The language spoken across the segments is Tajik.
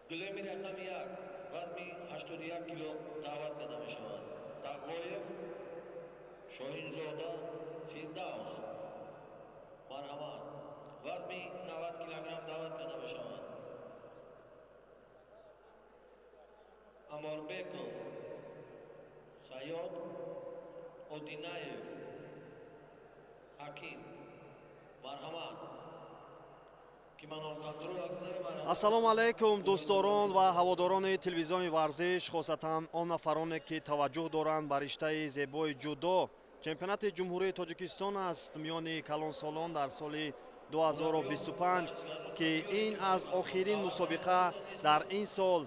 گلمی رقم یک وزنی 81 کیلو دعوت کرده می شود. تقوایف شاهینزاده فیردوس مرحمت وزنی 90 کیلوگرم دعوت کرده می شود. اماربеков سیاد одинаев حکیم مرحمت ассалому алайкум дӯстдорон ва ҳаводорони телевизиони варзиш, хосатан он нафароне ки таваҷҷӯҳ доранд ба риштаи зебои ҷудо. Чемпионати ҷумҳурии Тоҷикистон аст миёни калонсолон дар соли 2025 ки ин аз охирин мусобиқа дар ин сол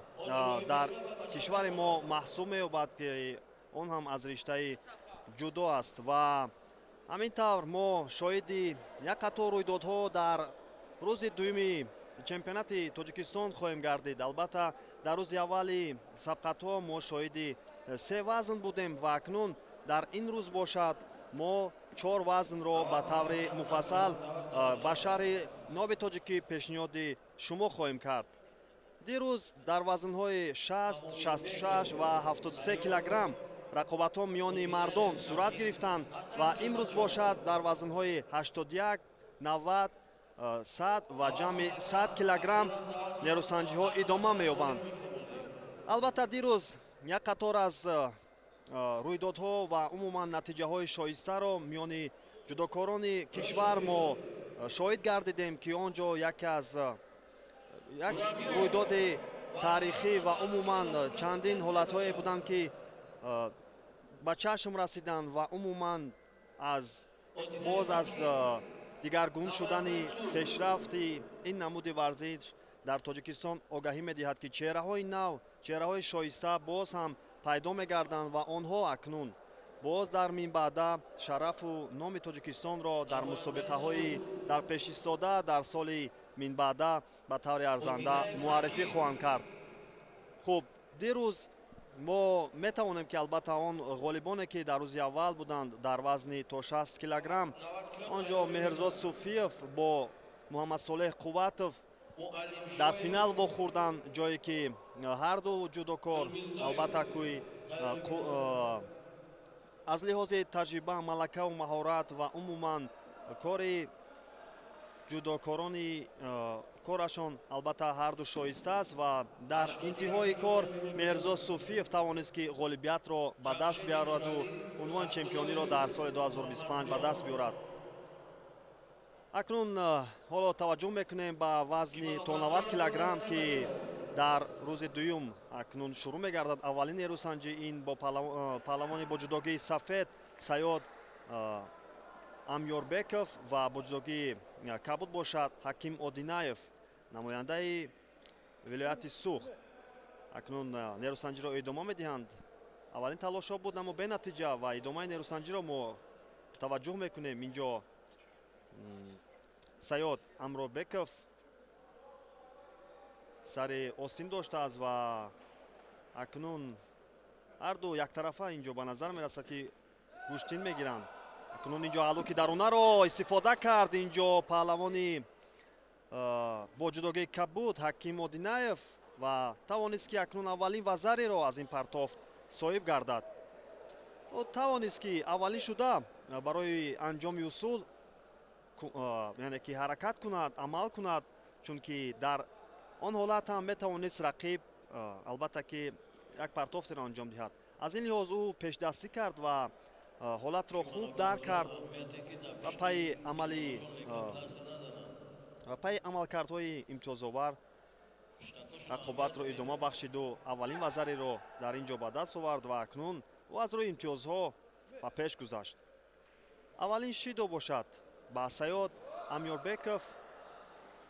дар кишвари мо маҳсуб меёбад ки он ҳам аз риштаи ҷудо аст ва ҳамин тавр мо шоҳиди як қатор рӯйдодҳо дар рӯзи дуюми чемпионати Тоҷикистон хоҳем гардид. Албатта дар рӯзи аввали сабқатҳо мо шоҳиди се вазн будем ва акнун дар ин рӯз бошад мо чор вазнро ба таври муфассал ба шарҳи Нови Тоҷикӣ пешниҳоди шумо хоҳем кард. дирӯз дар вазнҳои 60, 66 ва 73 килограмм рақобатҳо миёни мардон сурат гирифтанд ва имрӯз бошад дар вазнҳои 81, 90, 100 ва ҷамъи 100 килограмм нерӯсанҷиҳо идома меёбанд. албатта дирӯз як қатор аз рӯйдодҳо ва умуман натиҷаҳои шоистаро миёни ҷудокорони кишвар мо шоҳид гардидем ки он ҷо яке аз як рӯйдоди таърихӣ ва умуман чандин ҳолатҳое буданд ки ба чашм расиданд ва умуман боз аз дигаргун шудани пешрафти ин намуди варзиш дар Тоҷикистон огаҳӣ медиҳад ки чеҳраҳои нав, чеҳраҳои шоиста боз ҳам пайдо мегарданд ва онҳо акнун боз дар минбаъда шарафу номи Тоҷикистонро дар мусобиқаҳои дар пешистода дар соли минбаъда ба таври арзанда муаррифӣ хоҳанд кард. хуб, дирӯз мо метавонем ки албатта он ғолибоне ки дар рӯзи аввал буданд дар вазни то 60 килограмм он ҷо Меҳрзод Суфиев бо Муҳаммадсолеҳ Қувватов дар финал вохӯрданд, ҷое ки ҳарду ҷудокор албатта кӯи аз лиҳози таҷриба, малакаву маҳорат ва умуман кори ҷудокорони корашон албатта ҳарду шоиста аст ва дар интиҳои кор Меҳрзод Суфиев тавонист ки ғолибиятро ба даст биёраду унвони чемпиониро дар соли 2025 ба даст биёрад. акнун ҳоло таваҷҷӯҳ мекунем ба вазни то 90 килограмм ки дар рӯзи дуюм акнун шурӯъ мегардад. аввалин нерӯсанҷӣ ин бо паҳлавони бо ҷудогии сафед Саёд Амёрбеков ва бо ҷудогии кабуд бошад Ҳаким Одинаев намояндаи вилояти Суғд. акнун нерӯсанҷиро идома медиҳанд. аввалин талошҳо буд аммо бенатиҷа ва идомаи нерӯсанҷиро мо таваҷҷӯҳ мекунем. инҷо Саёд Амёрбеков сари остин доштааст ва акнун ҳарду яктарафа инҷо ба назар мерасад ки гӯштин мегиранд. акнун инҷо ҳаллуки дарунаро истифода кард. инҷо паҳлавони бо ҷудогии кабуд Ҳаким Одинаев ва тавонист ки акнун аввалин вазареро аз ин партофт соҳиб гардад. тавонист ки аввалин шуда барои анҷоми усул яъне ки ҳаракат кунад, амал кунад, чунки дар он ҳолат ҳам метавонист рақиб албатта ки як партофтеро анҷом диҳад. аз ин лиҳоз ӯ пешдастӣ кард ва ҳолатро хуб дарк кард ва пайи амалкардҳои имтиёзовар рақобатро идома бахшиду аввалин вазареро дар ин ҷо ба даст овард ва акнун ӯ аз рӯи имтиёзҳо ба пеш гузашт. аввалин шидо бошад ба Саёд Амёрбеков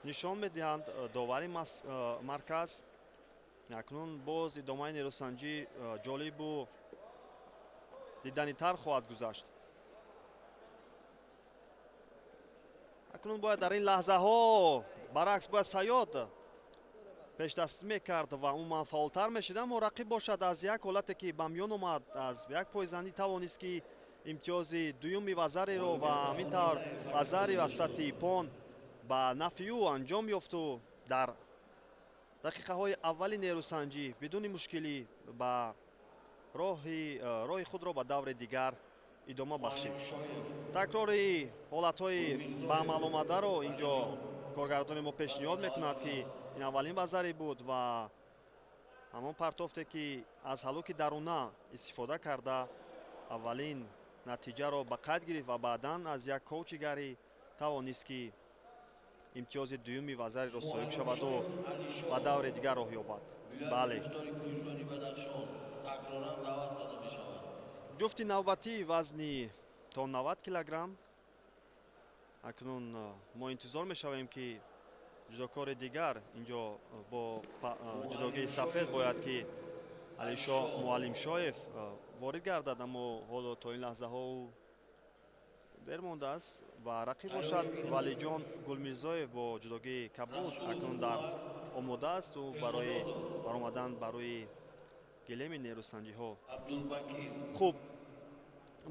нишон медиҳанд довари марказ. акнун боз идомаи нерӯсанҷӣ ҷолибу диданитар хоҳад гузашт. акнун бояд дар ин лаҳзаҳо баръакс бояд Саёд пешдастӣ мекард ва умуман фаъолтар мешид, аммо рақиб бошад аз як ҳолате ки ба миён омад аз як пойзанӣ тавонист ки имтиёзи дуюми вазареро ва ҳамин тавр вазари васати ипон ба нафи ӯ анҷом ёфту дар дақиқаҳои аввали нерӯсанҷӣ бидуни мушкилӣ ба роҳи худро ба даври дигар идома бахшид. такрори ҳолатҳои баъмаломадаро инҷо коргардони мо пешниҳод мекунад, ки ин аввалин базарӣ буд ва ҳамон партофте ки аз ҳалуки даруна истифода карда аввалин натиҷаро ба қайд гирифт ва баъдан аз як коучигарӣ тавонист ки имтиёзи дуюми вазариро соҳиб шаваду ба даври дигар роҳ ёбад. бале, ҷуфти навбатӣ вазни то 90 килограмм. акнун мо интизор мешавем ки ҷудокори дигар инҷо бо ҷудогии сафед бояд ки алишо муаллимшоев ворид гардад, аммо ҳоло то ин лаҳзаҳо дер мондааст ва рақиб бошад валиҷон гулмирзоев бо ҷудогии кабуд акнун дар омода аст ӯ барои баромадан ба рӯи гилеми нерӯсанҷиҳо. хуб,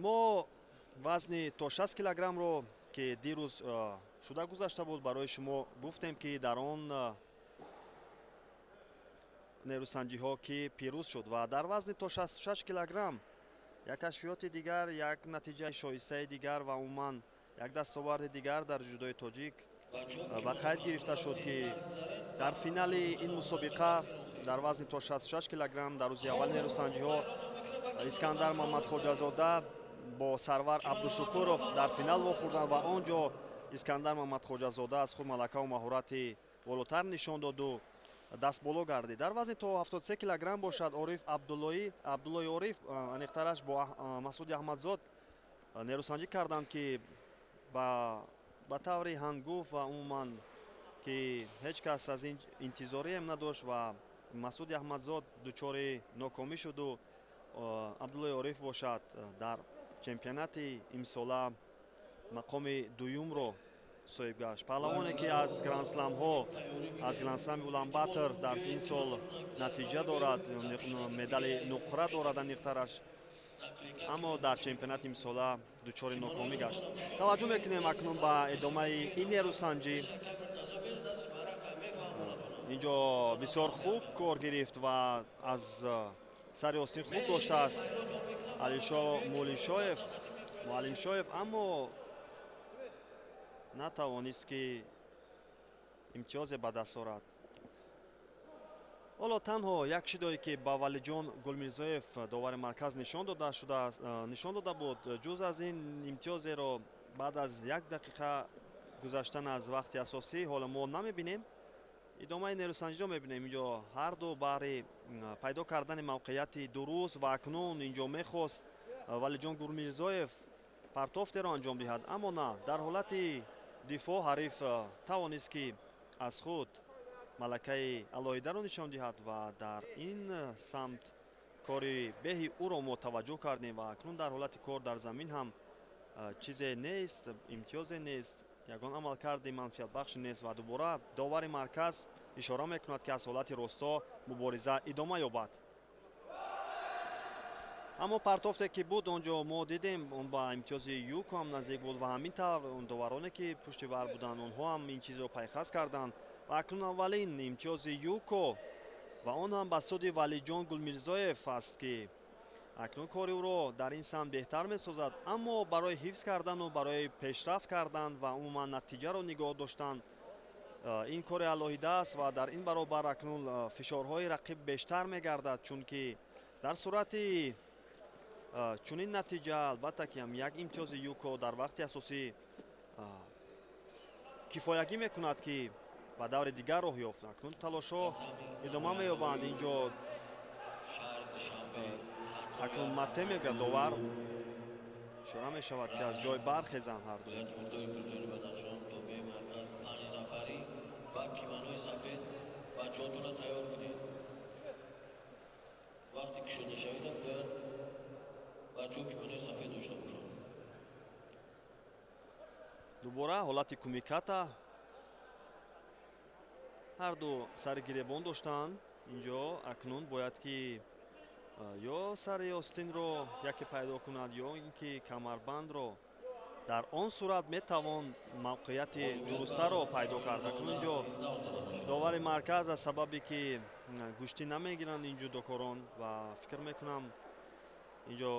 мо вазни то 60 килограммро ки дирӯз шуда гузашта буд барои шумо гуфтем, ки дар он нерӯсанҷиҳо ки пирӯз шуд ва дар вазни то 66 килограмм як кашфиёти дигар, як натиҷаи шоистаи дигар ва умуман як дастоварди дигар дар ҷудои тоҷик ба қайд гирифта шуд, ки дар финали ин мусобиқа дар вазни то 66 килограмм дар рӯзи аввали нерӯсанҷиҳо искандар мамадхоҷазода бо сарвар абдушукуров дар финал вохӯрданд ва он ҷо искандар мамадхоҷазода аз худ малакаву маҳорати болотар нишон доду дастболо гардид. дар вазни то 73 килограмм бошад Ориф Абдуллои Ориф аниқтараш бо Масуди Аҳмадзод нерӯсанҷӣ карданд, ки ба таври ҳангуф ва умуман ки ҳеҷ кас аз ин интизорием надошт ва Масуди Аҳмадзод дучори нокомӣ шуду Абдуллои Ориф бошад дар чемпионати имсола мақоми дуюмро соҳиб гашт. паҳлавоне ки аз грандслами Улан-Батор дар ин сол натиҷа дорад, медали нуқра дорад аниқтараш, аммо дар чемпионати имсола дучори нокомӣ гашт. таваҷҷӯҳ мекунем акнун ба идомаи ин нерӯсанҷӣ. инҷо бисёр хуб кор гирифт ва аз сари остин хуб доштааст алишо муаллимшоев, аммо натавонист ки имтиёзе ба даст орад. ҳоло танҳо як шидое ки ба Валиҷон Гулмирзоев довари марказ нишон дода буд, ҷуз аз ин имтиёзеро баъд аз 1 дақиқа гузаштан аз вақти асосӣ ҳоло мо намебинем. идомаи нерӯсанҷиро мебинем. инҷо ҳарду баҳри пайдо кардани мавқеияти дуруст ва акнун инҷо мехост Валиҷон Гулмирзоев партофтеро анҷом диҳад, аммо на, дар ҳолати дифоъ ҳариф тавонист ки аз худ малакаи алоҳидаро нишон диҳад ва дар ин самт кори беҳи ӯро мо таваҷҷӯҳ кардем ва акнун дар ҳолати кор дар замин ҳам чизе нест, имтиёзе нест, ягон амалкарди манфиатбахше нест ва дубора довари марказ ишора мекунад ки аз ҳолати росто мубориза идома ёбад. аммо партофте ки буд онҷо мо дидем он ба имтиёзи юко ҳам наздик буд ва ҳамин тавр довароне ки пуштивар буданд онҳо ҳам ин чизро пайхас карданд ва акнун аввалин имтиёзи юко ва он ҳам ба суди Валиҷон Гулмирзоев аст, ки акнун кори ӯро дар ин самт беҳтар месозад, аммо барои ҳифз кардану барои пешрафт кардан ва умуман натиҷаро нигоҳ доштан ин кори алоҳида аст ва дар ин баробар акнун фишорҳои рақиб бештар мегардад, чунки дар сурати чунин натиҷа албатта ки ҳам як имтиёзи юко дар вақти асосӣ кифоягӣ мекунад ки ба даври дигар роҳ ёфт. акнун талошҳо идома меёбанд. инҷо акнун матте мегӯяд довар ишора мешавад ки аз ҷой бархезанд ҳарду. дубора ҳолати кумиката ҳарду сари гиребон доштанд. инҷо акнун бояд ки ё сари остинро яке пайдо кунад ё ин ки камарбандро дар он сурат метавон мавқеияти дурустаро пайдо кард. Акнун инҷо довари марказ аз сабабе ки гӯшти намегиранд ин ҷудокорон ва фикр мекунам инҷо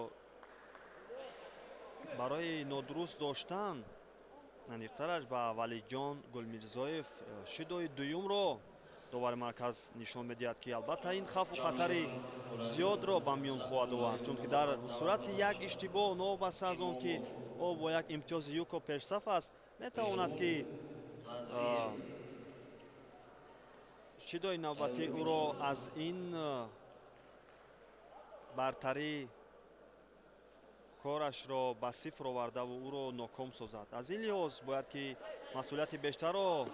барои нодуруст доштан аниқтараш ба Валиҷон Гулмирзоев шидои дуюмро довари марказ нишон медиҳад ки албатта ин хавфу хатари зиёдро ба миён хоҳад овард, чунки дар сурати як иштибоҳ новобаста аз он ки ӯ бо як имтиёзи юко пешсаф аст метавонад ки шидои навбатӣ ӯро аз ин бартарӣ корашро ба сифр овардаву ӯро ноком созад. Аз ин лиҳоз бояд ки масъулияти бештарро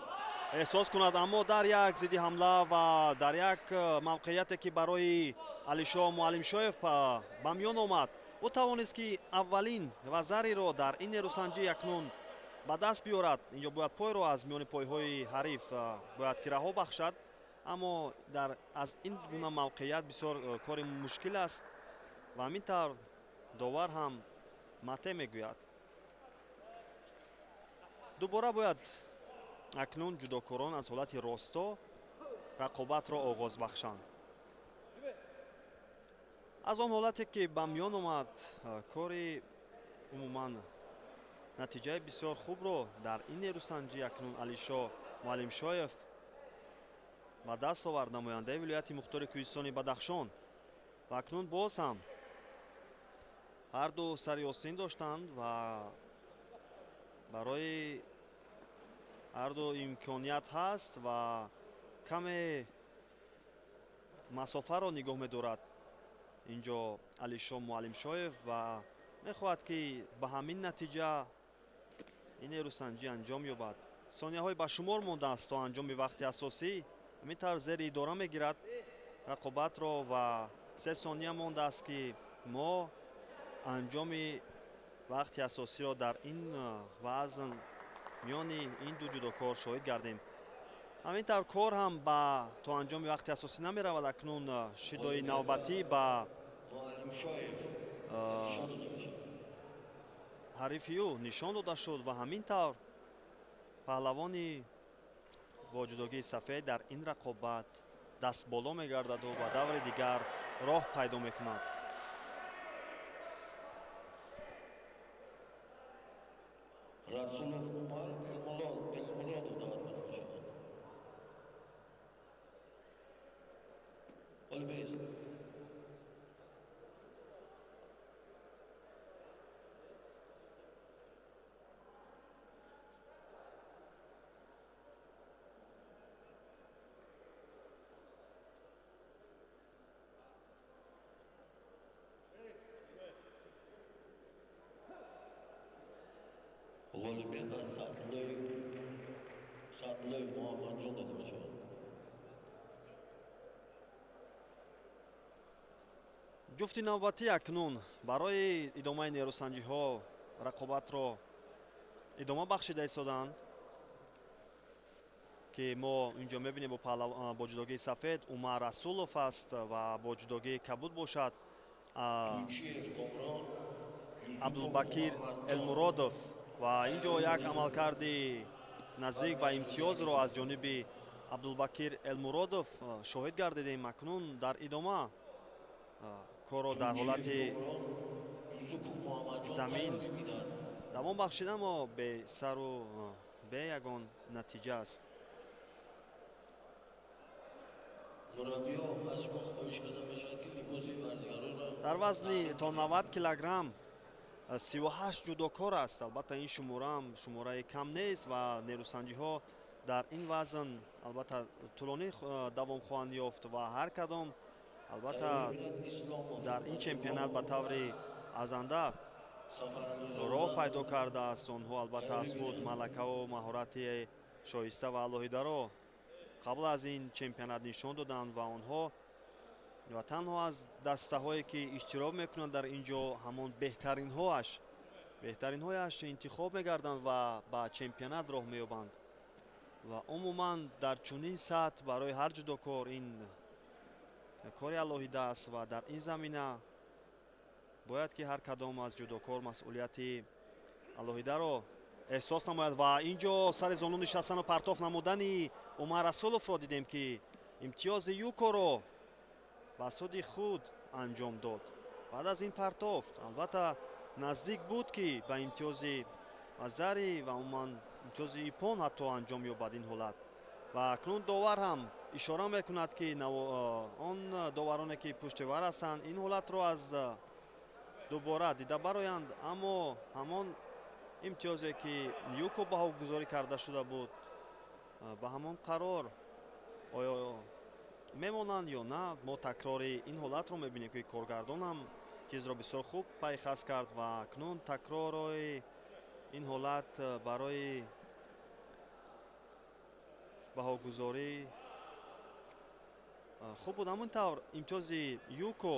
эҳсос кунад, аммо дар як зидди ҳамла ва дар як мавқеияте ки барои Алишо Муаллимшоев ба миён омад, ӯ тавонист ки аввалин вазариро дар ин нерӯсанҷӣ акнун ба даст биёрад. Инҷо бояд пойро аз миёни пойҳои ҳариф бояд ки раҳо бахшад, аммо аз ин гуна мавқеият бисёр кори мушкил аст ва ҳамин тавр довар ҳам мате мегӯяд. дубора бояд акнун ҷудокорон аз ҳолати росто рақобатро оғоз бахшанд. аз он ҳолате ки ба миён омад кори умуман натиҷаи бисёр хубро дар ин нерӯсанҷӣ акнун Алишо Муаллимшоев ба даст овард, намояндаи вилояти Мухтори Кӯҳистони Бадахшон. ва акнун боз ҳам ҳарду сари остин доштанд ва барои ҳарду имконият ҳаст ва каме масофаро нигоҳ медорад инҷо Алишо Муаллимшоев ва мехоҳад ки ба ҳамин натиҷа ин нерӯсанҷӣ анҷом ёбад. сонияҳои ба шумор мондааст то анҷоми вақти асосӣ. ҳамин тавр зери идора мегирад рақобатро ва 3 сония мондааст ки мо анҷоми вақти асосиро дар ин вазн миёни ин ду ҷудокор шоҳид гардем. ҳамин тавр кор ҳам ба то анҷоми вақти асосӣ намеравад. акнун шидои навбатӣ ба ҳарифи ӯ нишон дода шуд ва ҳамин тавр паҳлавони бо ҷудогии сафед дар ин рақобат дастболо мегардаду ба даври дигар роҳ пайдо мекунад. Расулов Умар Элмуrodov da'vat qilinmoqda. Olbez. G'olibiyatda Sa'dulloyev Muhammadjon dedi boshqa. ҷуфти навбатӣ акнун барои идомаи нерӯсанҷиҳо рақобатро идома бахшида истоданд ки мо инҷо мебинем бо ҷудогии сафед Умар Расулов аст ва бо ҷудогии кабуд бошад Абдулбакир Элмуродов ва инҷо як амалкарди наздик ба имтиёзро аз ҷониби Абдулбакир Элмуродов шоҳид гардидем. акнун дар идома корро дар ҳолати замин давом бахшида мо бесару бе ягон натиҷа аст. дар вазни то 90 килограмм 38 ҷудокор аст. албатта ин шумораам шумораи кам нест ва нерӯсанҷиҳо дар ин вазн албатта тӯлонӣ давом хоҳанд ёфт ва ҳар кадом албатта дар ин чемпионат ба таври арзанда роҳ пайдо кардааст. онҳо албатта аз худ малакаву маҳорати шоиста ва алоҳидаро қабл аз ин чемпионат нишон доданд ва онҳо ва танҳо аз дастаҳое ки иштирок мекунанд дар ин ҷо ҳамон беҳтаринҳояш интихоб мегарданд ва ба чемпионат роҳ меёбанд. ва умуман дар чунин сатҳ барои ҳар ҷудокор ин кори алоҳида аст ва дар ин замина бояд ки ҳар кадом аз ҷудокор масъулияти алоҳидаро эҳсос намояд ва инҷо сари зону нишастану партоф намудани Умар Расуловро дидем, ки имтиёзи Юкоро ба суди худ анҷом дод. баъд аз ин партоф албатта наздик буд, ки ба имтиёзи Азари ва умуман имтиёзи ипон ҳатто анҷом ёбад ин ҳолат. ва акнун довар ҳам ишора мекунад, ки он довароне ки пуштивар ҳастанд ин ҳолатро аз дубора дида бароянд, аммо ҳамон имтиёзе ки Юко баҳогузорӣ карда шуда буд ба ҳамон қарор оё мемонанд ё на. мо такрори ин ҳолатро мебинем, ки коргардон ҳам чизро бисёр хуб пайхас кард ва акнун такрори ин ҳолат барои баҳогузорӣ хуб буд. ҳамон тавр имтиёзи Юко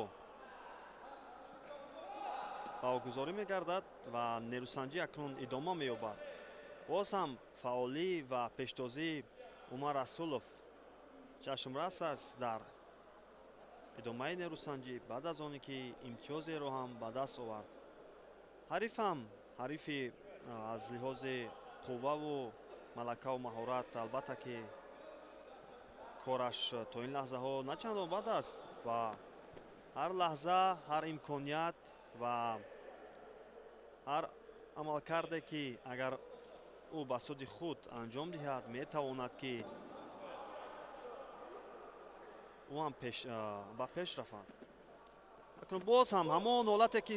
баҳогузорӣ мегардад ва нерӯсанҷӣ акнун идома меёбад. боз ҳам фаъолӣ ва пештозии Умар Расулов чашмрас аст дар идомаи нерӯсанҷӣ баъд аз оне ки имтиёзеро ҳам ба даст овард. ҳарифам ҳарифи аз лиҳози қувваву малакаву маҳорат, албатта ки кораш то ин лаҳзаҳо на чандон бад аст ва ҳар лаҳза, ҳар имконият ва ҳар амалкарде ки агар ӯ ба суди худ анҷом диҳад, метавонад ки ӯ ҳам ба пеш рафад. акнун боз ҳам ҳамон ҳолате ки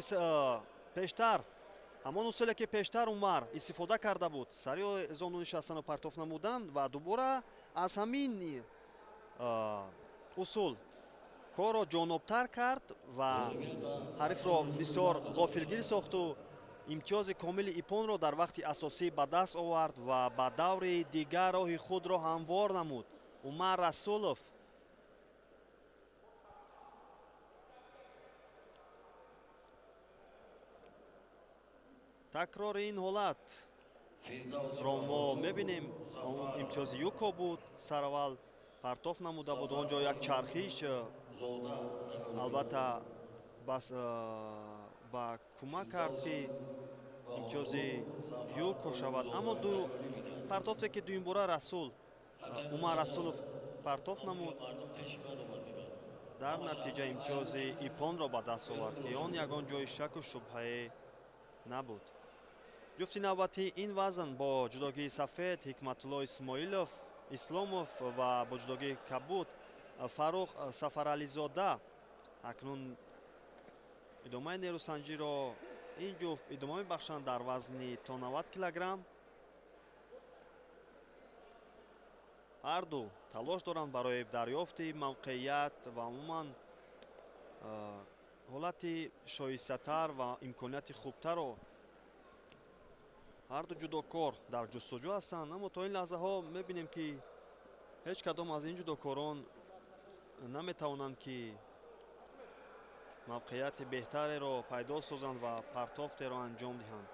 пештар ҳамон усуле ки пештар Умар истифода карда буд, сари зону нишастану партоф намудан ва дубора аз ҳамин усул корро ҷонобтар кард ва ҳарифро бисёр ғофилгир сохту имтиёзи комили ипонро дар вақти асосӣ ба даст овард ва ба даври дигар роҳи худро ҳамвор намуд. Умар Расулов такрори ин ҳолатро мо мебинем. имтиёзи Юко буд, сараввал партоф намуда буд, он ҷо як чархиш албатта ба кӯмак кард, ки имтиёзи Юко шавад. аммо партофе ки дуюмбора Умар Расулов партоф намуд, дар натиҷа имтиёзи ипонро ба даст овард, ки он ягон ҷои шаку шубҳае набуд. ҷуфти навбати ин вазн бо ҷудогии сафед Ҳикматулло Исломов ва бо ҷудогии кабуд Фарух Сафарализода акнун идомаи нерӯсанҷиро ин ҷуфт идома мебахшанд дар вазни то 90 килограмм. ҳарду талош доранд барои дарёфти мавқеият ва умуман ҳолати шоистатар ва имконияти хубтаро. ҳарду ҷудокор дар ҷустуҷӯ ҳастанд, аммо то ин лаҳзаҳо мебинем, ки ҳеҷ кадом аз ин ҷудокорон наметавонанд ки мавқеияти беҳтареро пайдо созанд ва партофтеро анҷом диҳанд.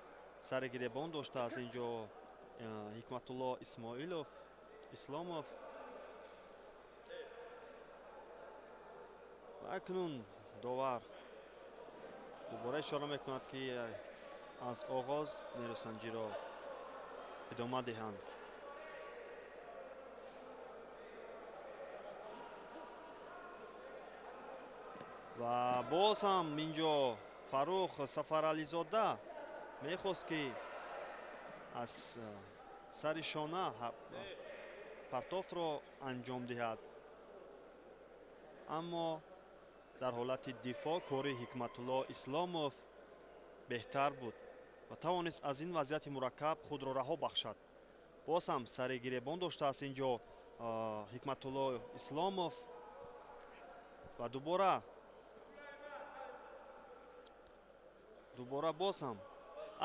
сари гиребон дошта аз ин ҷо Ҳикматулло Исломов. акнун довар дубора ишора мекунад, ки аз оғоз нерӯсанҷиро идома диҳанд. ва боз ҳам ин ҷо Фарух Сафарализода мехост, ки аз сари шона партофро анҷом диҳад, аммо дар ҳолати дифоъ кори Ҳикматулло Исломов беҳтар буд ва тавонист аз ин вазъияти мураккаб худро раҳо бахшад. боз ҳам сари гиребон доштааст ин ҷо Ҳикматулло Исломов ва дубора боз ҳам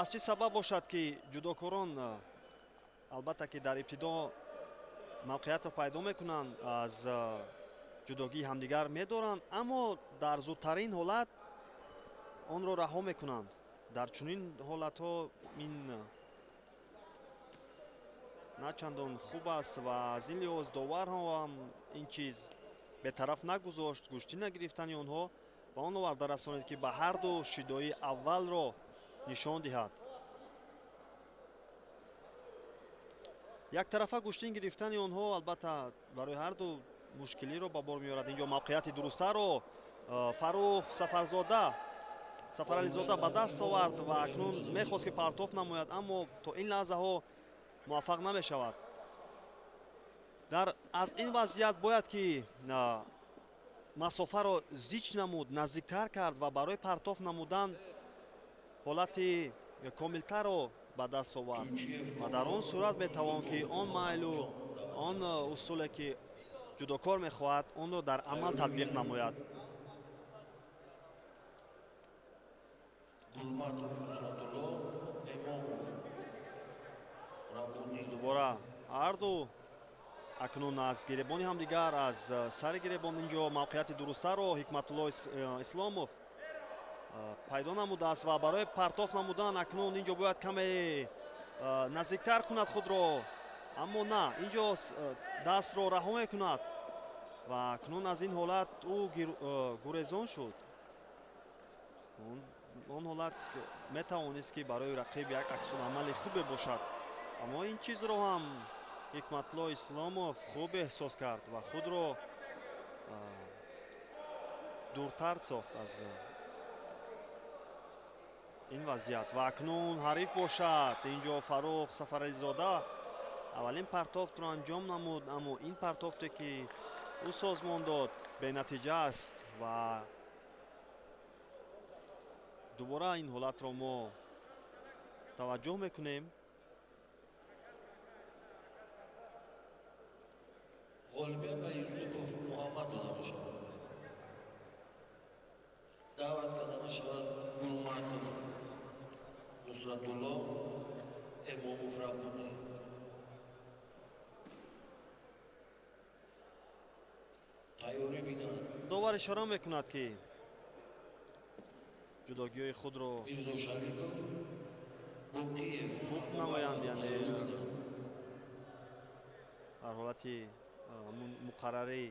аз чӣ сабаб бошад, ки ҷудокорон албатта ки дар ибтидо мавқеиятро пайдо мекунанд, аз ҷудогии ҳамдигар медоранд, аммо дар зудтарин ҳолат онро раҳо мекунанд. дар чунин ҳолатҳо ин на чандон хуб аст ва аз ин лиҳоз доварҳо ҳам ин чиз бетараф нагузошт, гӯшти нагирифтани онҳо ба он оварда расонид, ки ба ҳарду шидоии аввалро нишон диҳад. яктарафа куштин гирифтани онҳо албатта барои ҳарду мушкилиро ба бор меорад. Инҷо мавқеияти дурустаро Фарух Сафарализода ба даст овард ва акнун мехост ки партоф намояд, аммо то ин лаҳзаҳо муваффақ намешавад. Аз ин вазъият бояд ки масофаро зич намуд, наздиктар кард ва барои партоф намудан ҳолати комилтарро ба даст овард. Ва дар он сурат метавон ки он майлу он усуле ки ҷудокор мехоҳад, онро дар амал татбиқ намояд. дубора ҳарду акнун аз гиребони ҳамдигар, аз сари гиребон инҷо мавқеияти дурустаро Ҳикматулло Исломов пайдо намудааст ва барои партоф намудан акнун инҷо бояд каме наздиктар кунад худро, аммо на, инҷо дастро раҳо мекунад ва акнун аз ин ҳолат ӯ гурезон шуд. он ҳолат метавонист ки барои рақиб як аксуламали хубе бошад, аммо ин чизро ҳам Ҳикматулло Исломов хуб эҳсос кард ва худро дуртар сохт аз ин вазъият. Ва акнун ҳариф бошад инҷо Фарух Сафарализода аввалин партофтро анҷом намуд, аммо ин партофте ки ӯ созмон дод бенатиҷа аст ва дубора ин ҳолатро мо таваҷҷӯҳ мекунем. ғолибият ба Юсупов Муҳаммад дода мешавад. даъват карда мешавад Гулматов Нусратулло Эмомов Раббунӣ. тайёрӣ бинанд. довар ишора мекунад ки ҷудогиҳои худро Мирзо Шарипов Бурқиев хуб намоянд, яъне дар ҳолати муқаррарӣ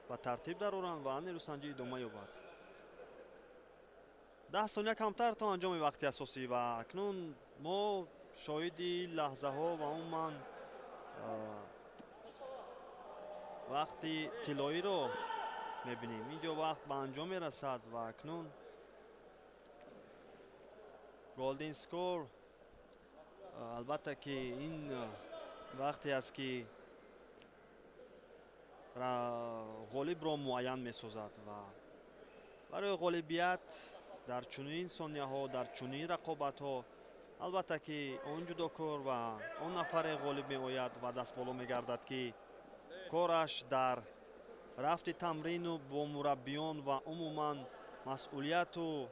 ба тартиб дароранд ва нерӯсанҷӣ идома ёбад. 10 сония камтар то анҷоми вақти асосӣ ва акнун мо шоҳиди лаҳзаҳо ва умуман вақти тиллоиро мебинем. инҷо вақт ба анҷом мерасад ва акнун голден скор албатта ки ин вақте аст ки ғолибро муайян месозад ва барои ғолибият дар чунин сонияҳо, дар чунин рақобатҳо албатта ки он ҷудокор ва он нафаре ғолиб меояд ва дастболо мегардад ки кораш дар рафти тамрину бо мураббиён ва умуман масъулияту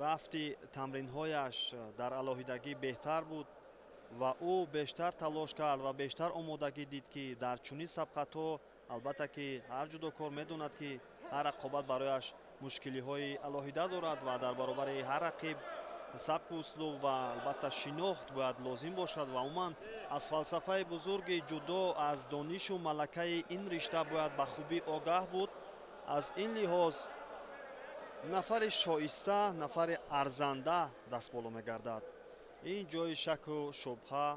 рафти тамринҳояш дар алоҳидагӣ беҳтар буд ва ӯ бештар талош кард ва бештар омодагӣ дид ки дар чунин сабқатҳо албатта ки ҳар ҷудокор медонад ки ҳар рақобат барояш мушкилиҳои алоҳида дорад ва дар баробари ҳар рақиб сабқу услуб ва албатта шинохт бояд лозим бошад ва умуман аз фалсафаи бузурги ҷудо аз донишу малакаи ин ришта бояд ба хубӣ огаҳ буд. аз ин лиҳоз нафари шоиста, нафари арзанда дастболо мегардад. ин ҷои шаку шубҳа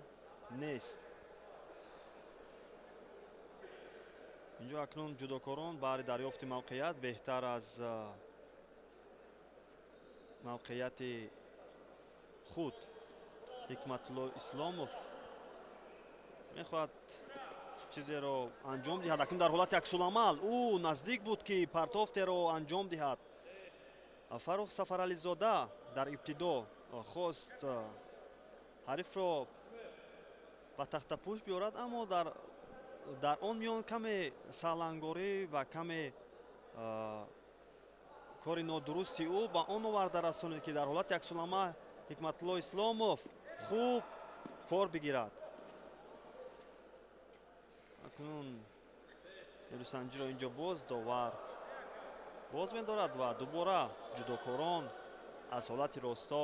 нест. инҷо акнун ҷудокорон баъри дарёфти мавқеият беҳтар аз мавқеияти худ Ҳикматулло Исломов мехоҳад чизеро анҷом диҳад. акнун дар ҳолати аксуламал ӯ наздик буд ки партофтеро анҷом диҳад. Фарух Сафарализода дар ибтидо хост ҳарифро ба тахтапӯш биёрад, аммо дар он миён каме саҳлангорӣ ва каме кори нодурусти ӯ ба он оварда расонид ки дар ҳолати аксулама Ҳикматулло Исломов хуб кор бигирад. акнун нерӯсанҷиро инҷо боз довар боз медорад ва дубора ҷудокорон аз ҳолати росто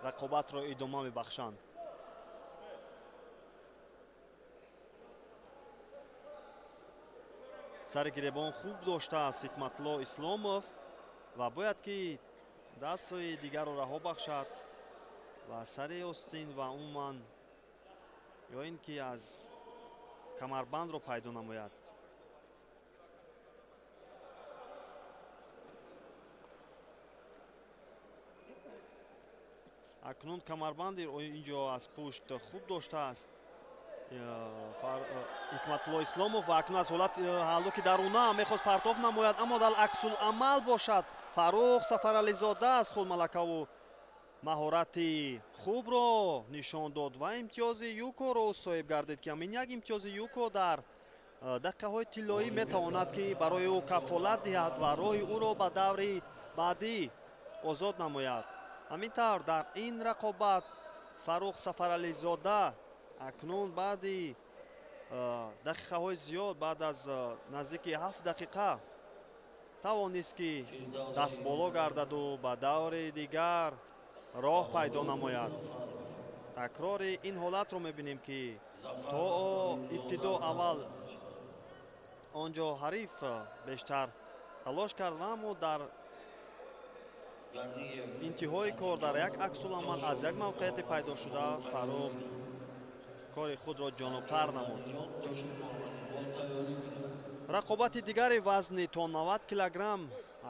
рақобатро идома мебахшанд. сари гиребон хуб доштааст Ҳикматулло Исломов ва бояд ки дастҳои дигарро раҳо бахшад. ва сари Остин ва умуман ё ин ки аз камарбандро пайдо намояд. акнун камарбанди инҷо аз пушт хуб доштааст ҳикматулло исломов ва акнун аз ҳолати ҳаллуки даруна мехост партоф намояд, аммо дар аксуламал бошад Фарух Сафарализода аз худ Малакаву маҳорати хубро нишон дод ва имтиёзи Юкоро соҳиб гардид ки ҳамин як имтиёзи Юко дар дақиқаҳои тиллоӣ метавонад ки барои ӯ кафолат диҳад ва роҳи ӯро ба даври баъдӣ озод намояд. ҳамин тавр дар ин рақобат Фарух Сафарализода акнун баъди дақиқаҳои зиёд баъд аз наздики 7 дақиқа тавонист ки дастболо гардаду ба даври дигар роҳ пайдо намояд. такрори ин ҳолатро мебинем ки то ибтидо аввал онҷо ҳариф бештар талош кард ва аммо дар интиҳои кор дар як аксуламал аз як мавқеъияте пайдо шуда Фарух кори худро ҷонубтар намуд. рақобати дигари вазни то 90 килограмм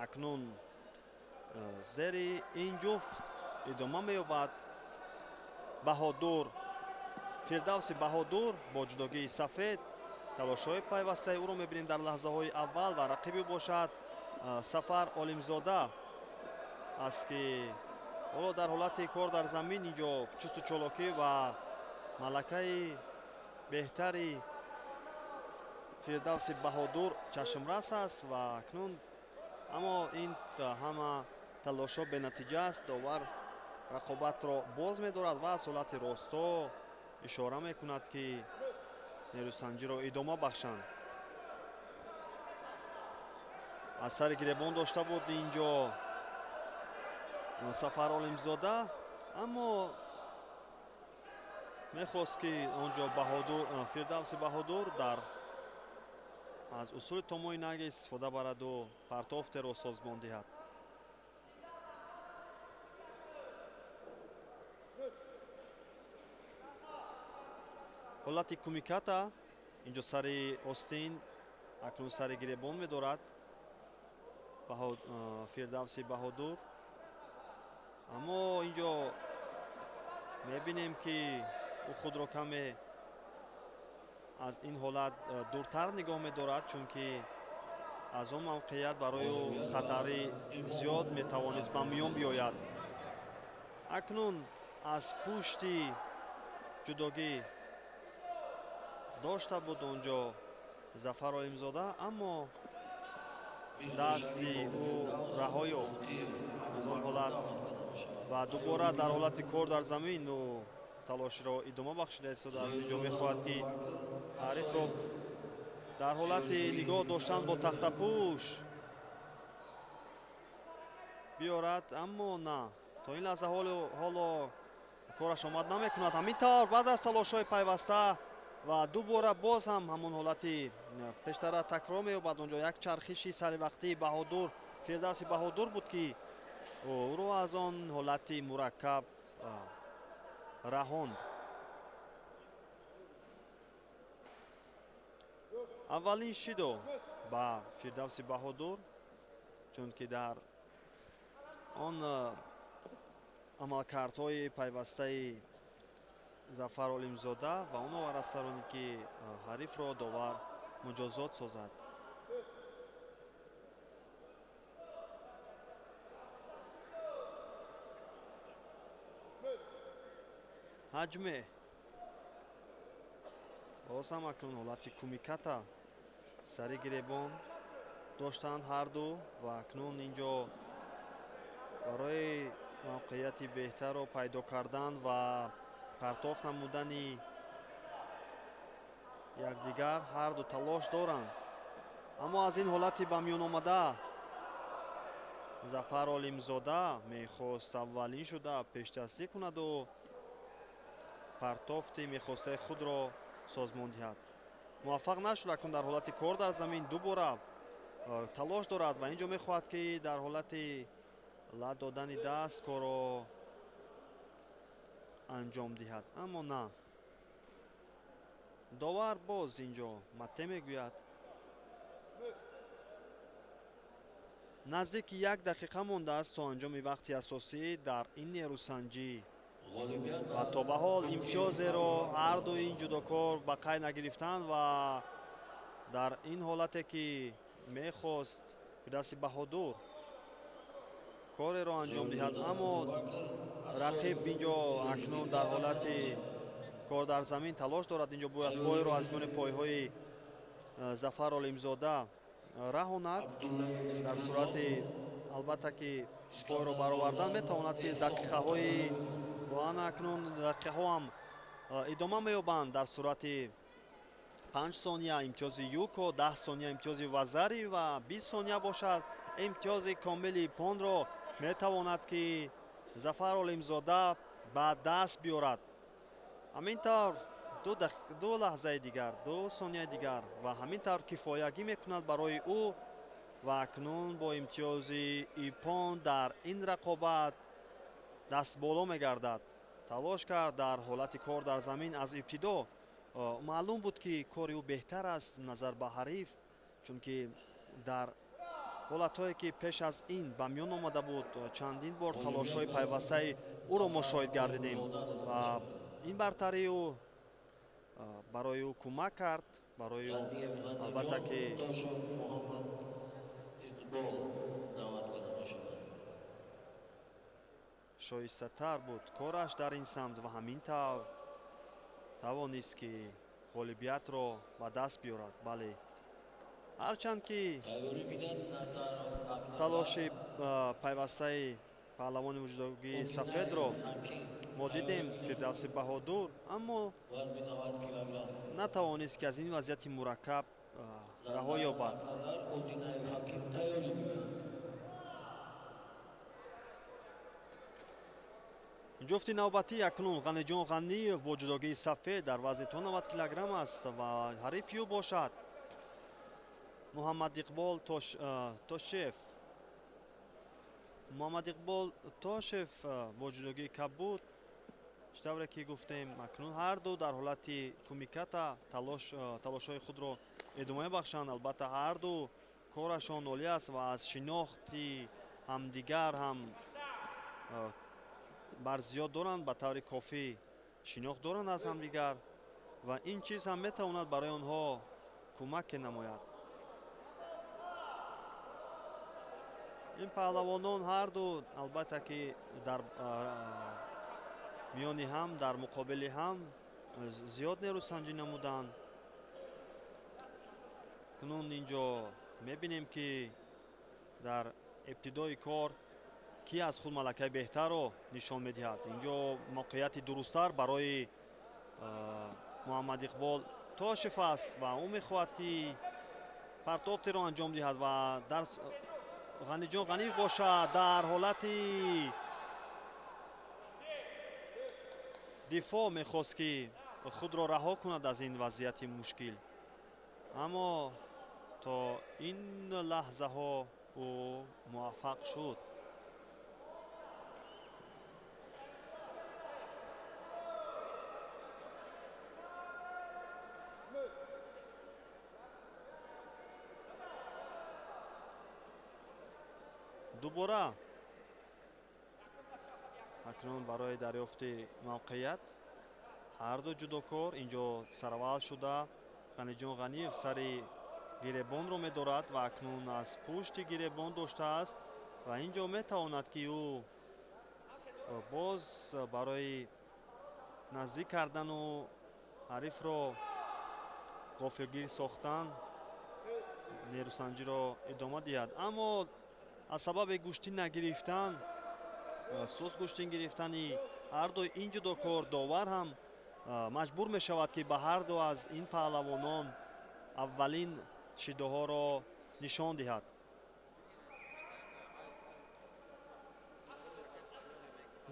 акнун зери ин ҷуфт идома меёбад. Баҳодур Фирдавси Баҳодур бо ҷудогии сафед талошҳои пайвастаи ӯро мебинем дар лаҳзаҳои аввал ва рақиби бошад Сафар Олимзода аст ки ҳоло дар ҳолати кор дар замин инҷо чусту чолокӣ ва малакаи беҳтари Фирдавси Баҳодур чашмрас аст ва акнун аммо ин ҳама талошҳо бенатиҷа аст. довар рақобатро боз медорад ва аз ҳолати росто ишора мекунад ки нерӯсанҷиро идома бахшанд. аз сари гиребон дошта буд инҷо Сафар Олимзода, аммо мехост ки онҷо Фирдавси Баҳодур дар аз усули томои наги истифода бараду партофтеро созмон диҳад. ҳолати кумиката инҷо сари Остин акнун сари гиребон медорад Фирдавси Баҳодур, аммо инҷо мебинем ки ӯ худро каме аз ин ҳолат дуртар нигоҳ медорад, чунки аз он мавқеият барои ӯ хатари зиёд метавонист ба миён биёяд. акнун аз пушти ҷудогӣ дошта буд онҷо Зафар Олимзода, аммо дасти ӯ раҳо ёфт аз он ҳолат ва дубора дар ҳолати кор дар замин ӯ талоширо идома бахшида истода аз инҷо мехоҳад ки ҳарифро дар ҳолати нигоҳ доштан бо тахтапӯш биёрад, аммо на, то ин лаҳза ҳоло кораш омад намекунад. ҳамин тавр баъд аз талошҳои пайваста ва дубора боз ҳам ҳамон ҳолати пештара такрор меёбад. онҷо як чархиши саривақтии Баҳодур Фирдавси Баҳодур буд ки ӯро аз он ҳолати мураккаб раҳонд. аввалин шидо ба Фирдавси Баҳодур, чунки дар он амалкардҳои пайвастаи Зафар Олимзода ва он овар аст сарони ки ҳарифро довар муҷозот созад. ҳаҷме боз ҳам акнун ҳолати кумиката сари гиребон доштанд ҳарду ва акнун инҷо барои мавқеияти беҳтарро пайдо кардан ва партоф намудани якдигар ҳарду талош доранд, аммо аз ин ҳолати ба миён омада Зафар Олимзода мехост аввалин шуда пешдастӣ кунаду партофти мехостаи худро созмон диҳад. муваффақ нашуд. акнун дар ҳолати кор дар замин дубора талош дорад ва инҷо мехоҳад ки дар ҳолати лад додани даст корро анҷом диҳад, аммо на. довар боз инҷо матте мегӯяд. наздики 1 дақиқа мондааст то анҷоми вақти асосӣ дар ин нерӯсанҷӣ. ва то ба ҳол имтиёзеро ҳар ду ин ҷудокор ба қайд нагирифтанд ва дар ин ҳолате ки мехост фирдавси баҳодур кореро анҷом диҳад, аммо рақиб инҷо акнун дар ҳолати кор дар замин талош дорад. Инҷо бояд пойро аз миёни пойҳои Зафар Олимзода раҳонад. дар сурати албатта ки пойро баровардан метавонад ки дақиқаҳои ана акнун дақиқаҳо ҳам идома меёбанд. дар сурати 5 сония имтиёзи Юко, 10 сония имтиёзи Вазари ва 20 сония бошад имтиёзи комили Понро метавонад ки Зафар Олимзода ба даст биёрад. ҳамин тавр ду лаҳзаи дигар, 2 сонияи дигар ва ҳамин тавр кифоягӣ мекунад барои ӯ ва акнун бо имтиёзи Ипон дар ин рақобат дастболо мегардад. талош кард дар ҳолати кор дар замин аз ибтидо. маълум буд ки кори ӯ беҳтар аст назар ба ҳариф, чунки дар ҳолатҳое ки пеш аз ин ба миён омада буд чандин бор талошҳои пайвастаи ӯро мушоҳид гардидем ва ин бартарии ӯ барои ӯ кӯмак кард. барои ӯ албатта ки шоистатар буд кораш дар ин самт ва ҳамин тавр тавонист ки ғолибиятро ба даст биёрад. бале, ҳарчанд ки талоши пайвастаи паҳлавони вуҷудогии сафедро мо дидем фирдавси баҳодур, аммо натавонист ки аз ин вазъияти мураккаб раҳо ёбад. ҷуфти навбатӣ акнун Ғаниҷон Ғаниев бо ҷудогии сафед дар вазни 90 килограмм аст ва ҳарифи ӯ бошад Муҳаммадиқбол Тошев. Муҳаммадиқбол Тошев бо ҷудогии кабуд, тавре ки гуфтем акнун ҳар ду дар ҳолати кумиката талошҳои худро идома мебахшанд. албатта ҳар ду корашон олӣ аст ва аз шинохти ҳамдигар ҳам бар зиёд доранд, ба таври кофӣ шинохт доранд аз ҳамдигар ва ин чиз ҳам метавонад барои онҳо кӯмаке намояд. ин паҳлавонон ҳар ду албатта ки дар миёни ҳам дар муқобили ҳам зиёд нерӯсанҷӣ намуданд. акнун инҷо мебинем ки дар ибтидои кор ки аз худ малакаи беҳтарро нишон медиҳад. инҷо мавқеияти дурусттар барои Муҳаммадиқбол Тошев аст ва ӯ мехоҳад ки партофтеро анҷом диҳад ва дар Ғаниҷон Ғаниев бошад дар ҳолати дифоъ мехост ки худро раҳо кунад аз ин вазъияти мушкил, аммо то ин лаҳзаҳо ӯ муваффақ шуд. дубора акнун барои дарёфти мавқеият ҳар ду ҷудокор инҷо саравал шуда Ғаниҷон Ғаниев сари гиребонро медорад ва акнун аз пушти гиребон доштааст ва инҷо метавонад ки ӯ боз барои наздик кардану ҳарифро ғофилгир сохтан нерӯсанҷиро идома диҳад. аммо аз сабаби гӯшти нагирифтан, суст гӯшти гирифтани ҳар ду ин ҷудокор довар ҳам маҷбур мешавад ки ба ҳар ду аз ин паҳлавонон аввалин шидоҳоро нишон диҳад.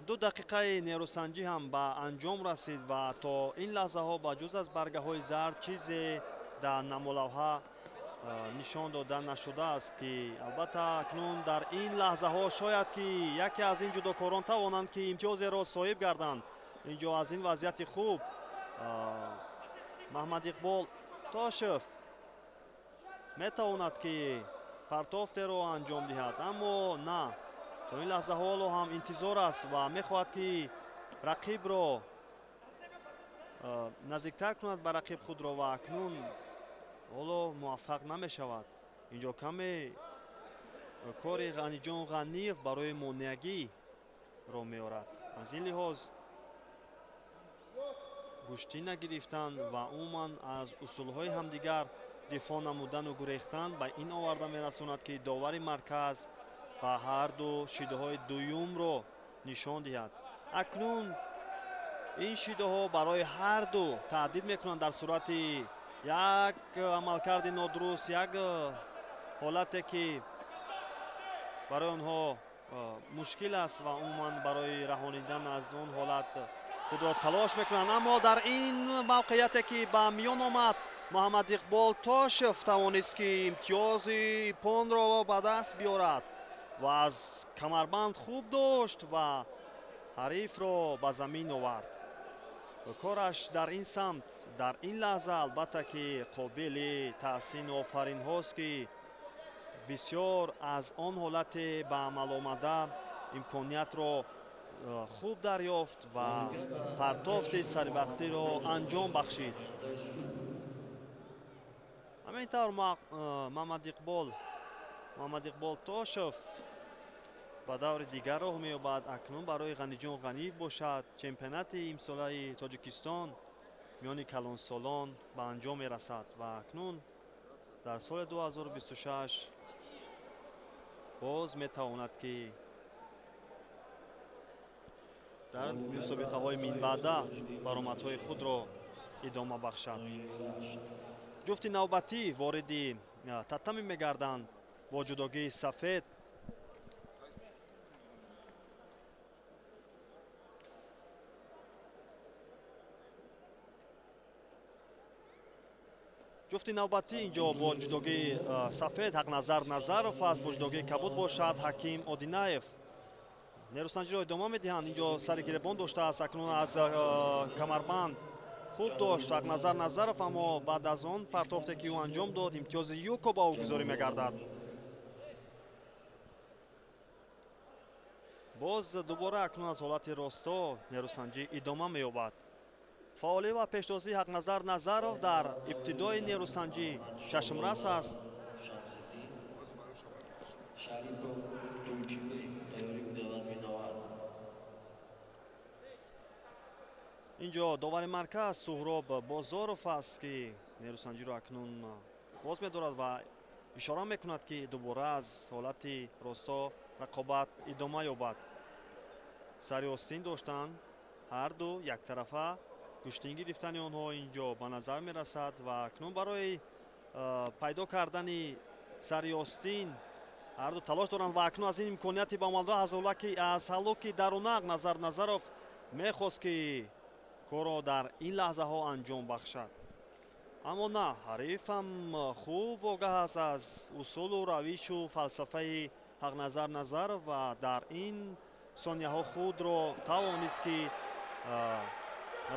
ду дақиқаи нерӯсанҷӣ ҳам ба анҷом расид ва то ин лаҳзаҳо ба ҷуз аз баргаҳои зард чизе дар намолавҳа нишон дода нашудааст ки албатта акнун дар ин лаҳзаҳо шояд ки яке аз ин ҷудокорон тавонанд ки имтиёзеро соҳиб гарданд. инҷо аз ин вазъияти хуб маҳмад иқбол тошев метавонад ки партофтеро анҷом диҳад, аммо на, то ин лаҳзаҳо ҳоло ҳам интизор аст ва мехоҳад ки рақибро наздиктар кунад ба рақиб худро ва акнун ҳоло муваффақ намешавад. инҷо каме кори ғаниҷон ғаниев барои монеагиро меорад. аз ин лиҳоз гӯштӣ нагирифтан ва умуман аз усулҳои ҳамдигар дифоъ намудану гурехтан ба ин оварда мерасонад ки довари марказ ба ҳарду шидаҳои дуюмро нишон диҳад. акнун ин шидаҳо барои ҳарду таҳдид мекунанд дар сурати як амалкарди нодуруст, як ҳолате ки барои онҳо мушкил аст ва умуман барои раҳонидан аз он ҳолат худро талош мекунанд. аммо дар ин мавқеияте ки ба миён омад, муҳаммад иқбол тошев тавонист ки имтиёзи понро ба даст биёрад ва аз камарбанд хуб дошт ва ҳарифро ба замин овард. кораш дар ин самт дар ин лаҳза албатта ки қобили таҳсину офаринҳост ки бисёр аз он ҳолате ба амал омада имкониятро хуб дарёфт ва партофти сарвақтиро анҷом бахшид. ҳамин тавр муҳаммад иқбол тошев ба даври дигар роҳ меёбад. акнун барои ғаниҷон ғаниев бошад чемпионати имсолаи тоҷикистон миёни калонсолон ба анҷом мерасад ва акнун дар соли 2026 боз метавонад ки дар мусобиқаҳои минбаъда баромадҳои худро идома бахшад. ҷуфти навбатӣ вориди татами мегарданд бо ҷудогии сафед. ҷуфти навбатӣ инҷо бо ҷудогии сафед ҳақназар назаров аст, бо ҷудогии кабуд бошад ҳаким одинаев. нерӯсанҷиро идома медиҳанд. инҷо сари гиребон доштааст, акнун аз камарбанд хуб дошт ҳақназар назаров, аммо баъд аз он партофте ки ӯ анҷом дод имтиёзи юко ба ӯ гузорӣ мегардад. боз дубора акнун аз ҳолати росто нерӯсанҷӣ идома меёбад. фаъолӣ ва пешдозии ҳақназар назаров дар ибтидои нерӯсанҷӣ чашмрас аст. инҷо довари марказ суҳроб бозоров аст ки нерӯсанҷиро акнун боз медорад ва ишора мекунад ки дубора аз ҳолати росто рақобат идома ёбад. сари остин доштанд ҳарду яктарафа. куштин гирифтани онҳо инҷо ба назар мерасад ва акнун барои пайдо кардани сари остин ҳарду талош доранд ва акнун аз ин имконияти ба амалдо аз ҳалоки дарунақ Назар Назаров мехост ки корро дар ин лаҳзаҳо анҷом бахшад. аммо на, ҳарифам хуб огаҳ аст аз усулу равишу фалсафаи ҳақназар Назаров ва дар ин сонияҳо худро тавонист ки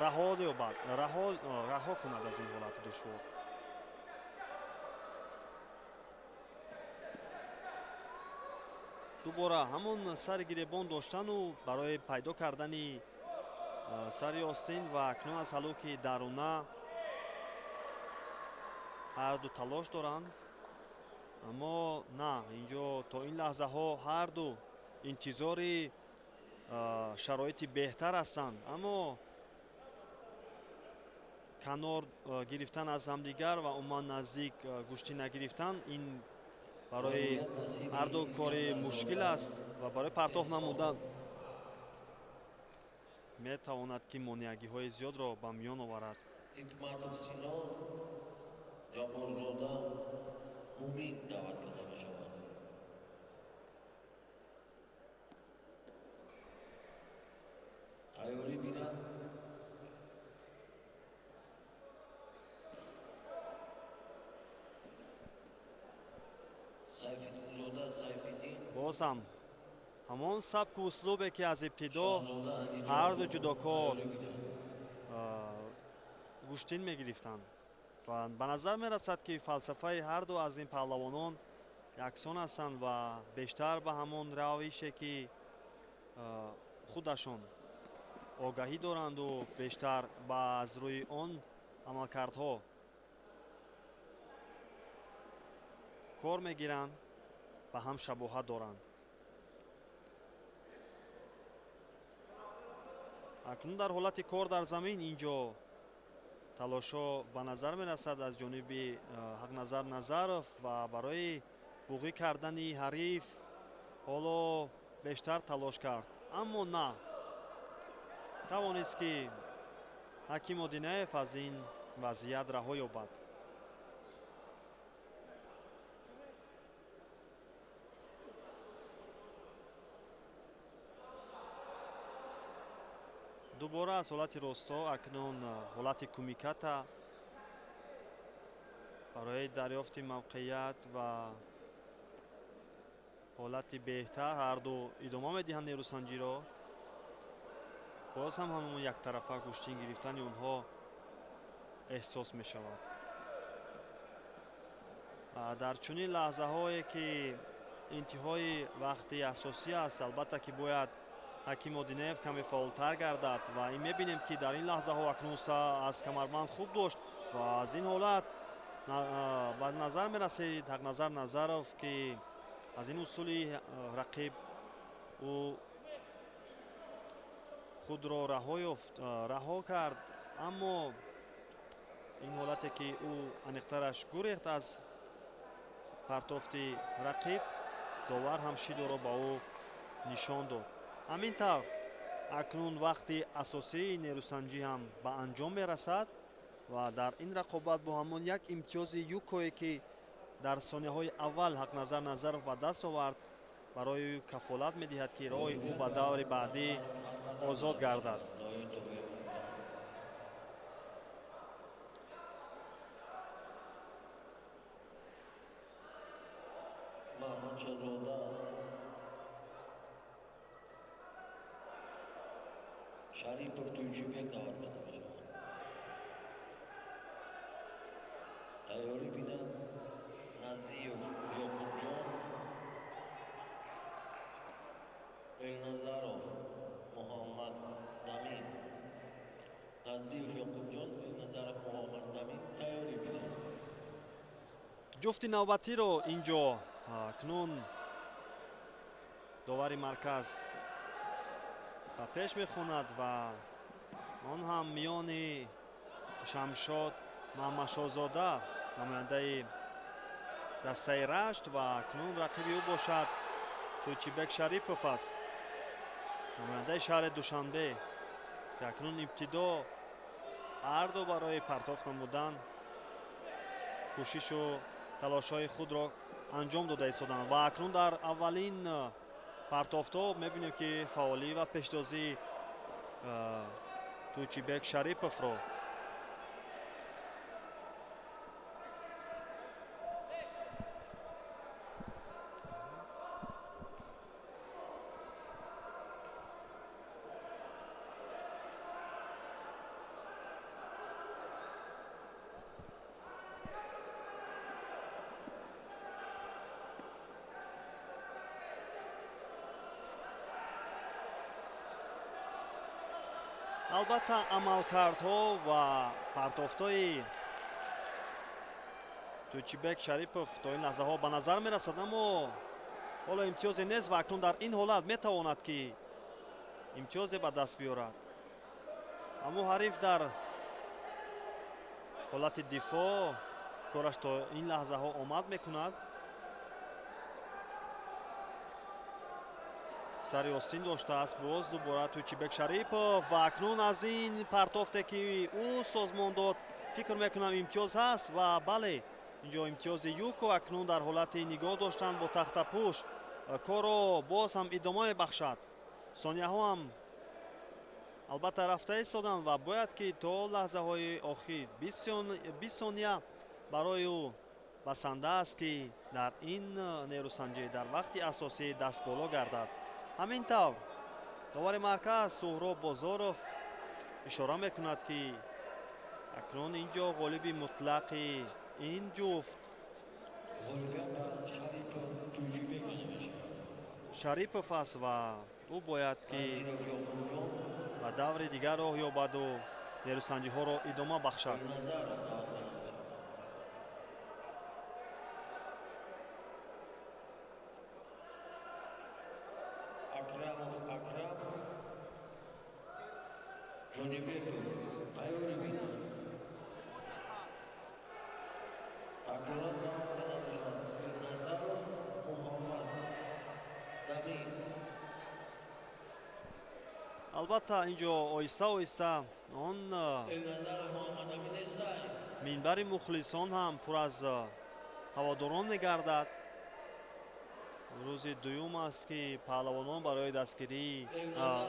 раҳо кунад аз ин ҳолати душвор. дубора ҳамон сари гиребон доштану барои пайдо кардани сари остин ва акнун аз ҳалоки даруна ҳарду талош доранд. аммо на, инҷо то ин лаҳзаҳо ҳарду интизори шароити беҳтар ҳастанд. аммо канор гирифтан аз ҳамдигар ва умуман наздик гӯштӣ нагирифтан ин барои ҳарду кори мушкил аст ва барои партоф намудан метавонад ки монеагиҳои зиёдро ба миён оварад. ҳикматов Синон ҷаборзода умид даъват карда мешавад. тайёрӣ бинад. Сайфиддинзода Сайфиддин. боз ҳам ҳамон сабку услубе ки аз ибтидо Шоҳзода Алиҷон ҳарду ҷудокор тайёрӣ бидиҳад. гӯштин мегирифтанд ва ба назар мерасад ки фалсафаи ҳарду аз ин паҳлавонон яксон ҳастанд ва бештар ба ҳамон равише ки худашон огаҳӣ доранду бештар ба аз рӯи он амалкардҳо кор мегиранд ба ҳам шабоҳат доранд. акнун дар ҳолати кор дар замин инҷо талошо ба назар мерасад аз ҷониби ҳақназар Назаров ва барои буғӣ кардани ҳариф ҳоло бештар талош кард, аммо на тавонист ки ҳаким Одинаев аз ин вазъият раҳо ёбад. дубора аз ҳолати росто акнун ҳолати кумиката барои дарёфти мавқеият ва ҳолати беҳтар ҳарду идома медиҳанд нерӯсанҷиро. боз ҳам ҳамон яктарафа куштин гирифтани онҳо эҳсос мешавад. дар чунин лаҳзаҳое ки интиҳои вақти асосӣ аст, албатта ки бояд ҳаким Одинаев каме фаъолтар гардад ва ин мебинем ки дар ин лаҳзаҳо акнун аз камарбанд хуб дошт ва аз ин ҳолат ба назар мерасид ҳақназар Назаров ки аз ин усули рақиб ӯ худро раҳо кард, аммо ин ҳолате ки ӯ аниқтараш гурехт аз партофти рақиб, довар ҳам шидоро ба ӯ нишон дод. ҳамин тавр акнун вақти асосии нерӯсанҷӣ ҳам ба анҷом мерасад ва дар ин рақобат бо ҳамон як имтиёзи юкое ки дар сонияҳои аввал ҳақназар Назаров ба даст овард барои ӯ кафолат медиҳад ки роҳи ӯ ба даври баъдӣ озод гардад. Маҳмад Шоҳзода Шарипов Тӯйчибек даъват карда мешавад. тайёрӣ бинанд Наздиев Ёқубҷон, Элназаров Муҳаммад Дамин. Наздиев Ёқубҷон, Элназаров Муҳаммад Дамин тайёрӣ бинанд. ҷуфти навбатиро инҷо акнун довари марказ ба пеш мехонад ва он ҳам миёни Шамшод Маҳмадшоҳзода намояндаи дастаи рашт ва акнун рақиби ӯ бошад Тӯйчибек Шарипов аст, намояндаи шаҳри Душанбе ки акнун ибтидо ҳарду барои партофт намудан кӯшишу талошҳои худро анҷом дода истоданд ва акнун дар аввалин партофтҳо мебинем ки фаъолӣ ва пешдозии Тӯйчибек Шариповро албатта амалкардҳо ва партофтҳои Тӯйчибек Шарипов то ин лаҳзаҳо ба назар мерасад, аммо ҳоло имтиёзе нест ва акнун дар ин ҳолат метавонад ки имтиёзе ба даст биёрад. аммо ҳариф дар ҳолати дифоъ кораш то ин лаҳзаҳо омад мекунад. сари остин доштааст боз дубора Тӯйчибек Шарипов ва акнун аз ин партофте ки ӯ созмон дод фикр мекунам имтиёз ҳаст ва бале инҷо имтиёзи юко акнун дар ҳолати нигоҳ доштан бо тахтапӯш корро боз ҳам идома мебахшад. сонияҳо ҳам албатта рафта истоданд ва бояд ки то лаҳзаҳои охир 20 сония барои ӯ басанда аст ки дар ин нерӯсанҷӣ дар вақти асосӣ дастболо гардад. ҳамин тавр довари марказ Суҳроб Бозоров ишора мекунад ки акнун ин ҷо ғолиби мутлақи ин ҷуфт Шарипов аст ва ӯ бояд ки ба даври дигар роҳ ёбаду нерӯсанҷиҳоро идома бахшад. албатта ин ҷо оҳиста оҳиста он минбари мухлисон ҳам пур аз ҳаводорон мегардад. рӯзи дуюм аст ки паҳлавонон барои дастгирӣ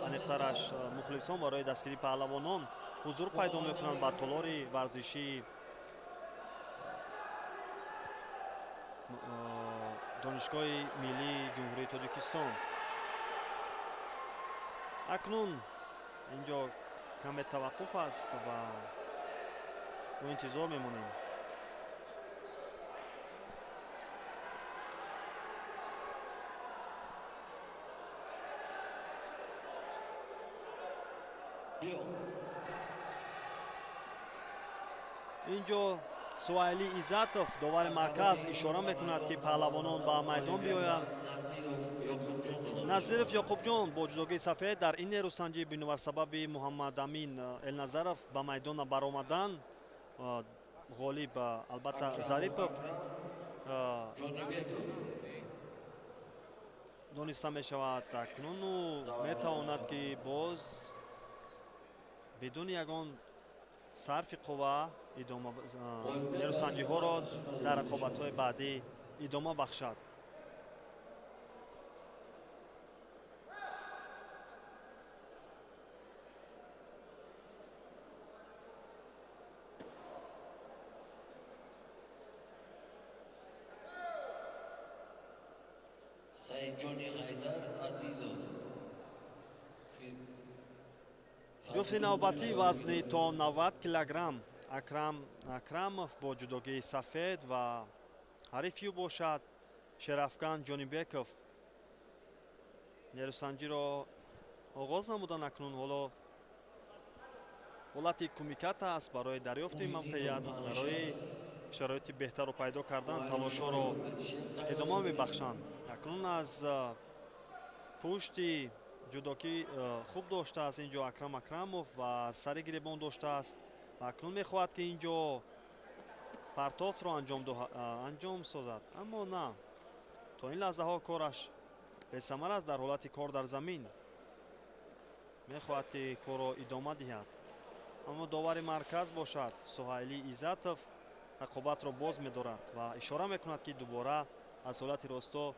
аниқтараш мухлисон барои дастгирии паҳлавонон ҳузур пайдо мекунанд ба толори варзиши донишгоҳи миллии ҷумҳурии Тоҷикистон. акнун ин ҷо каме таваққуф аст ва мо интизор мемонем. ин ҷо Суайли Иззатов довари марказ ишора мекунад ки паҳлавонон ба майдон биёянд. Назиров Ёқубҷон бо ҷудогии сафед дар ин нерӯсанҷӣ бинобар сабаби Муҳаммадамин Элназаров ба майдон баромадан ғолиб албатта Зарипов дониста мешавад. акнун ӯ метавонад ки боз бидуни ягон сарфи қувва нерӯсанҷиҳоро дар рақобатҳои баъдӣ идома бахшад. ҷуфти навбатӣ вазни то 90 килограмм Акрамов бо ҷудогии сафед ва ҳарифи ӯ бошад Шерафкан Ҷонибеков. нерӯсанҷиро оғоз намуданд. акнун ҳоло ҳолати кумикат аст барои дарёфти мавқеият, барои шароити беҳтарро пайдо кардан талошҳоро идома мебахшанд. акнун аз пушти ҷудокӣ хуб доштааст ин ҷо Акрам Акрамов ва сари гиребон доштааст. акнун мехоҳад ки ин ҷо партофро анҷом созад, аммо на, то ин лаҳзаҳо кораш бесамар аст. дар ҳолати кор дар замин мехоҳад ки корро идома диҳад, аммо довари марказ бошад Суҳайли Иззатов рақобатро боз медорад ва ишора мекунад ки дубора аз ҳолати росто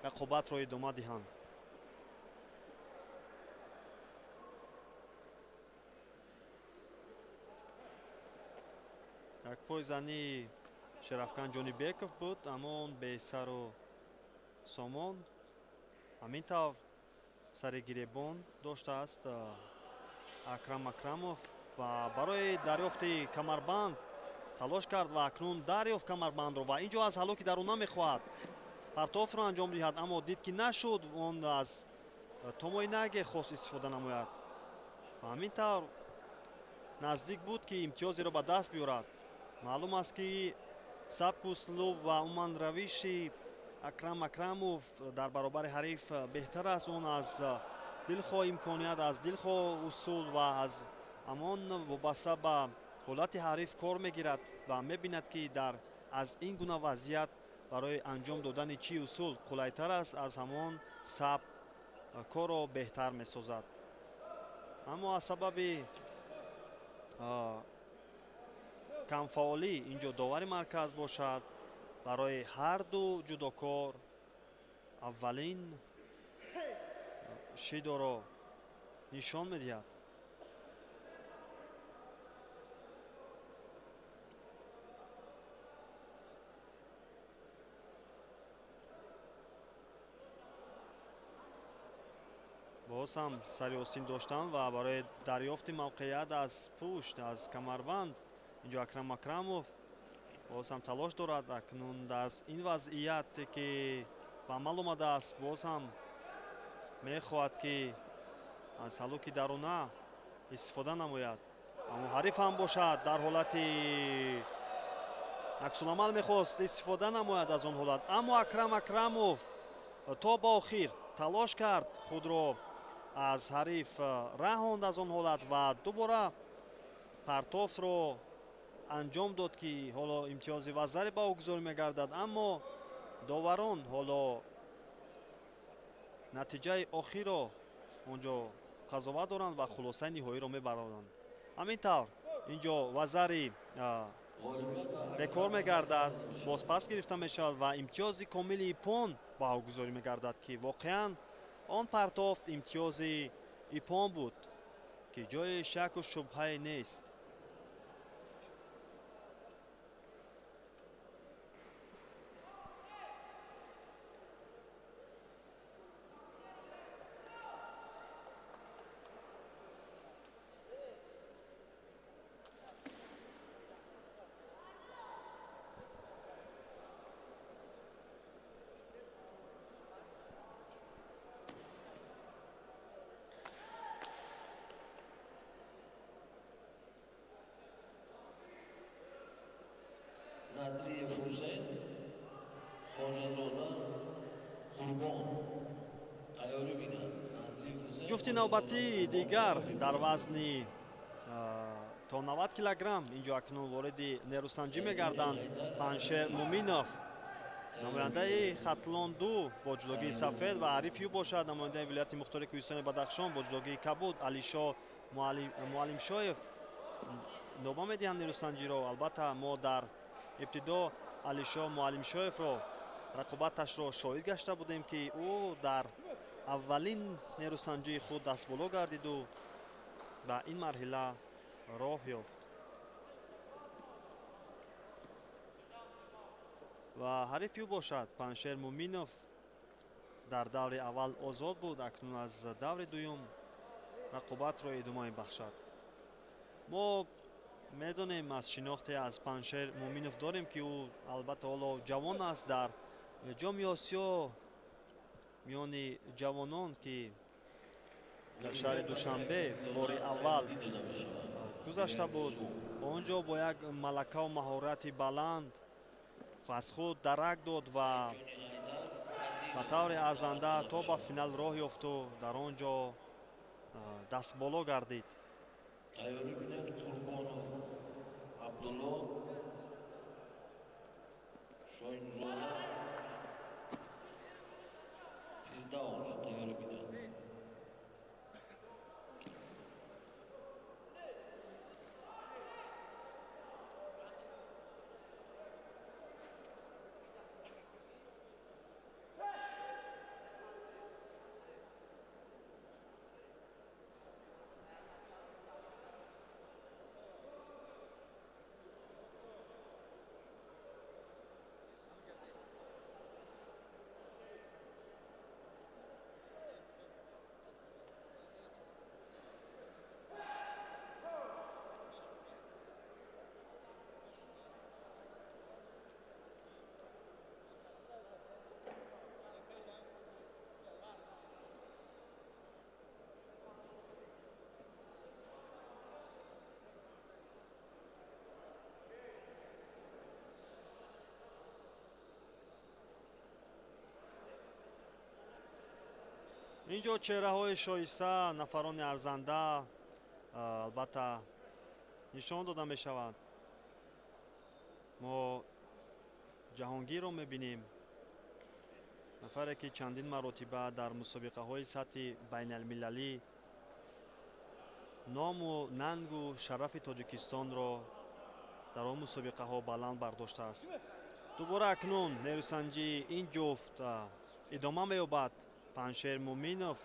рақобатро идома диҳанд. якпойзанӣ Шерафкан Ҷонибеков буд, аммо он бесару сомон. ҳамин тавр сари гиребон доштааст Акрам Акрамов ва барои дарёфти камарбанд талош кард ва акнун дарёфт камарбандро ва ин ҷо аз ҳалоки даруна мехоҳад партофро анҷом диҳад, аммо дид ки нашуд, он аз томоинаге хост истифода намояд. ҳамин тавр наздик буд ки имтиёзеро ба даст биёрад. маълум аст ки сабку услуб ва умуман равиши Акрам Акрамов дар баробари ҳариф беҳтар аст. он аз дилхоҳ имконият, аз дилхоҳ усул ва аз ҳамон вобаста ба ҳолати ҳариф кор мегирад ва мебинад ки аз ин гуна вазъият барои анҷом додани чӣ усул қулайтар аст, аз ҳамон саб корро беҳтар месозад. аммо аз сабаби камфаъолӣ ин ҷо довари марказ бошад барои ҳарду ҷудокор аввалин шидоро нишон медиҳад. боз ҳам сари остин доштанд ва барои дарёфти мавқеият аз пушт аз камарбанд инҷо Акрам Акрамов боз ҳам талош дорад. Акнун аз ин вазъияте ки ба амал омадааст боз ҳам мехоҳад ки аз ҳалуки даруна истифода намояд. аммо ҳариф ҳам бошад дар ҳолати аксуламал мехост истифода намояд аз он ҳолат, аммо Акрам Акрамов то ба охир талош кард худро аз ҳариф раҳонд аз он ҳолат ва дубора партофтро анҷом дод ки ҳоло имтиёзи вазаре ба ӯ гузорӣ мегардад. Аммо доварон ҳоло натиҷаи охирро онҷо қазоват доранд ва хулосаи ниҳоиро мебаронанд. ҳамин тавр инҷо вазари бекор мегардад, боз пас гирифта мешавад ва имтиёзи комили ипон ба ӯ гузорӣ мегардад ки воқеан он партофт имтиёзи ипон буд ки ҷои шаку шубҳае нест. Назриев Ҳусейн, Хоҷазода, Қурбон. Тайёрӣ бинанд. Назриев Ҳусейн. ҷуфти навбатӣ дигар дар вазни то 90 килограмм инҷо акнун вориди нерӯсанҷӣ мегарданд. Паншер Муминов намояндаи Хатлон-ду бо ҷудогии сафед ва Ариф Ю бошад намояндаи вилояти Мухтори Кӯҳистони Бадахшон бо ҷудогии кабуд. Алишо Муаллимшоев нома медиҳанд нерӯсанҷиро. Албатта мо дар ибтидо Алишо Муаллимшоевро рақобаташро шоҳид гашта будем ки ӯ дар аввалин нерӯсанҷии худ дастболо гардиду ба ин марҳила роҳ ёфт ва ҳариф ю бошад. Паншер Муминов дар даври аввал озод буд, акнун аз даври дуюм рақобатро идома мебахшад. мо медонем аз шинохте аз Паншер Муминов дорем ки ӯ албатта ҳоло ҷавон аст. Дар ҷоми Осиё миёни ҷавонон ки дар шаҳри Душанбе бори аввал гузашта буд, онҷо бо як малакаву маҳорати баланд аз худ дарак дод ва ба таври арзанда то ба финал роҳ ёфту дар он ҷо дастболо гардид. Тайёрӣ бинанд. Қурбонов Абдулло, Шоҳинзода, Фирдавс. Тайёрӣ бинанд. инҷо чеҳраҳои шоиста нафарони арзанда албатта нишон дода мешаванд. мо ҷаҳонгирро мебинем, нафаре ки чандин маротиба дар мусобиқаҳои сатҳи байналмилалӣ ному нангу шарафи Тоҷикистонро дар он мусобиқаҳо баланд бардоштааст. дубора акнун нерӯсанҷии ин ҷуфт идома меёбад. Паншер Муминов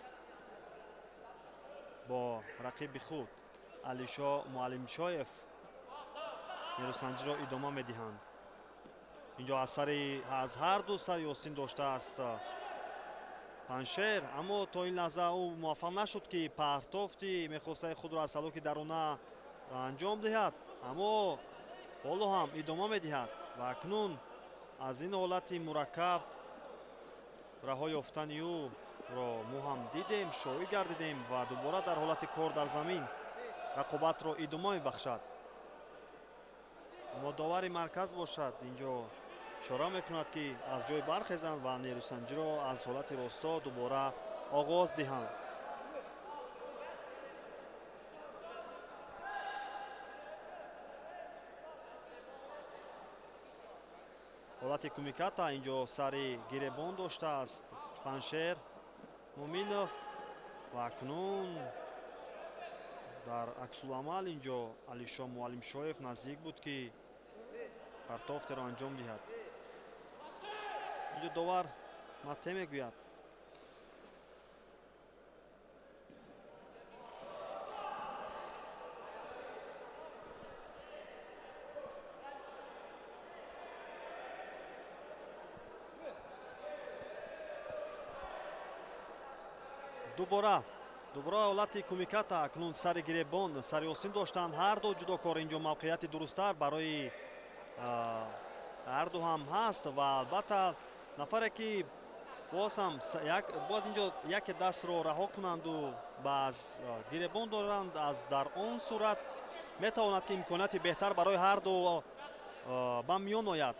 бо рақиби худ Алишо Муаллимшоев нерӯсанҷиро идома медиҳанд. инҷо аз ҳар ду сари остин доштааст паншер, аммо то ин лаҳза ӯ муваффақ нашуд ки партофти мехостаи худро аз салоки даруна анҷом диҳад, аммо ҳоло ҳам идома медиҳад ва акнун аз ин ҳолати мураккаб раҳо ёфтани ӯро мо ҳам дидем, шоҳид гардидем ва дубора дар ҳолати кор дар замин рақобатро идома мебахшад. модовари марказ бошад, инҷо ишора мекунад ки аз ҷой бархезанд ва нерӯсанҷиро аз ҳолати росто дубора оғоз диҳанд. ҳолати кумиката инҷо сари гиребон доштааст паншер Муминов ва акнун дар аксуламал инҷо Алишо Муаллимшоев наздик буд ки партофтеро анҷом диҳад. инҷо довар матте мегӯяд. дубора ҳолати кумиката акнун сари гиребон сари осин доштанд. ҳарду ҷудокор инҷо мавқеияти дурусттар барои ҳарду ҳам ҳаст ва албатта нафаре ки боз инҷо яке дастро раҳо кунанду баъз гиребон доранд, дар он сурат метавонад ки имконияти беҳтар барои ҳарду ба миён ояд.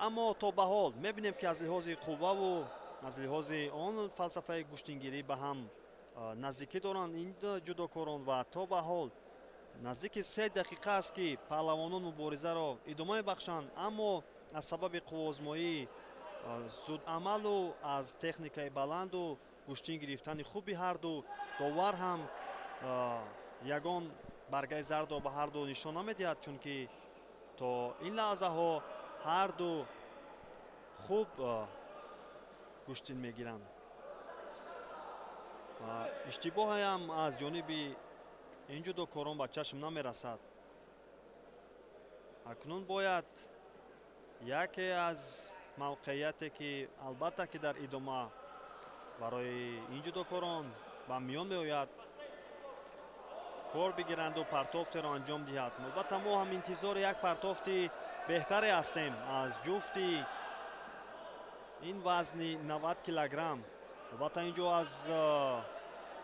аммо то ба ҳол мебинем ки аз лиҳози қувваву аз лиҳози он фалсафаи гӯштингирӣ ба ҳам наздикӣ доранд ин ҷудокорон ва то ба ҳол наздики 3 дақиқа аст ки паҳлавонон муборизаро идома мебахшанд, аммо аз сабаби қуввозмоӣ зудамалу аз техникаи баланду гӯштин гирифтани хуби ҳарду довар ҳам ягон баргаи зардро ба ҳарду нишон намедиҳад, чунки то ин лаҳзаҳо ҳарду хуб гӯштин мегиранд. иштибоҳе ҳам аз ҷониби ин ҷудокорон ба чашм намерасад. акнун бояд яке аз мавқеияте ки албатта ки дар идома барои ин ҷудокорон ба миён меояд кор бигиранду партофтеро анҷом диҳад. албатта мо ҳам интизори як партофти беҳтаре ҳастем аз ҷуфти ин вазни 90 килограмм. албатта инҷо аз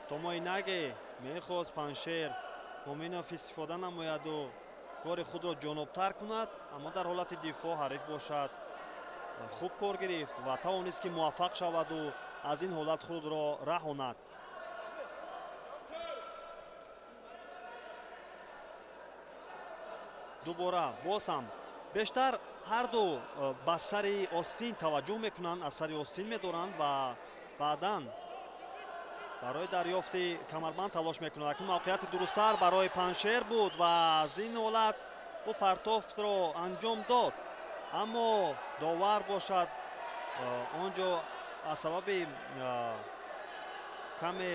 томои наге мехост паншер Муминов истифода намояду кори худро ҷонобтар кунад, аммо дар ҳолати дифоъ ҳариф бошад хуб кор гирифт ва тавонист ки муваффақ шаваду аз ин ҳолат худро раҳонад. дубора боз ҳам бештар ҳарду ба сари остин таваҷҷӯҳ мекунанд, аз сари остин медоранд ва баъдан барои дарёфти камарбанд талош мекунад. акнун мавқеияти дурусттар барои паншер буд ва аз ин ҳолат ӯ партофтро анҷом дод, аммо довар бошад онҷо аз сабаби каме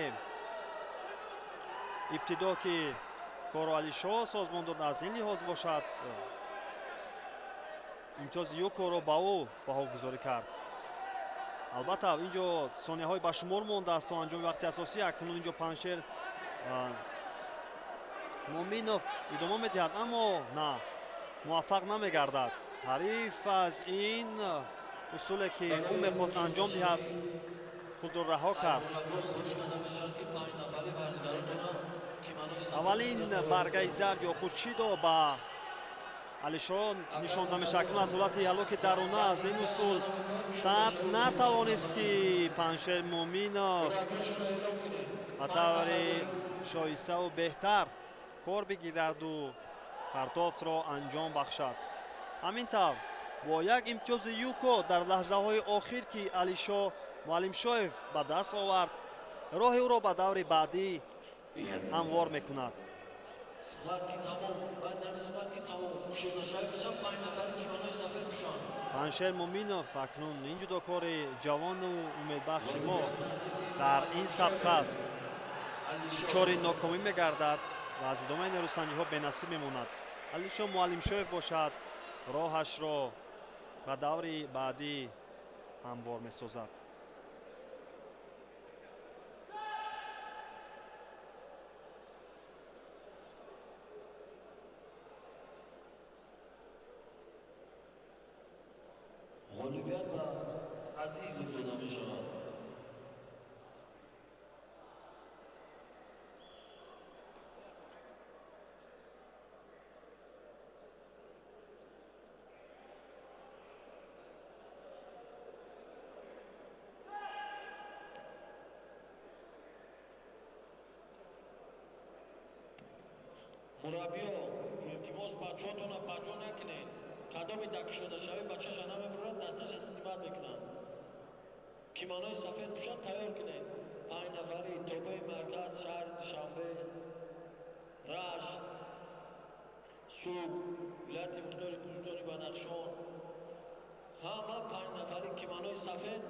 ибтидо ки коро Алишо созмон дод, аз ин лиҳоз бошад имтиёзи юкоро ба ӯ баҳогузорӣ кард. албатта инҷо сонияҳои ба шумор мондааст то анҷоми вақти асосӣ. акнун инҷо паншер Муминов идома медиҳад, аммо на муваффақ намегардад. ҳариф аз ин усуле ки ӯ мехост анҷом диҳад худро раҳо кард. аввалин баргаи зард ё худшидо ба Алишо нишонда мешавад. акнун аз ҳолати ҳалоки даруна аз ин усул сабт натавонист ки паншер Муминов ба таври шоиставу беҳтар кор бигираду партофтро анҷом бахшад. ҳамин тавр бо як имтиёзи юко дар лаҳзаҳои охир ки Алишо Муаллимшоев ба даст овард, роҳи ӯро ба даври баъдӣ ҳамвор мекунад. паншер Муминов акнун ин ҷудокори ҷавону умедбахши мо дар ин сабқа чори нокомӣ мегардад ва аз идомаи нерӯсанҷиҳо бенасиб мемонад. Алишо Муаллимшоев бошад роҳашро ба даври баъдӣ ҳамвор месозад. غالیبیت و عزیز افتاده می شود. مربی‌ها التماس بچه‌هاتون را بجا نکنید. قدم دک شده شوی بچه‌ش نمیبرد دستش استیمت میکنن. کیمانوی سفید پوشان تیار کنید. 5 نفری توبه مرکز شهر دوشنبه رشت سوق ولایت مختار کوهستانی بدخشان همه 5 نفری کیمانوی سفید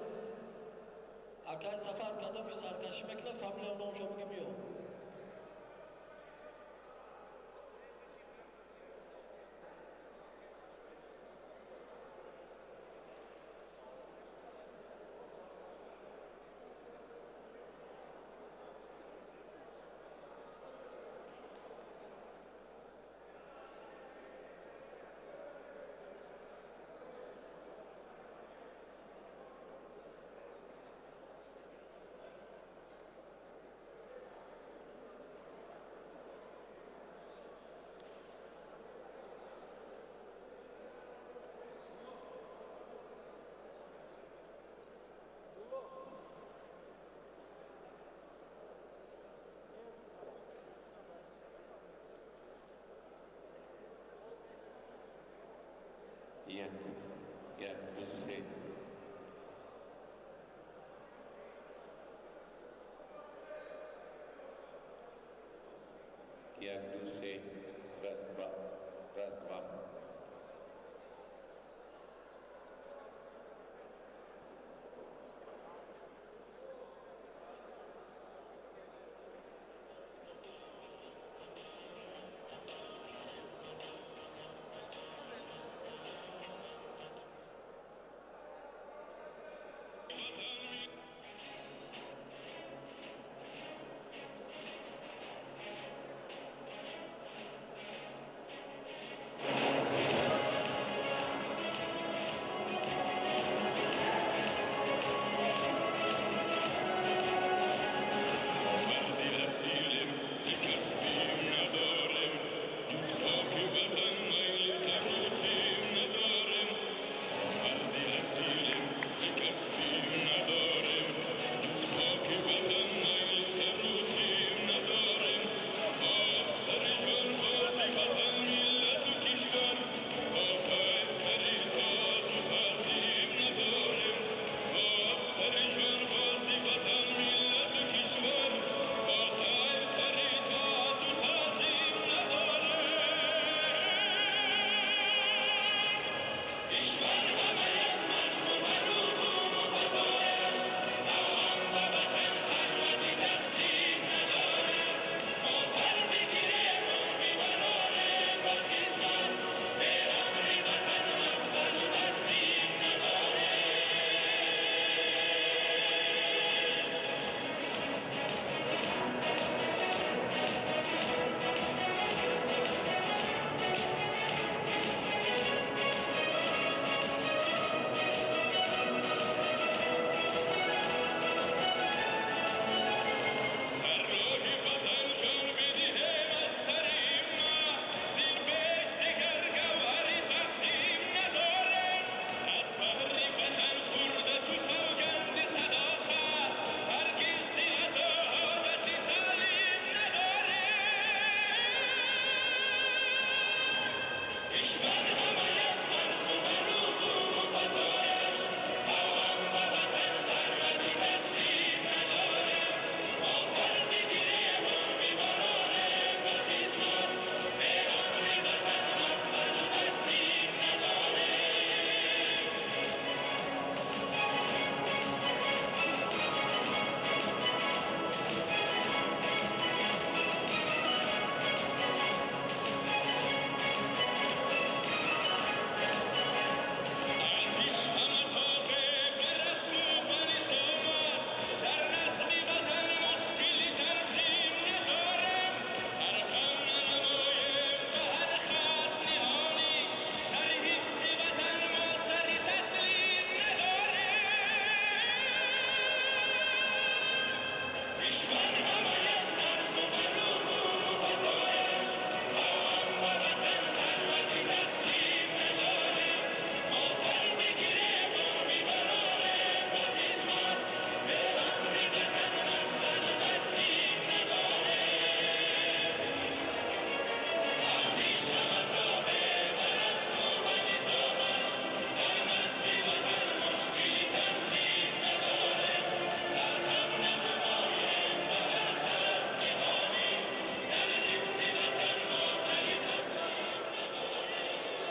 اکای سفر قدمی سرکشی میکنه فامیلی هم نامشو بگی بیا.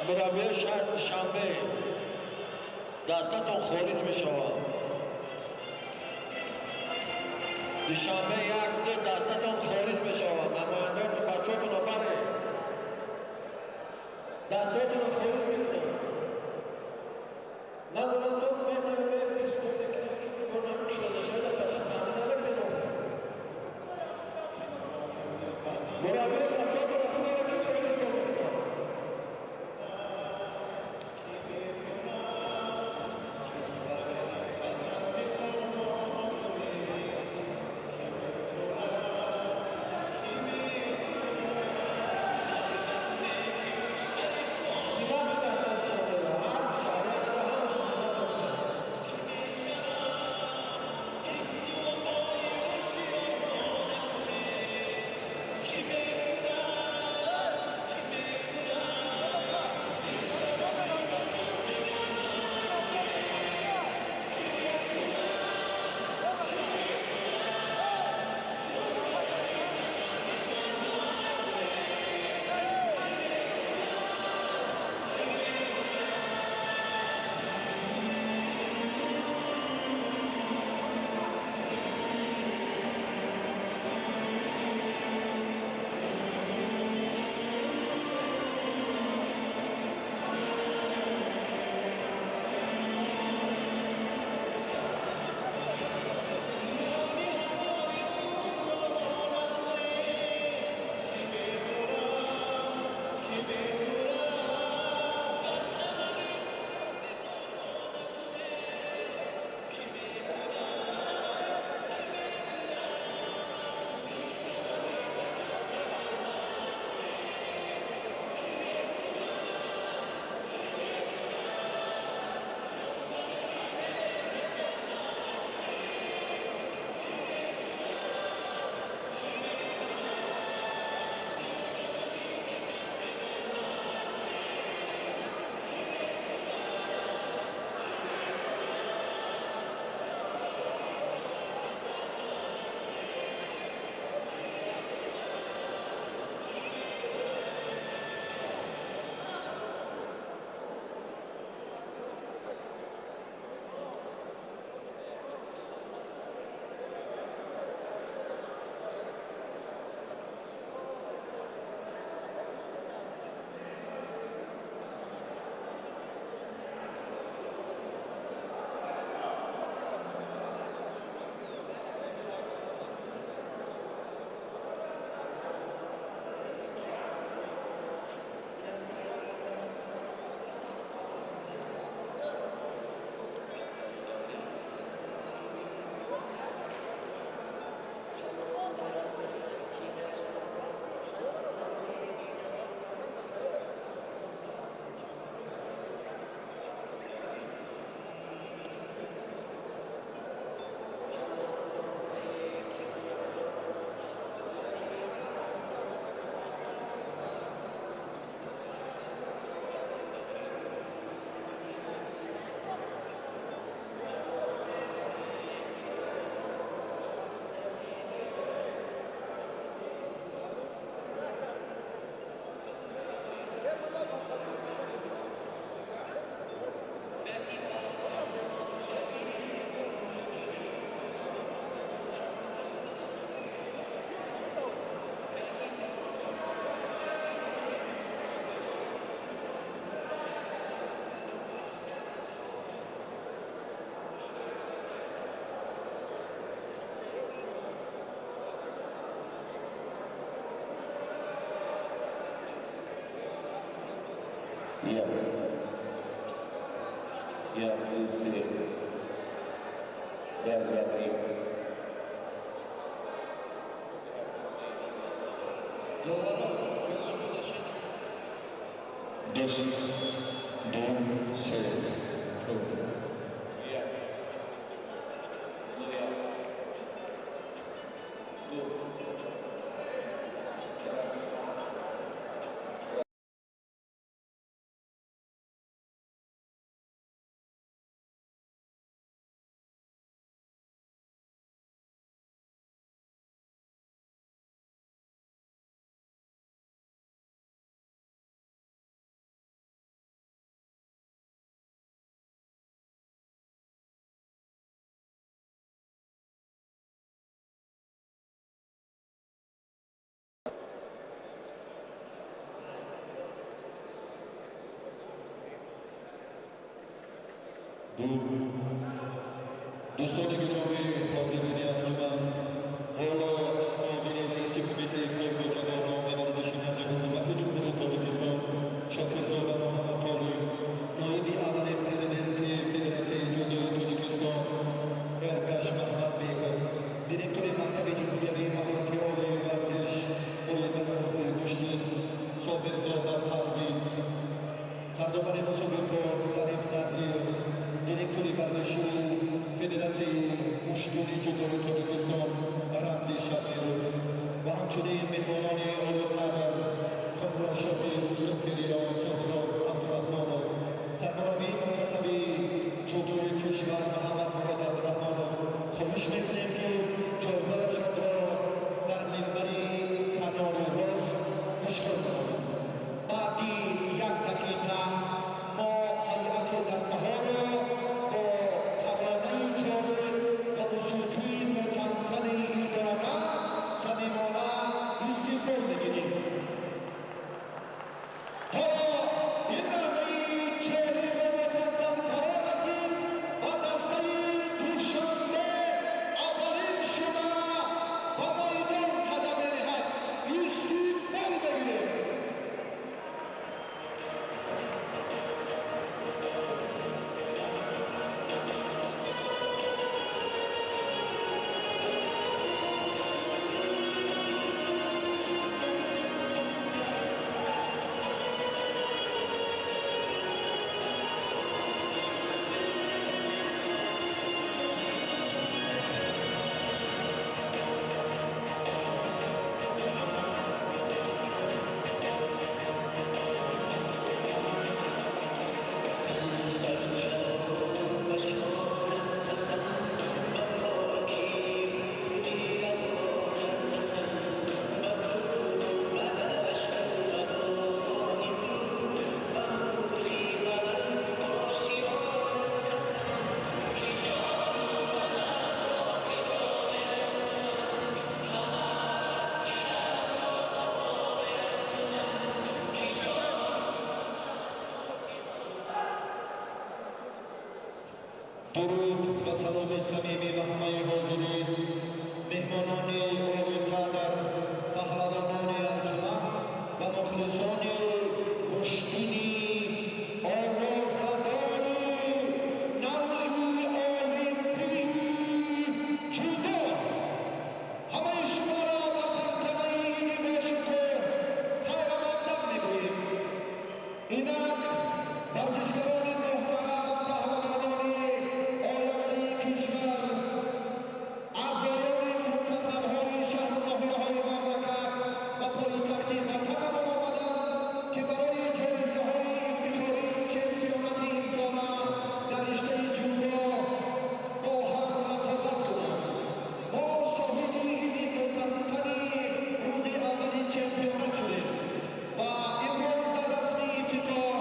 مربی شهر دوشنبه دستتون خارج میشود. دوشنبه یک دو دستتون خارج میشود. نمایندگان بچه‌تون رو بره. دستتون رو خارج میکنه. من بودم تو میدونم پیسکوتی که چوش کنم شده شده بچه تنی نمیکنم. مربی بچه‌تون رو خارج میکنه. Yeah. Yeah, please. This don't say. دوستان گرامی حاضرین انجمن، حالا از معاون رئیس کمیته کار جوانان و ورزش نزد حکومت جمهوری تاجیکستان شاکرزاده محمد طالب، نایب اول پرزیدنت فدراسیون جودو تاجیکستان ارگاش محمد بیکر، دیرکتور مکتب جمهوری مهارت عالی ورزش آینده‌های مشتی صابرزاده پرویز، سردار مسابقات ظریف نظیر، دیرکتور ورزشی فدراسیون مشتونی جودوی تاجیکستان رمزی شبیرov و همچنین مهمانان اعلی‌قدر کامرانشاه استانپیریان سهراب عبدالرحمانov، سرمربی منتخبی جودوی کشور محمد مراد عبدالرحمانov خواهش می‌کنیم که جایگاهشان را در منبر کانال باز اشغال کنند. بعدی یک دقیقه ما هیئت دسته‌ها را با ترانه جالب و موسیقی متمتن ایرانه صمیمانه استقبال می‌گیریم. حالا این لحظه چهره متمتن فرا رسید و دسته دوشنبه اولین شده به میدان قدم می‌نهد. استقبال بگیریم. درود و سلام صمیمی به همه حاضرین، مهمانان عالی‌قدر، پهلوانان انجمن و مخلصان کشتینی آوازدان نوعی المپیک جودو، همه شما را به تنتنه این باشکوه خیر مقدم می‌گوییم. اینک ورزشکاران محترم، پهلوانان آینده کشور، اعضایان منتخب‌های شهر و ناحیه‌های مملکت و پایتخت وطن آمدند که برای جایزه‌های افتخاری چمپیونات این ساله در رشته جودو با هم رقابت کنند. ما شاهد این متمتن روز اول چمپیونات شدیم و امروز در رسمی افتتاح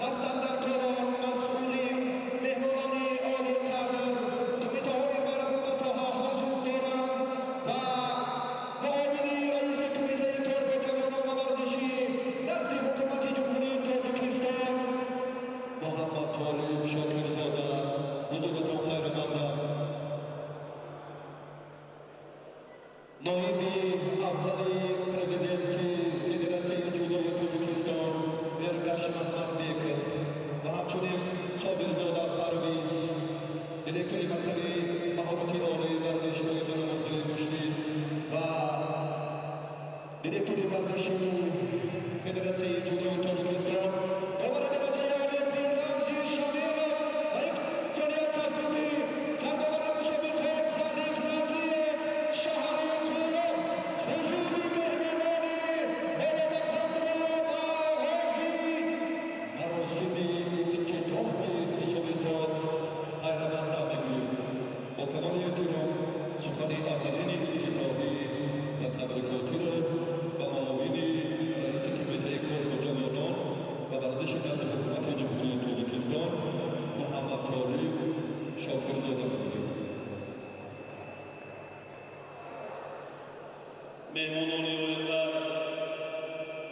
دستاندرکاران، مسئولین، مهمانان عالی‌قدر، کمیته‌های مربوط به ساحه حضور دارند و معاون رئیس کمیته کار با جوانان و ورزشی نزد حکومت جمهوری تاجیکستان محمد طالب شاکرزاده بزرگتان خیرمندم، نایب اول پرزیدنت فدراسیون جودوی تاجیکستان ارگاش محمد بیکر و همچنین صابرزاده پرویز، دیرکتور مکتب مهارت عالی ورزش آینده‌های مشتی و دیرکتور ورزشی فدراسیون جودوی تاجیکستان، داور درجه المپیک رمزی شبیرov و اقتدار کارکردی سردار مسابقات ظریف نظیر شهری تهران، حضور مهمانان ولایت‌ها و آغازی مراسم افتتاح مسابقات خیرمندم می‌گوییم. با کمال احترام سخن اولین افتتاحی و تبریکاتی را به معاون رئیس کمیته کار با جوانان و ورزش نزد حکومت جمهوری تاجیکستان محمد طالب شاکرزاده می‌گوییم. مهمانان عالی‌قدر،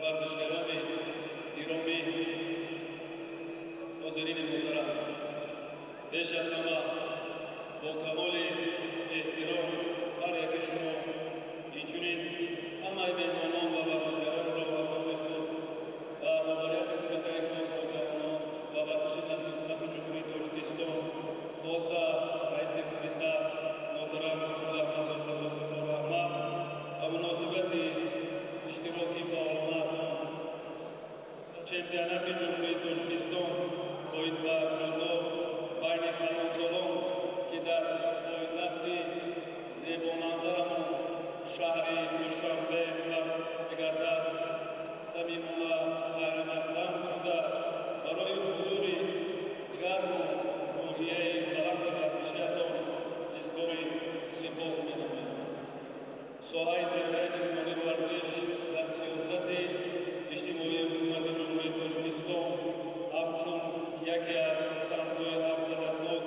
ورزشکاران گرامی، حاضرین محترم، پیش از همه با کمال احترام هر یک شما اینچنین همه مهمانان و ورزشکاران را حضور خود و مدیریت کمیته خود با جوانان و ورزش نسل حکومت جمهوری تاجیکستان خاصه رئیس کمیته محترم غلام حسن رضاخان رحمت و مناسبت اشتراکی فعالانه چمپیونات جمهوری تاجیکستان خواهید و جدا بین کلانسالان که در پایتخت زیبامنظرمان شهر دوشنبه می‌گردد صمیمانه خیرمقدم گفته برای حضور گرم و روحیه بلند ورزشی‌تان اظهار سپاس می‌نمایم. ساحه تربیت جسمانی ورزش در سیاست اجتماعی حکومت جمهوری تاجیکستان همچون یکی از سمت‌های افزایش‌یاب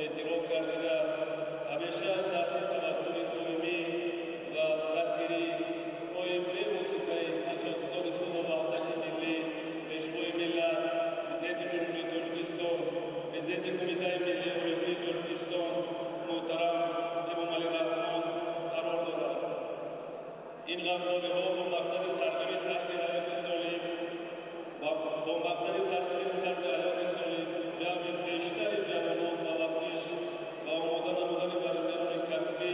اعتراف گردیده همیشه تحت توجه دائمی و دستگیری های به‌واسطه اساسگزار صلح و وحدت ملی پیشروی ملت وزارت جمهوری تاجیکستان وزارت کمیته ملی المپیک تاجیکستان محترم امامعلی رحمان قرار دارد. این غمخوری‌ها با مقصد ترغیب طرز حیات سالم با مقصد ترغیب طرز حیات سالم جلب بیشتر جوانان به ورزش و آماده نمودن ورزشکاران کسبی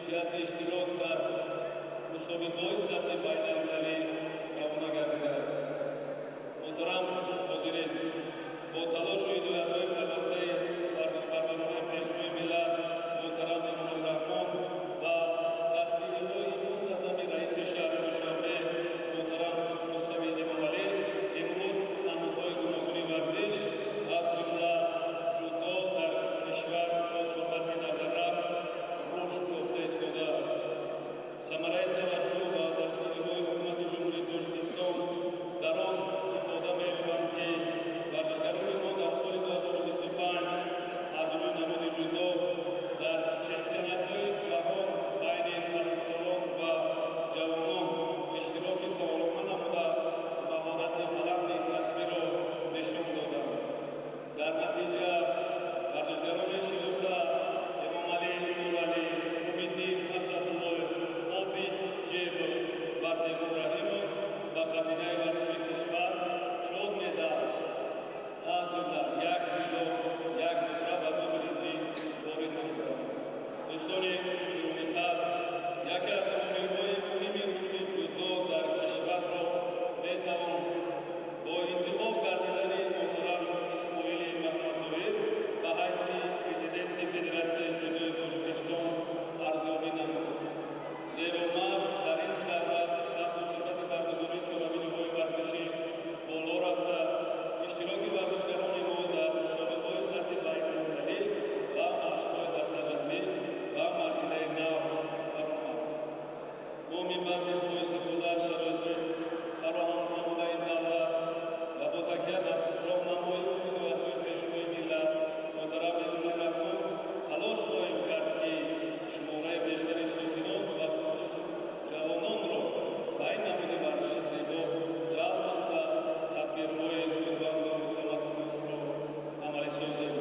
جهت اشتراک در مسابقه‌های سطح بین‌المللی روانه گردیده است. محترم حاضرین، با تلاش و هدایت‌های پیوسته ورزشپروران پیشروی ملت محترم امامعلی رحمان و دستگیری‌های منتظم رئیس شهر دوشنبه محترم مصطفی امامعلی امروز نمودهای گوناگون ورزش از جمله جودو در کشور با صورت نظررس رشد یافته ایستاده است. ثمره توجه و دستگیری‌های حکومت جمهوری تاجیکستان در آن ifode می‌یابد که ورزشکاران ما در سال 2025 از روی نمود جودو در چمپیونات‌های جهان بین کلانسالان و جوانان اشتراک فعالانه نموده مهارت بلند کسبی را نشان دادند. در نتیجه ورزشکاران شیرازه امامعلی نورعلی، امیددین اسدالله‌ев، عابد جیبov و تیمور رحیمov و خزینه ورزش کشور 4 مدال از جمله 1 طلا، 1 نقره و 2 برنزی وارد نمودند. دوستان بیرون خط، یکی از عامل‌های مهم رشد جودو در کشور را می‌توان با انتخاب گردیدن محترم اسماعیل محمدزاهد به حیث پرزیدنت فدراسیون جودوی تاجیکستان ارزیابی نمود. زیرا محض در این دولت ثبت و صورت برگزاری چهارمین‌های ورزشی بالا رفته اشتراک ورزشکاران ما در مسابقه‌های سطح بین‌المللی و مشق‌های دسته‌جمعی و مرحله نو برآمد. ما می‌باید با استفاده از شرایط فراهم نموده این دولت و با تکیه بر راهنمایی و هدایت‌های پیشروی ملت محترم امامعلی رحمان تلاش خواهیم کرد که شماره بیشتری ساکنان و خصوص جوانان را به این نمود ورزش زیبا جلب نموده تدبیرهای سودمند و مسالمت را عملی سازیم.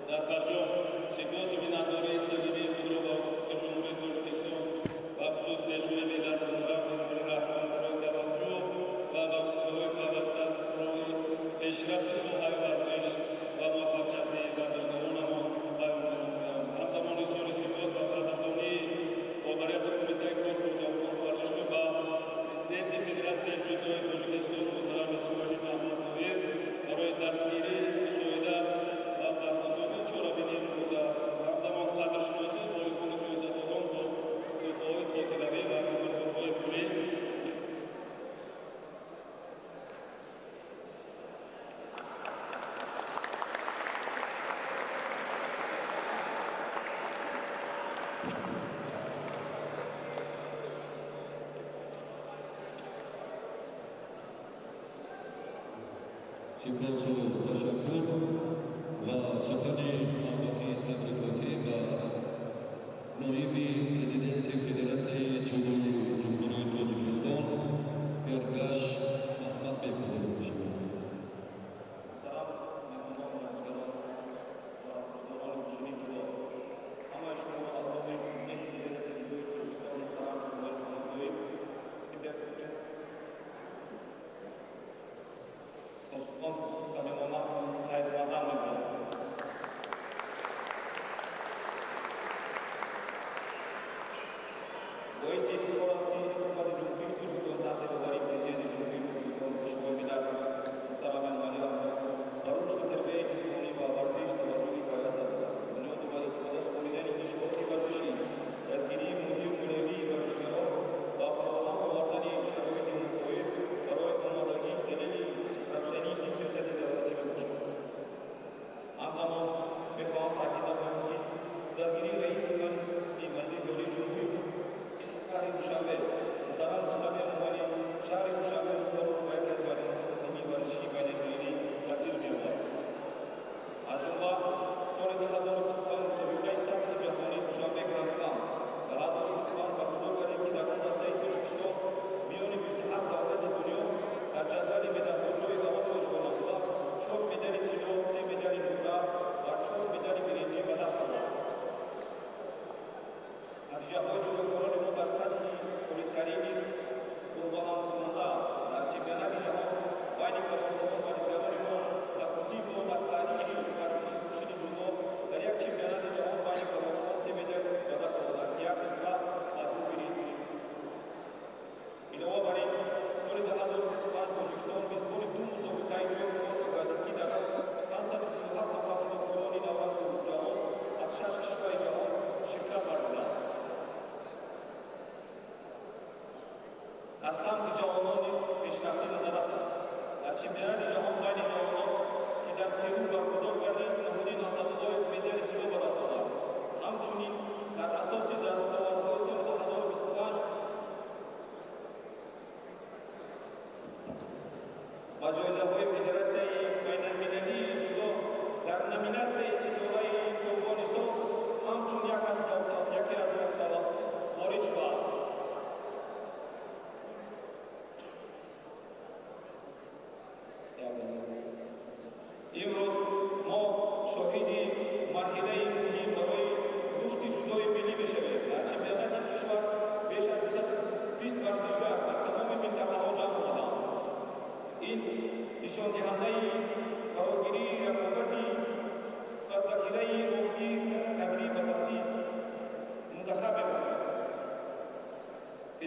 در فرجام سپاس و مینت‌داری صمیمی خود را به جمهوری تاجیکستان و خصوص پیشروی ملت محترم امامعلی رحمان برای توجه و راهنمایی‌های پیوسته برای پیشرفت ساحه ورزش و موفقیت ورزشکارانمان بیان نموده‌ام. همزمان اظهار سپاس و قدردانی مدیریت کمیته کار با جوانان ورزشکار و پرزیدنت فدراسیون جودوی تاجیکستان محترم اسماعیل محمدزاهد برای دستگیری مساعده و برگزاری چهارمین امروزه. همزمان قدرشناسی مالکان جایزه‌داران با تحفه‌های خاطره‌ای و مکافات‌های پولی سپاس و تشکر و سخن محبتی تبریکاتی و نایب پرزیدنت فدراسیون جودوی جمهوری تاجیکستان گرگش محمد بپذیرید.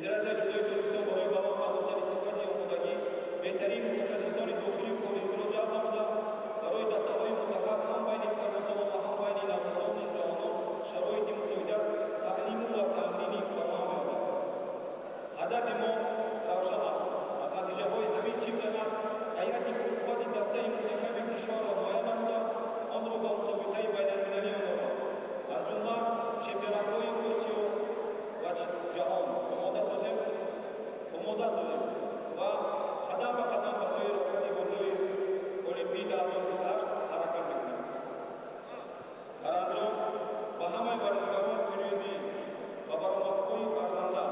Федерация ҷудои Тоҷикистон барои ба он бардоштани сифати омодагӣ беҳтарин мутахассисони дохилию хориҷӣ ҷалб намуда, барои дастаҳои мунтахаб ҳам байни тарбусонон ва ҳам байни навбасони ҷавонон шароити мусоида, таълиму ва таъмини фароҳам меёбад. ҳадафи мо равшан аст. аз натиҷаҳои ҳамин чемпионат ҳайати фурқуввати дастаи мунтахаби кишварро муайян намуда, онро ба мусобиқаи байналмилалӣ овард. аз ҷумла чемпионатҳои осиё ва ҷаҳон омода созем ва қадам ба қадам ба сӯи роҳхати бозиҳои Олимпии 2028 ҳаракат мекунем. дар анҷом ба ҳамаи варзишгарон пирӯзӣ ва баромадҳои барзанда,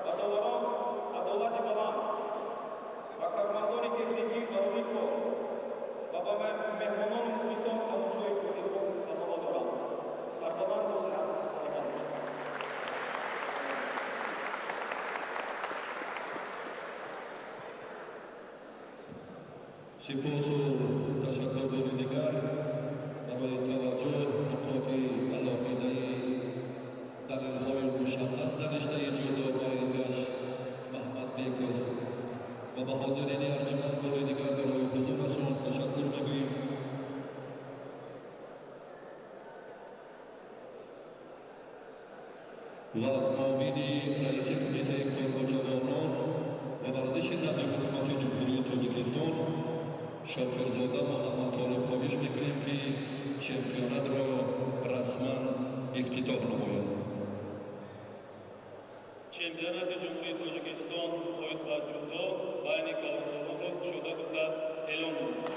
ба доварон адолати баланд, ба кармандони техникӣ барои кор ва ба меҳмонони мухлисон тамошои пуртеҳром тамоно дорам. Сарбаланду сиҳат саломат бошед. سپاس و تشکر بار دیگر برای توجه نکات علاقه دلیل‌های مشخص در رشته جودو بایدش محمد بیکر و به حاضرین ارجمند بار دیگر برای حضورشان تشکر می‌گوییم. و از معاون رئیس کمیته کار با جوانان و ورزش نزد حکومت جمهوری تاجیکستان شاکرزاده محمد طالب خواهش میکنیم که چمپیونات را رسما افتتاح نمایند. چمپیونات جمهوری تاجیکستان خواهد با جودو بین کلانسالان شده گفته اعلام نمود.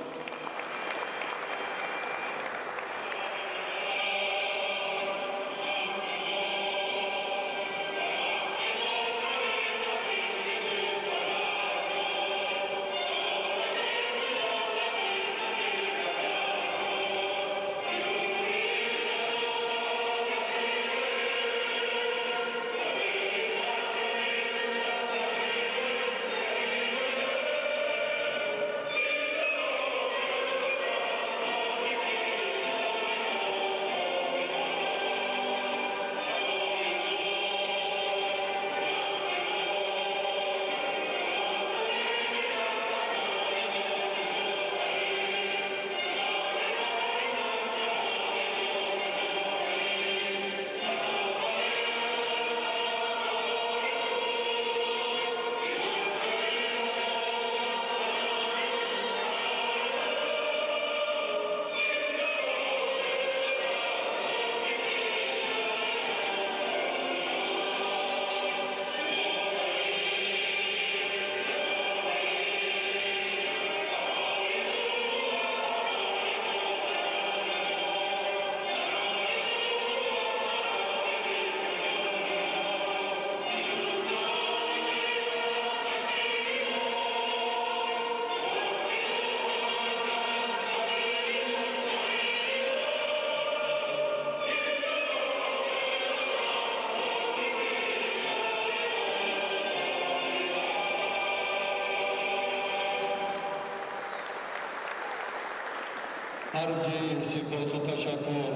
عرض سپاس و تشکر.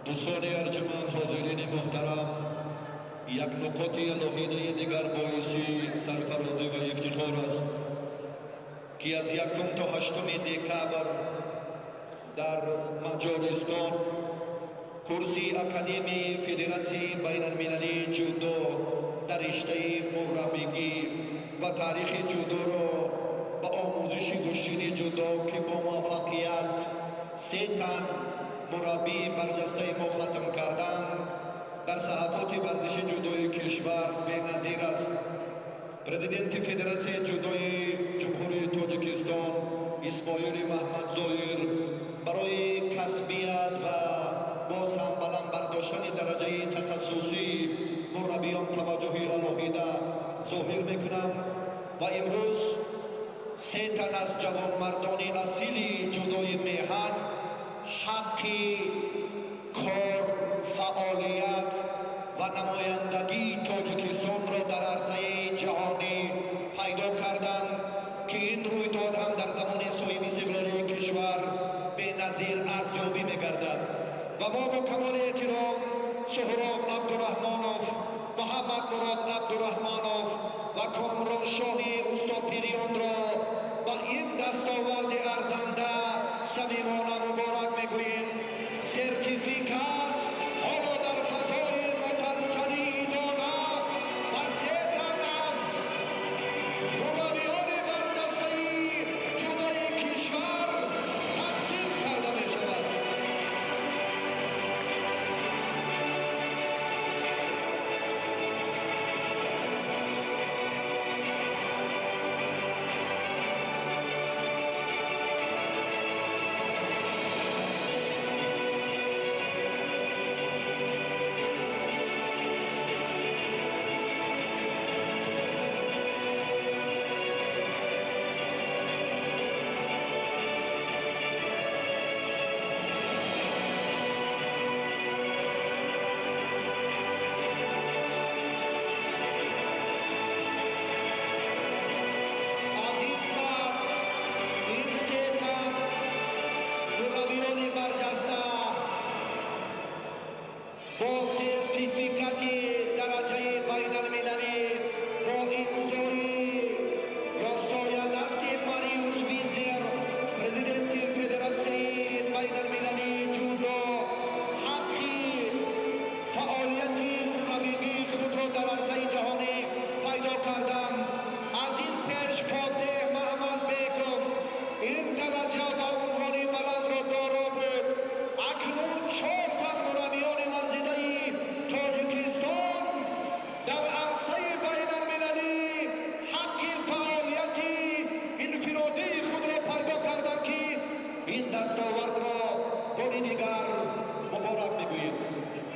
دوستان ارجمند، حاضرین محترم، یک نکات علاقه دیگر باعث سرفرازی و افتخار است که از 1 تا 8 دکامبر در مجارستان کرسی اکادمی فدراسیون بین المللی جودو در رشته مربیگی و تاریخ جودو را با آموزش گشتین جودو که با موفقیت 3 تن مربی برجسته ما ختم کردن در صحافت ورزش جودوی کشور بی‌نظیر است. پرزیدنت فدراسیون جودوی جمهوری تاجیکستان اسماعیل محمد ظاهر برای کسبیت و باز هم بلند برداشتن درجه تخصصی مربیان توجه علاقه ظاهر میکنم و امروز 3 تن از جوانمردان اصیل جودوی میهن حقی کار، فعالیت و نمایندگی تاجیکستان را در عرصه جهانی پیدا کردند که این رویداد هم در زمان صاحب استقلالی کشور بی‌نظیر ارزیابی می‌گردد و ما با کمال احترام سهراب عبدالرحمانوف Muhammad Murod Abdurrahmanov va Komron Shohi Ustopirionro ba in dastovardi arzanda samimona muborak megӯyем. Сертификат ҳоло дар фазои мутантании дона ба се тан аз мураббиёни бардастаи ҷудои кишвар тақдим карда мешавад.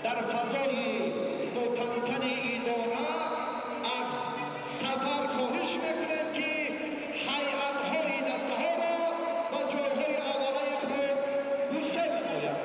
در فضای متنتنی دانه از سفر خواهش میکنیم که هیئت‌های دسته‌ها را به جای‌های اولیه خود گسل نمایند.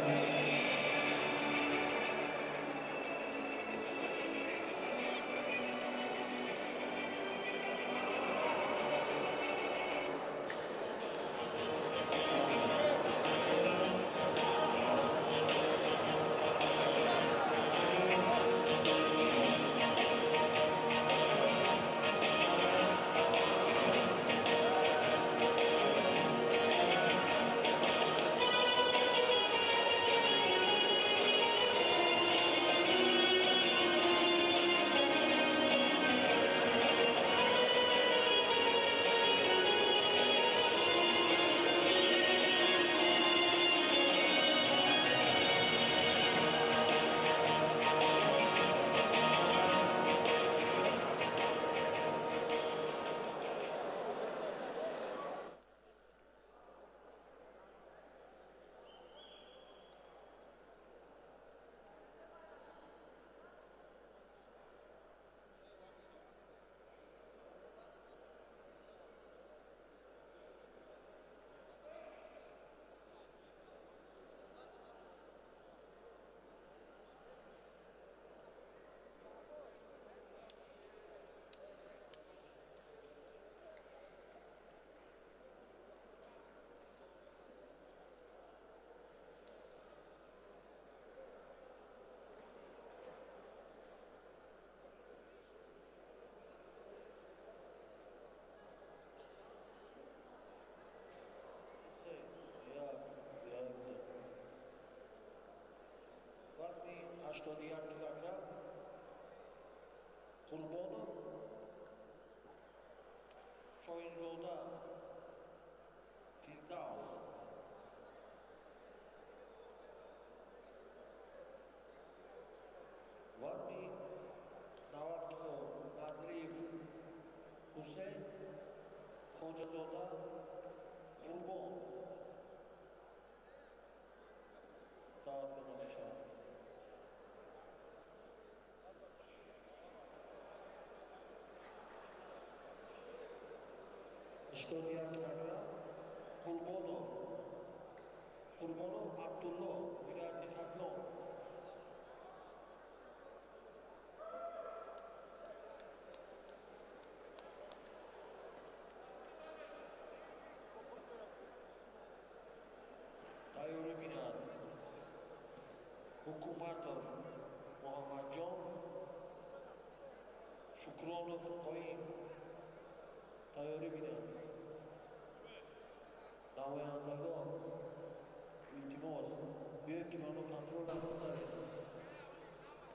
وزن 81 کیلوگرم قربان شاهین‌زاده فردوس وزن 90 کیلو نظریف حسین خواجه‌زاده قربان دعوت کرده می‌شود. Historia Kanaga, Qurbanov Abdulloh, viloyati Xatlon. Tayyor bilan Hukumatov Muhammadjon Шукронов поин тайёрӣ бинанд. Намояндаҳон илтимос биёед ки маро контрол назаред.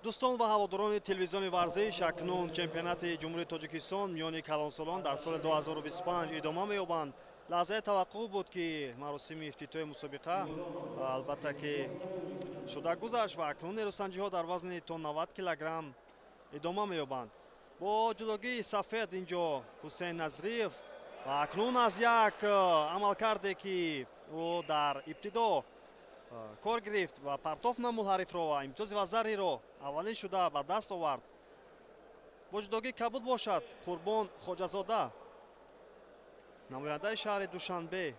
дӯстон ва ҳаводорони телевизиони варзиш, акнун чемпионати ҷумҳурии Тоҷикистон миёни калонсолон дар соли 2025 идома меёбанд. лаҳзаи таваққуф буд ки маросими ифтитоҳи мусобиқа албатта ки шуда гузашт ва акнун нерӯсанҷиҳо дар вазни то 90 килограмм идома меёбанд. бо ҷудогии сафед инҷо Ҳусейн Назриев ва акнун аз як амалкарде ки ӯ дар ибтидо кор гирифт ва партоф намуд ҳарифро ва имтиёзи вазариро аввалин шуда ба даст овард. бо ҷудогӣ кабуд бошад Қурбон Хоҷазода, намояндаи шаҳри Душанбе.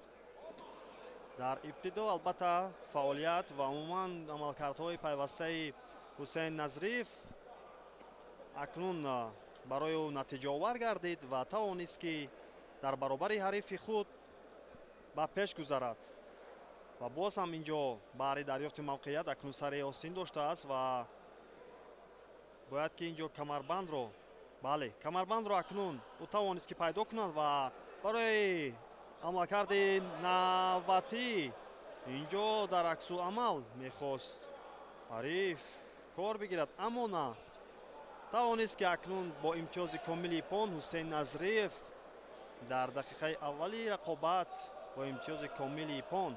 дар ибтидо албатта фаъолият ва умуман амалкардҳои пайвастаи Ҳусейн Назриев акнун барои ӯ натиҷаовар гардид ва тавонист ки дар баробари ҳарифи худ ба пеш гузарад. ва боз ҳам инҷо баҳри дарёфти мавқеият акнун сари остин доштааст ва бояд ки инҷо камарбандро акнун ӯ тавонист ки пайдо кунад ва барои амалкарди навбатӣ инҷо дар аксу амал мехост ҳариф кор бигирад, аммо на тавонист ки акнун бо имтиёзи комили пон Ҳусейн Назриев дар дақиқаи аввали рақобат бо имтиёзи комили пон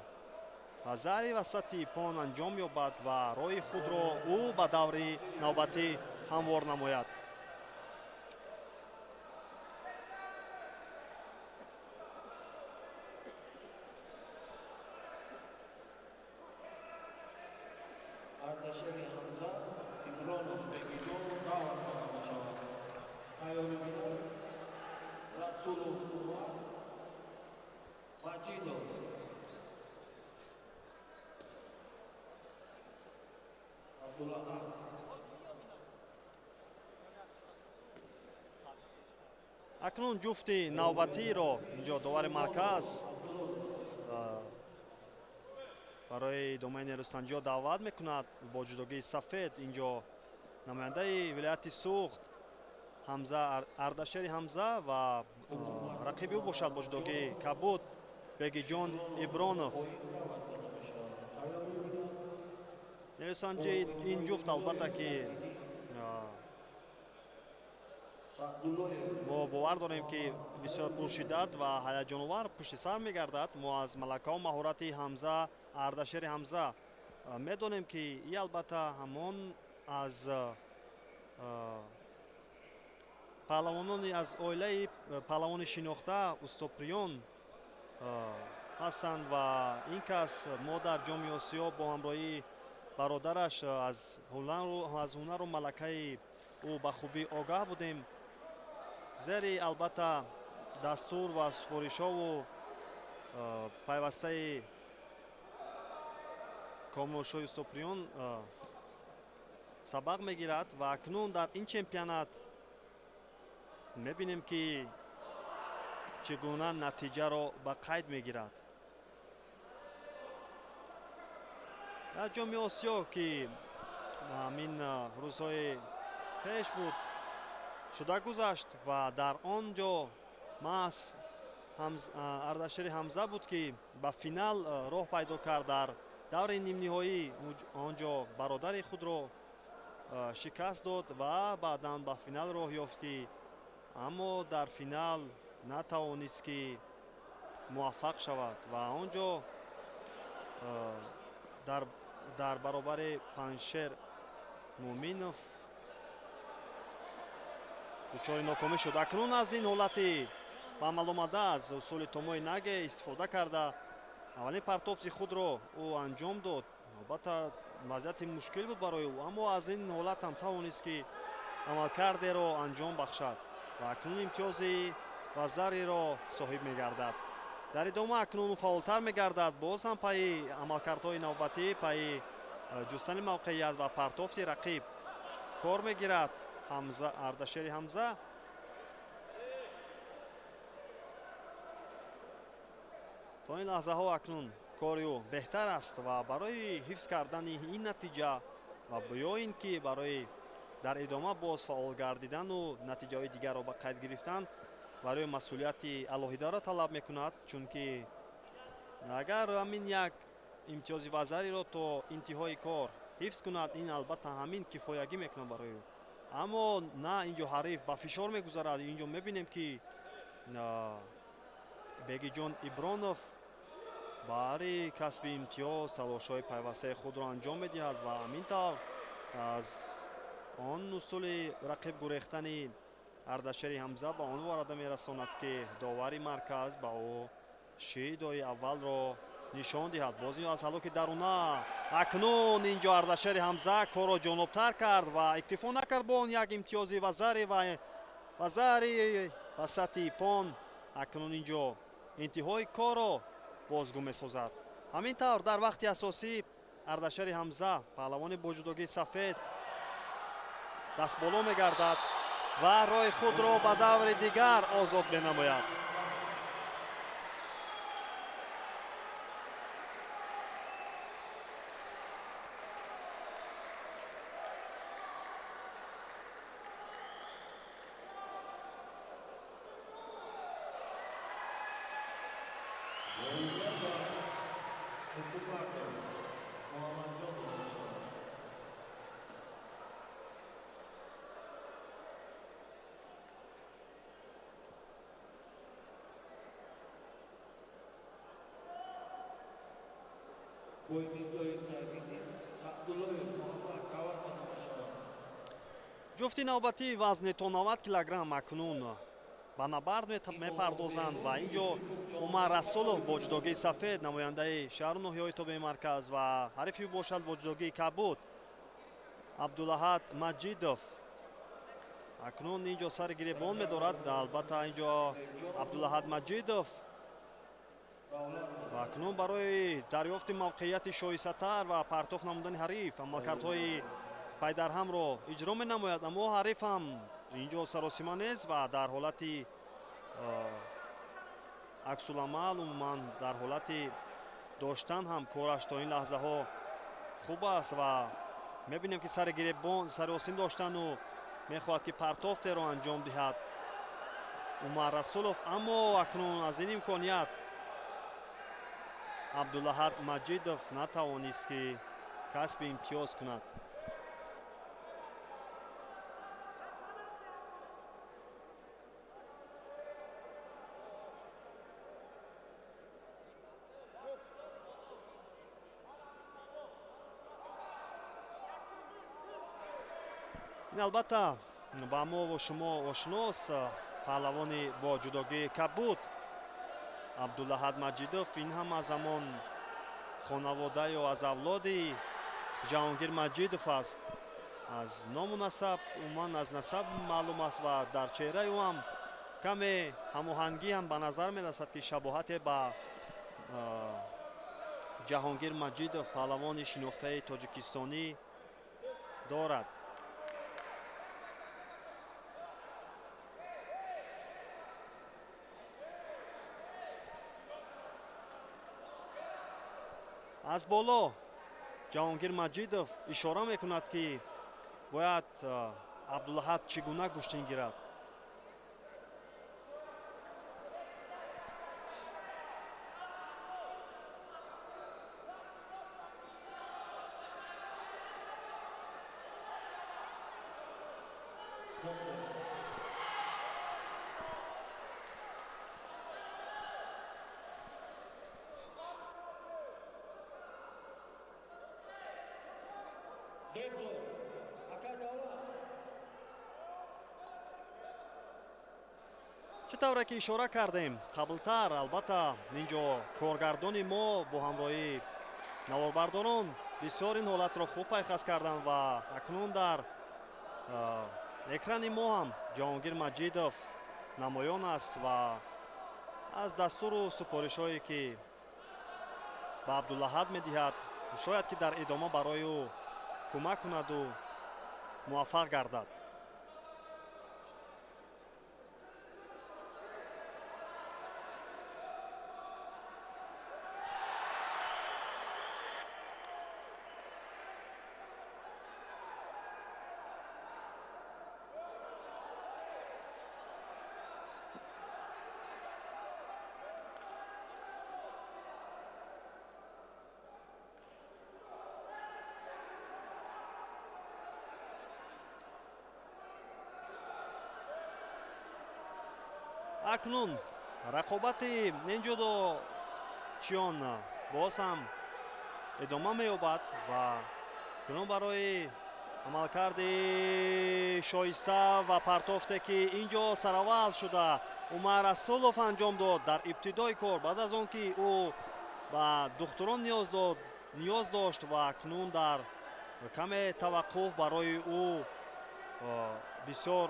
ва заҳри васати пон анҷом ёбад ва роҳи худро ӯ ба даври навбатӣ ҳамвор намояд. ардашери ҳамза ибронов бегиҷонро даъват карда мешавад. тайёрӣ бинанд. расулов умар маҷидов абдулаҳад акнун ҷуфти навбатиро инҷо довари марказ барои идомаи нерӯсанҷиҳо даъват мекунад. бо ҷудогии сафед инҷо намояндаи вилояти суғд ардашери ҳамза ва рақиби ӯ бошад бо ҷудогии кабуд Бегиҷон Ибронов. нерӯсанҷии ин ҷуфт албатта ки мо бовар дорем ки бисёр пуршиддат ва ҳаяҷоновар пушти сар мегардад. мо аз малакаҳо маҳорати ҳамза, ардашери ҳамза медонем ки и албатта ҳамон аз паҳлавонони аз оилаи паҳлавони шинохта Устоприён ҳастанд ва ин кас мо дар ҷоми Осиё бо ҳамроҳии бародараш аз ҳунару малакаи ӯ ба хубӣ огаҳ будем. зери албатта дастур ва супоришову пайвастаи комилошои Устоприён сабақ мегирад ва акнун дар ин чемпионат мебинем ки чӣ гуна натиҷаро ба қайд мегирад. дар ҷоми Осиё ки ҳамин рӯзҳои пеш буд шуда гузашт ва дар он ҷо маҳз ардашери ҳамза буд ки ба финал роҳ пайдо кард. дар даври нимниҳоӣ он ҷо бародари худро шикаст дод ва баъдан ба финал роҳ ёфт ки аммо дар финал натавонист ки муваффақ шавад ва он ҷо дар баробари Паншер Муъминов дучори нокомӣ шуд. акнун аз ин ҳолати ба амаломада аз усули томои наге истифода карда аввалин партофти худро ӯ анҷом дод. албатта вазъияти мушкил буд барои ӯ, аммо аз ин ҳолат ҳам тавонист ки амалкардеро анҷом бахшад ва акнун имтиёзи вазариро соҳиб мегардад. дар идома акнун фаъолтар мегардад. боз ҳам пайи амалкардҳои навбатӣ, пайи ҷустани мавқеият ва партофти рақиб кор мегирад. ардашери ҳамза то ин лаҳзаҳо акнун кори ӯ беҳтар аст ва барои ҳифз кардани ин натиҷа ва биёин ки барои дар идома боз фаъол гардидану натиҷаҳои дигарро ба қайд гирифтан барои масъулияти алоҳидаро талаб мекунад, чунки агар ҳамин як имтиёзи вазариро то интиҳои кор ҳифз кунад, ин албатта ҳамин кифоягӣ мекунад барои ӯ. Аммо на, инҷо ҳариф ба фишор мегузарад. Инҷо мебинем ки Бегиҷон Ибронов баҳри касби имтиёз талошҳои пайвастаи худро анҷом медиҳад ва ҳамин тавр аз он усули рақиб гурехтани Ардашери Ҳамза ба он варда мерасонад ки довари марказ ба ӯ шиидои аввалро нишон диҳад. Бози аз ҳалоки даруна акнун инҷо Ардашери Ҳамза корро ҷонобтар кард ва иктифо накард бо он як имтиёзи вазари ва вазари васати пон акнун инҷо интиҳои корро бозгӯ месозад. ҳамин тавр дар вақти асосӣ Ардашери Ҳамза паҳлавони боҷудогии сафед дастболо мегардад ва роҳи худро ба даври дигар озод менамояд. Boy Mirzoyi Sayfiddin, Sa'dulloyev Muhammad Kawar qadam meshawанд. ҷуфти навбатӣ вазни то 90 килограмм акнун ба набард мепардозанд ва инҷо Умар Расулов бо ҷудогии сафед намояндаи шаҳру ноҳияҳои тобеи марказ ва ҳарифи ӯ бошад бо ҷудогии кабуд Абдулаҳад Маҷидов акнун инҷо сари гиребон медорад. Албатта инҷо Абдулаҳад Маҷидов ва акнун барои дарёфти мавқеияти шоисатар ва партофт намудани ҳариф амалкардҳои пайдарҳамро иҷро менамояд. Аммо ҳариф ҳам инҷо саросима нест ва дар ҳолати аксуламал умуман дар ҳолати доштан ҳам кораш то ин лаҳзаҳо хуб аст ва мебинем ки сари гиребон сари осин доштану мехоҳад ки партофтеро анҷом диҳад Умар Расулов. Аммо акнун аз ин имконият Абдулаҳад Маҷидов натавонист ки касби имтиёз кунад. ин албатта ба мо ва шумо ошност. паҳлавони бо ҷудогии кабуд Абдулаҳад Маҷидов ин ҳам аз ҳамон хонавода ё аз авлоди Ҷаҳонгир Маҷидов аст. аз ному насаб умуман аз насаб маълум аст ва дар чеҳраи ӯ ҳам каме ҳамоҳангӣ ҳам ба назар мерасад ки шабоҳате ба Ҷаҳонгир Маҷидов паҳлавони шинохтаи тоҷикистонӣ дорад. аз боло Ҷаҳонгир Маҷидов ишора мекунад ки бояд Абдулаҳад чӣ гуна гӯштин гирад. Doktor, Akadova. чӣ тавре ки ишора кардем қаблтар, албатта инҷо коргардони мо бо ҳамроҳии наворбардорон бисёр ин ҳолатро хуб пайхас карданд ва акнун дар экрани мо ҳам Ҷаҳонгир Маҷидов намоён аст ва аз дастуру супоришҳое ки ба Абдулаҳад медиҳад шояд ки дар идома барои ӯ кӯмак кунаду муваффақ гардад. акнун рақобати ненҷудо чиён боз ҳам идома меёбад ва акнун барои амалкарди шоиста ва партофте ки инҷо сараввал шуда Умар Расулов анҷом дод дар ибтидои кор баъд аз он ки ӯ ба духтурон ниёз дошт ва акнун дар каме таваққуф барои ӯ бисёр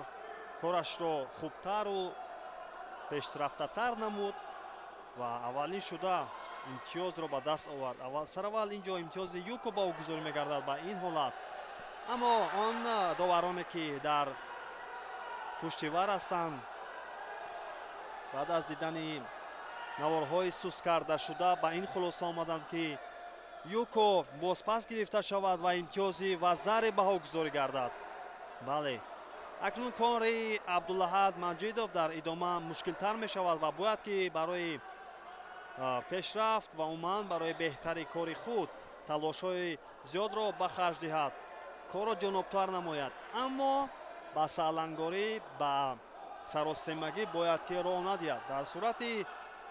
корашро хубтару пешрафтатар намуд ва аввалин шуда имтиёзро ба даст овард. Сараввал инҷо имтиёзи юко ба ӯ гузорӣ мегардад ба ин ҳолат. аммо он довароне ки дар пуштивар ҳастанд баъд аз дидани наворҳои суст карда шуда ба ин хулоса омаданд ки юко бозпас гирифта шавад ва имтиёзи ва заре баҳо гузорӣ гардад. бале акнун кори Абдуллаҳад Маҷидов дар идома мушкилтар мешавад ва бояд ки барои пешрафт ва умуман барои беҳтари кори худ талошҳои зиёдро ба харҷ диҳад, корро ҷонобтар намояд. аммо ба саҳлангорӣ ба саросимагӣ бояд ки роҳ надиҳад. дар сурати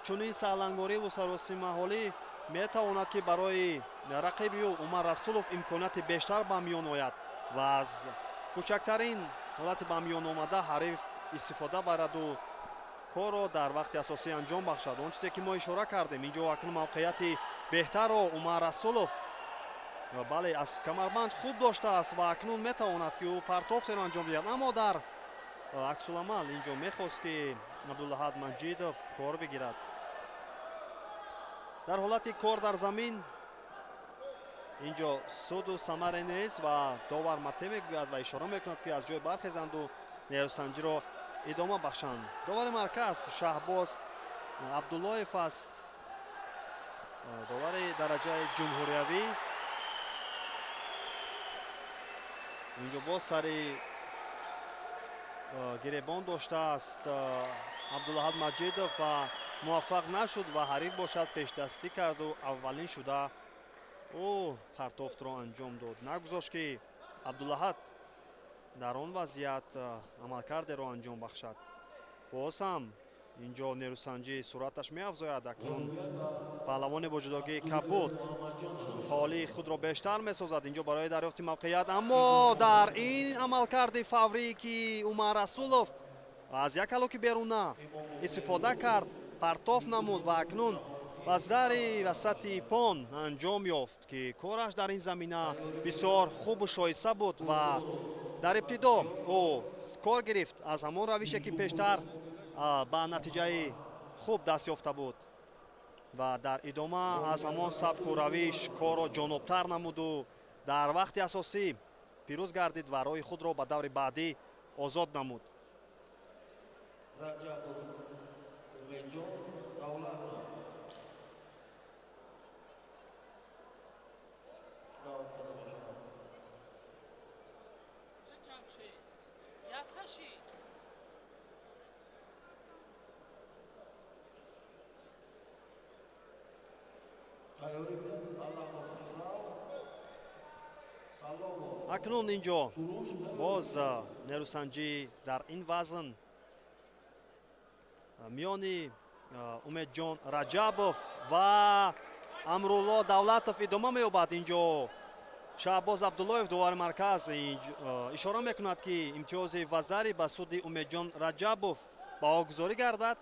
чунин саҳлангориву саросимаҳолӣ метавонад ки барои рақиби ӯ Умар Расулов имконияти бештар ба миён ояд ва аз кӯчактарин ҳолати ба миён омада ҳариф истифода бараду корро дар вақти асосӣ анҷом бахшад. он чизе ки мо ишора кардем, инҷо акнун мавқеияти беҳтарро Умар Расулов бале аз камарбанд хуб доштааст ва акнун метавонад ки ӯ партофтеро анҷом диҳад. аммо дар аксуламал инҷо мехост ки Абдуллаҳад Маҷидов кор бигирад. дар ҳолати кор дар замин инҷо суду самаре нест ва довар матъе мегӯяд ва ишора мекунад ки аз ҷой бархезанду нерӯсанҷиро идома бахшанд. довари марказ Шаҳбоз Абдуллоев аст, довари дараҷаи ҷумҳуриявӣ. инҷо боз сари гиребон доштааст Абдуллаҳад Маҷидов ва муваффақ нашуд ва ҳариф бошад пешдастӣ карду аввалин шуда ӯ партофтро анҷом дод. нагузошт ки Абдуллаҳад дар он вазъият амалкардеро анҷом бахшад. боз ҳам инҷо нерӯсанҷӣ суръаташ меафзояд. акнун паҳлавони бо ҷудогии кабуд фаъолии худро бештар месозад инҷо барои дарёфти мавқеият. аммо дар ин амалкарди фаврӣ ки Умар Расулов аз як алоки беруна истифода кард, партоф намуд ва акнун ба зари васати пон анҷом ёфт ки кораш дар ин замина бисёр хубу шоиста буд ва дар ибтидо ӯ кор гирифт аз ҳамон равише ки пештар ба натиҷаи хуб даст ёфта буд ва дар идома аз ҳамон сабку равиш корро ҷонобтар намуду дар вақти асосӣ пирӯз гардид ва роҳи худро ба даври баъдӣ озод намуд. Раҷабов Умедҷон Давлатов. акнун инҷо боз нерӯсанҷӣ дар ин вазн миёни Умедҷон Раҷабов ва Амрулло Давлатов идома меёбад. инҷо Шаҳбоз Абдуллоев довари марказ ишора мекунад ки имтиёзи ва зари ба суди Умедҷон Раҷабов баҳогузорӣ гардад,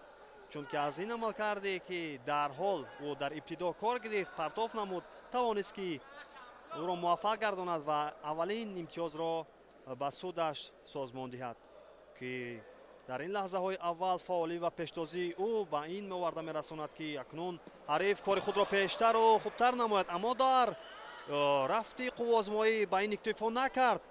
чунки аз ин амал карде ки дар ҳол ӯ дар ибтидо кор гирифт, партоф намуд, тавонист ки ӯро муваффақ гардонад ва аввалин имтиёзро ба судаш созмон диҳад ки дар ин лаҳзаҳои аввал фаъолӣ ва пештозии ӯ ба ин меоварда мерасонад ки акнун ҳариф кори худро пештару хубтар намояд. аммо дар рафти қуввозмоӣ ба ин иктифо накард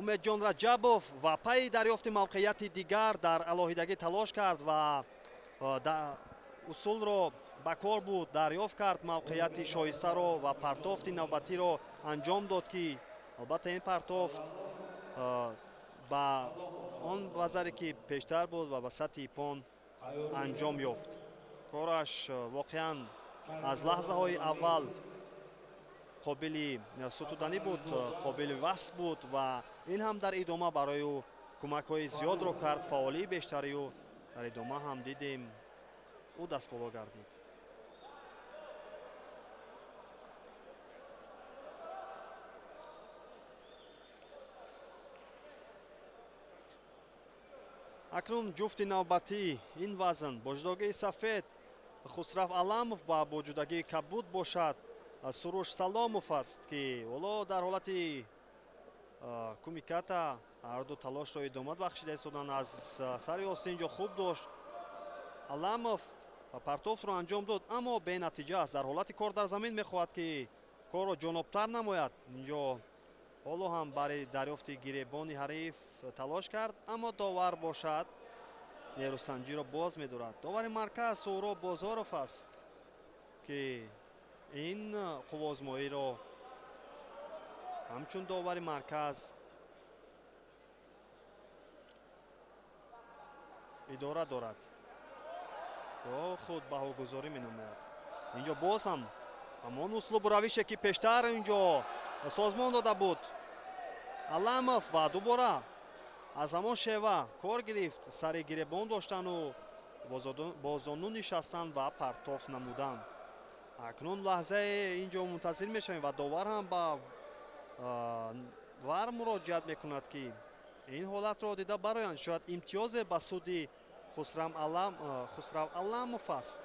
Умедҷон Раҷабов ва пайи дарёфти мавқеияти дигар дар алоҳидагӣ талош кард ва усулро ба кор буд, дарёфт кард мавқеияти шоистаро ва партофти навбатиро анҷом дод ки албатта ин партофт ба он вазаре ки пештар буд ва ба сатҳи пон анҷом ёфт. кораш воқеан аз лаҳзаҳои аввал қобили сутуданӣ буд, қобили васф буд ва ин ҳам дар идома барои ӯ кӯмакҳои зиёдро кард, фаъолии бештарию дар идома ҳам дидем ӯ дастболо гардид. акнун ҷуфти навбатӣ ин вазн бо ҷудогии сафед Хусрав Аламов ба боҷудагии кабуд бошад. Суруш Саломов аст ки ҳоло дар ҳолати кумиката ҳарду талошро идома бахшида истодан. Аз сари остин инҷо хуб дошт Аламов ва партофро анҷом дод, аммо бенатиҷа аст. Дар ҳолати кор дар замин мехоҳад ки корро ҷонобтар намояд. Инҷо ҳоло ҳам барои дарёфти гиребони ҳариф талош кард, аммо довар бошад нерӯсанҷиро боз медорад. Довари марказ Суҳроб Бозоров аст ки ин қуввозмоиро ҳамчун довари марказ идора дорад. ё худ баҳогузорӣ менамояд. Инҷо боз ҳам ҳамон услубу равише ки пештар инҷо созмон дода буд. Аламов ва дубора аз ҳамон шева кор гирифт. Сари гиребон доштану бо зону нишастан ва партоф намудан. акнун лаҳзае инҷо мунтазир мешавем ва довар ҳам ба вар муроҷиат мекунад ки ин ҳолатро дида бароянд. шояд имтиёзе ба суди Хусрав Аламов аст.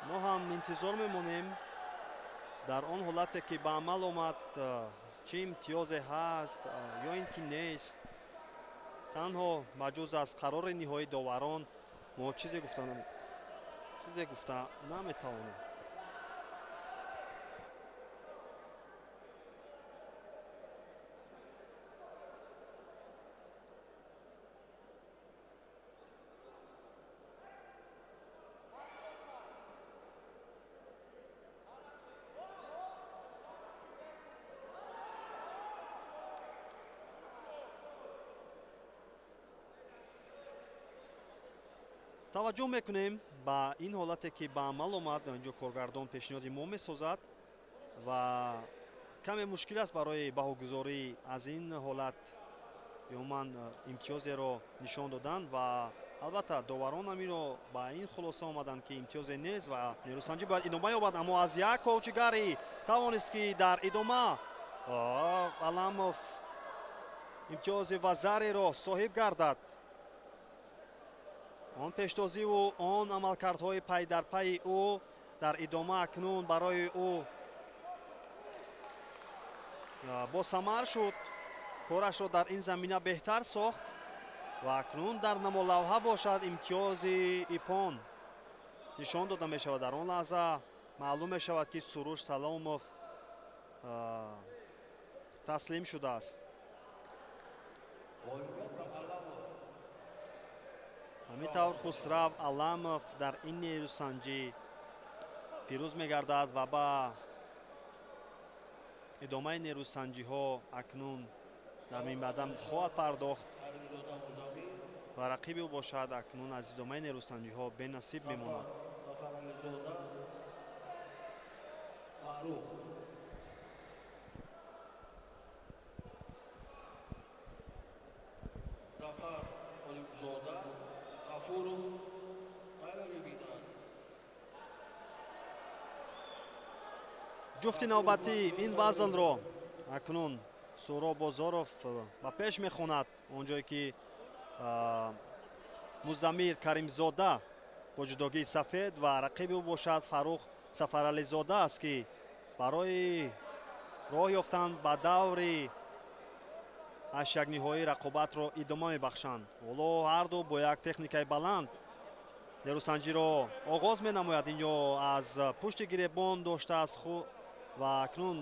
мо ҳам интизор мемонем дар он ҳолате ки ба амал омад чӣ имтиёзе ҳаст ё ин ки нест. танҳо маҷуз аз қарори ниҳоии доварон мо чизе гуфта наметавонем. таваҷҷӯҳ мекунем ба ин ҳолате ки ба амал омад. инҷо коргардон пешниҳоди мо месозад ва каме мушкил аст барои баҳогузорӣ аз ин ҳолат ёман имтиёзеро нишон додан ва албатта доварон ҳам инро ба ин хулоса омаданд ки имтиёзе нест ва нерӯсанҷӣ бояд идома ёбад. аммо аз як ковчигарӣ тавонист ки дар идома Аламов имтиёзи ва зареро соҳиб гардад. он пештозиву он амалкардҳои пай дар пайи ӯ дар идома акнун барои ӯ босамар шуд. корашро дар ин замина беҳтар сохт ва акнун дар намолавҳа бошад имтиёзи ипон нишон дода мешавад. дар он лаҳза маълум мешавад ки Суруш Саломов таслим шудааст. ҳамин тавр Хусрав Аламов дар ин нерӯсанҷӣ пирӯз мегардад ва ба идомаи нерӯсанҷиҳо акнун дар минбаъдам хоҳад пардохт ва рақиби ӯ бошад. акнун аз идомаи нерӯсанҷиҳо бенасиб мемонад. ҷуфти навбатӣ ин вазнро акнун Суҳроб Бозоров ба пеш мехонад, онҷое ки Музаммир Каримзода бо ҷудогии сафед ва рақиби ӯ бошад Фарух Сафарализода аст ки барои роҳ ёфтан ба даври ҳаштякниҳоӣ рақобатро идома мебахшанд. ҳоло ҳарду бо як техникаи баланд нерӯсанҷиро оғоз менамояд. инҷо аз пушти гиребон доштааст ва акнун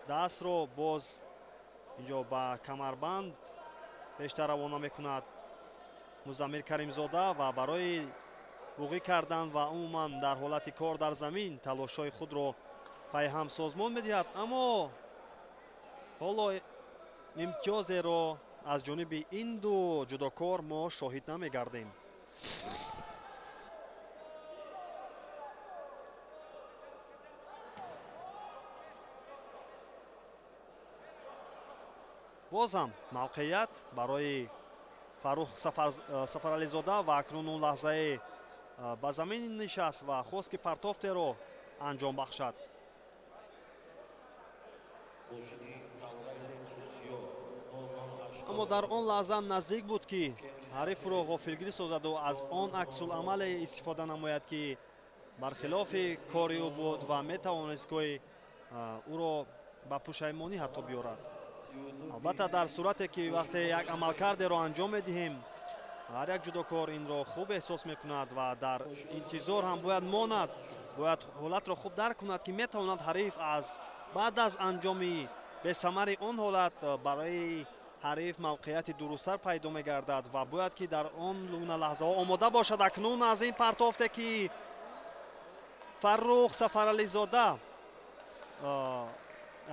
дастро боз инҷо ба камарбанд бештар равона мекунад Музаммир Каримзода ва барои буғӣ кардан ва умуман дар ҳолати кор дар замин талошҳои худро пайҳам созмон медиҳад. аммо ҳоло имтиёзеро аз ҷониби ин ду ҷудокор мо шоҳид намегардем. боз ҳам мавқеият барои Фаррух Сафарализода ва акнун он лаҳзае ба замин нишаст ва хост ки партофтеро анҷом бахшад. аммо дар он лаҳза наздик буд ки ҳарифро ғофилгирӣ созаду аз он аксуламале истифода намояд ки бархилофи кори ӯ буд ва метавонист ки ӯро ба пушаймонӣ ҳатто биёрад. албатта дар сурате ки вақте як амалкардеро анҷом медиҳем ҳар як ҷудокор инро хуб эҳсос мекунад ва дар интизор ҳам бояд монад, бояд ҳолатро хуб дарк кунад ки метавонад ҳариф аз баъд аз анҷоми бесамари он ҳолат барои ҳариф мавқеияти дурусттар пайдо мегардад ва бояд ки дар он гуна лаҳзаҳо омода бошад. акнун аз ин партофте ки Фаррух Сафарализода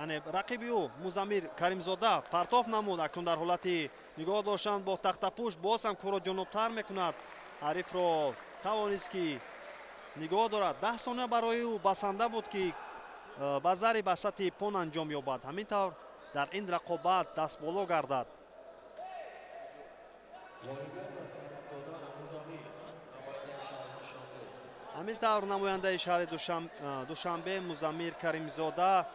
яъне рақиби ӯ Музаммир Каримзода партоф намуд, акнун дар ҳолати нигоҳ доштан бо тахтапӯш боз ҳам корро ҷонубтар мекунад. ҳарифро тавонист ки нигоҳ дорад. 10 сония барои ӯ басанда буд ки ба зариб ба сатҳи пон анҷом ёбад. ҳамин тавр дар ин рақобат дастболо гардад. ҳамин тавр намояндаи шаҳри Душанбе Музаммир Каримзода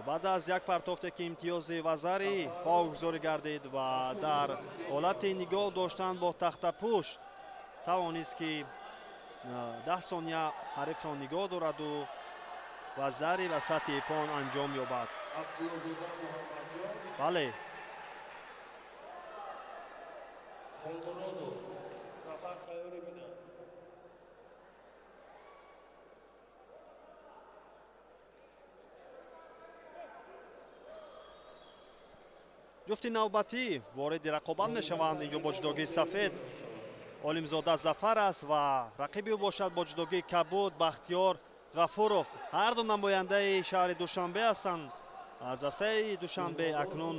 баъд аз як партофте ки имтиёзи вазари погузорӣ гардид ва дар ҳолати нигоҳ доштан бо тахтапӯш тавонист ки 10 сония ҳарифро нигоҳ дораду вазари ва сатҳи пон анҷом ёбад. бале Зафар тайёрӣ бинад. ҷуфти навбатӣ вориди рақобат мешаванд. инҷо бо ҷудогии сафед Олимзода Зафар аст ва рақиби ӯ бошад бо ҷудогии кабуд Бахтиёр Ғафуров. ҳар ду намояндаи шаҳри Душанбе ҳастанд. аз асаи Душанбе акнун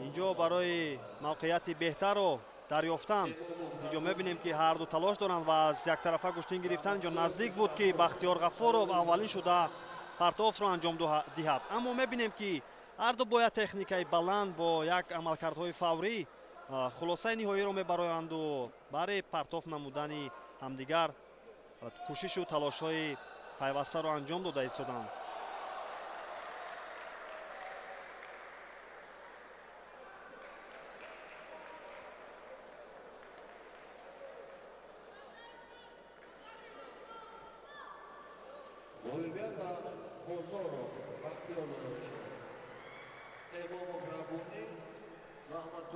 инҷо барои мавқеияти беҳтарро дарёфтанд. инҷо мебинем ки ҳар ду талош доранд ва аз яктарафа куштин гирифтан инҷо наздик буд ки Бахтиёр Ғафуров аввалин шуда партофро анҷом диҳад. аммо мебинем ки ҳар ду бояд техникаи баланд бо як амалкардҳои фаврӣ хулосаи ниҳоиро мебароянду барои партоф намудани ҳамдигар кӯшишу талошҳои пайвастаро анҷом дода истоданд.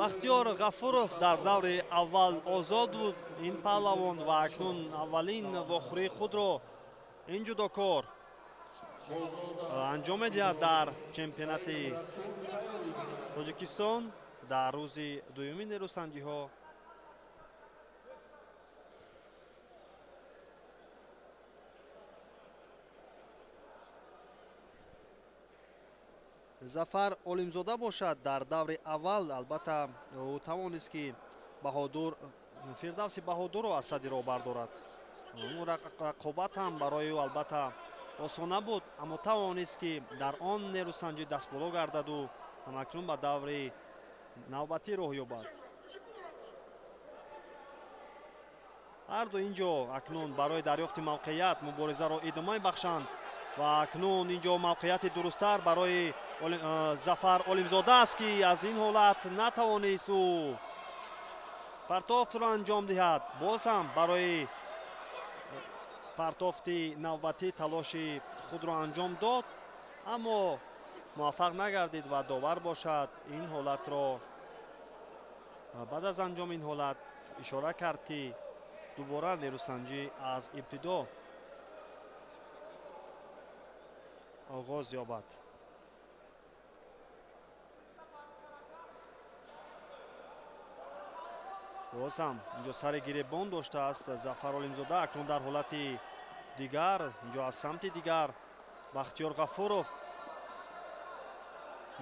бахтиёр ғафуров дар даври аввал озод буд ин паҳлавон ва акнун аввалин вохӯрии худро ин ҷудокор анҷом медиҳад дар чемпионати Тоҷикистон дар рӯзи дуюми нерӯсанҷиҳо. Зафар Олимзода бошад дар даври аввал. албатта ӯ тавонист ки Фирдавси Баҳодурро аз садди роҳ бардорад. рақобат ҳам барои ӯ албатта осон набуд, аммо тавонист ки дар он нерӯсанҷӣ дастболо гардаду ҳамакнун ба даври навбатӣ роҳ ёбад. ҳар ду инҷо акнун барои дарёфти мавқеият муборизаро идома мебахшанд ва акнун инҷо мавқеияти дурусттар барои Зафар Олимзода аст ки аз ин ҳолат натавонист ӯ партофтро анҷом диҳад. боз ҳам барои партофти навбатӣ талоши худро анҷом дод, аммо муваффақ нагардид ва довар бошад ин ҳолатро баъд аз анҷоми ин ҳолат ишора кард ки дубора нерӯсанҷӣ аз ибтидо оғоз ёбад. боз ҳам инҷо сари гиребон доштааст Зафар Олимзода. акнун дар ҳолати дигар инҷо аз самти дигар Бахтиёр Ғафуров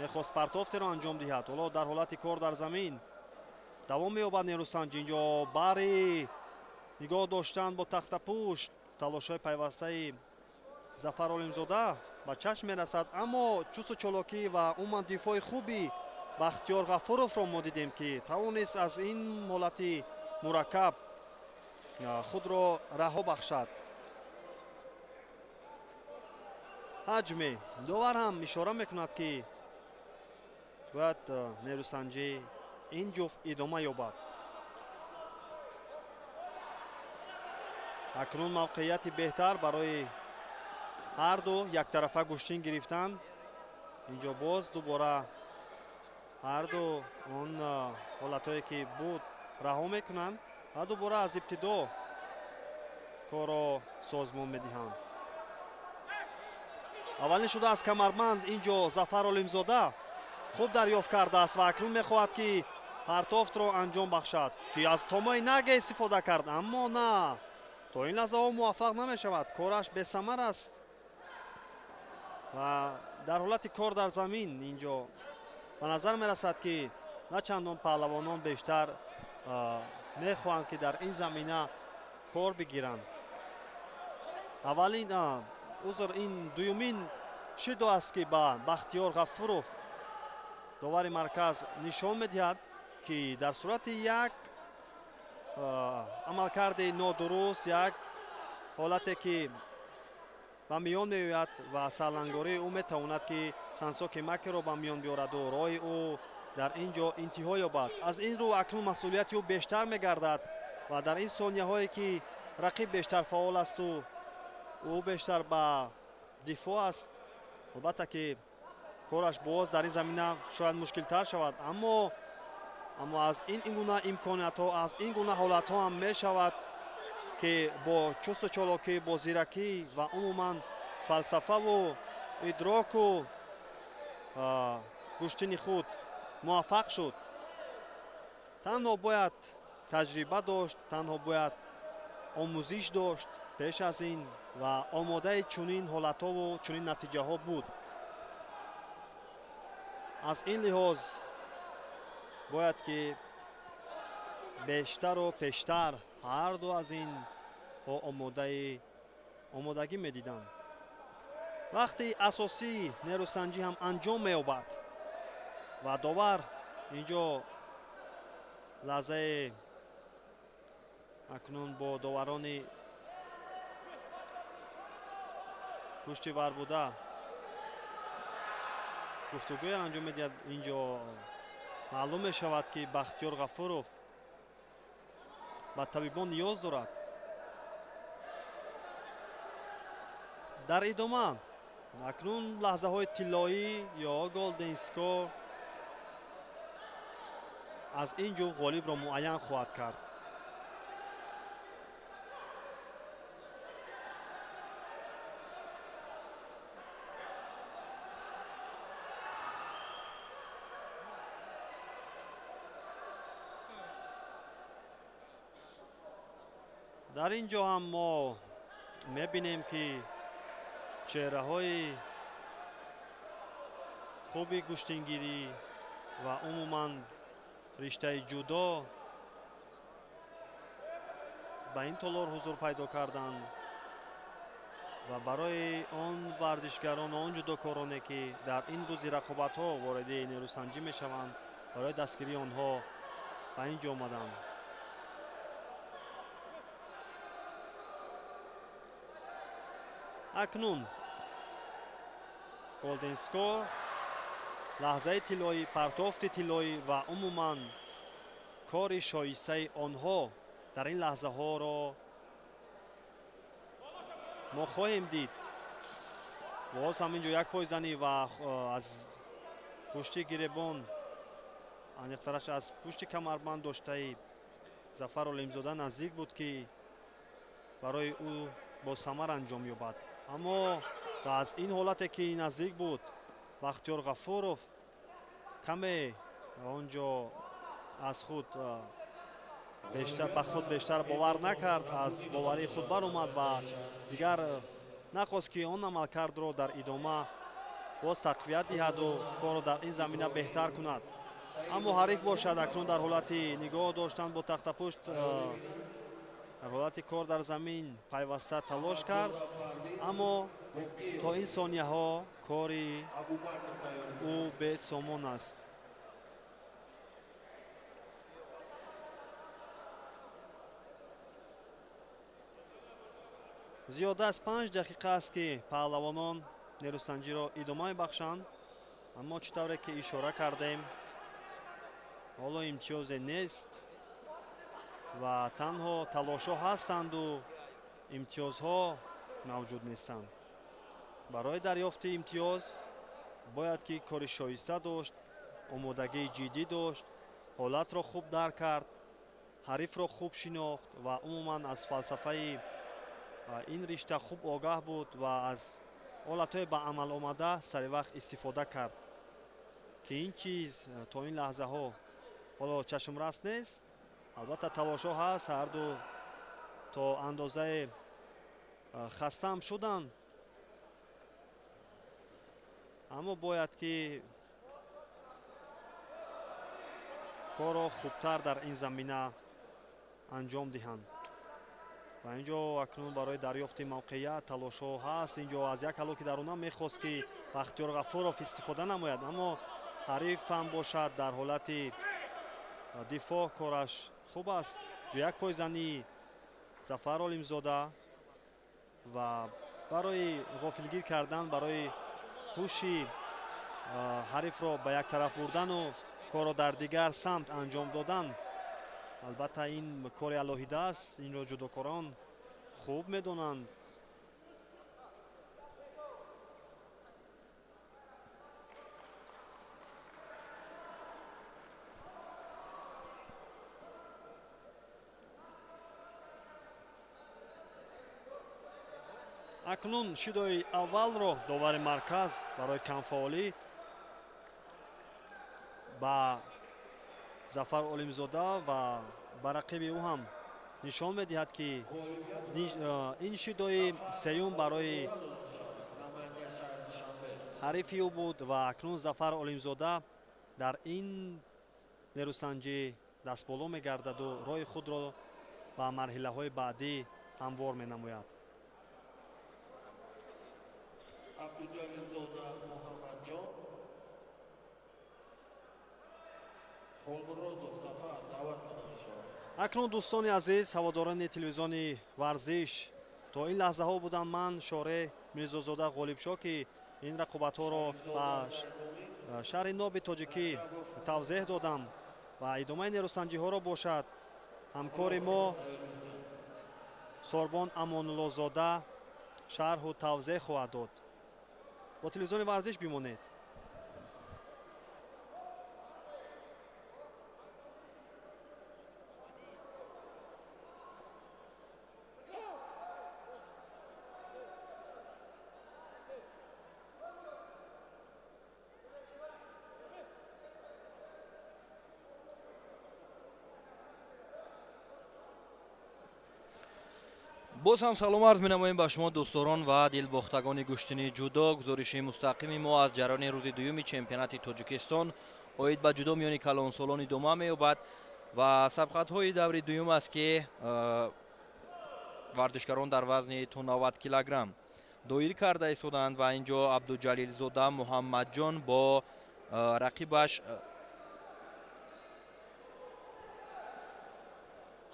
мехост партофтеро анҷом диҳад. ҳоло дар ҳолати кор дар замин давом меёбад нерӯсанҷӣ. инҷо бари нигоҳ доштан бо тахтапӯш талошҳои пайвастаи Зафар Олимзода ба чашм мерасад, аммо чусту чолокӣ ва умуман дифои хуби бахтиёр ғафуровро мо дидем ки тавонист аз ин ҳолати мураккаб худро раҳо бахшад. ҳаҷме довар ҳам ишора мекунад ки бояд нерӯсанҷӣ ин ҷуфт идома ёбад. акнун мавқеияти беҳтар барои ҳарду яктарафа гӯштин гирифтан. инҷо боз дубора ҳарду он ҳолатҳое ки буд раҳо мекунанд ва дубора аз ибтидо корро созмон медиҳанд. аввалин шуда аз камарбанд инҷо Зафар Олимзода хуб дарёфт кардааст ва акнун мехоҳад ки партофтро анҷом бахшад ки аз томои нага истифода кард, аммо на, то ин лаҳзаҳо муваффақ намешавад. кораш бесамар аст ва дар ҳолати кор дар замин инҷо ба назар мерасад ки на чандон паҳлавонон бештар мехоҳанд ки дар ин замина кор бигиранд. аввалин ин дуюмин шидо аст ки ба Бахтиёр Ғафуров довари марказ нишон медиҳад ки дар сурати як амалкарди нодуруст, як ҳолате ки ба миён меояд ва сарлангории ӯ метавонад ки хансоки макеро ба миён биёраду роҳи ӯ дар ин ҷо интиҳо ёбад. аз ин рӯ акнун масъулияти ӯ бештар мегардад ва дар ин сониyaҳое ки рақиб бештар фаъол асту ӯ бештар ба дифоъ аст. албатта ки кораш боз дар ин замина шояд мушкилтар шавад, аммо аз ин гуна имкониятҳо, аз ин гуна ҳолатҳо ҳам мешавад ки бо чусту чолокӣ, бо зиракӣ ва умуман фалсафаву идроку гӯштини худ муваффақ шуд. танҳо бояд таҷриба дошт, танҳо бояд омӯзиш дошт пеш аз ин ва омодаи чунин ҳолатҳову чунин натиҷаҳо буд. аз ин лиҳоз бояд ки бештару пештар ҳарду аз ин омодагӣ медиданд. вақти асосии нерӯсанҷӣ ҳам анҷом меёбад ва довар инҷо лаҳзаи акнун бо доварони пушти вар буда гуфтугӯе анҷом медиҳад. инҷо маълум мешавад ки Бахтиёр Ғафуров ба табибон ниёз дорад. дар идома акнун лаҳзаҳои тиллоӣ ё голден скор аз ин ҷуфт ғолибро муайян хоҳад кард. дар ин ҷо ҳам мо мебинем ки чеҳраҳои хуби гӯштингирӣ ва умуман риштаи ҷудо ба ин толор ҳузур пайдо карданд ва барои он варзишгарону он ҷудокороне ки дар ин рӯзи рақобатҳо вориди нерӯсанҷӣ мешаванд, барои дастгирии онҳо ба ин ҷо омаданд. акнун голден скор, лаҳзаи тиллоӣ, партофти тиллоӣ ва умуман кори шоистаи онҳо дар ин лаҳзаҳоро мо хоҳем дид. боз ҳам ин ҷо як пойзанӣ ва аз пушти гиребон, аниқтараш аз пушти камарбанд доштаи Зафар Олимзода наздик буд ки барои ӯ бо самар анҷом ёбад, аммо аз ин ҳолате ки наздик буд Бахтиёр Ғафуров каме он ҷо аз худ ба худ бештар бовар накард, аз боварии худ баромад ва дигар нахост ки он амалкардро дар идома боз тақвият диҳаду корро дар ин замина беҳтар кунад. аммо ҳариф бошад акнун дар ҳолати нигоҳ доштан бо тахтапушт, дар ҳолати кор дар замин пайваста талош кард, аммо то ин сониyaҳо кори ӯ бесомон аст. зиёда аз 5 дақиқа аст ки паҳлавонон нерӯсанҷиро идома мебахшанд, аммо чӣ тавре ки ишора кардем, ҳоло имтиёзе нест ва танҳо талошҳо ҳастанду имтиёзҳо мавҷуд нестанд. барои дарёфти имтиёз бояд ки кори шоиста дошт, омодагии ҷиддӣ дошт, ҳолатро хуб дарк кард, ҳарифро хуб шинохт ва умуман аз фалсафаи ин ришта хуб огаҳ буд ва аз ҳолатҳои ба амал омада саривақт истифода кард ки ин чиз то ин лаҳзаҳо ҳоло чашмрас нест. албатта талошҳо ҳаст, ҳарду то андозае хастаам шуданд, аммо бояд ки корро хубтар дар ин замина анҷом диҳанд. ва инҷо акнун барои дарёфти мавқеият талошҳо ҳаст. инҷо аз як ҳалоки даруна мехост ки Бахтиёр Ғафуров истифода намояд, аммо ҳариф ҳам бошад дар ҳолати дифоъ кораш хуб аст. як пойзании Зафар Олимзода ва барои ғофилгир кардан, барои ҳуши ҳарифро ба як тараф бурдану корро дар дигар самт анҷом додан, албатта ин кори алоҳида аст. инро ҷудокорон хуб медонанд. акнун шидои аввалро довари марказ барои камфаолӣ ба Зафар Олимзода ва ба рақиби ӯ ҳам нишон медиҳад ки ин шидои сеюм барои ҳарифи ӯ буд ва акнун Зафар Олимзода дар ин нерӯсанҷӣ дастболо мегардаду роҳи худро ба марҳилаҳои баъдӣ ҳамвор менамояд. Абдуҷалилзода Муҳаммадҷон, Холмуродов Зафар даъват карда мешавад. акнун дӯстони азиз, ҳаводорони телевизиони варзиш, то ин лаҳзаҳо буданд ман Шоре Мирзозода Ғолибшо ки ин рақобатҳоро ба шаҳри Ноби тоҷикӣ тавзеҳ додам ва идомаи нерӯсанҷиҳоро бошад ҳамкори мо Сорбон Амонуллозода шарҳу тавзеҳ хоҳад дод. бо телевизиони варзиш бимонед. боз ҳам салом арз менамоем ба шумо дӯстдорон ва дилбохтагони гӯштини ҷудо. гузориши мустақими мо аз ҷараёни рӯзи дуюми чемпионати Тоҷикистон оид ба ҷудо миёни калонсолон идома меёбад ва сабқатҳои даври дуюм аст ки варзишгарон дар вазни то 90 килограмм доир карда истоданд ва инҷо Абдуҷалилзода Муҳаммадҷон бо рақибаш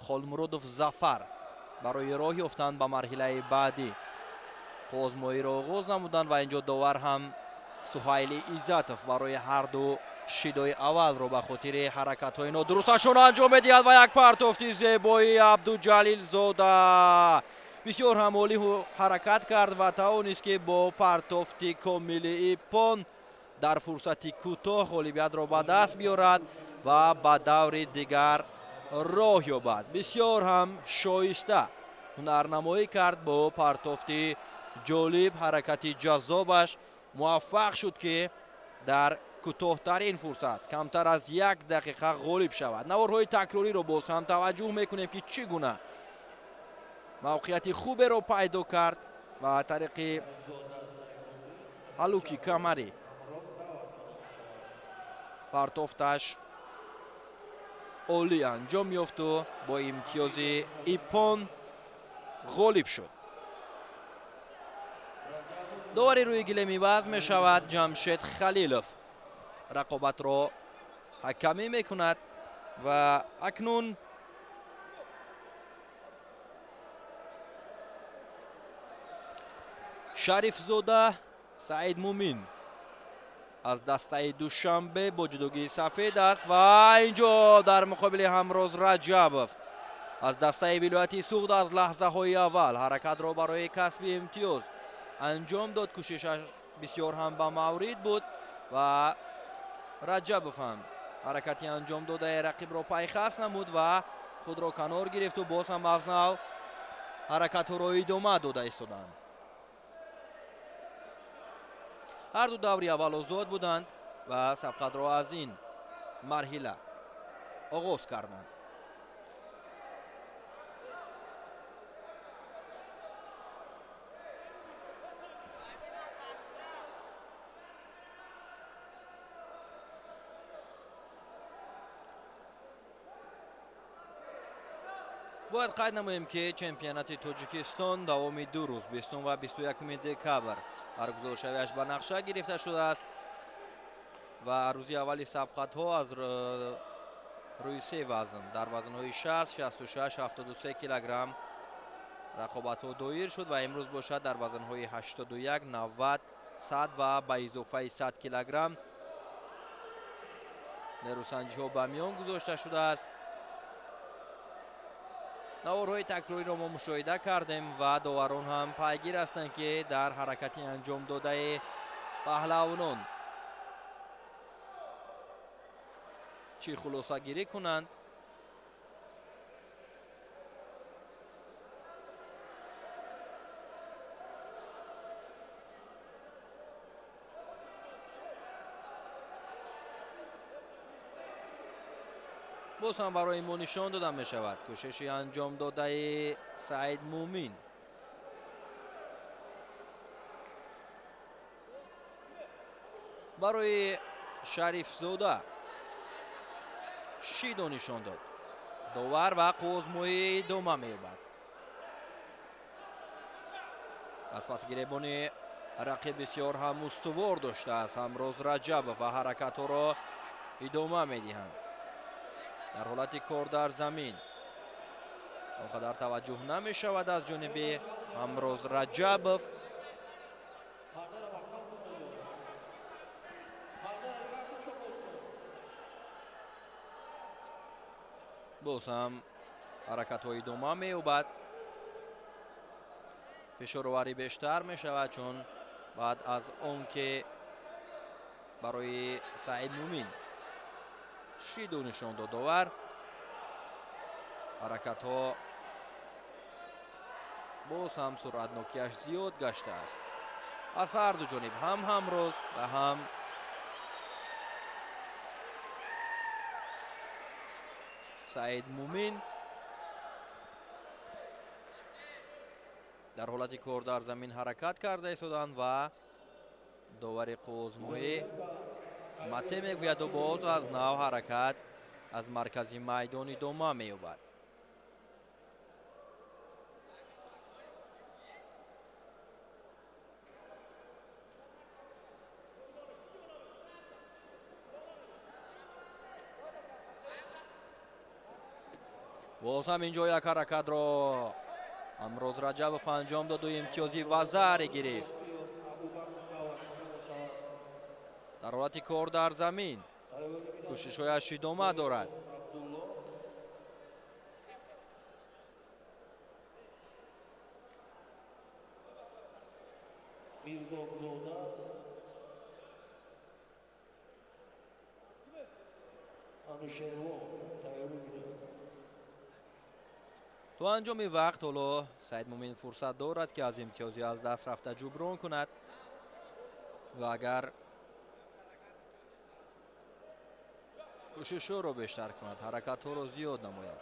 Холмуродов Зафар барои роҳ ёфтанд ба марҳилаи баъдӣ. озмоиро оғоз намуданд ва инҷо довар ҳам Суҳайли Иззатов барои ҳарду шидои аввалро ба хотири ҳаракатҳои нодурусташон анҷом медиҳад ва як партофти зебои Абдуҷалилзода бисёр ҳам олӣ ҳаракат кард ва тавонист ки бо партофти комили иппон дар фурсати кӯтоҳ ғолибиятро ба даст биёрад ва ба даври дигар роҳ ёбад. бисёр ҳам шоиста ҳунарнамоӣ кард бо партофти ҷолиб, ҳаракати ҷаззобаш муваффақ шуд ки дар кӯтоҳтарин фурсат камтар аз 1 дақиқа ғолиб шавад. наворҳои такрориро боз ҳам таваҷҷӯҳ мекунем ки чӣ гуна мавқеияти хуберо пайдо кард ва тариқи ҳалуки камарӣ партофташ олӣ анҷом ёфту бо имтиёзи иппон ғолиб шуд. довари рӯи гилеми вазн мешавад Ҷамшед Халилов. рақобатро ҳакамӣ мекунад ва акнун шарифзода саид мумин аз дастаи душанбе бо ҷудугии сафед аст ва инҷо дар муқобили ҳамроз раҷабов аз дастаи вилояти суғд аз лаҳзаҳои аввал ҳаракатро барои касби имтиёз анҷом дод. кӯшишаш бисёр ҳам ба маврид буд ва раҷабов ҳам ҳаракати анҷом додаи рақибро пайхаст намуд ва худро канор гирифту боз ҳам аз нав ҳаракатҳоро идома дода истоданд. ҳар ду даври аввал озод буданд ва сабқатро аз ин марҳила оғоз карданд. бояд қайд намоем ки чемпионати тоҷикистон давоми 2 рӯз 20 ва 21 декабр баргузор шавиаш ба нақша гирифта шудааст ва рӯзи аввали сабқатҳо аз рӯи се вазн дар вазнҳои 60, 66, 73 килограмм рақобатҳо доир шуд ва имрӯз бошад дар вазнҳои 81, 90, 100 ва ба изофаи 100 килограмм нерӯсанҷиҳо ба миён гузошта шудааст. наворҳои такрориро мо мушоҳида кардем ва доварон ҳам пайгир ҳастанд ки дар ҳаракати анҷом додаи паҳлавонон чӣ хулосагирӣ кунанд. боз ҳам барои мо нишон дода мешавад кӯшиши анҷом додаи саид мумин. барои шарифзода шидо нишон дод. довар ва қувозмоҳӣ идома меёбад. аз паси гиребони рақиб бисёр ҳам устувор доштааст ҳамроз раҷабов ва ҳаракатҳоро идома медиҳанд. дар ҳолати кор дар замин он қадар таваҷҷӯҳ намешавад аз ҷониби ҳамроз раҷабов. боз ҳам ҳаракатҳои идома меёбад. фишороварӣ бештар мешавад чун баъд аз он ки барои саид мумин шиду нишон дод довар ҳаракатҳо боз ҳам суръатнокияш зиёд гаштааст аз ҳар ду ҷониб ҳам ҳамроз ва ҳам саид мумин. дар ҳолати кор дар замин ҳаракат карда истоданд ва довари қувозмоҳӣ мате мегӯяду боз аз нав ҳаракат аз маркази майдон идома меёбад. боз ҳам инҷо як ҳаракатро ҳамроз раҷабов анҷом доду имтиёзи вазаре гирифт. дар ҳолати кор дар замин кӯшишҳояш идома дорад. то анҷоми вақт ҳоло саид мумин фурсат дорад ки аз имтиёзи аз даст рафта ҷуброн кунад ва агар кӯшишҳоро бештар кунад, ҳаракатҳоро зиёд намояд.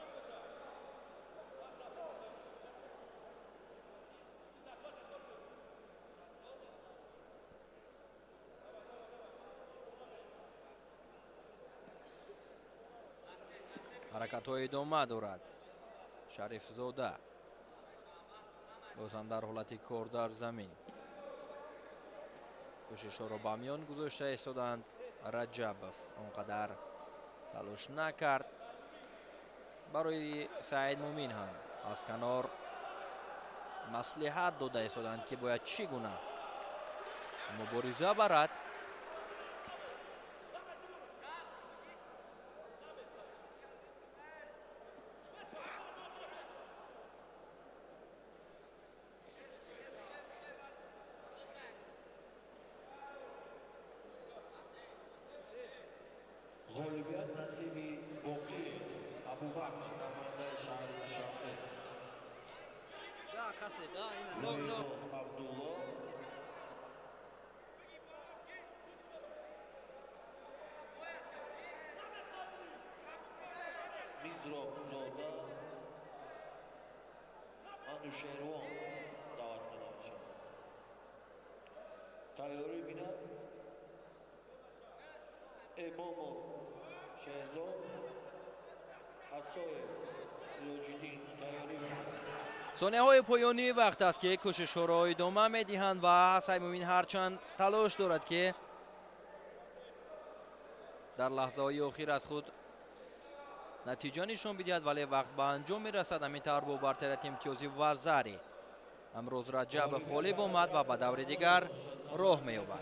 ҳаракатҳо идома дорад. шарифзода боз ҳам дар ҳолати кор дар замин кӯшишҳоро ба миён гузошта истоданд. раҷабов он қадар талош накард. барои саид мумин ҳам аз канор маслиҳат дода истоданд ки бояд чӣ гуна мубориза барад. ғолибият насиби боқиев абубакр намояндаи шаҳри душанбе лойло абдулло мизроб зода анушервон даъват карда мешаванд. тайёрӣ бинад эмомов шеҳзод асоев сироҷиддин тайёрӣ бинад. сонияҳои поёнии вақт аст ки кӯшишҳоро идома медиҳанд ва саймумин ҳарчанд талош дорад ки дар лаҳзаҳои охир аз худ натиҷа нишон бидиҳад, вале вақт ба анҷом мерасад. ҳамин тавр бо бартарияти имтиёзи вазари амрӯз раҷабов ғолиб омад ва ба даври дигар роҳ меёбад.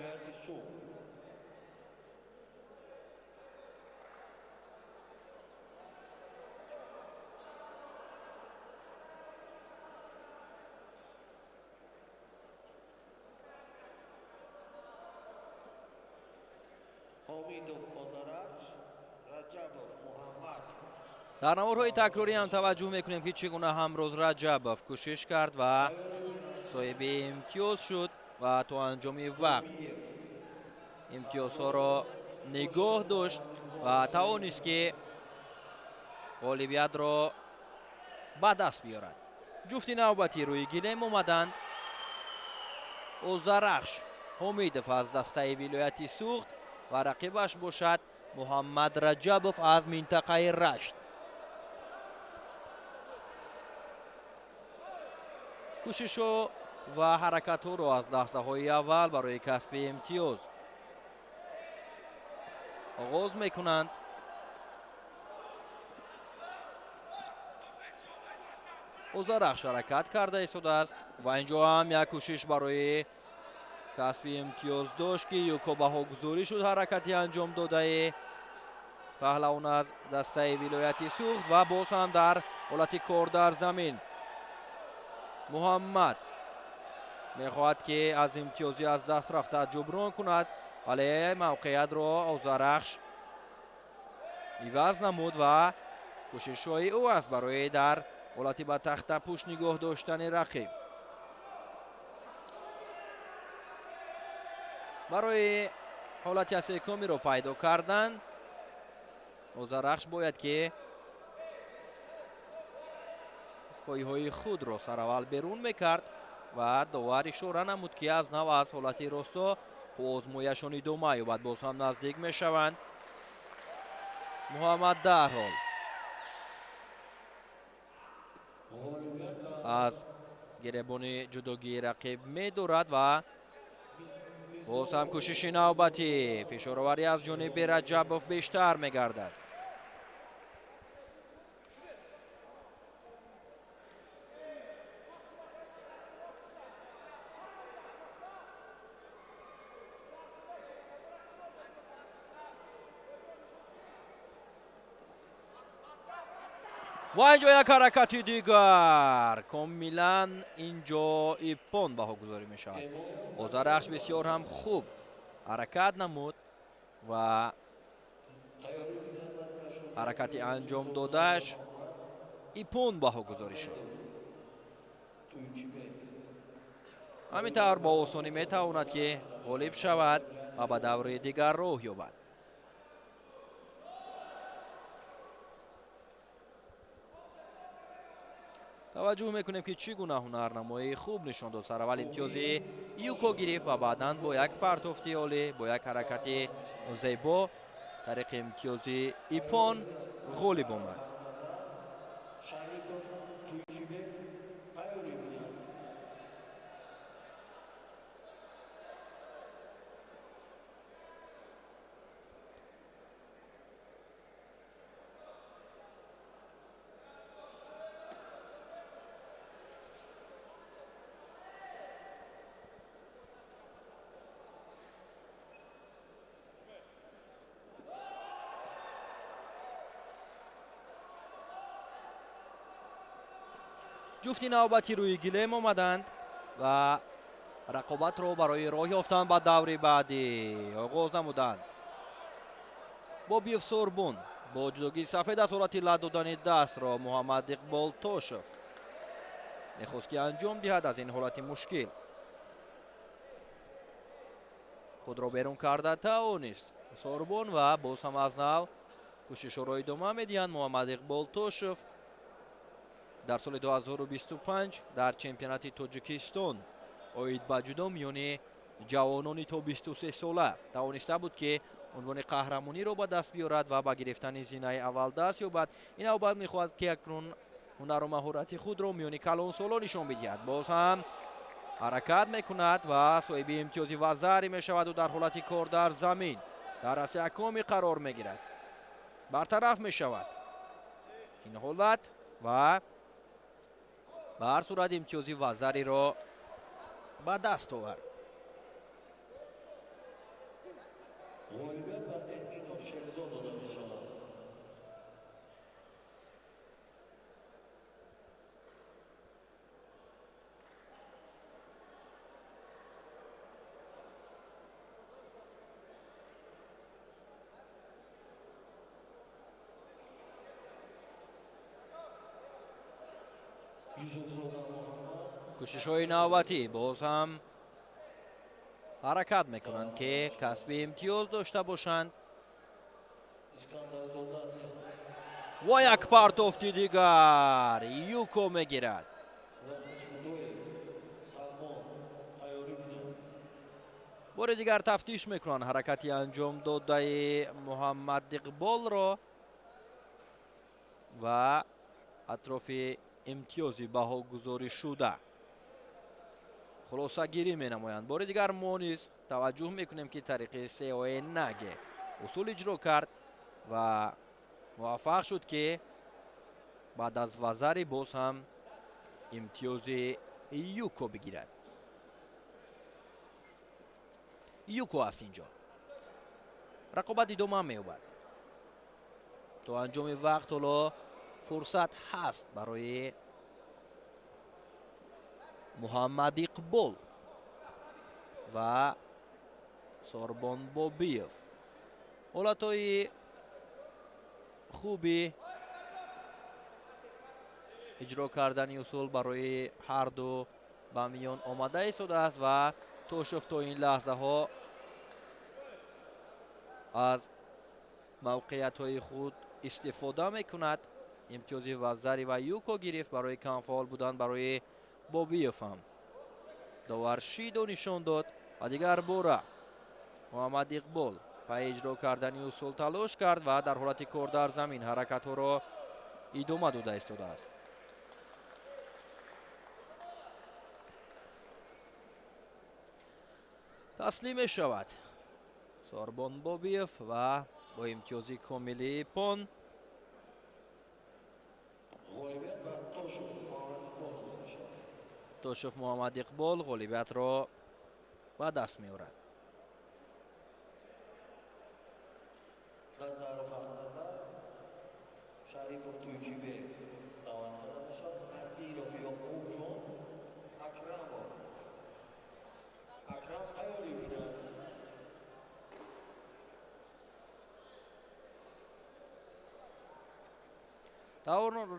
ҳомидов озарахш раҷабов муҳаммад дар наморҳои такрорӣ ҳам таваҷҷӯҳ мекунем ки чӣ гуна ҳамрӯз раҷабов кӯшиш кард ва соҳиби имтиёз шуд ва то анҷоми вақт имтиёзҳоро нигоҳ дошт ва тавонист ки ғолибиятро ба даст биёрад. ҷуфти навбатӣ рӯи гилем омаданд. озарахш ҳомидов аз дастаи вилояти суғд ва рақибаш бошад муҳаммад раҷабов аз минтақаи рашт. кӯшишҳо ва ҳаракатҳоро аз лаҳзаҳои аввал барои касби имтиёз оғоз мекунанд. озарахш ҳаракат карда истодааст ва инҷо ҳам як кӯшиш барои касби имтиёз дошт ки юко баҳогузорӣ шуд. ҳаракати анҷом додаи паҳлавон аз дастаи вилояти суғд ва боз ҳам дар ҳолати кор дар замин. муҳаммад мехоҳад ки аз имтиёзи аз даст рафта ҷуброн кунад, вале мавқеиятро озарахш иваз намуд ва кӯшишҳои ӯ аст барои дар ҳолати ба тахтапӯш нигоҳ доштани рақиб. барои ҳолати асекомиро пайдо кардан озарахш бояд ки пойҳои худро сараввал берун мекард ва довар ишора намуд ки аз нав аз ҳолати росто озмояшон идома ёбад. боз ҳам наздик мешаванд. муҳаммад дарҳол аз гиребони ҷудогии рақиб медорад ва боз ҳам кӯшиши навбатӣ. фишороварӣ аз ҷониби раҷабов бештар мегардад. ва инҷо як ҳаракати дигар комилан инҷо ипон баҳогузорӣ мешавад. озарахш бисёр ҳам хуб ҳаракат намуд ва ҳаракати анҷом додааш ипон баҳогузорӣ шуд. ҳамин тавр бо осонӣ метавонад ки ғолиб шавад ва ба даври дигар роҳ ёбад. таваҷҷӯҳ мекунем ки чӣ гуна ҳунарнамоии хуб нишон дод. сараввал имтиёзи юко гирифт ва баъдан бо як партофти олӣ бо як ҳаракати зебо тариқи имтиёзи ипон ғолиб омад. шарипов тӯйчибек тайёрӣ бинад. ҷуфти навбати рӯи гилем омаданд ва рақобатро барои роҳ ёфтан ба даври баъдӣ оғоз намуданд. Бобиев Сорбон бо ҷудогии сафед аз ҳолати лад додани дастро Муҳаммад Иқбол Тошев мехост ки анҷом диҳад аз ин ҳолати мушкил. худро берун карда тавонист Сорбон ва боз ҳам аз нав кӯшишҳоро идома медиҳанд. Муҳаммад Иқбол Тошев дар соли 2025 дар чемпионати Тоҷикистон оид ба ҷудо миёни ҷавонони то 23 сола тавониста буд ки унвони қаҳрамониро ба даст биёрад ва ба гирифтани зинаи аввал даст ёбад. ин навбат мехоҳад ки акнун ҳунару маҳорати худро миёни калонсолон нишон бидиҳад. боз ҳам ҳаракат мекунад ва соҳиби имтиёзи вазари мешавад. ӯ дар ҳолати кор дар замин дар асли акоми қарор мегирад, бартараф мешавад ин ҳолат ва ба ҳар сурат имтиёзи вазариро ба даст овард. ғолибият ба Эминов Шерзод дода мешавад. Юсуфзода Муҳаммад кӯшишҳои навбатӣ боз ҳам ҳаракат мекунанд ки касби имтиёз дошта бошанд. Искандарзода ва як партофти дигар Юко мегирад. Раҳматуллоев Салмон тайёрӣ кунанд. бори дигар тафтиш мекунанд ҳаракати анҷом додаи Муҳаммад Иқболро ва атрофи имтиёзи баҳогузоришуда хулосагирӣ менамоянд. бори дигар мо низ таваҷҷӯҳ мекунем ки тариқи Сеоенаге усул иҷро кард ва муваффақ шуд ки баъд аз вазари боз ҳам имтиёзи Юко бигирад. Юко аст инҷо рақобат идома меёбад. то анҷоми вақт ҳоло фурсат ҳаст барои Муҳаммад Иқбол ва Сорбон Бобиев. ҳолатҳои хуби иҷро кардани усул барои ҳарду ба миён омада истодааст ва Тошев то ин лаҳзаҳо аз мавқеиятҳои худ истифода мекунад. имтиёзи вазари ва Юко гирифт барои камфаъол будан барои Бобиев ҳам довар шидо нишон дод ва дигар бора Муҳаммад Иқбол пай иҷро кардани усул талош кард ва дар ҳолати кор дар замин ҳаракатҳоро идома дода истодааст. таслим мешавад Сорбон Бобиев ва бо имтиёзи комили пон ғолибият ба Тошев Муҳаммад Иқбол дода мешавад. Тошев Муҳаммад Иқбол ғолибиятро ба даст меорад. Назаров Ахназар Шарифов Тӯйчибек даъват карда мешавад. Назиров Ёқубҷон Акрамов Акрам тайёрӣ кунад.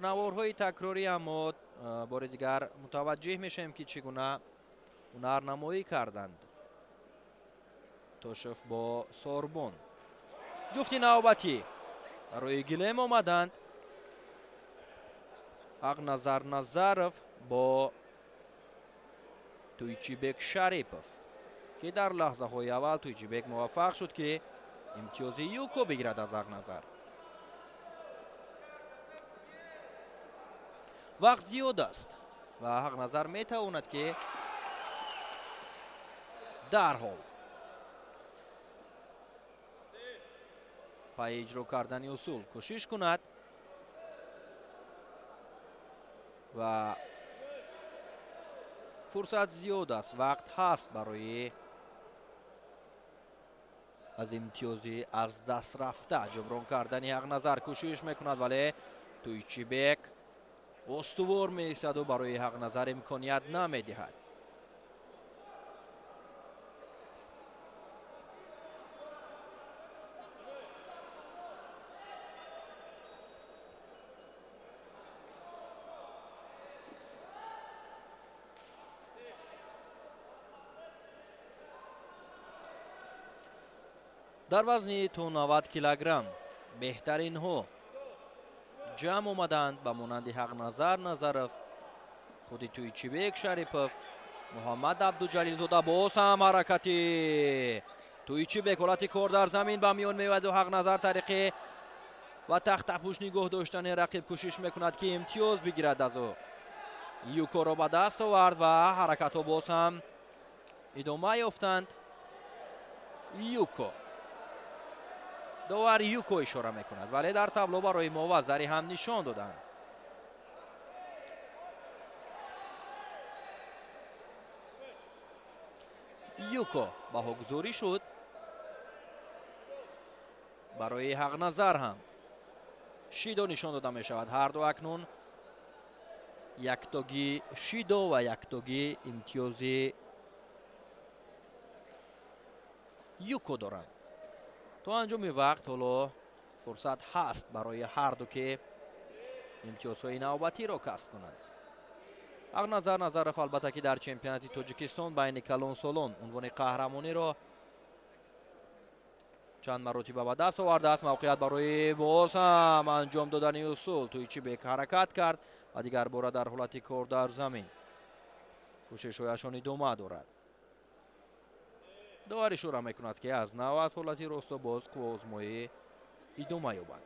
наворҳои такрорӣ аммо бори дигар мутаваҷҷеҳ мешавем ки чӣ гуна ҳунарнамоӣ карданд Тошев бо Сорбон. ҷуфти навбатӣ рӯи гилем омаданд. Ақназар Назаров бо Тӯйчибек Шарипов ки дар лаҳзаҳои аввал Тӯйчибек муваффақ шуд ки имтиёзи Юко бигирад аз Ақназар. вақт зиёд аст ва Ақназар метавонад ки дарҳол пай иҷро кардани усул кӯшиш кунад ва фурсат зиёд аст, вақт ҳаст барои аз имтиёзи аз даст рафта ҷаброн кардани Ақназар кӯшиш мекунад, вале Тӯйчибек устувор меистаду барои ҳақназар имконият намедиҳад. дар вазни то 90 килограмм беҳтаринҳо ҷамъ омаданд ба монанди ҳақназар Назаров, худи Туйчибек Шарипов, Муҳаммад Абдуҷалилзода. боз ҳам ҳаракати Туйчибек, ҳолати кор дар замин ба миён меояду ҳақназар тариқи ва тахтапӯш нигоҳ доштани рақиб кӯшиш мекунад ки имтиёз бигирад аз ӯ. Юкоро ба даст овард ва ҳаракатҳо боз ҳам идома ёфтанд. Юко, довар Юко ишора мекунад, вале дар табло барои мо вазари ҳам нишон доданд. Юко баҳогузорӣ шуд барои ҳақназар ҳам шидо нишон дода мешавад. ҳарду акнун яктоги шидо ва яктоги имтиёзи Юко доранд. то анҷоми вақт ҳоло фурсат ҳаст барои ҳарду ки имтиёзҳои навбатиро касб кунанд. ҳақназар Назаров албатта ки дар чемпионати Тоҷикистон байни калонсолон унвони қаҳрамониро чанд маротиба ба даст овардааст. мавқеят барои боз ҳам анҷом додани усул. Туйчибек ҳаракат кард ва дигар бора дар ҳолати кор дар замин кӯшишҳояшон идома дорад. довар ишора мекунад ки аз нав аз ҳолати росто боз қуввозмоӣ идома ёбад.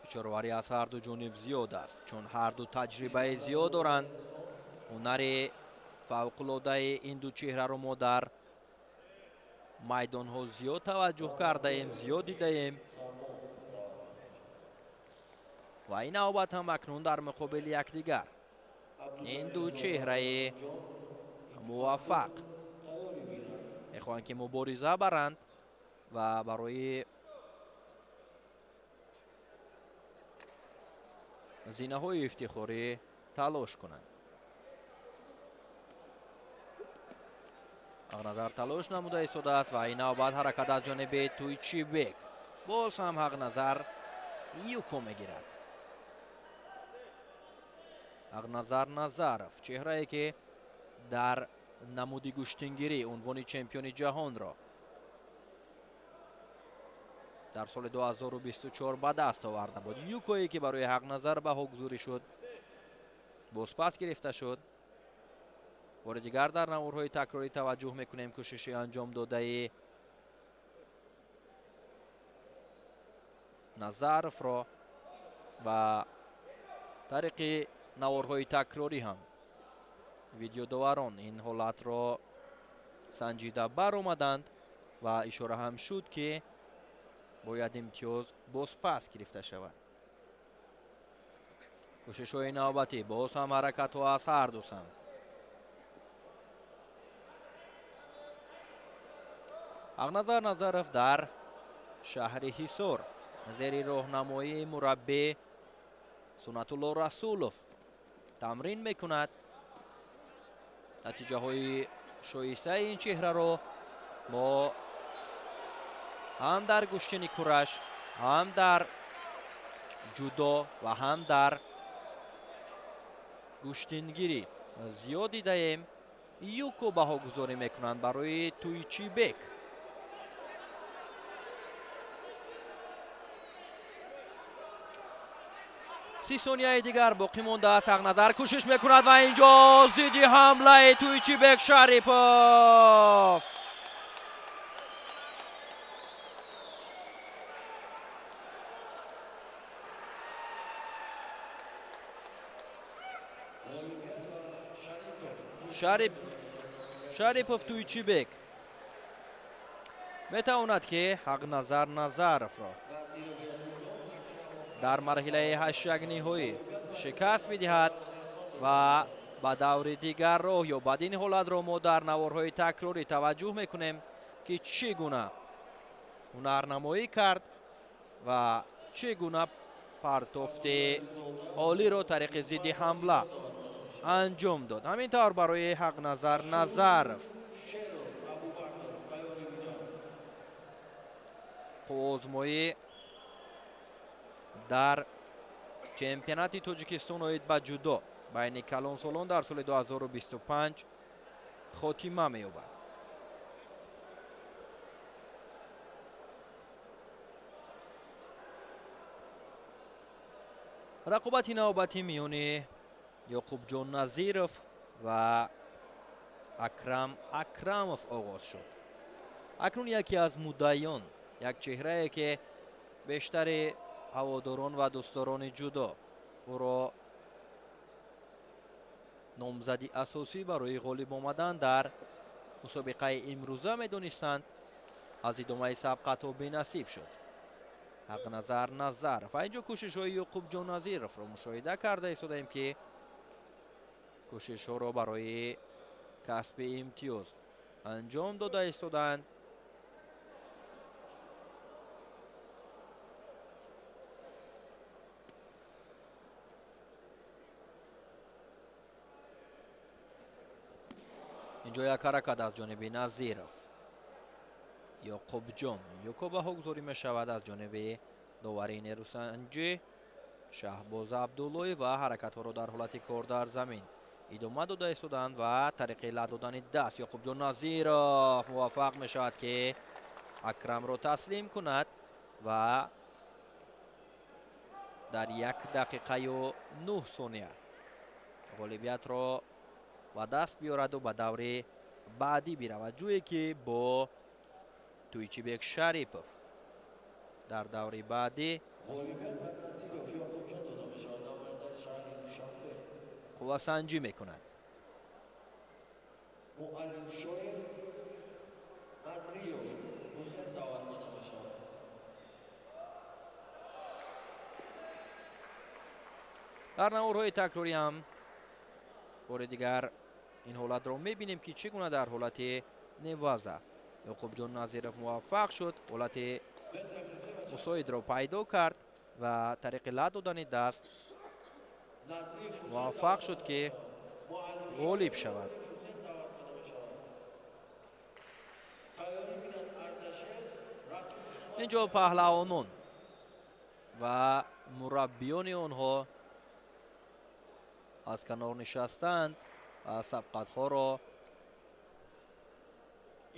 фичороварӣ аз ҳарду ҷониб зиёд аст, чун ҳарду таҷрибаи зиёд доранд. ҳунари фавқулодаи ин ду чеҳраро мо дар майдонҳо зиёд таваҷҷӯҳ кардаем, зиёд дидаем ва ин навбат ҳам акнун дар муқобили якдигар ин ду чеҳраи муваффақ мехоҳанд ки мубориза баранд ва барои зинаҳои ифтихорӣ талош кунанд. ҳақназар талош намуда истодааст ва ин навбат ҳаракат аз ҷониби Туйчибек. боз ҳам ҳақназар Юко мегирад. ҳақназар Назаров, чеҳрае ки дар намуди гӯштингирӣ унвони чемпиони ҷаҳонро дар соли 2024 ба даст оварда буд. Юкое ки барои ҳақназар баҳогузорӣ шуд, бозпас гирифта шуд. бори дигар дар наворҳои такрорӣ таваҷҷӯҳ мекунем кӯшиши анҷом додаи Назаровро ва тариқи наворҳои такрорӣ ҳам видеодоварон ин ҳолатро санҷида баромаданд ва ишора ҳам шуд ки бояд имтиёз бозпас гирифта шавад. кӯшишҳои навбатӣ, боз ҳам ҳаракатҳо аз ҳарду самт. ҳақназар Назаров дар шаҳри Ҳисор зери роҳнамоии мураббӣ Сунатулло Расулов тамрин мекунад. натиҷаҳои шоистаи ин чеҳраро мо ҳам дар гӯштини кураш, ҳам дар ҷудо ва ҳам дар гӯштингирӣ зиёд дидаем. Юко баҳогузорӣ мекунанд барои Туйчибек. 30 сонияи дигар боқӣ мондааст. ҳақназар кӯшиш мекунад ва инҷо зидди ҳамлаи Туйчибек Шарипов. Шарипов Туйчибек метавонад ки ҳақназар Назаровро дар марҳилаи ҳаштягниҳоӣ шикаст бидиҳад ва ба даври дигар роҳ ё бадин ҳолатро мо дар наворҳои такрорӣ таваҷҷӯҳ мекунем ки чӣ гуна ҳунарнамоӣ кард ва чӣ гуна партофти олиро тариқи зидди ҳамла анҷом дод. ҳамин тавр барои ҳақназар Назаров қувозмоӣ дар чемпионати Тоҷикистон оид ба ҷудо байни калонсолон дар соли 2025 хотима меёбад. рақобати навбатӣ миёни Ёқубҷон Назиров ва Акрам Акрамов оғоз шуд. акнун яке аз муддаиён, як чеҳрае ки бештари ҳаводорон ва дӯстдорони ҷудо ӯро номзади асосӣ барои ғолиб омадан дар мусобиқаи имрӯза медонистанд, аз идомаи сабқатҳо бенасиб шуд. ҳақназар Назаров ва инҷо кӯшишҳои Ёқубҷон Назировро мушоҳида карда истодаем ки кӯшишҳоро барои касби имтиёз анҷом дода истоданд. инҷо як ҳаракат аз ҷониби Назиров. Ёқубҷон ёкобаҳо гузорӣ мешавад аз ҷониби довари нерӯсанҷӣ Шаҳбоз Абдуллоев ва ҳаракатҳоро дар ҳолати кор дар замин идома дода истоданд ва тариқи ла додани даст Ёқубҷон Назиров муваффақ мешавад ки Акрамро таслим кунад ва дар 1 дақиқаю 9 сония ғолибиятро ба даст биёраду ба даври баъдӣ биравад, ҷӯе ки бо Туйчибек Шарипов дар даври баъдӣ қуввасанҷӣ мекунад. дар наворҳои такрорӣ ҳам бори дигар ин ҳолатро мебинем ки чӣ гуна дар ҳолати неваза Ёқубҷон Назиров муваффақ шуд ҳолати мусоидро пайдо кард ва тариқи ла додани даст муваффақ шуд ки ғолиб шавад. инҷо паҳлавонон ва мураббиёни онҳо аз канор нишастанд ва сабқатҳоро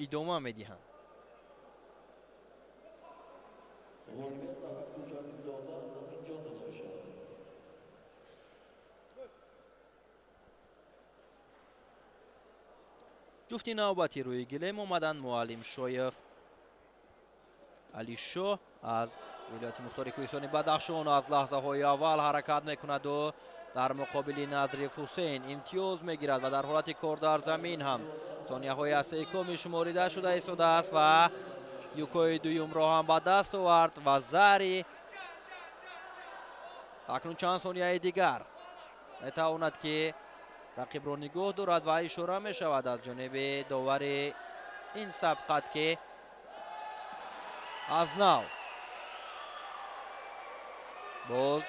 идома медиҳанд. ҷуфти навбати рӯи гилем омаданд. Муаллим Шоев Алишо аз вилояти Мухтори Кӯҳистони Бадахшон аз лаҳзаҳои аввал ҳаракат мекунаду дар муқобили Назриф Ҳусейн имтиёз мегирад ва дар ҳолати кор дар замин ҳам сонияҳои аз секуми шуморида шуда истодааст ва юкои дуюмро ҳам ба даст овард ва зари акнун чанд сонияи дигар метавонад ки рақибро нигоҳ дорад ва ишора мешавад аз ҷониби довари ин сабқат ки аз нав боз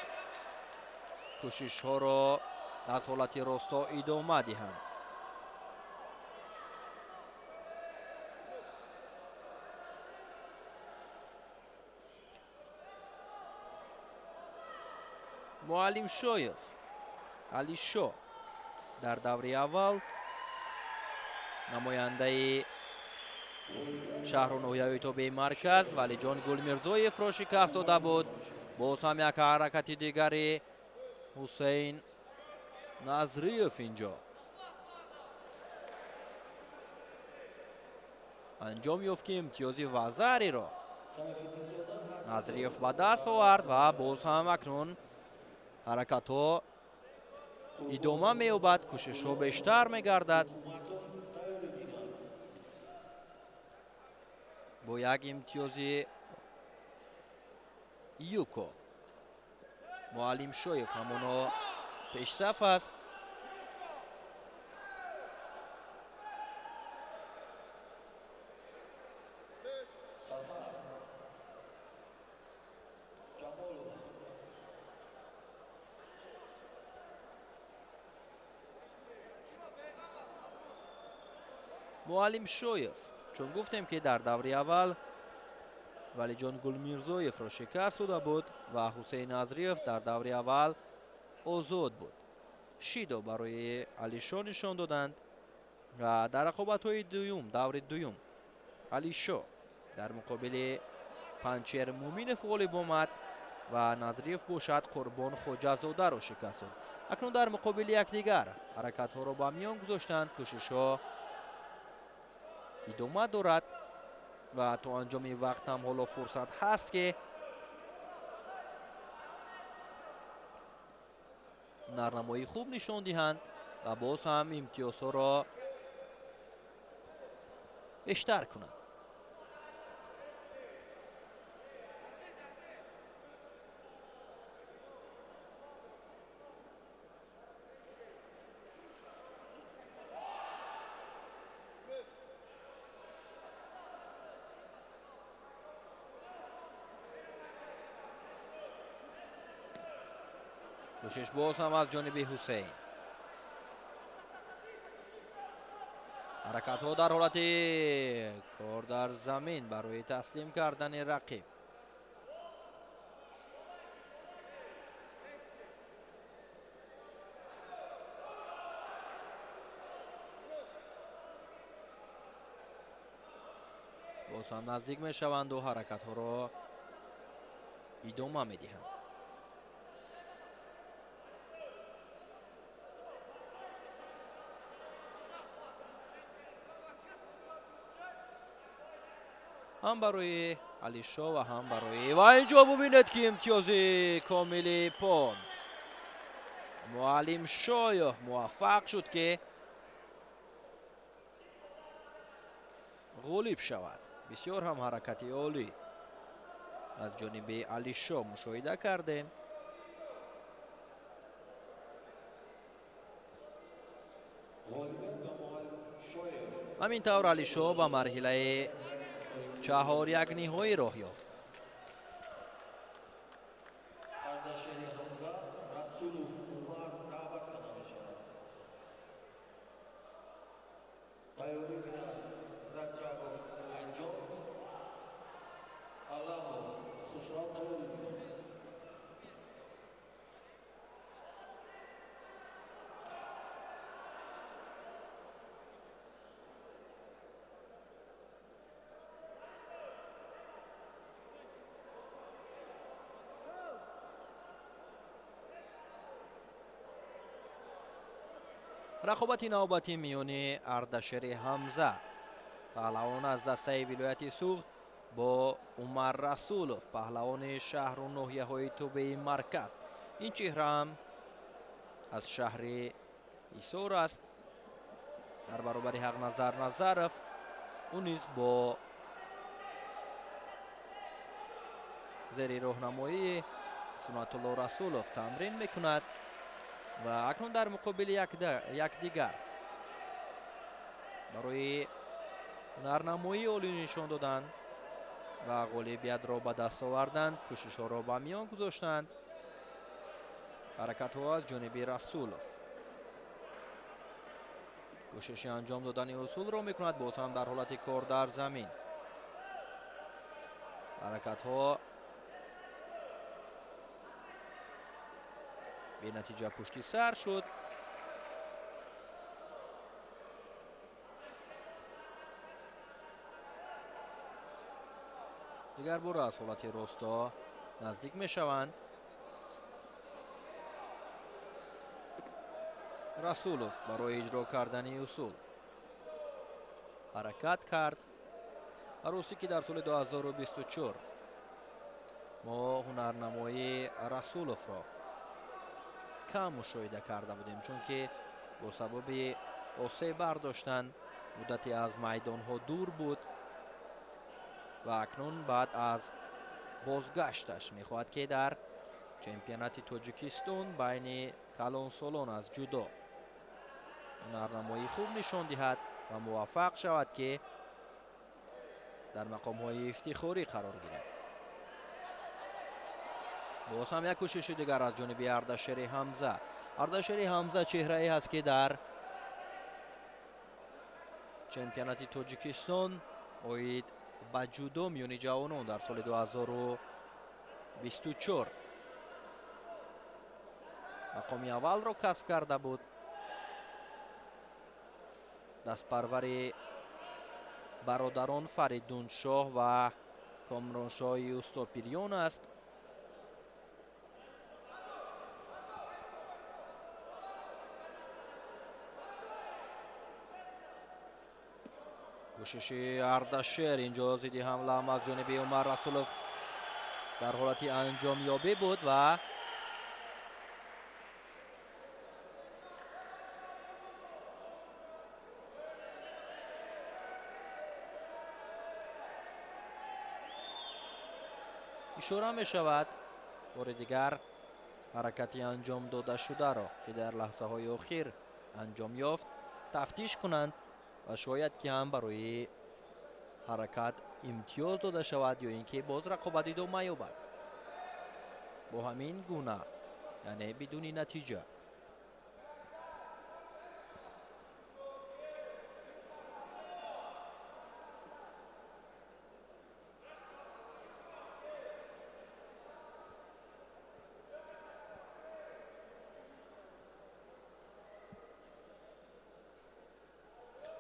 кӯшишҳоро аз ҳолати росто идома диҳанд. Муаллим Шоев Алишо дар даври аввал намояндаи шаҳру ноҳияҳои тобеи марказ Валиҷон Гулмирзоевро шикаст дода буд. боз ҳам як ҳаракати дигари Ҳусейн Назриев инҷо анҷом ёфт ки имтиёзи вазариро Назриев ба даст овард ва боз ҳам акнун ҳаракатҳо идома меёбад, кӯшишҳо бештар мегардад. бо як имтиёзи юко Муаллим Шоев ҳамоно пешсаф аст. муаллим шоев, чун гуфтем ки дар даври аввал валиҷон гулмирзоевро шикаст дода буд ва ҳусейн назриев дар даври аввал озод буд. шидо барои алишо нишон доданд ва дар рақобатҳои дуюм, даври дуюм алишо дар муқобили панчер муминов ғолиб омад ва назриев бошад қурбон хоҷазодаро шикаст дод. акнун дар муқобили якдигар ҳаракатҳоро ба миён гузоштанд. кӯшишҳо идома дорад ва то анҷоми вақт ҳам ҳоло фурсат ҳаст ки нарнамои хуб нишон диҳанд ва боз ҳам имтиёзҳоро бештар кунанд. کوشش باز هم از جانب حسین. حرکت ها در حالت کار در زمین برای تسلیم کردن رقیب. باز هم نزدیک می شوند و حرکت ها را ادامه می دهند. هم برای علیشا و هم برای و اینجا ببینید که امتیازی کاملی پون معلم شایخ موفق شد که غالب شود. بسیار هم حرکتی عالی از جانب علیشا مشاهده کردیم. همین طور علیشا با مرحله چهار یک نهایی راه یافت. رقابت نوبتی میان اردشیر حمزه پهلوان از دسته ولایت سوخت با عمر رسولوف پهلوان شهر و ناحیه های توبه مرکز. این چهره هم از شهر ایسار است. در برابر حق نظر نظرف او نیز با زیر راهنمایی سنت الله رسولوف تمرین میکند و اکنون در مقابل یکدیگر برای نرنمایی عالی نشان دادند و غالبیت را به دست آوردند. کوشش ها را به میان گذاشتند. حرکت ها از جانب رسولوف کوشش انجام دادن اصول را میکند. باز هم در حالت کار در زمین حرکت ها به نتیجه پشتی سر شد. دیگر بار از حالت راستا نزدیک می شوند. رسولوف برای اجرا کردن اصول حرکت کرد. عروسی که در سال 2024 ما هنرنمایی رسولوف را کم مشاهده کرده بودیم چون که با سبب آسیب برداشتن مدتی از میدان ها دور بود و اکنون بعد از بازگشتش میخواهد که در چمپیونات تاجیکستان بین کلانسالان از جودو هنرنمایی خوب نشان دهد و موفق شود که در مقام های افتخاری قرار گیرد. باز هم یک کوشش دیگر از جانب اردشیر حمزه. اردشیر حمزه چهره ای هست که در чемпионати Тоҷикистон оид ба ҷудо миёни ҷавонон дар соли 2024 мақоми аввалро касб карда буд. дастпарвари бародарон Фаридуншоҳ ва Комроншоҳи Устопирён аст. кӯшиши Ардашер инҷо зидди ҳамла аз ҷониби Умар Расулов дар ҳолати анҷомёбӣ буд ва ишора мешавад бори дигар ҳаракати анҷом додашударо ки дар лаҳзаҳои охир анҷом ёфт тафтиш кунанд ва шояд ки ҳам барои ҳаракат имтиёз дода шавад ё ин ки боз рақобат идома ёбад. бо ҳамин гуна яъне бидуни натиҷа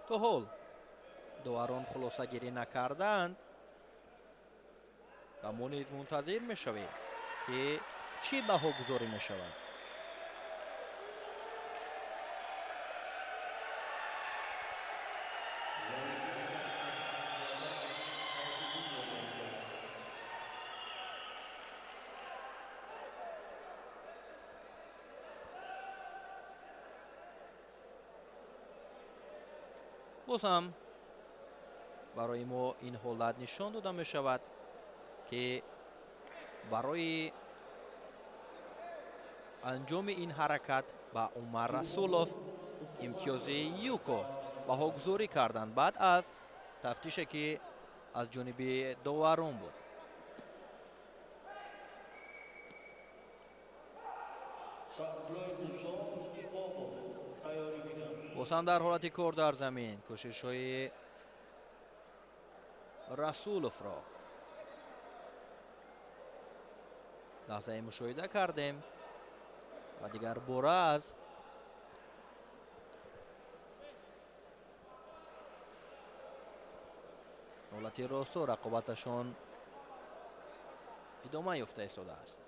то ҳол доварон хулосагирӣ накардаанд ва мо низ мунтазир мешавем ки чӣ баҳогузорӣ мешавад. боз ҳам барои мо ин ҳолат нишон дода мешавад ки барои анҷоми ин ҳаракат ба Умар Расулов имтиёзи юко баҳогузорӣ карданд баъд аз тафтише ки аз ҷониби доварон буд. боз ҳам дар ҳолати кор дар замин кӯшишҳои Расуловро лаҳзае мушоҳида кардем ва дигар бора аз ҳолати росо рақобаташон идома ёфта истодааст.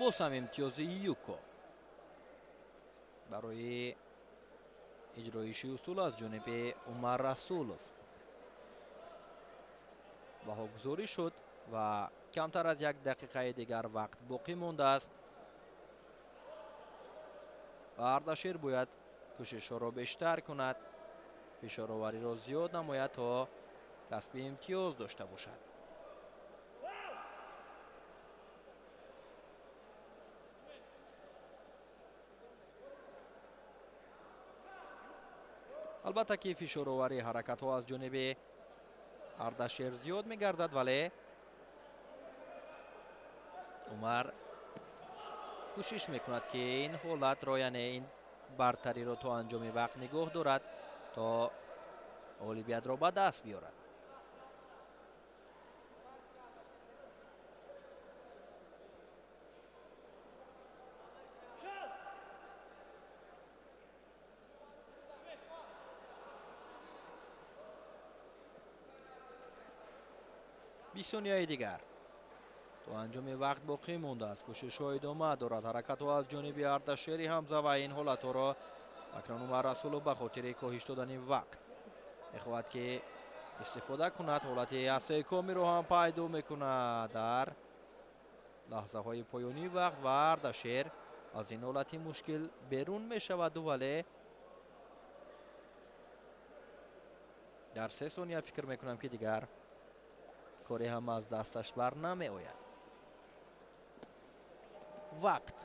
боз ҳам имтиёзи юко барои иҷроиши усул аз ҷониби Умар Расулов баҳогузорӣ шуд ва камтар аз 1 дақиқаи дигар вақт боқӣ мондааст ва Ардашер бояд кӯшишҳоро бештар кунад, фишоровариро зиёд намояд то касби имтиёз дошта бошад. албатта ки фишороварии ҳаракатҳо аз ҷониби Ардашер зиёд мегардад, вале Умар кӯшиш мекунад ки ин ҳолатро яъне ин бартариро то анҷоми вақт нигоҳ дорад то ғолибиятро ба даст биёрад. бисёнияи дигар то анҷоми вақт боқӣ мондааст. кӯшишҳо идома дорад. ҳаракатҳо аз ҷониби Ардашери ҳамза ва ин ҳолатҳоро акнун Умар Расулов ба хотири коҳиш додани вақт мехоҳад ки истифода кунад. ҳолати асеҳкомиро ҳам пайдо мекунад дар лаҳзаҳои поёнии вақт ва Ардашер аз ин ҳолати мушкил берун мешаваду вале дар 3 сония фикр мекунам ки дигар коре ҳам аз дасташ бар намеояд. вақт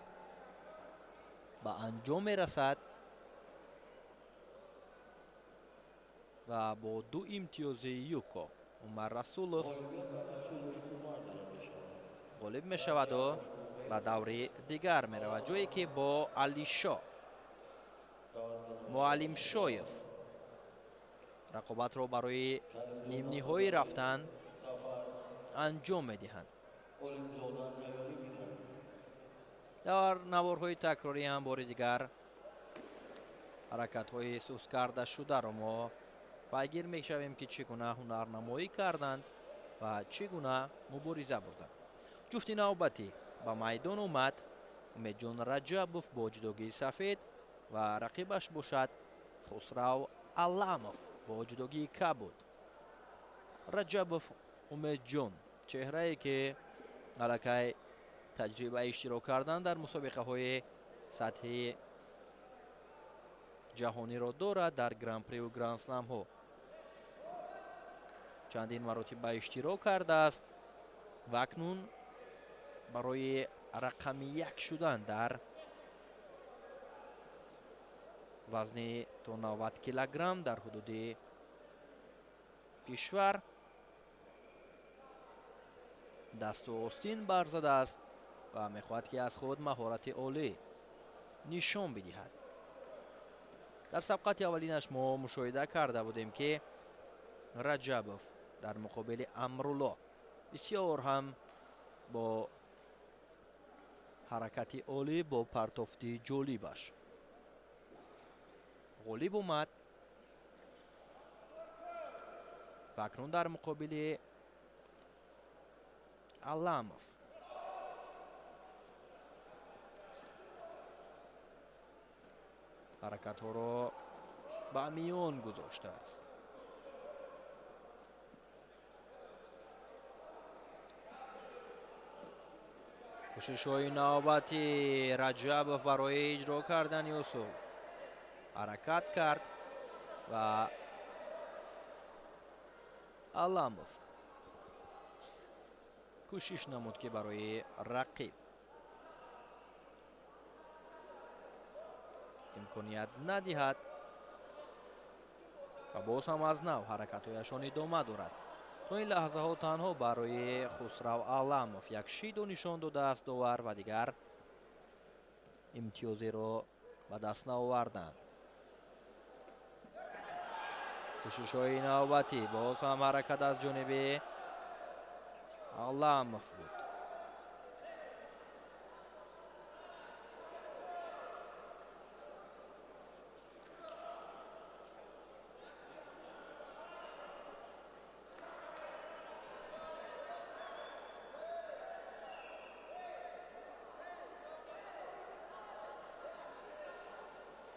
ба анҷом мерасад و با 2 امتیاز یوکو عمر رسولوف غالب می شود و به دور دیگر می رود، جایی که با علی شاه معلم شایف رقابت را برای نیم نهایی رفتن انجام می دهند. در نوارهای تکراری هم بار دیگر حرکت های سوس کرده شده را ما پیگیر می شویم که چگونه هنرنمایی کردند و چگونه مبارزه بردند. جفت نوبتی به میدان اومد. امیدجان رجبوف با جدوگی سفید و رقیبش باشد خسرو علاموف با جدوگی کبود. رجبوف امیدجان چهره‌ای که علاقه تجربه اشتراک کردن در مسابقه های سطحی جهانی را دارد. در گرند پری و گرند اسلم ها چندین مراتب به اشتراک کرده است و اکنون برای رقم 1 شدن در وزن تا 90 کیلوگرم در حدود کشور دست و آستین برزده است و میخواهد که از خود مهارت عالی نشان بدهد. در سبقت اولینش ما مشاهده کرده بودیم که رجبوف در مقابل امرالله بسیار هم با حرکت عالی با پرتافتی جالبش غالب اومد و اکنون در مقابل علاموف حرکت ها را به میان گذاشته است. کوشش های نوبتی رجبوف برای اجرا کردن اصول حرکت کرد و علاموف کوشش نمود که برای رقیب امکانیت ندهد و باز هم از نو حرکت هایشان ادامه دارد. تو این لحظه ها تنها برای خسرو علاموف یک شید و نشان داده است داور و دیگر امتیازی را به دست نآوردند. کوشش های نوبتی باز هم حرکت از جانب علاموف بود.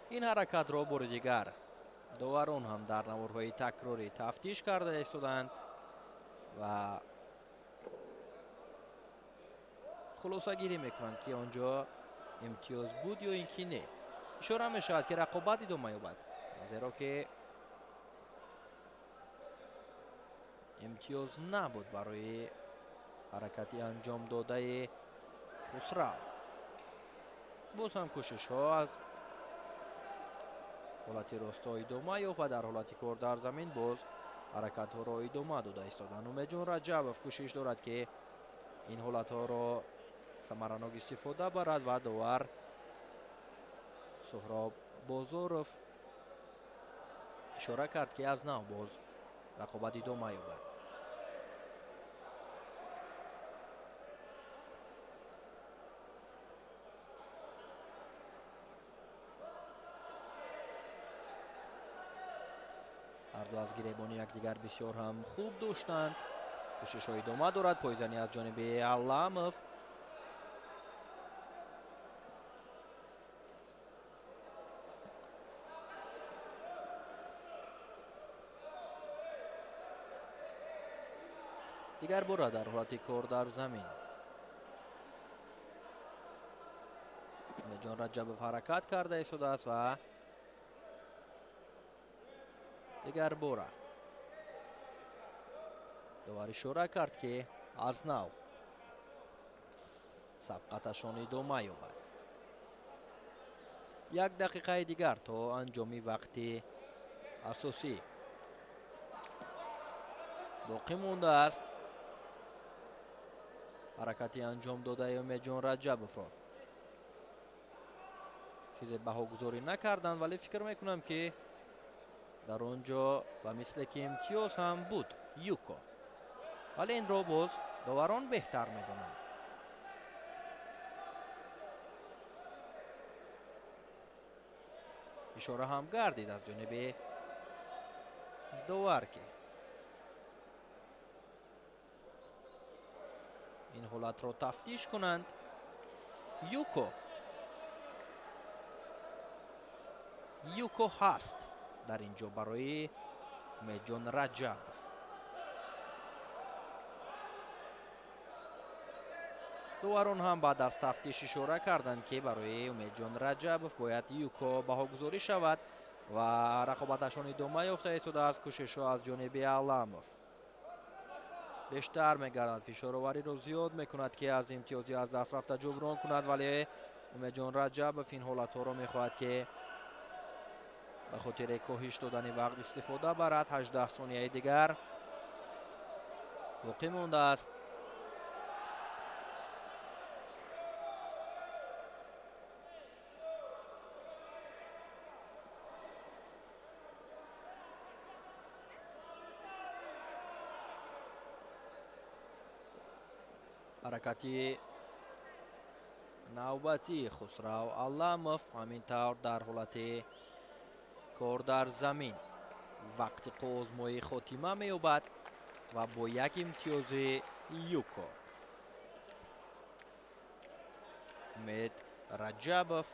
این حرکت را بار دیگر داوران هم در نوارهای تکراری تفتیش کرده ایستادند و خلاصه گیری میکنند که آنجا امتیاز بود یا اینکه نه. اشاره می شود که رقابت ادامه یابد، زیرا که امتیاز نبود برای حرکتی انجام داده خسرو. باز هم کوشش ها از حالت راستا ادامه یافت و در حالت کار در زمین باز حرکت ها را ادامه داده ایستادند. امیدجان رجبوف کوشش دارد که این حالت ها را ثمرناک استفاده برد و داور سهراب بازاروف اشاره کرد که از نو باز رقابت ادامه یابد. هر دو از گریبان یکدیگر بسیار هم خوب داشتند. کوشش های ادامه دارد. پایزنی از جانب علاموف. دیگر بار در حالت کار در زمین امیدجان رجبوف حرکت کرده ایستاده است و دیگر بار داور اشاره کرد که از نو سبقتشان ادامه یابد. 1 دقیقه دیگر تا انجامی وقتی اساسی боқӣ мондааст ҳаракати анҷом додаи умедҷон раҷабовро чизе баҳогузорӣ накарданд, вале фикр мекунам ки дар он ҷо ба мисле ки имтиёз ҳам буд юко, вале инро боз доварон беҳтар медонанд. ишора ҳам гардид аз ҷониби довар ки ин ҳолатро тафтиш кунанд. юко ҳаст дар ин ҷо барои умедҷон раҷабов. доварон ҳам баъд аз тафтиш ишора карданд ки барои умедҷон раҷабов бояд юко баҳогузорӣ шавад ва рақобаташон идома ёфта истодааст. кӯшишҳо аз ҷониби аламов бештар мегардад, фишоровариро зиёд мекунад ки аз имтиёзи аз даст рафта ҷуброн кунад, вале умедҷон раҷабов ин ҳолатҳоро мехоҳад ки ба хотири коҳиш додани вақт истифода барад. 18 сонияи дигар боқӣ мондааст. ҳаракати навбатӣ хусрав аламов ҳамин тавр дар ҳолати кор дар замин вақти қозмои хотима меёбад ва бо як имтиёзи юко. умед раҷабов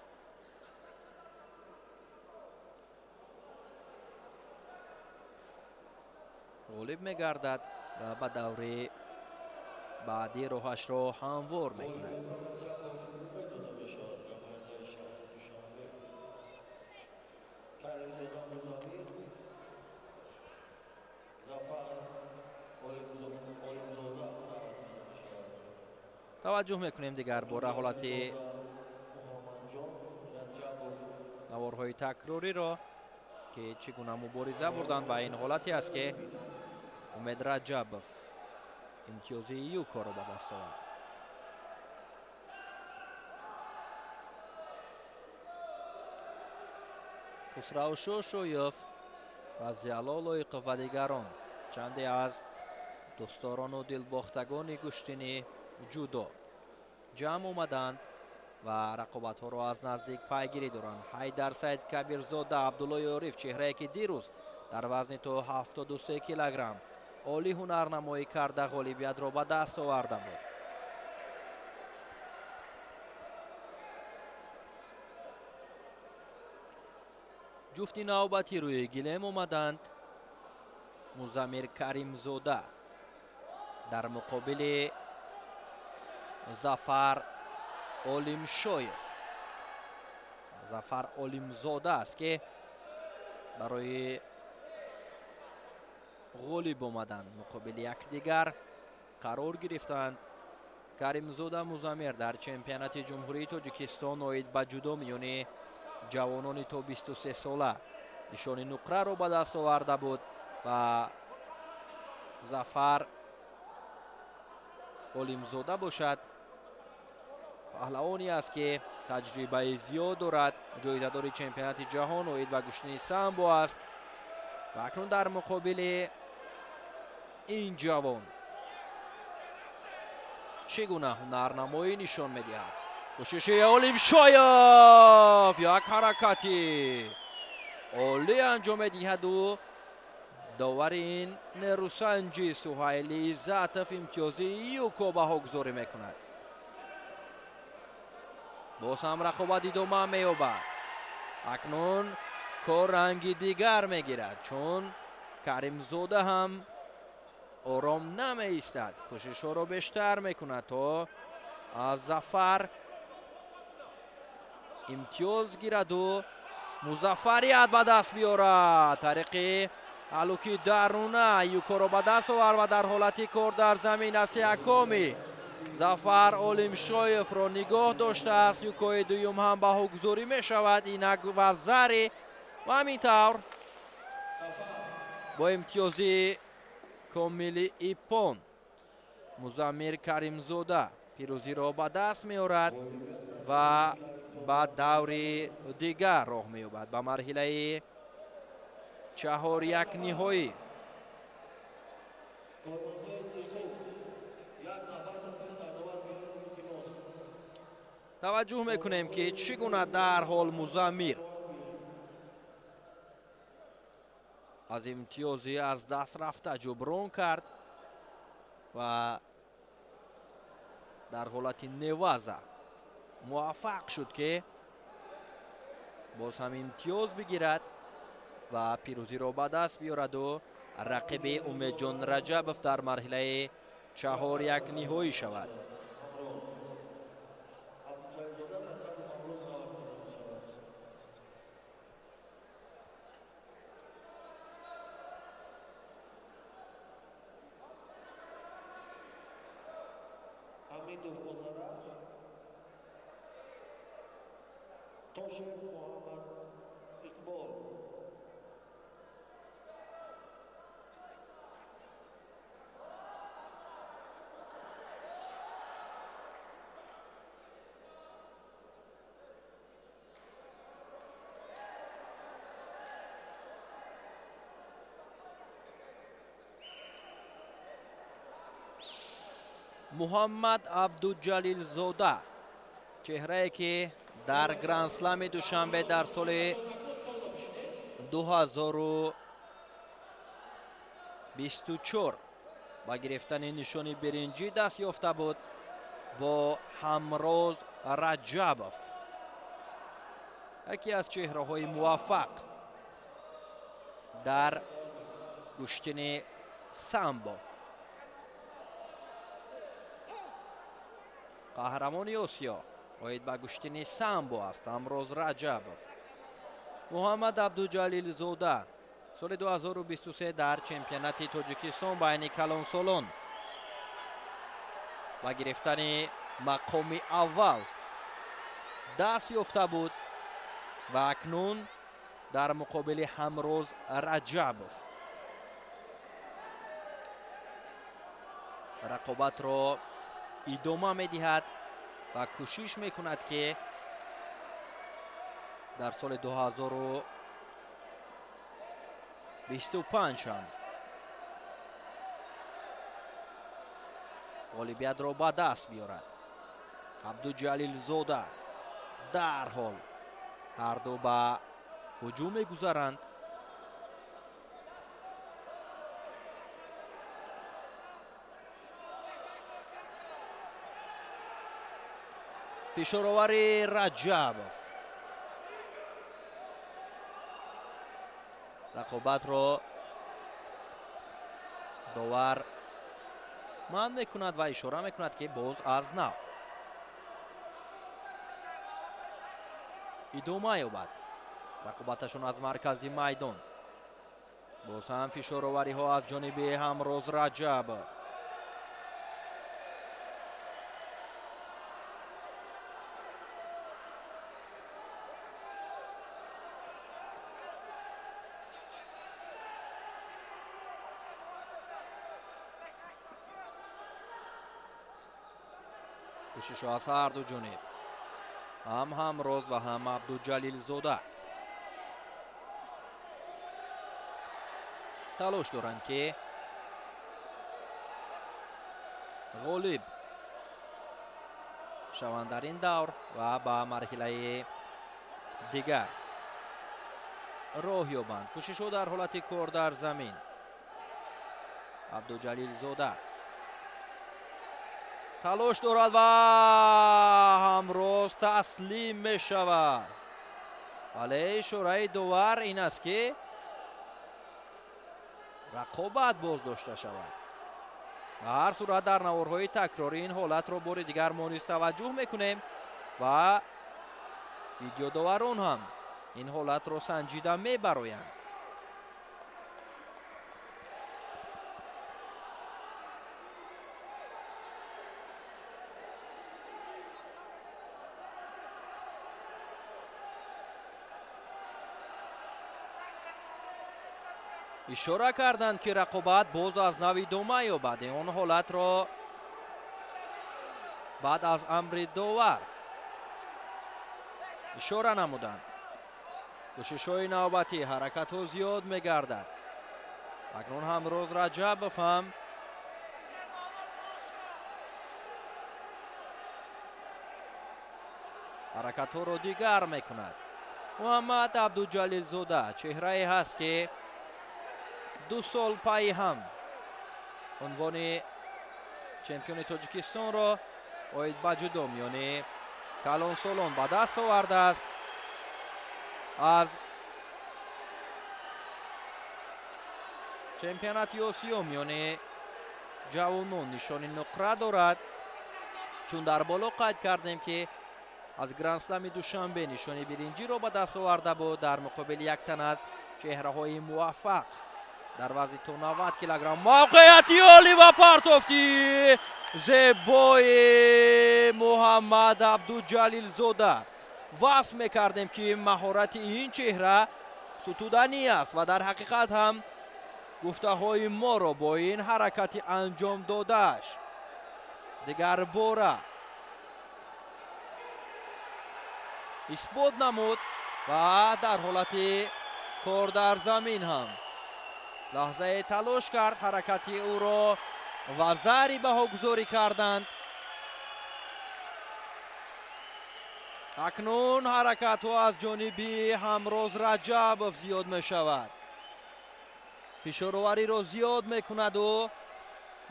ғолиб мегардад ва ба даври баъди роҳашро ҳамвор мекунад. таваҷҷӯҳ мекунем дигар бора ҳолати наворҳои такрориро ки чӣ гуна мубориза бурданд ва ин ҳолате аст ки умед раҷабов имтиёзи юкоро ба даст овард. хусрав шошоев ва зияло лоиқов ва дигарон чанде аз дӯстдорону дилбохтагони куштини ҷудо ҷамъ омаданд ва рақобатҳоро аз наздик пайгирӣ доранд. ҳайдар саид кабирзода, абдуллои ориф, чеҳрае ки дирӯз дар вазни то 73 килограмм олӣ ҳунарнамоӣ карда ғолибиятро ба даст оварда буд. ҷуфти навбатӣ рӯи гилем омаданд. музаммир каримзода дар муқобили зафар олимшоев. зафар олимзода аст ки барои ғолиб омадан муқобили якдигар қарор гирифтанд. каримзода музаммир дар чемпионати ҷумҳурии тоҷикистон оид ба ҷудо миёни ҷавонони то 23 сола нишони нуқраро ба даст оварда буд ва зафар олимзода бошад. паҳлавоне аст ки таҷрибаи зиёд дорад, ҷоизадори чемпионати ҷаҳон оид ба куштини самбо аст ва акнун дар муқобили ин ҷавон чӣ гуна ҳунарнамоӣ нишон медиҳад. кӯшиши олимшоев, як ҳаракати олӣ анҷом медиҳаду довари ин нерӯсанҷи суҳайли иззатов имтиёзи юко баҳогузорӣ мекунад. боз ҳам рақобат идома меёбад. акнун кор ранги дигар мегирад, чун каримзода ҳам ором намеистад, кӯшишҳоро бештар мекунад то аз зафар имтиёз гираду музаффарият ба даст биёрад. тариқи ҳалуки даруна юкоро ба даст овард ва дар ҳолати кор дар замин аз якоми зафар олимшоевро нигоҳ доштааст. юкои дуюм ҳам баҳогузорӣ мешавад. инак ва зари ва ҳамин тавр бо имтиёзи комили ипон. музаммир каримзода пирӯзиро ба даст меорад ва ба даври дигар роҳ меёбад ба марҳилаи 4-1 ниҳоӣ. таваҷҷӯҳ мекунем ки чӣ гуна дарҳол музаммир аз имтиёзи аз даст рафта ҷуброн кард ва дар ҳолати неваза муваффақ шуд ки боз ҳам имтиёз бигирад ва пирӯзиро ба даст биёраду рақиби умедҷон раҷабов дар марҳилаи 4-1 ниҳоӣ шавад. Hamidov Ozaraj, Toshev Muhammad Iqbol. муҳаммад абдуҷалилзода чеҳрае ки дар гранд-слами душанбе дар соли 2024 ба гирифтани нишони биринҷӣ даст ёфта буд бо ҳамроз раҷабов, яке аз чеҳраҳои муваффақ дар куштини самбо. қаҳрамони осиё оид ба куштини самбо аст ҳамроз раҷабов. муҳаммад абдуҷалилзода соли 2023 дар чемпионати тоҷикистон байни калонсолон ба гирифтани мақоми аввал даст ёфта буд ва акнун дар муқобили ҳамроз раҷабов рақобатро идома медиҳад ва кӯшиш мекунад ки дар соли 2025 ҳам ғолибиятро ба даст биёрад. абдуҷалилзода дарҳол ҳарду ба ҳуҷум мегузаранд. фишоровари раҷабов рақобатро довар манъ мекунад ва ишора мекунад ки боз аз нав идома ёбад рақобаташон аз маркази майдон. боз ҳам фишоровариҳо аз ҷониби ҳамроз раҷабов. кӯшишо аз ҳарду ҷониб ҳам ҳамроз ва ҳам абдуҷалилзода талош доранд ки ғолиб шаванд дар ин давр ва ба марҳилаи дигар роҳ ёбанд. кӯшишҳо дар ҳолати кор дар замин. абдуҷалилзода талош дорад ва ҳамроз таслим мешавад. вале ишораи довар ин аст ки рақобат боз дошта шавад. ба ҳар сурат дар наворҳои такрорӣ ин ҳолатро бори дигар мо низ таваҷҷӯҳ мекунем ва видеодоварон ҳам ин ҳолатро санҷида мебароянд. ишора карданд ки рақобат боз аз нави дома ёбад. он ҳолатро баъд аз амри довар ишора намуданд. кӯшишҳои навбатӣ, ҳаракатҳо зиёд мегардад. акнун ҳамроз раҷабов ҳам ҳаракатҳоро дигар мекунад. муҳаммад абдуҷалилзода чеҳрае ҳаст ки 2 сол пайи ҳам унвони чемпиони тоҷикистонро оид ба ҷудом, ёни калонсолон ба даст овардааст. аз чемпионати осиё ёни ҷавонон нишони нуқра дорад, чун дар боло қайд кардем ки аз грандслами душанбе нишони биринҷиро ба даст оварда буд дар муқобили як тан аз чеҳраҳои муваффақ дар вазни то 90 килограмм. мавқеати олӣ ва партофти зебои муҳаммад абдуҷалилзода. васф мекардем ки маҳорати ин чеҳра сутуданӣ аст ва дар ҳақиқат ҳам гуфтаҳои моро бо ин ҳаракати анҷом додааш дигар бора исбот намуд ва дар ҳолати кор дар замин ҳам лаҳзае талош кард. ҳаракати ӯро ва зари баҳогузорӣ карданд. акнун ҳаракатҳо аз ҷониби ҳамроз раҷабов зиёд мешавад. фишоровариро зиёд мекунаду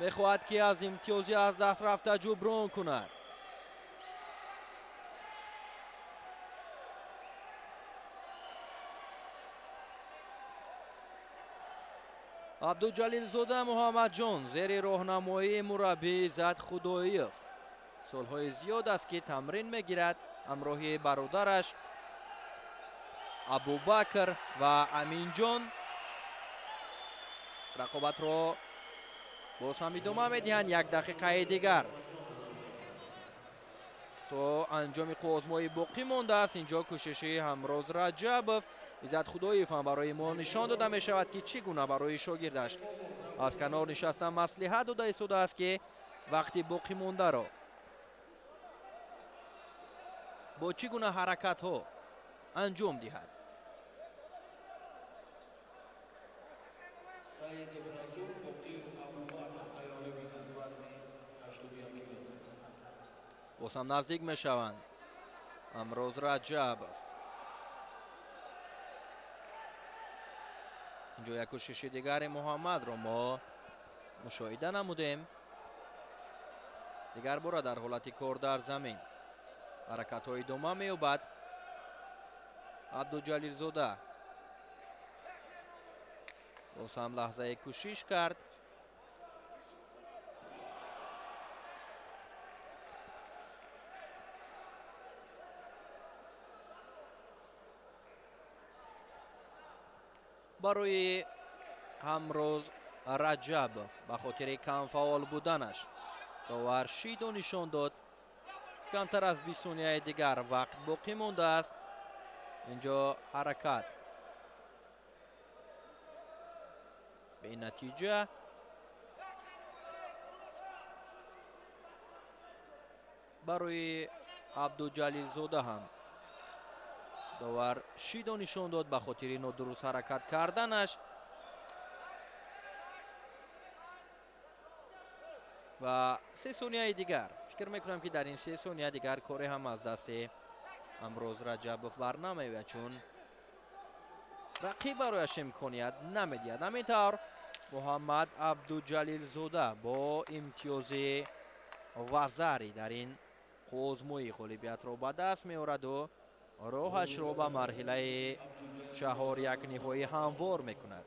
мехоҳад ки аз имтиёзи аз даст рафта ҷуброн кунад. абдуҷалилзода муҳаммадҷон зери роҳнамоии мураббии Иззат Худоиев солҳои зиёд аст ки тамрин мегирад ҳамроҳи бародараш Абубакр ва Аминҷон. рақобатро боз ҳам идома медиҳанд. 1 дақиқаи дигар то анҷоми қувозмои боқӣ мондааст. инҷо кӯшиши ҳамроз Раҷабов, Иззат Худоиев ҳам барои мо нишон дода мешавад ки чӣ гуна барои шогирдаш аз канор нишаста маслиҳат дода истодааст ки вақти боқӣ мондаро бо чӣ гуна ҳаракатҳо анҷом диҳад. боз ҳам наздик мешаванд ҳамроз Раҷабов. инҷо як кӯшиши дигари муҳаммадро мо мушоҳида намудем. дигар бора дар ҳолати кор дар замин ҳаракатҳо идома меёбад. абдуҷалилзода боз ҳам лаҳзае кӯшиш кард. барои ҳамроз Раҷабов ба хотири камфаъол буданаш довар шидо нишон дод. камтар аз 20 сонияи дигар вақт боқӣ мондааст. инҷо ҳаракат бенатиҷа. барои абдуҷалилзода ҳам довар шидо нишон дод ба хотири нодуруст ҳаракат карданаш ва 3 сонияи дигар фикр мекунам ки дар ин 3 сония дигар коре ҳам аз дасти ҳамроз Раҷабов барнамеояд, чун рақиб барояш имконият намедиҳад. ҳамин тавр муҳаммад абдуҷалилзода бо имтиёзи вазари дар ин қувозмои ғолибиятро ба даст меораду роҳашро ба марҳилаи 4 якниҳоӣ ҳамвор мекунад.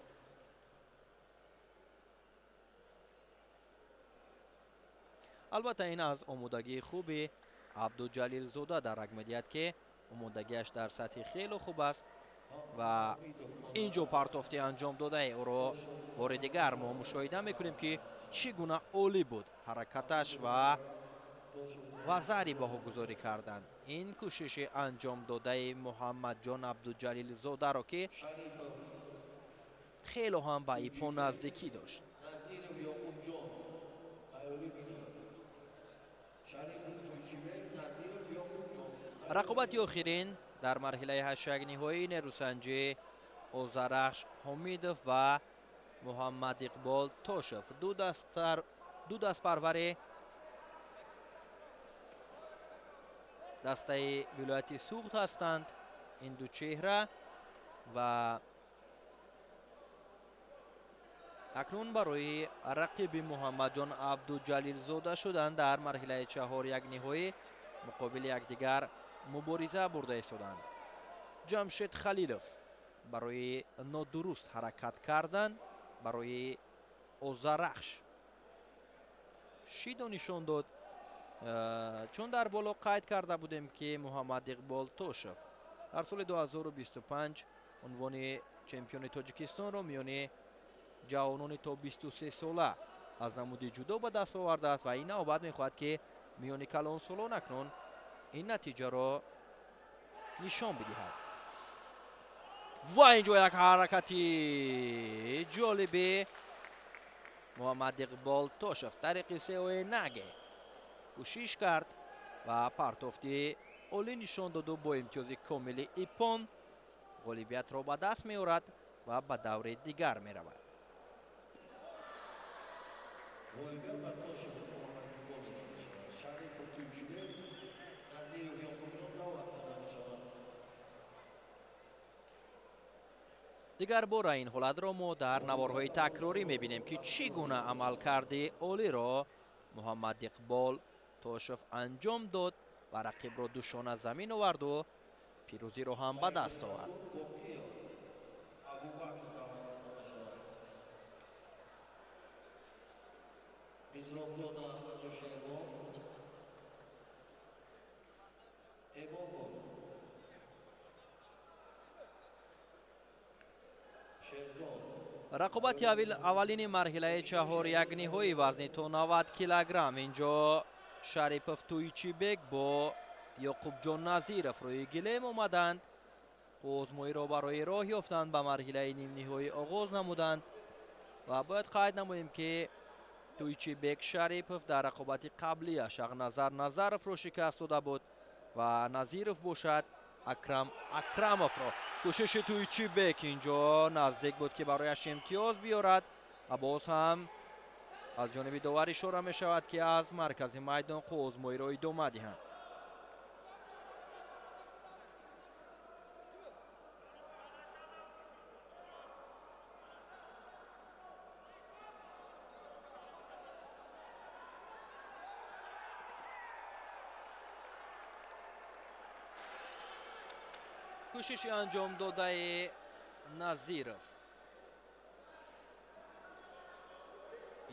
албатта ин аз омодагии хуби абдуҷалилзода дарак медиҳад ки омодагиаш дар сатҳи хеле хуб аст ва инҷо партофти анҷом додаи ӯро бори дигар мо мушоҳида мекунем ки чӣ гуна олӣ буд ҳаракаташ ва вазари баҳогузорӣ кардан. ин кӯшиши анҷом додаи муҳаммадҷон абдуҷалилзодаро ки خیلی هم به ایپون نزدیکی داشت. نظیرов یعقوبجان تیاری میکنه شریف تویچیبک نظیرov یعقوبجان رقابت آخرین در مرحله 8 نهایی نیروسنجی اوزرخش حمیدov و محمد اقبال توشف دو دست پرور دسته ولایت سوخت هستند این دو چهره و اکنون برای رقیب محمد جان عبدالجلیل زاده شدند در مرحله 4 یک نهایی مقابل یکدیگر مبارزه برده ایستادند. جمشید خلیلوف برای نادرست حرکت کردن برای اوزرخش شید و نشان داد چون در بالا قید کرده بودیم که محمد اقبال توشف در سال 2025 عنوان چمپیون تاجیکستان را میان جوانان تا 23 ساله از نمود جودو به دست آورده است و این نوبت میخواهد که میان کلان سالان اکنون این نتیجه را نشان بدهد. و اینجا یک حرکتی جالبی محمد اقبال توشف طریق سه نگه کوشش کرد و پرتافتی اولی نشان داد و با امتیاز کامل ایپون غالبیت را به دست می آورد و به دور دیگر می رود. غالبیت بر توشف محمد اقبال داده می شود شریف تویچیبک نظیرov یعقوبجان را وقت داده می شود دیگر بار این حالت را ما در نوارهای تکراری می بینیم که چگونه عمل کرده اولی را محمد اقبال توشف انجام داد و رقیب را دوشان از زمین آورد و پیروزی را هم به دست آورد. ابوبکر دعوت شود اسلامزاده نداشت امام گفت شیرزاد رقابت اولین مرحله 4 یک نهایی وزن تا 90 کیلوگرم اینجا شریفov تویچیبک با یعقوب جان نظیرov روی گلیم آمدند آزمایی را برای راه یافتند به مرحله نیم نهایی آغاز نمودند و باید قید نمودیم که تویچیبک شریفov در رقابت قبلی نظرov را شکست داده بود و نظیرov باشد اکرمov را. کوشش تویچیبک اینجا نزدیک بود که برایش امتیاز بیارد و باز هم از جانب داور اشاره می شود که از مرکز میدان آزمایی را ادامه دهند. کوشش انجام داده نظیرov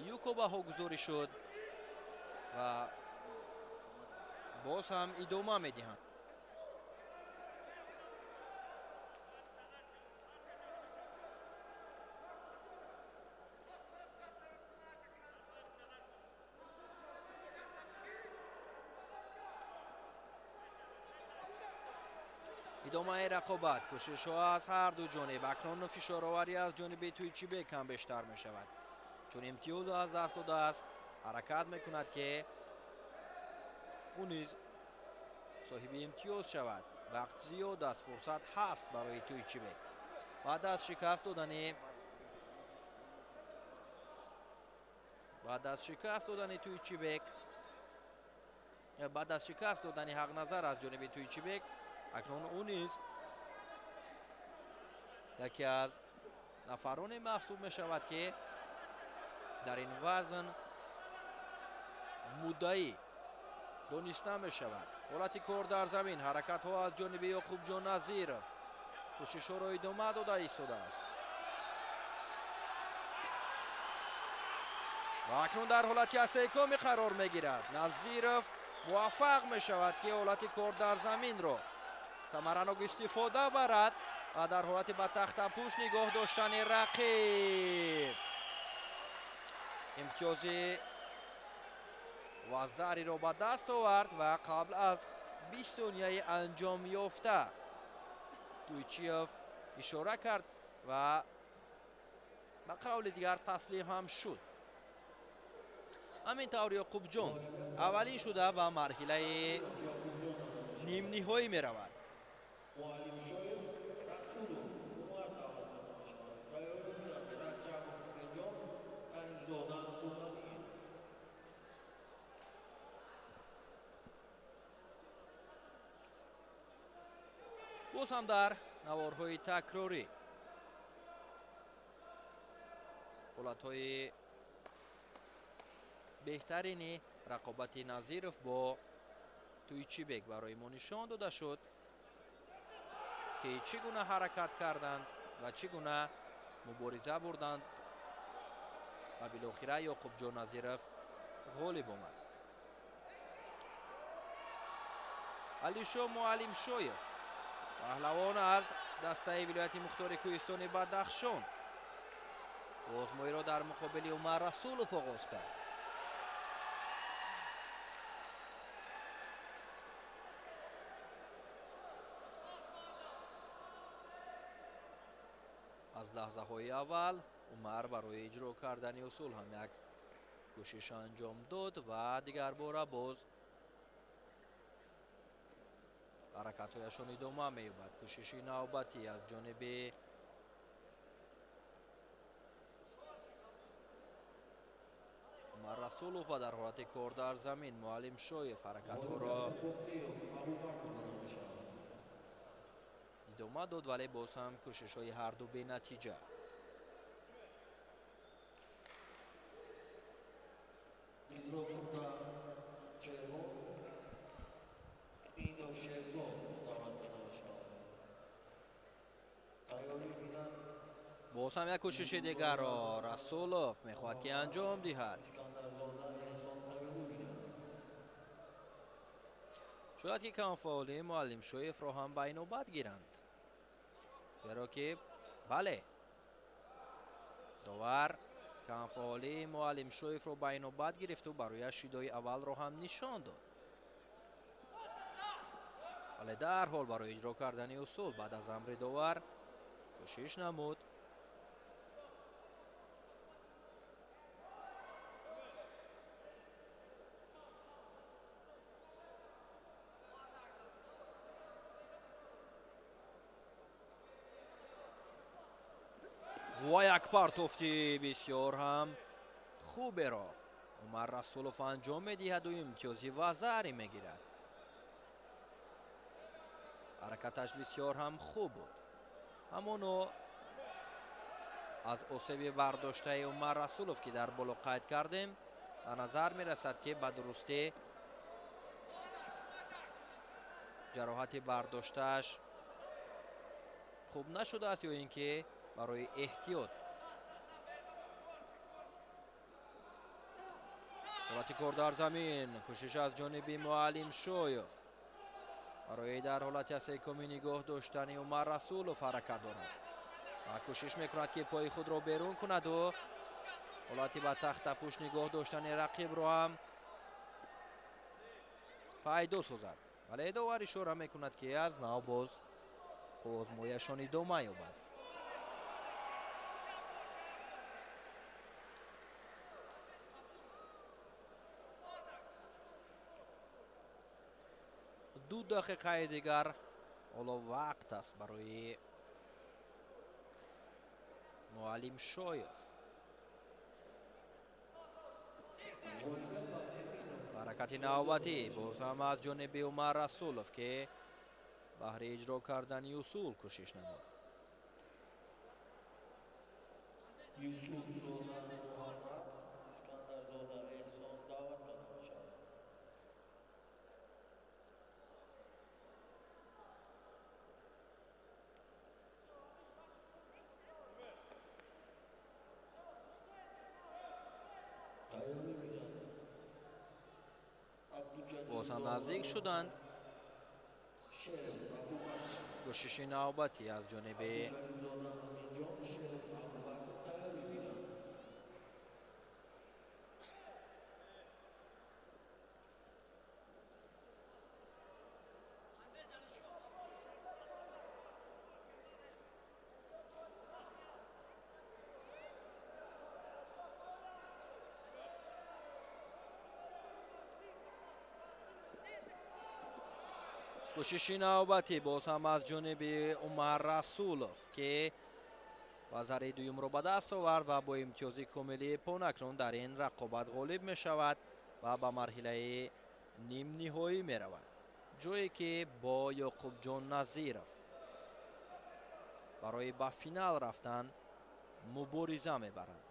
یوکو بها گذاری شد و باز هم ادامه میدهند. ادامه رقابت کوشش ها از هر دو جانب اکنون فشارآوری از جانب تویچیبک هم بیشتر می شود چون امتیاز از دست داده است. حرکت می کند که او نیز صاحب امتیاز شود. وقت زیاد است، فرصت هست برای تویچیبک بعد از شکست تویچیبک بعد از شکست دادن حق نظر از جانب تویچیبک اکنون او نیز یکی از نفران محسوب می شود که در این وزن مدعی دانسته می شود. حالت کار در زمین حرکت ها از جانب یعقوب جان نظیرov کوشش ها را ادامه داده ایستاده است و اکنون در حالت استحکامی قرار می گیرد. نظیرov موفق می شود که حالت کار در زمین را ثمرناک استفاده برد و در حالت به تخت پوش نگاه داشتن رقیب امتیاز وزری را به دست آورد و قبل از 20 ثانیه انجام یافته تویچیف اشاره کرد و ба қавли дигар таслим ҳам шуд. ҳамин тавр ёқубҷон аввалин шуда ба марҳилаи нимниҳоӣ меравад. Muallimshoyev, Rasulov, Umar da'vat qilishadi. Tayyorlikda Rajabov, Ejon, Karimzoda, O'zaniyev. боз ҳам дар наворҳои такрорӣ ҳолатҳои беҳтарини рақобати Назиров бо Туйчибек барои мо нишон дода шуд ки чӣ гуна ҳаракат карданд ва чӣ гуна мубориза бурданд ва билохира Ёқубҷон Назиров ғолиб омад. Алишо Муаллимшоев паҳлавон аз дастаи вилояти Мухтори Кӯҳистони Бадахшон озмоиро дар муқобили Умар Расулов оғоз кард. аз лаҳзаҳои аввал Умар барои иҷро кардани усул ҳам як кӯшиш анҷом дод ва дигар бора боз ҳаракатҳояшон идома меёбад. кӯшиши навбатӣ аз ҷониби Умар Расулов ва дар ҳолати кор дар замин Муаллимшоев ҳаракатҳоро идома дод, вале боз ҳам кӯшишҳои ҳарду бенатиҷа. Изробзода Червон, Инов Шерзод da'vat qilishadi. Tayyorlik bilan боз ҳам як кӯшиши дигарро Расулов мехоҳад ки анҷом диҳад. Iskandarzoda Ehson tayyorlik bilan. шояд ки камфаъолӣ Муаллимшоевро ҳам ба инобат гиранд, зеро ки бале довар камфаъолӣ Муаллимшоевро ба инобат гирифту барояш шидои аввалро ҳам нишон дод, вале дарҳол барои иҷро кардани усул баъд аз амри довар кӯшиш намуд. ва як партофти бисёр ҳам хуберо Умар Расулов анҷом медиҳаду имтиёзи вазари мегирад. ҳаракаташ бисёр ҳам хуб буд. ҳамоно аз осеби бардоштаи Умар Расулов ки дар боло қайд кардем ба назар мерасад ки ба дурустӣ ҷароҳати бардоштааш хуб нашудааст ё ин ки барои эҳтиёт ҳолати кор дар замин кӯшиш аз ҷониби Муаллимшоев барои дар ҳолати асекомӣ нигоҳ доштани Умар Расулов ҳаракат дорад ва кӯшиш мекунад ки пои худро берун кунаду ҳолати ба тахтапӯш нигоҳ доштани рақибро ҳам пайдо созад, вале довар ишора мекунад ки аз нав боз озмояшон идома ёбад. ду дақиқаи дигар ҳоло вақт аст барои Муаллимшоев. ҳаракати навбатӣ боз ҳам аз ҷониби Умар Расулов ки баҳри иҷро кардани усул кӯшиш намуд. Yusufzoda Muhammad, Iskandarzoda Ehson da'vat qilishadi. Tayyorlik bilan Abdujalil боз ҳам наздик шуданд. Sherov, Abubakr, кӯшиши навбатӣ аз ҷониби Jalilzoda Aminjon, Sherov, Abubakr tayyorlik bilan. кӯшиши навбатӣ боз ҳам аз ҷониби Умар Расулов ки вазари дуюмро ба даст овард ва бо имтиёзи комилӣ понакнун дар ин рақобат ғолиб мешавад ва ба марҳилаи нимниҳоӣ меравад, ҷое ки бо Ёқубҷон Назиров барои ба финал рафтан мубориза мебаранд.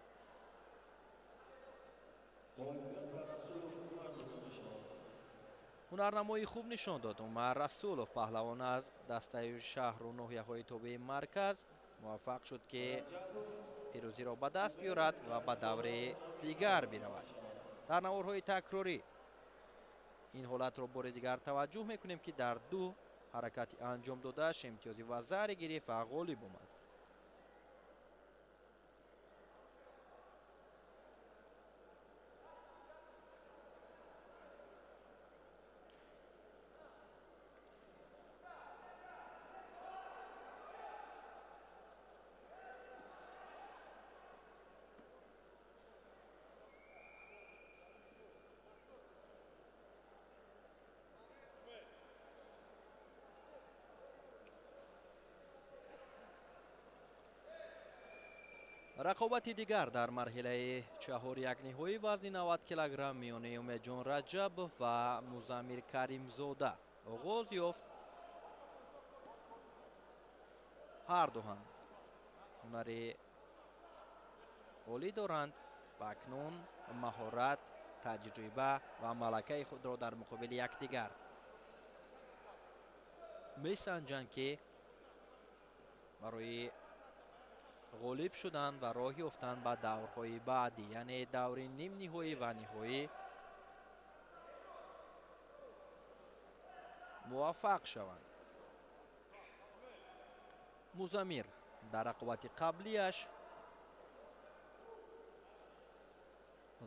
ҳунарнамои хуб нишон дод Умар Расулов. паҳлавон аз дастаи шаҳру ноҳияҳои тобии марказ муваффақ шуд ки пирӯзиро ба даст биёрад ва ба даври дигар биравад. дар наворҳои такрорӣ ин ҳолатро бори дигар таваҷҷӯҳ мекунем ки дар ду ҳаракати анҷом додааш имтиёзи вазаре гирифт ва ғолиб омад. рақобати дигар дар марҳилаи чаҳор якниҳои вазни 90 килограмм миёни Умедҷон Раҷабов ва Музаммир Каримзода оғоз ёфт. ҳарду ҳам ҳунари олӣ доранд ва акнун маҳорат, таҷриба ва малакаи худро дар муқобили якдигар месанҷанд ки барои ғолиб шудан ва роҳ ёфтан ба даврҳои баъдӣ, яъне даври нимниҳоӣ ва ниҳоӣ муваффақ шаванд. Музаммир дар рақобати қаблияш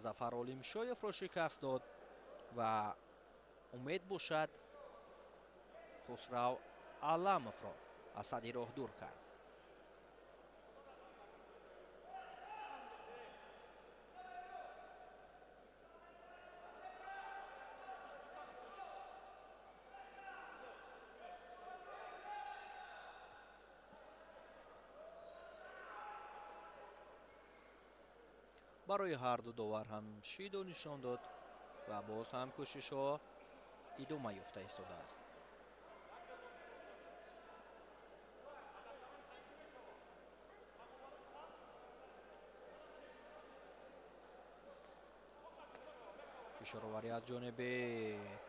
Зафар Олимшоевро шикаст дод ва умед бошад Хусрав Аламовро аз садди роҳ дур кард. барои ҳарду довар ҳам шиду нишон дод ва боз ҳам кӯшишҳо идома ёфта истодааст. фишороварӣ аз ҷониби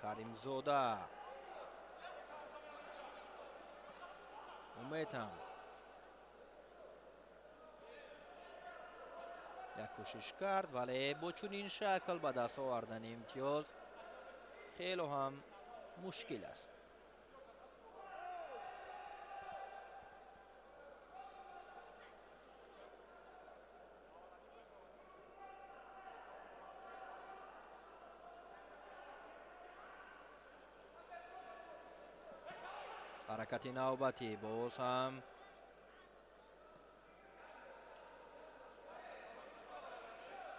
Каримзода. умед ҳам як кӯшиш кард, вале бо чунин шакл ба даст овардани имтиёз хело ҳам мушкил аст. ҳаракати навбатӣ боз ҳам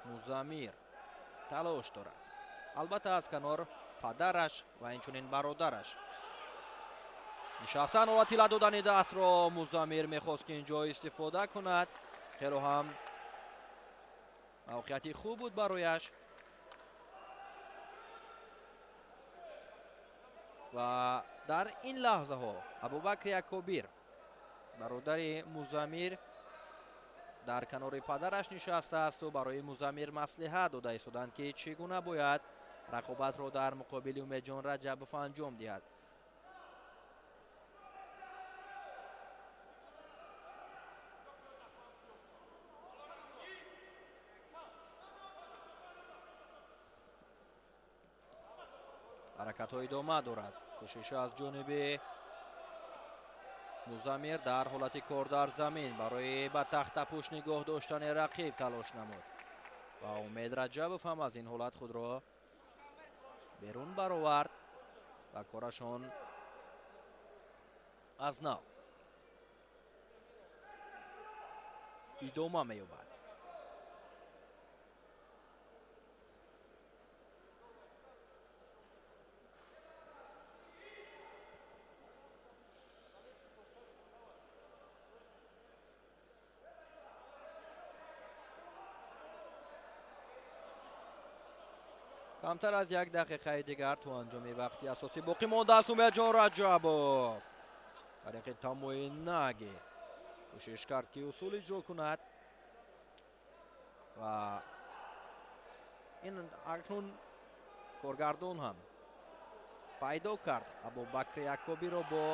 Музаммир талош дорад. албатта аз канор падараш ва инчунин бародараш нишастан ҳолати ла додани дастро Музаммир мехост ки ин ҷо истифода кунад. хело ҳам мавқеияти хуб буд барояш ва дар ин лаҳзаҳо Абубакри Акобир бародари Музаммир дар канори падараш нишастааст ва барои Музаммир маслиҳат дода истоданд ки чӣ гуна бояд рақобатро дар муқобили Умедҷон Раҷабов анҷом диҳад. ҳаракатҳо идома дорад. кӯшиш аз ҷониби Музаммир дар ҳолати кор дар замин барои ба тахтапӯш нигоҳ доштани рақиб талош намуд ва Умед Раҷабов ҳам аз ин ҳолат худро берун баровард ва корашон аз нав идома меёбад. камтар аз 1 дақиқаи дигар то анҷоми вақти асосӣ боқӣ мондааст. умедҷон раҷабов тариқи тамои наги кӯшиш кард ки усул иҷро кунад ва ин акнун коргардон ҳам пайдо кард абубакри якобиро бо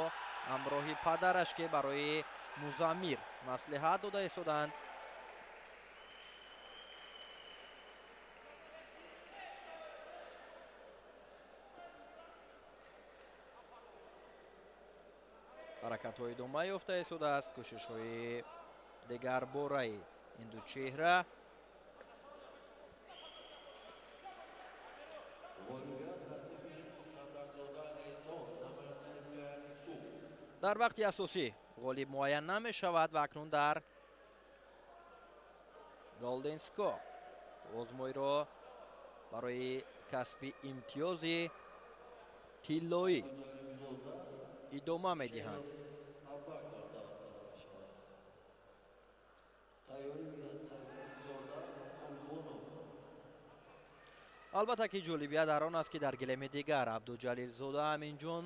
ҳамроҳи падараш ки барои музаммир маслиҳат дода истоданд. ҳаракатҳои идома ёфта истодааст. кӯшишҳои дигарбораи ин ду чеҳра дар вақти асосӣ ғолиб муайян намешавад ва акнун дар голден скор озмойро барои касби имтиёзи тиллоӣ идома медиҳанд. албатта ки ҷолибият дар он аст ки дар гилеми дигар абдуҷалилзода аминҷон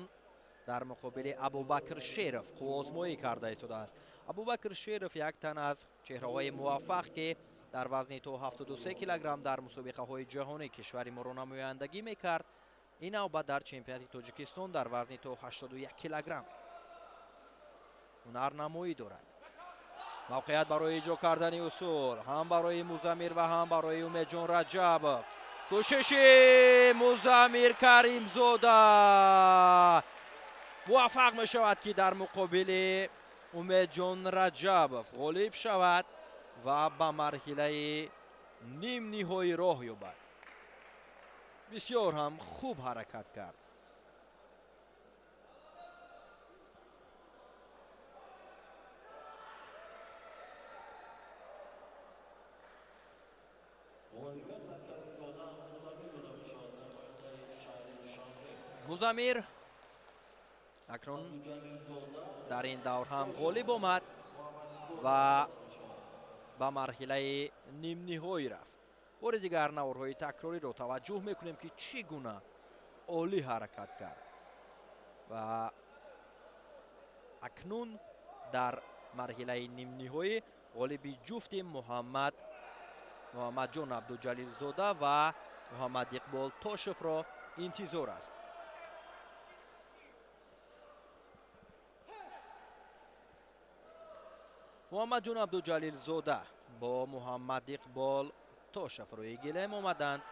дар муқобили абубакр шеров қувозмоӣ карда истодааст. абубакр шеров як тан аз чеҳраҳои муваффақ ки дар вазни то 73 килограмм дар мусобиқаҳои ҷаҳонӣ кишвари моро намояндагӣ мекард. ин навбат дар чемпионати тоҷикистон дар вазни то 81 килограмм ҳунарнамоӣ дорад. мавқеят барои иҷро кардани усул ҳам барои музаммир ва ҳам барои умедҷон раҷабов. кӯшиши музаммир каримзода муваффақ мешавад ки дар муқобили умедҷон раҷабов ғолиб шавад ва ба марҳилаи нимниҳоӣ роҳ ёбад. бисёр ҳам хуб ҳаракат кард. музаммир акнун дар ин давр ҳам ғолиб омад ва ба марҳилаи нимниҳоӣ рафт. бори дигар наворҳои такрориро таваҷҷӯҳ мекунем ки чӣ гуна олӣ ҳаракат кард ва акнун дар марҳилаи нимниҳоӣ ғолиби ҷуфти муҳаммадҷон абдуҷалилзода ва муҳаммадиқбол тошевро интизор аст. муҳаммадҷон абдуҷалилзода бо муҳаммадиқбол тошев рӯи гилем омаданд.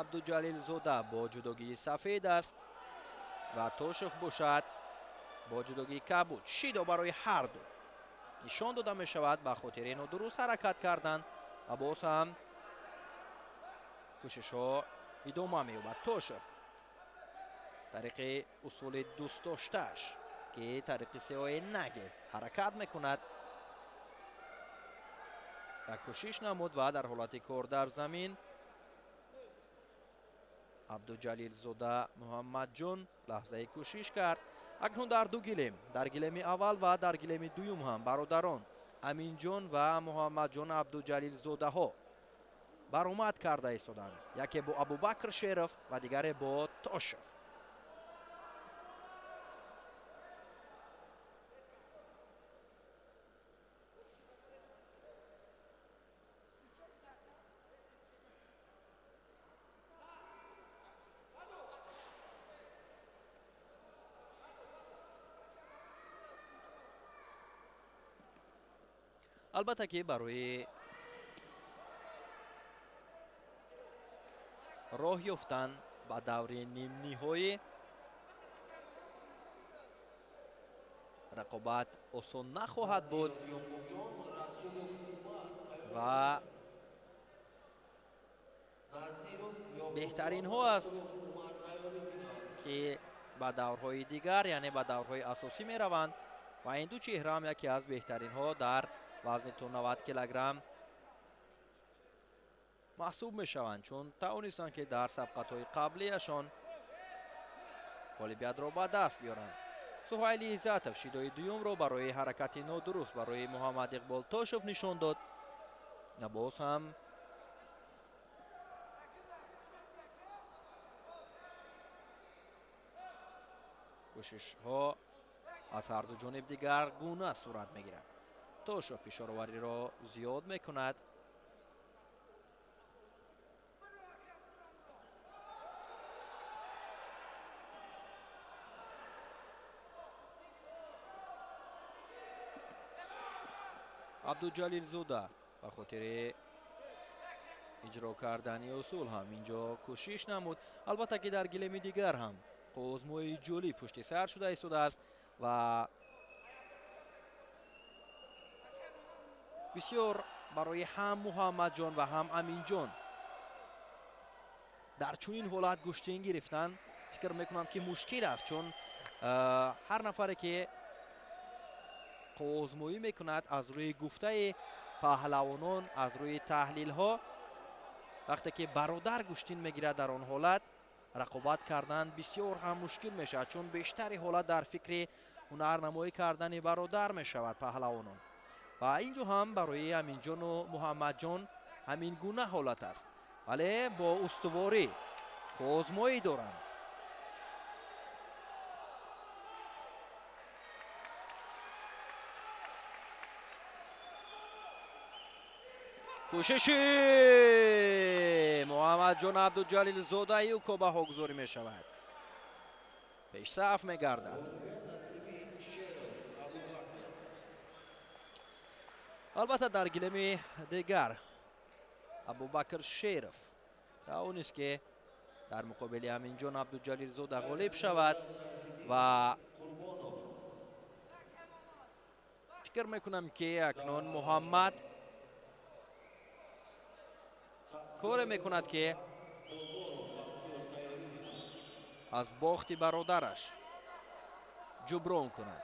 абдуҷалилзода бо ҷудогии сафед аст ва тошев бошад бо ҷудогии кабуд. шидо барои ҳарду нишон дода мешавад ба хотири нодуруст ҳаракат карданд ва боз ҳам кӯшишҳо идома меёбад. тошев тариқи усули дӯстдоштааш ки тариқи сеҳои наге ҳаракат мекунад ва кӯшиш намуд ва дар ҳолати кор дар замин абдуҷалилзода муҳаммадҷон лаҳзаи кӯшиш кард. акнун дар ду гилем дар гилеми аввал ва дар гилеми дуюм ҳам бародарон аминҷон ва муҳаммадҷон абдуҷалилзодаҳо баромад карда истоданд. яке бо абубакр шеров ва дигаре бо тошев. албатта ки барои роҳ ёфтан ба даври нимниҳоӣ рақобат осон нахоҳад буд ва беҳтаринҳо аст ки ба даврҳои дигар яъне ба даврҳои асосӣ мераванд ва ин ду чеҳра ҳам яке аз беҳтаринҳо дар вазни то 90 килограмм маҳсуб мешаванд, чун тавонистанд ки дар сабқатҳои қаблияшон ғолибиятро ба даст биёранд. суҳайли иззатов шидои дуюмро барои ҳаракати нодуруст барои муҳаммадиқбол тошев нишон дод. боз ҳам кӯшишҳо аз ҳарду ҷониб дигар гуна сурат мегирад. Тошев фишоровариро зиёд мекунад. абдуҷалилзода ба хотири иҷро кардани усул ҳам инҷо кӯшиш намуд. албатта ки дар гилеми дигар ҳам қувозмои ҷолӣ пушти сар шуда истодааст ва бисёр барои ҳам муҳаммадҷон ва ҳам аминҷон дар чунин ҳолат гӯштин гирифтан фикр мекунам ки мушкил аст, чун ҳар нафаре ки қувозмоӣ мекунад аз рӯи гуфтаи паҳлавонон, аз рӯи таҳлилҳо, вақте ки бародар гӯштин мегирад дар он ҳолат рақобат кардан бисёр ҳам мушкил мешавад, чун бештари ҳолат дар фикри ҳунарнамоӣ кардани бародар мешавад паҳлавонон. ва инҷо ҳам барои аминҷону муҳаммадҷон ҳамин гуна ҳолат аст, вале бо устуворӣ қувозмоӣ доранд. кӯшиши муҳаммадҷон абдуҷалилзодаи укобаҳо гузорӣ мешавад. пешсаф мегардад. албатта дар гилеми дигар абубакр шеров тавонист ки дар муқобили аминҷон абдуҷалилзода ғолиб шавад ва фикр мекунам ки акнун муҳаммад коре мекунад ки аз бохти бародараш ҷуброн кунад.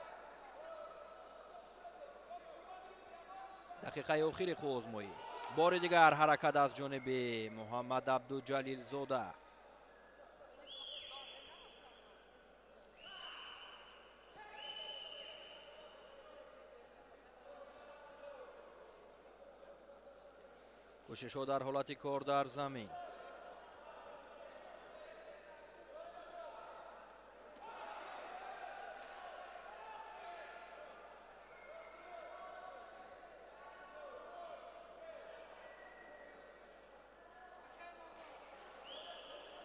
дақиқаи охири қувозмоӣ. бори дигар ҳаракат аз ҷониби муҳаммад абдуҷалилзода. кӯшишҳо дар ҳолати кор дар замин.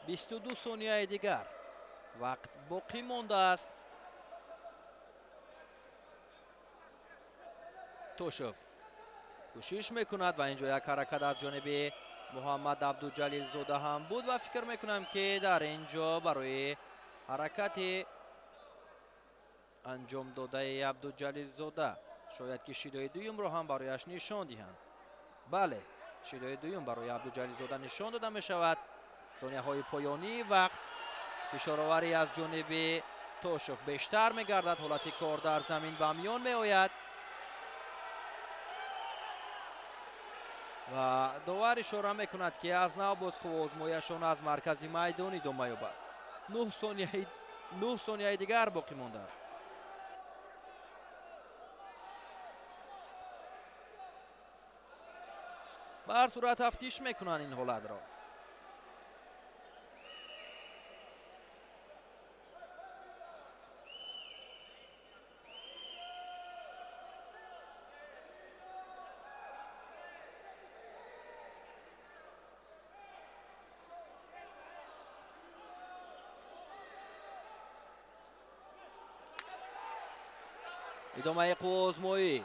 بیست و دو ثانیه دیگر وقت باقی مانده است. توشف کوشش میکند و اینجا یک حرکت از جانب محمد عبدالجلیل هم بود و فکر میکنم که در اینجا برای حرکت انجام داده عبدالجلیل زاده شاید که شیدای دویم رو هم برایش نشان دهند. بله، شیدای دویم برای عبدالجلیل زاده نشان داده می شود. ثانیه های پایانی وقت فشارآوری از جانب توشف بیشتر می گردد. حالت کار در زمین به میان می آید و داور اشاره می کند که از نو باز آزمایششان از مرکز میدان ادامه یابد. 9 ثانیه دیگر باقی مانده است. به هر صورت تفتیش میکنن این حالت را. ادامه آزمایی،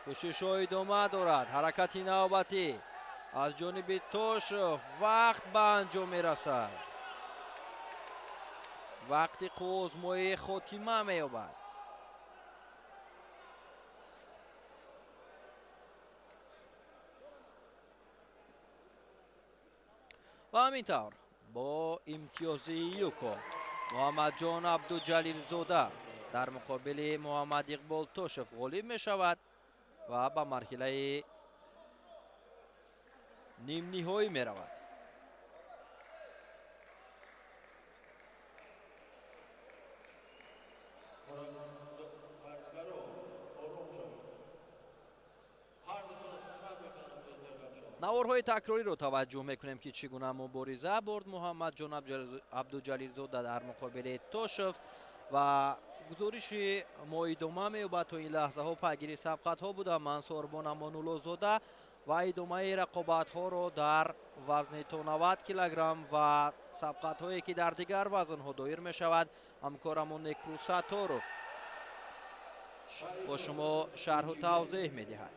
کوشش ها ادامه دارد. حرکت نوبتی از جانب توشف وقت به انجام می رسد. وقتی آزمایی خاتمه می یابد. و همینطور با امتیازی یوکو محمد جان عبدالجلیل زاده در مقابل محمد اقبال توشف غالب می شود و به مرحله نیم نهایی می رود. نوارهای تکراری رو توجه میکنیم که چگونه مبارزه برد محمد جان عبدالجلیل زاده در مقابل توشف ва гузориши мо идома меёбад. То ин лаҳзаҳо пайгири сабқатҳо буда Мансур Бонамонуллозода ва идомаи рақобатҳоро дар вазни то 90 килограмм ва сабқатҳое ки дар дигар вазнҳо доир мешавад. ҳамкорамон Некру Сатторов бо шумо шарҳу тавзеҳ медиҳад.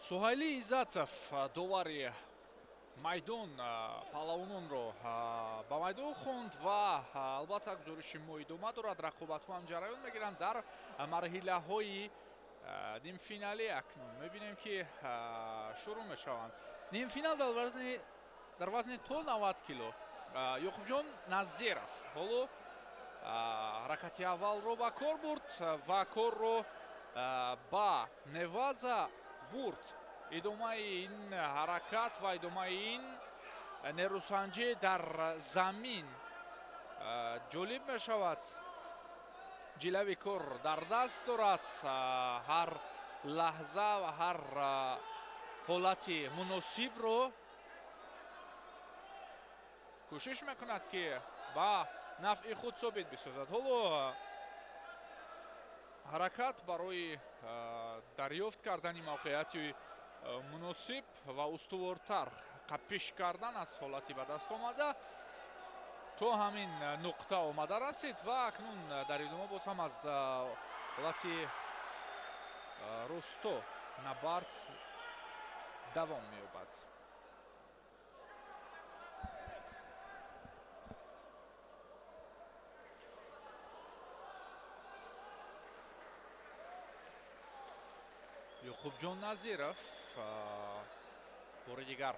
Суҳайли Иззатов довари майдон палавононро ба майдон хонд ва албатта гузориши мо идома дорад. Рақобатҳо ҳам ҷараён мегиранд дар марҳилаҳои нимфиналӣ. Акнун мебинем ки шурӯъ мешаванд. Нимфинал дар вазни то 90 кило. Ёқубҷон Назиров ҳоло ҳаракати аввалро ба кор бурд ва корро ба неваза бурд. идомаи ин ҳаракат ва идомаи ин нерӯсанҷӣ дар замин ҷолиб мешавад. ҷилави кор дар даст дорад. ҳар лаҳза ва ҳар ҳолати муносибро кӯшиш мекунад ки ба нафъи худ собит бисозад. ҳоло ҳаракат барои дарёфт кардани мавқеияти муносиб ва устувортар қапиш кардан аз ҳолати ба даст омада то ҳамин нуқта омада расид ва акнун дар идома боз ҳам аз ҳолати русто набард давом меёбад. Ёқубҷон Назиров бори дигар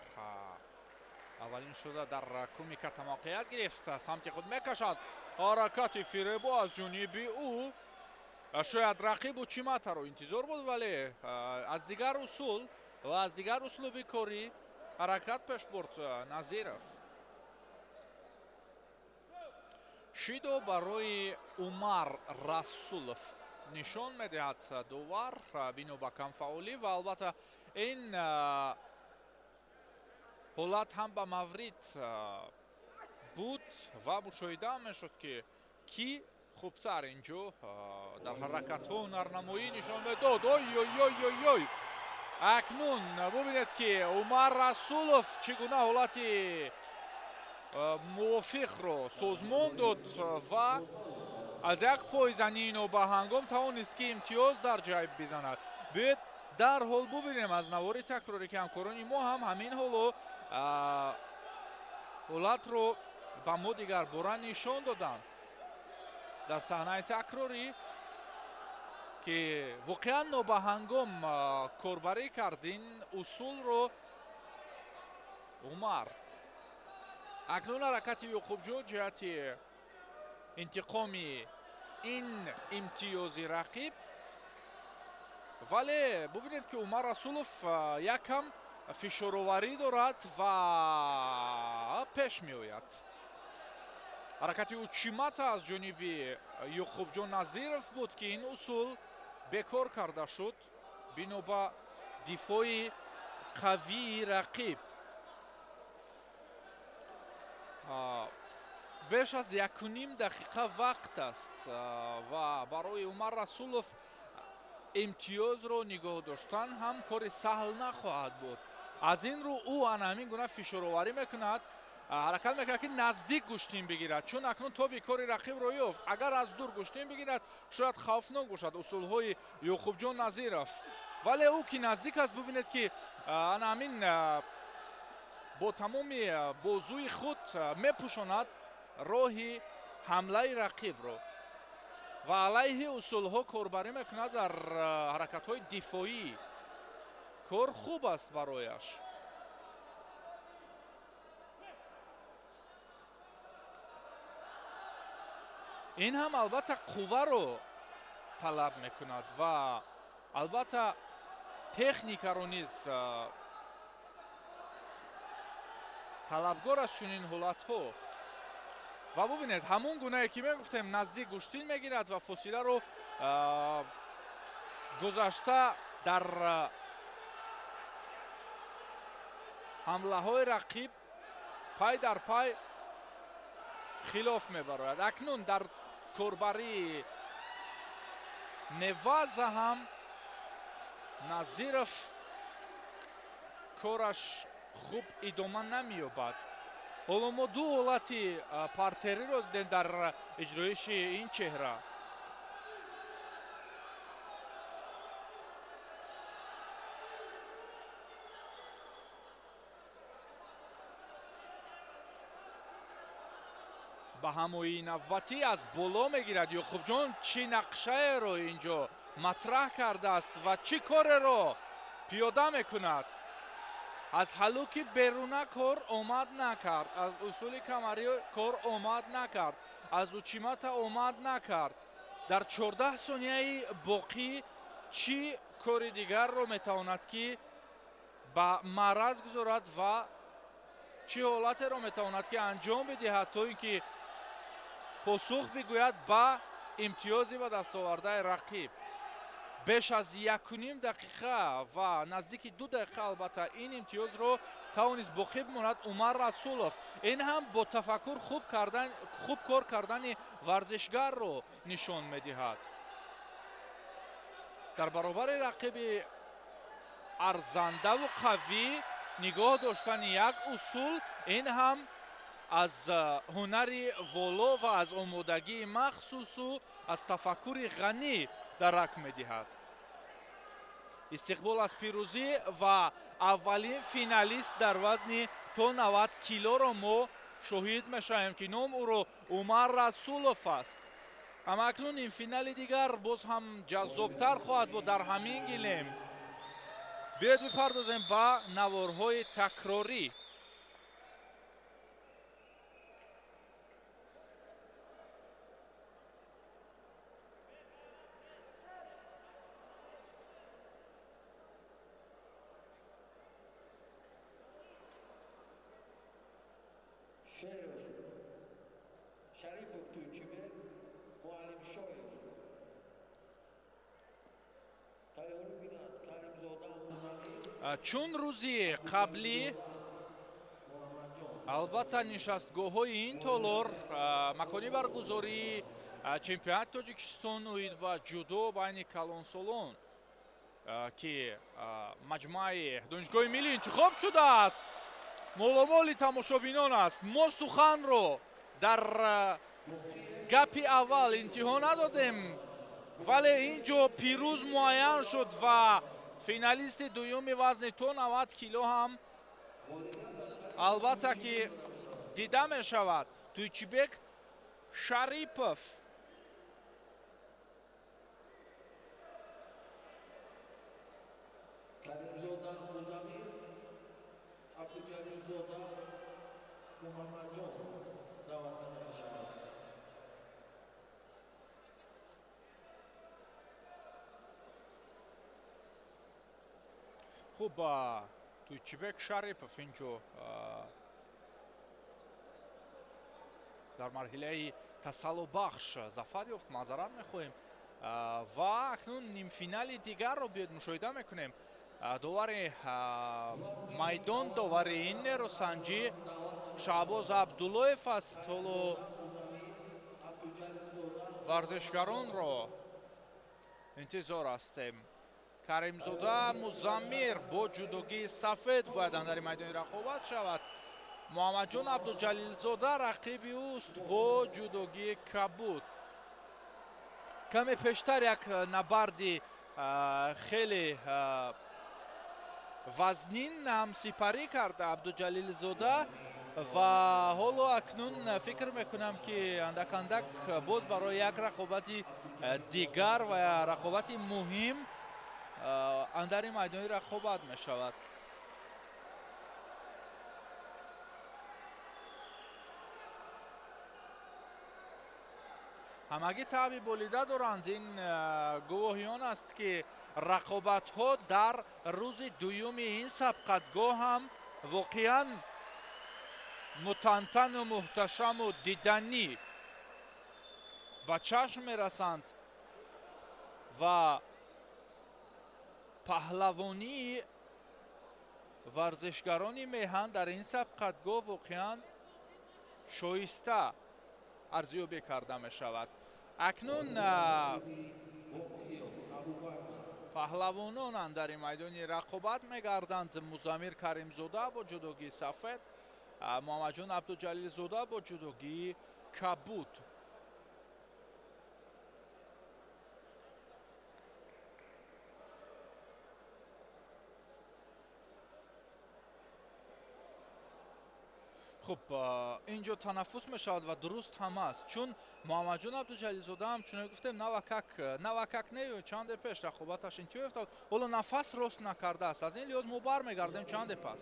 аввалин шуда дар кумиката мавқеият гирифт. самти худ мекашад. ҳаракати фиребо аз ҷониби ӯ. шояд рақибу Чиматаро интизор буд, вале аз дигар усул ва аз дигар услуби корӣ ҳаракат пеш бурд Назиров. шидо барои Умар Расулов нишон медиҳад довар бино ба камфаъолӣ ва албатта ин ҳолат ҳам ба маврид буд ва мушоҳида мешуд ки кӣ хубтар инҷо дар ҳаракатҳо ҳунарнамоӣ нишон медод. ой акнун бубинед ки Умар Расулов чӣ гуна ҳолати мувофиқро созмон дод ва аз як пойзании нобаҳангом тавонист ки имтиёз дар ҷайб бизанад. биёед дарҳол бубинем аз навори такрорӣ ки ҳамкорони мо ҳам ҳамин ҳолатро ба мо дигар бора нишон доданд дар саҳнаи такрорӣ ки воқеан нобаҳангом корбарӣ кардин усулро Умар. акнун ҳаракати Ёқубҷон ҷиҳати интиқоми ин имтиёзи рақиб, вале бубинед ки Умар Расулов якам фишороварӣ дорад ва пеш меояд. ҳаракати Чимата аз ҷониби Ёқубҷон Назиров буд ки ин усул бекор карда шуд бино ба дифои қавии рақиб. беш аз 1.5 дақиқа вақт аст ва барои Умар Расулов имтиёзро нигоҳ доштан ҳам кори саҳл нахоҳад буд. аз ин рӯ ӯ ана ҳамин гуна фишороварӣ мекунад, ҳаракат мекунад ки наздик гӯштин бигирад, чун акнун тоби кори рақибро ёфт. агар аз дур гӯштин бигирад шояд хавфнок бошад усулҳои Ёқубҷон Назиров, вале ӯ ки наздик аст бубинед ки ана ҳамин бо тамоми бозуи худ мепӯшонад роҳи ҳамлаи рақибро ва алайҳи усулҳо корбарӣ мекунад дар ҳаракатҳои дифоӣ. кор хуб аст барояш. ин ҳам албатта қувваро талаб мекунад ва албатта техникаро низ талабгор аст чунин ҳолатҳо. ва бубинед ҳамон гунае ки мегуфтем наздик гӯштин мегирад ва фосиларо гузашта дар ҳамлаҳои рақиб пай дар пай хилоф мебарояд. акнун дар корбарии неваза ҳам Назиров кораш хуб идома намеёбад. ҳоло мо ду ҳолати партериро дидем дар иҷроиши ин чеҳра. ба ҳамои навбатӣ аз боло мегирад ёқубҷон. чӣ нақшаеро инҷо матраҳ кардааст ва чӣ кореро пиёда мекунад. аз ҳалуки беруна кор омад накард, аз усули камарӣ кор омад накард, аз учимата омад накард. дар 14 сонияи боқӣ чӣ кори дигарро метавонад ки ба мараз гузорад ва чӣ ҳолатеро метавонад ки анҷом бидиҳад то ин ки посух бигӯяд ба имтиёзи ба дастовардаи рақиб. беш аз 1.5 дақиқа ва наздики 2 дақиқа албатта ин имтиёзро тавонист боқӣ бимонад Умар Расулов. ин ҳам бо тафаккур хуб кор кардани варзишгарро нишон медиҳад. дар баробари рақиби арзандаву қавӣ нигоҳ доштани як усул, ин ҳам аз ҳунари воло ва аз омодагии махсусу аз тафаккури ғанӣ дарак медиҳад. истиқбол аз пирӯзӣ ва аввалин финалист дар вазни то 90 килоро мо шоҳид мешавем ки ном ӯро Умар Расулов аст. ҳамакнун ин финали дигар боз ҳам ҷаззобтар хоҳад буд дар ҳамин гилем. биёед бипардозем ба наворҳои такрорӣ. Шарипов Тӯйчибек, Муаллим Shoyev. Тайёрӣ бинад Каримзода Музаммил. чун рӯзи қаблӣ албатта нишастгоҳҳои ин толор макони баргузории чемпионати Тоҷикистон оид ба ҷудо байни калонсолон ки маҷмӯаи донишгоҳи миллӣ интихоб шудааст, моломоли тамошобинон аст. мо суханро дар гапи аввал интиҳо надодем, вале ин ҷо пирӯз муайян шуд ва финалисти дуюми вазни то 90 кило ҳам албатта ки дида мешавад. Тӯйчибек Шарипов. Karimzoda Muzamil, Abdujalilzoda Muhammadjon da'vat qilishadi. хуб Тӯйчибек Шарипов инҷо дар марҳилаи тасаллубахш зафар ёфт, маъзарат мехоҳем ва акнун нимфинали дигарро биёед мушоҳида мекунем. довари майдон, довари ин нерӯсанҷӣ Шаҳбоз Абдуллоев аст. ҳоло варзишгаронро интизор ҳастем. Каримзода Музаммир бо ҷудогии сафед бояд андари майдони рақобат шавад. Муҳаммадҷон Абдуҷалилзода рақиби ӯст бо ҷудогии кабуд. каме пештар як набарди хеле вазнин ҳамсипарӣ карда Абдуҷалилзода ва ҳоло акнун фикр мекунам ки андак боз барои як рақобати дигар ва рақобати муҳим андари майдони рақобат мешавад. ҳамагӣ таъби болида доранд. ин гувоҳиён аст ки рақобатҳо дар рӯзи дуюми ин сабқатгоҳ ҳам воқеан мутантану муҳташаму диданӣ ба чашм мерасанд ва паҳлавонии варзишгарони меҳан дар ин сабқатгоҳ воқеан шоиста арзёбӣ карда мешавад. Акнун паҳлавононанд дар ин майдони рақобат мегарданд. Музаммир Каримзода бо ҷудогии сафед, Муҳаммадҷон Абдуҷалилзода бо ҷудогии кабуд. хуб, инҷо танаффус мешавад ва дуруст ҳам аст, чун Муҳаммадҷон Абдуҷалилзода ҳамчунон гуфтем навакак нею чанде пеш рақобаташ интиҳо ёфтад, ҳоло нафас рост накардааст. Аз ин лиҳоз мо бармегардем чанде пас.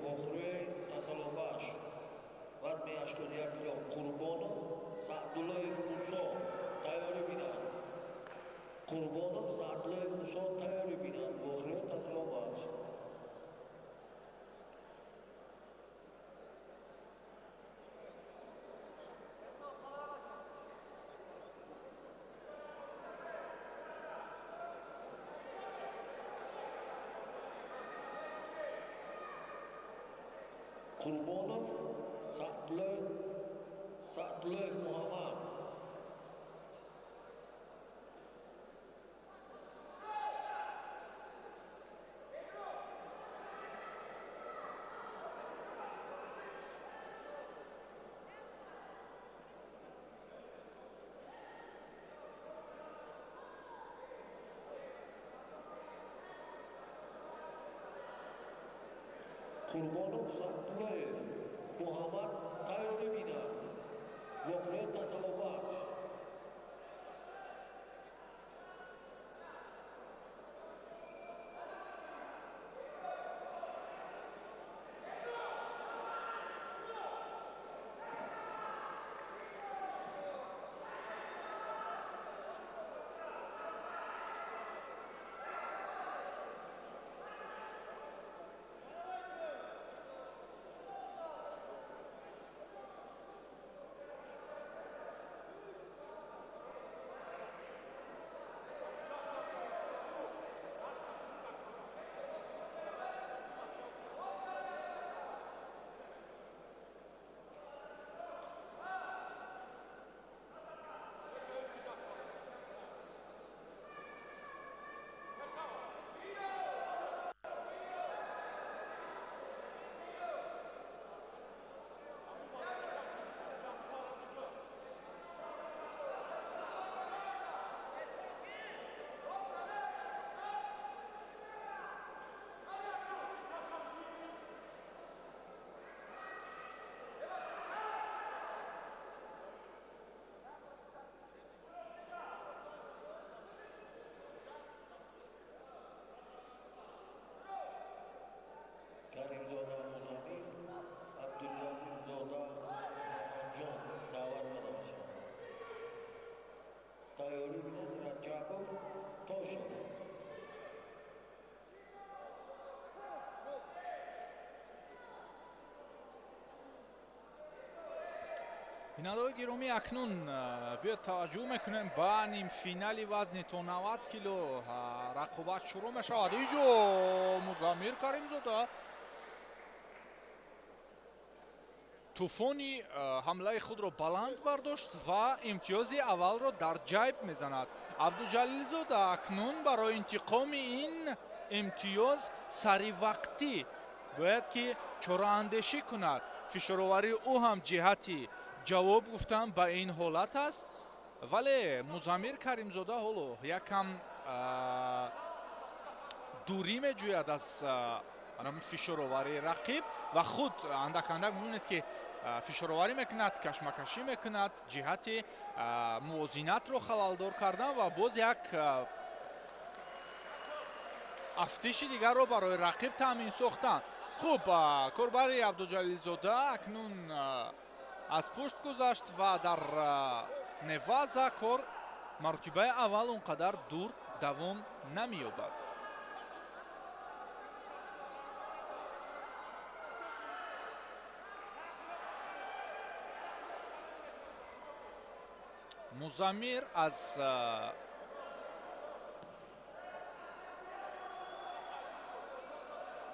вохӯрии асалобаш вазни 81 кило Қурбонов Саъдуллоев Мусо тайёрӣ бинанд. Қурбонов Саъдуллоев Мусо тайёрӣ бинанд. вохӯрии асалобаш Қурбонов Саъдуллоев Муҳаммад. Қурбонов Саъдуллоев Муҳаммад тайёрӣ бинанд. вохӯрии асалобаш бинадои гиромӣ акнун биёд таваҷҷӯҳ мекунем ба нимфинали вазни то 90 кило рақобат шурӯъ мешавад. инҷо Музаммир Каримзода тӯфони ҳамлаи худро баланд бардошт ва имтиёзи аввалро дар ҷайб мезанад. Абдуҷалилзода акнун барои интиқоми ин имтиёз саривақтӣ бояд ки чораандешӣ кунад. фишороварии ӯ ҳам ҷиҳати ҷавоб гуфтан ба ин ҳолат аст, вале Музаммир Каримзода ҳоло якам дурӣ меҷӯяд аз фишороварии рақиб ва худ андак мебинед ки фишороварӣ мекунад, кашмакашӣ мекунад, ҷиҳати мувозинатро халалдор кардан ва боз як афтиши дигарро барои рақиб таъмин сохтан. хуб, корбари Абдуҷалилзода акнун аз пушт гузашт ва дар неваза кор маротибаи аввал он қадар дур давом намеёбад. Музаммир аз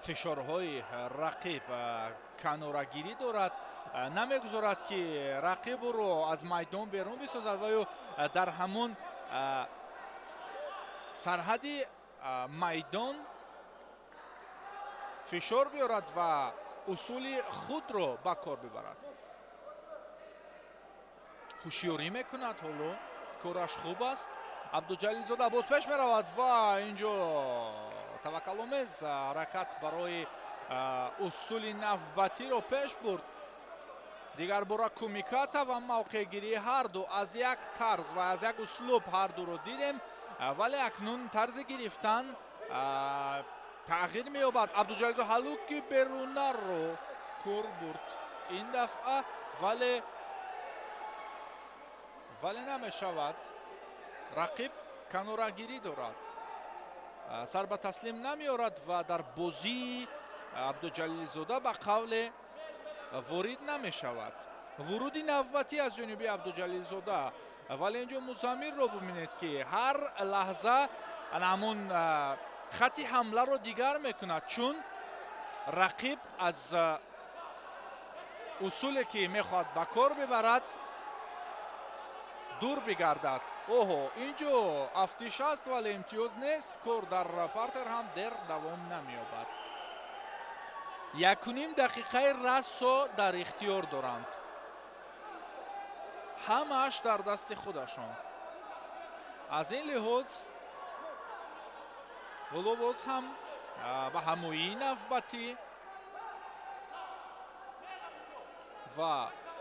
фишорҳои рақиб канорагирӣ дорад, намегузорад ки рақиб ӯро аз майдон берун бисозад ва ё дар ҳамон сарҳади майдон фишор биёрад ва усули худро ба кор бибарад. ҳушёрӣ мекунад, ҳоло кораш хуб аст. Абдуҷалилзода боз пеш меравад ва инҷо таваккаломез ҳаракат барои усули навбатиро пеш бурд. дигар бора кумиката ва мавқеъгирии ҳарду аз як тарз ва аз як услуб ҳардуро дидем, вале акнун тарзи гирифтан тағйир меёбад. Абдуҷалилзода ҳалуки берунаро кор бурд ин дафъа, вале намешавад. рақиб канорагирӣ дорад, сар ба таслим намеорад ва дар бозии Абдуҷалилзода ба қавле ворид намешавад. вуруди навбатӣ аз ҷониби Абдуҷалилзода, вале инҷо Музаммирро бибинед ки ҳар лаҳза ҳамон хати ҳамларо дигар мекунад, чун рақиб аз усуле ки мехоҳад ба кор бибарад дур бигардад. оҳо, инҷо афтиш аст, вале имтиёз нест. кор дар партер ҳам дер давом намеёбад. 1.5 дақиқаи расо дар ихтиёр доранд. ҳамааш дар дасти худашон. аз ин лиҳоз ҳоло боз ҳам ба ҳамоии навбатӣ ва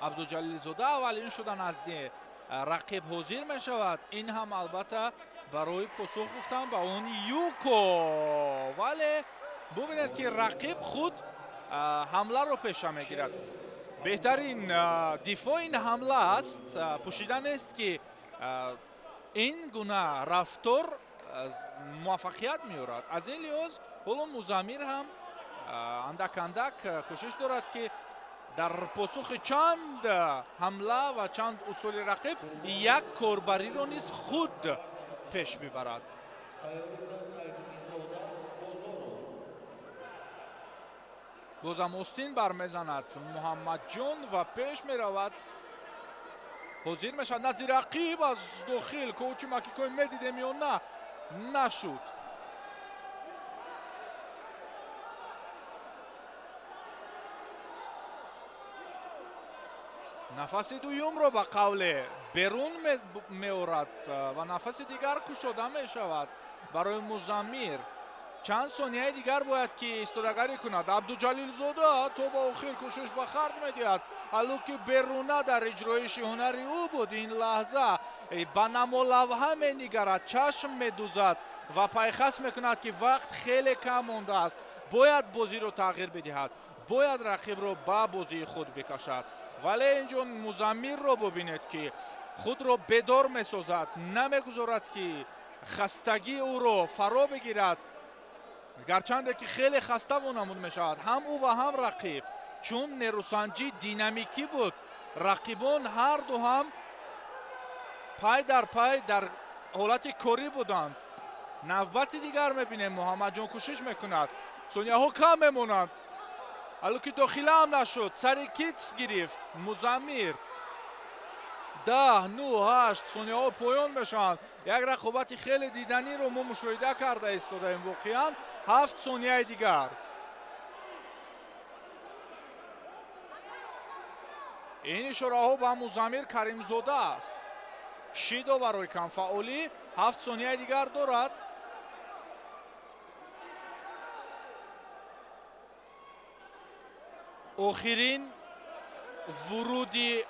Абдуҷалилзода аввалин шуда назди рақиб ҳозир мешавад. ин ҳам албатта барои посух гуфтан ба он юко, вале бубинед ки рақиб худ ҳамларо пеша мегирад. беҳтарин дифоъ ин ҳамла аст, пӯшида нест ки ин гуна рафтор муваффақият меорад. аз ин лиҳоз ҳоло Музаммир ҳам андак кӯшиш дорад ки дар посухи чанд ҳамла ва чанд усули рақиб як корбариро низ худ пеш бибарад. бозам остин бармезанад Муҳаммадҷон ва пеш меравад. ҳозир мешавад назди рақиб аз дохил. коучи макикои медидем ё на, нашуд. нафаси дуюмро ба қавле берун меорад ва нафаси дигар кушода мешавад барои Музаммир. чанд сонияи дигар бояд ки истодагарӣ кунад. Абдуҷалилзода то ба охир кӯшиш ба харҷ медиҳад. ҳалуки беруна дар иҷроиши ҳунари ӯ буд. ин лаҳза ба намолавҳа менигарад, чашм медӯзад ва пайхас мекунад ки вақт хеле кам мондааст. бояд бозиро тағйир бидиҳад, бояд рақибро ба бозии худ бикашад. вале инҷо Музаммирро бубинед ки худро бедор месозад, намегузорад ки хастагии ӯро фаро бигирад. гарчанде ки хеле хаста вонамуд мешавад ҳам ӯ ва ҳам рақиб, чун нерӯсанҷӣ динамикӣ буд рақибон ҳарду ҳам пай дар ҳолати корӣ буданд. навбати дигар мебинем. муҳаммадҷон кӯшиш мекунад, сонияҳо кам мемонанд, ало ки дохила ҳам нашуд. сари китф гирифт Музаммир. 10, 9, 8 сонияҳо поён мешаванд. як рақобати хеле диданиро мо мушоҳида карда истодаем. воқеан 7 сонияи дигар. ин ишораҳо ба Музаммир Каримзода аст. шидо барои камфаъолӣ 7 сонияи дигар дорад. охирин вуруди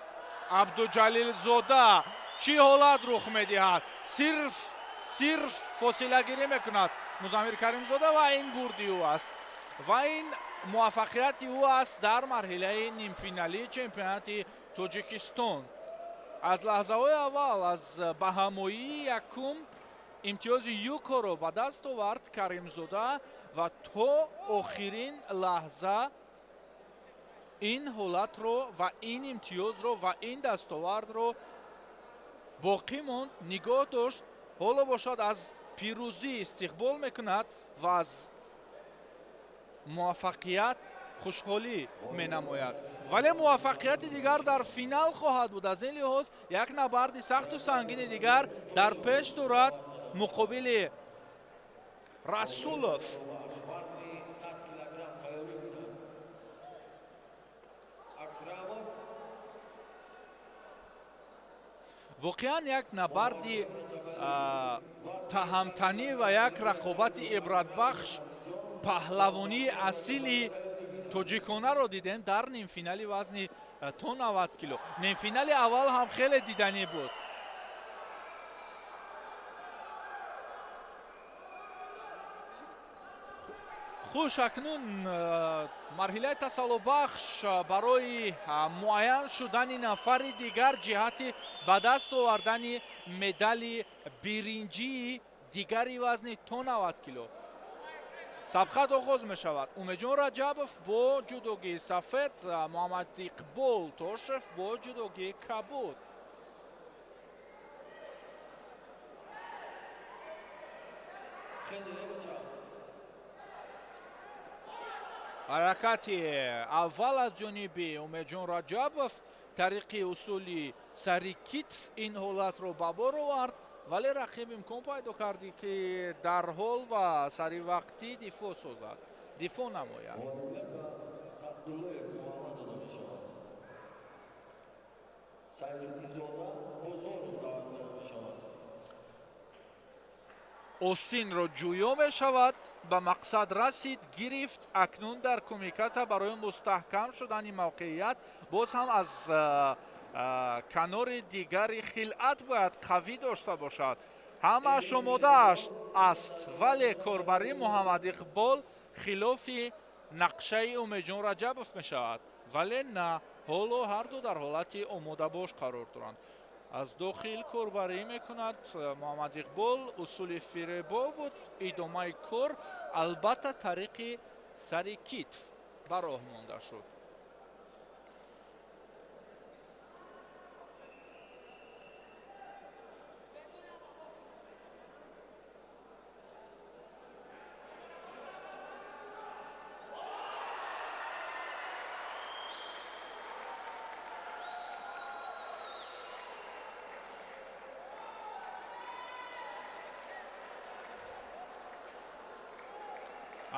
Абдуҷалилзода чӣ ҳолат рух медиҳад? сирф фосилагирӣ мекунад Музаммир Каримзода ва ин бурди ӯ аст ва ин муваффақияти ӯ аст дар марҳилаи нимфиналии чемпионати Тоҷикистон. аз лаҳзаҳои аввал, аз баҳамоии якум имтиёзи юкоро ба даст овард Каримзода ва то охирин лаҳза ин ҳолатро ва ин имтиёзро ва ин дастовардро боқӣ монд, нигоҳ дошт. ҳоло бошад аз пирӯзӣ истиқбол мекунад ва аз муваффақият хушҳолӣ менамояд. вале муваффақияти дигар дар финал хоҳад буд. аз ин лиҳоз як набарди сахту сангини дигар дар пеш дорад муқобили Расулов. воқеан як набарди таҳамтанӣ ва як рақобати ибратбахш паҳлавонии асили тоҷиконаро дидем дар нимфинали вазни то 90 кило. нимфинали аввал ҳам хеле диданӣ буд. хуш, акнун марҳилаи тасаллубахш барои муайян шудани нафари дигар ҷиҳати ба даст овардани медали биринҷии дигари вазни то 90 кило. сабқат оғоз мешавад. Умедҷон Раҷабов бо ҷудогии сафед, Муҳаммадиқбол Тошев бо ҷудогии кабуд. ҳаракати аввал аз ҷониби Умедҷон Раҷабов тариқи усули сари китф ин ҳолатро ба бор овард, вале рақиб имкон пайдо карди ки дар ҳол ва саривақтӣ дифоъ созад, дифоъ намояд. остинро ҷӯё мешавад, ба мақсад расид, гирифт. акнун дар кумиката барои мустаҳкам шудани мавқеият боз ҳам аз канори дигари хилъат бояд қавӣ дошта бошад. ҳамааш омода аст, вале корбарии Муҳаммадиқбол хилофи нақшаи Умедҷон Раҷабов мешавад. вале на, ҳоло ҳарду дар ҳолати омодабош қарор доранд. аз дохил корбарӣ мекунад Муҳаммадиқбол. усули фиребо буд. идомаи кор албатта тариқи сари китф ба роҳ монда шуд.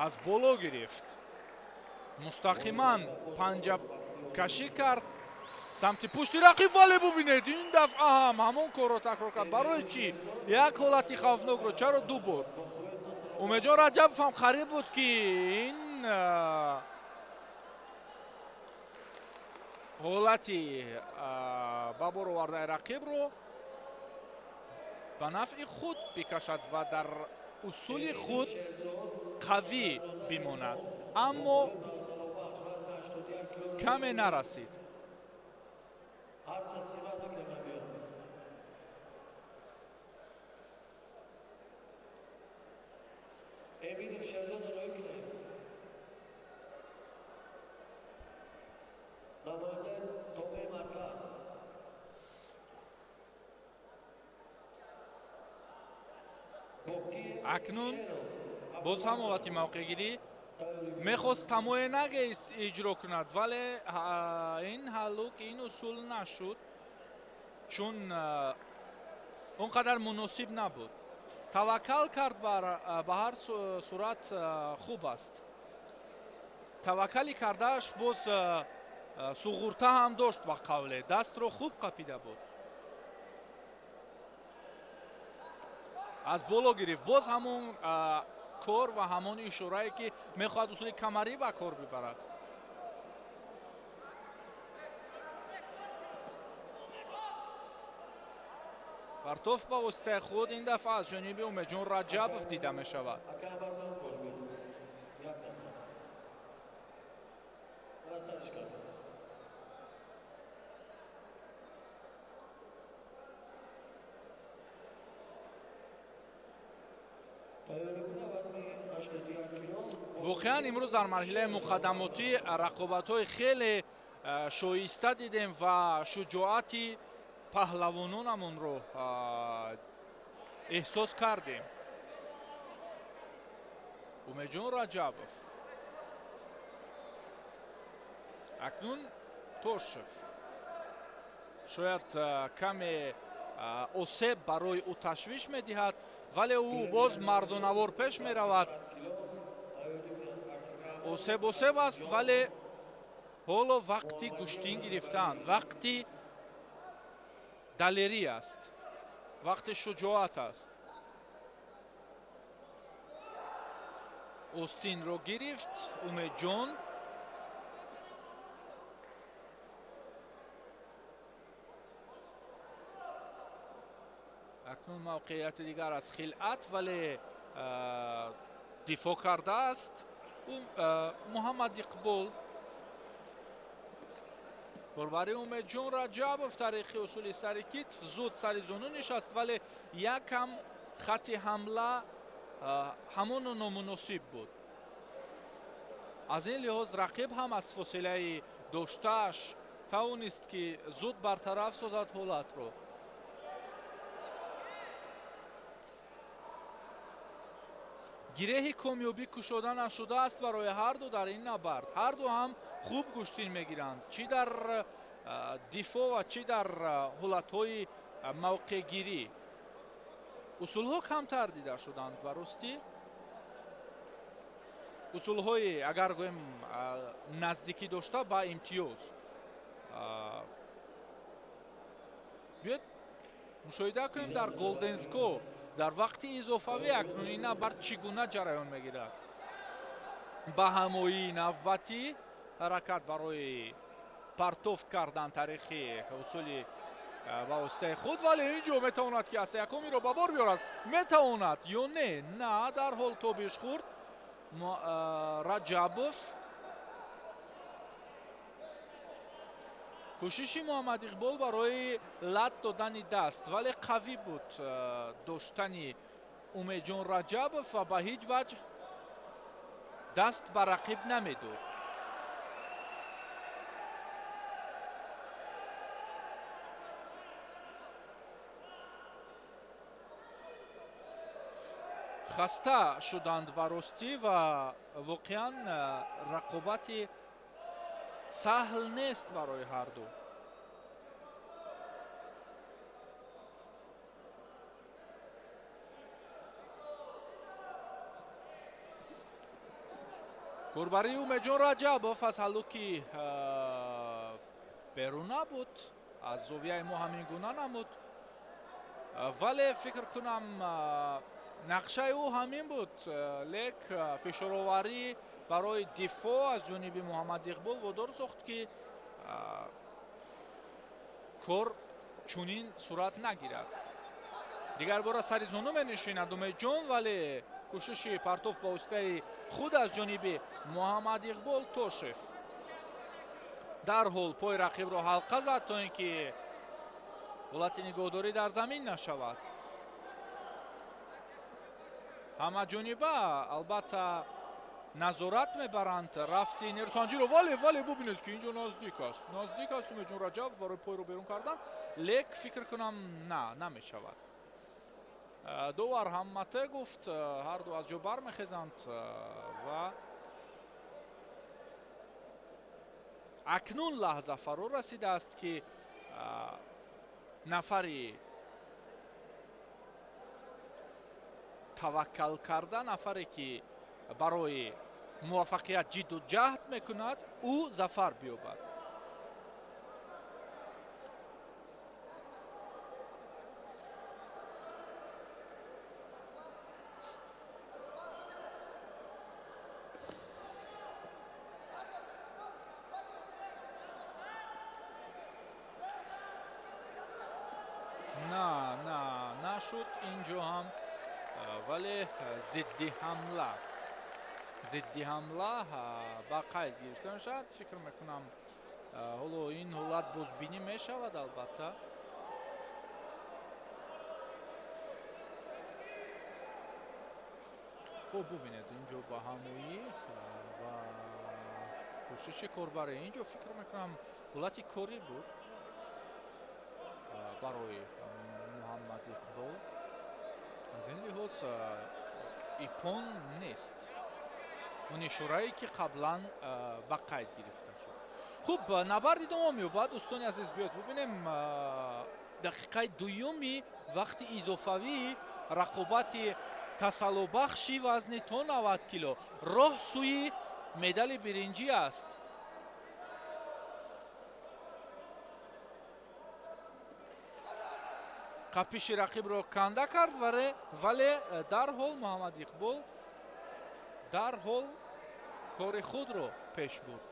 аз боло гирифт, мустақиман панҷакашӣ кард самти пушти рақиб, вале бубинед ин дафъа ҳам ҳамон корро такрор кард. барои чӣ як ҳолати хавфнокро чаро ду бор? Умедҷон Раҷабов ҳам қариб буд ки ин ҳолати ба бор овардаи рақибро ба нафъи худ бикашад ва дар усули худ қавӣ бимонад, аммо каме нарасид. Namoyanda to'pi markaz акнун боз ҳам ҳолати мавқеъгирӣ мехост тамоенаге иҷро кунад, вале ин ҳаллук ин усул нашуд, чун он қадар муносиб набуд. таваккал кард ба ҳар сурат хуб аст. таваккали кардааш боз суғурта ҳам дошт ба қавле, дастро хуб қапида буд. аз боло гирифт, боз ҳамон кор ва ҳамон ишорае ки мехоҳад усули камарӣ ба кор бибарад. партоф ба воситаи худ ин дафъа аз ҷониби Умедҷон Раҷабов дида мешавад. воқеан имрӯз дар марҳилаи муқаддамотӣ рақобатҳои хеле шоиста дидем ва шуҷоати паҳлавононамонро эҳсос кардем. Умедҷон Раҷабов, акнун Тошев шояд каме осеб барои ӯ ташвиш медиҳад, вале ӯ боз мардонавор пеш меравад. осеб аст, вале ҳоло вақти куштин гирифтан, вақти далерӣ аст, вақти шуҷоат аст. остинро гирифт Умедҷон. акнун мавқеияти дигар аз хилъат, вале дифоъ кардааст Муҳаммад Иқбол. борбари Умедҷон Раҷабов тариқи усули сари китф зуд сари зону нишаст, вале якам хати ҳамла ҳамону номуносиб буд. аз ин лиҳоз рақиб ҳам аз фосилаи доштааш тавонист ки зуд бартараф созад ҳолатро. гиреҳи комёбӣ кушода нашудааст барои ҳарду дар ин набард. ҳарду ҳам хуб куштин мегиранд, чӣ дар дифоъ ва чӣ дар ҳолатҳои мавқеъгирӣ. усулҳо камтар дида шуданд ва ростӣ усулҳои агар гӯем наздикӣ дошта ба имтиёз. биёед мушоҳида кунем дар голденско дар вақти изофавӣ акнун ин набард чӣ гуна ҷараён мегирад. ба ҳамоии навбатӣ ҳаракат барои партофт кардан тариқи усули ба воситаи худ, вале ин ҷо метавонад ки аз якумиро ба бор биёрад. метавонад ё не? На, дарҳол тобиш хурд Раҷабов. кӯшиши Муҳаммад Иқбол барои лат додани даст, вале қавӣ буд доштани Умедҷон Раҷабов ва ба ҳеҷ ваҷҳ даст ба рақиб намедод. хаста шуданд ба ростӣ ва воқеан рақобати саҳл нест барои ҳарду. корбари Умедҷон Раҷабов аз ҳаллуки берун набуд, аз зовияи мо ҳамин гуна намуд, вале фикр кунам нақшаи ӯ ҳамин буд, лек фишороварӣ барои дифоъ аз ҷониби Муҳаммад Иқбол водор сохт ки кор чунин сурат нагирад. дигар бора сари зону менишинад Умедҷон, вале кӯшиши партоф ба воситаи худ аз ҷониби Муҳаммад Иқбол. Тошев дарҳол пои рақибро ҳалқа зад то ин ки ҳолати нигоҳдорӣ дар замин нашавад. ҳамаҷониба албатта назорат мебаранд рафти нерусанҷиро, вале бубинед ки инҷо наздик аст Умедҷон Раҷабов барои пойро берун кардан, лек фикр кунам намешавад. довар ҳаммате гуфт, ҳарду аз ҷо бармехезанд ва акнун лаҳза фаро расидааст, ки нафари таваккал карда, нафаре ки барои муваффақият ҷидду ҷаҳд мекунад, ӯ зафар биёбад. нашуд инҷо ҳам, вале зидди ҳамла ба қайд гирифта мешавад. фикр мекунам ҳоло ин ҳолат бозбинӣ мешавад. албатта хуб бубинед инҷо ба ҳамоӣ ва кӯшиши корбарӣ. инҷо фикр мекунам ҳолати корӣ буд барои муҳаммад иқбол. аз ин лиҳоз ипон нест он ишорае ки қаблан ба қайд гирифта шуд. хуб, набард идома меёбад. дӯстони азиз, биёд бубинем дақиқаи дуюми вақти изофавии рақобати тасаллубахши вазни то 90 кило. роҳ сӯи медали биринҷӣ аст. қапиши рақибро канда кард, вале дарҳол муҳаммад иқбол дарҳол кори худро пеш бурд.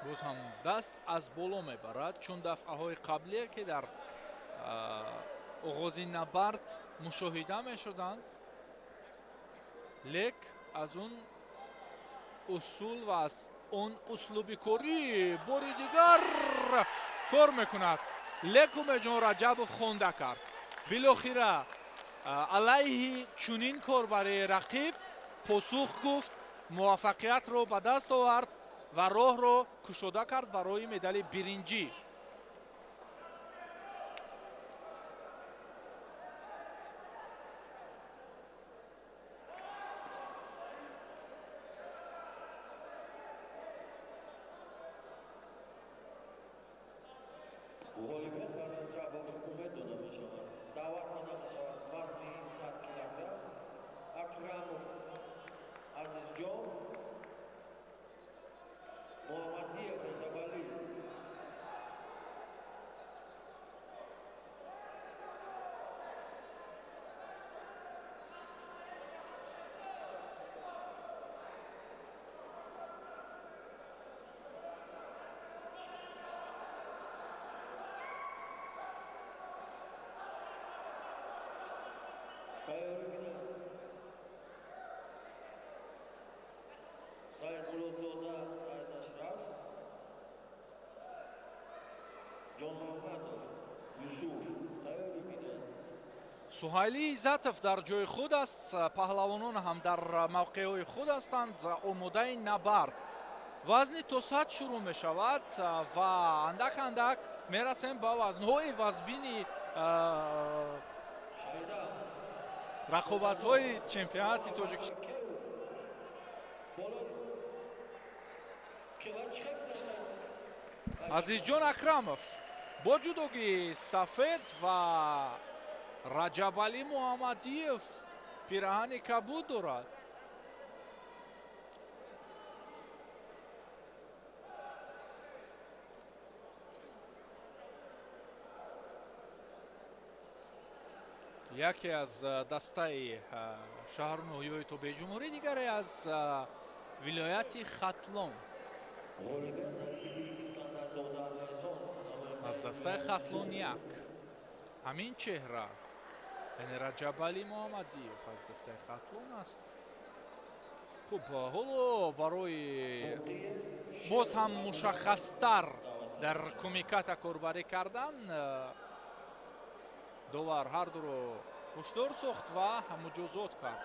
боз ҳам даст аз боло мебарад, чун дафъаҳои қаблие ки дар оғози набард мушоҳида мешуданд, лек аз он усул ва аз он услуби корӣ бори дигар кор мекунад. лек умеҷон раҷабов хонда кард. билохира алайҳи чунин корбарии рақиб посух гуфт, муваффақиятро ба даст овард ва роҳро кушода кард барои медали биринҷӣ. غالبا برای جواب امید داده می شود. دعوت کننده می شود وزن 100 کیلوگرم اکرمov عزیزجان محمدیев رجبالی. Said Ulugzoda, Said Ashraf, Jon Mamadov, Yusuf, тайёр бинед. суҳайли иззатов дар ҷои худ аст, паҳлавонон ҳам дар мавқеъҳои худ ҳастанд, омодаи набард. вазни то 100 шурӯъ мешавад ва андак андак мерасем ба вазнҳои вазбини рақобатҳои чемпионати Тоҷикистон. азизҷон Акрамов бо ҷудогии сафед ва Раҷабали Муҳаммадиев пираҳани кабуд дорад. яке аз дастаи шаҳру ноҳияҳои тобеи дигаре аз вилояти Хатлон. аз дастаи Хатлон як ҳамин чеҳра, яъне Раҷабали Муҳаммадиев аз дастаи Хатлон аст. хуб, ҳоло барои боз ҳам мушаххастар дар кумиката корбарӣ кардан довар ҳардуро ҳушдор сохт ва муҷозот кард.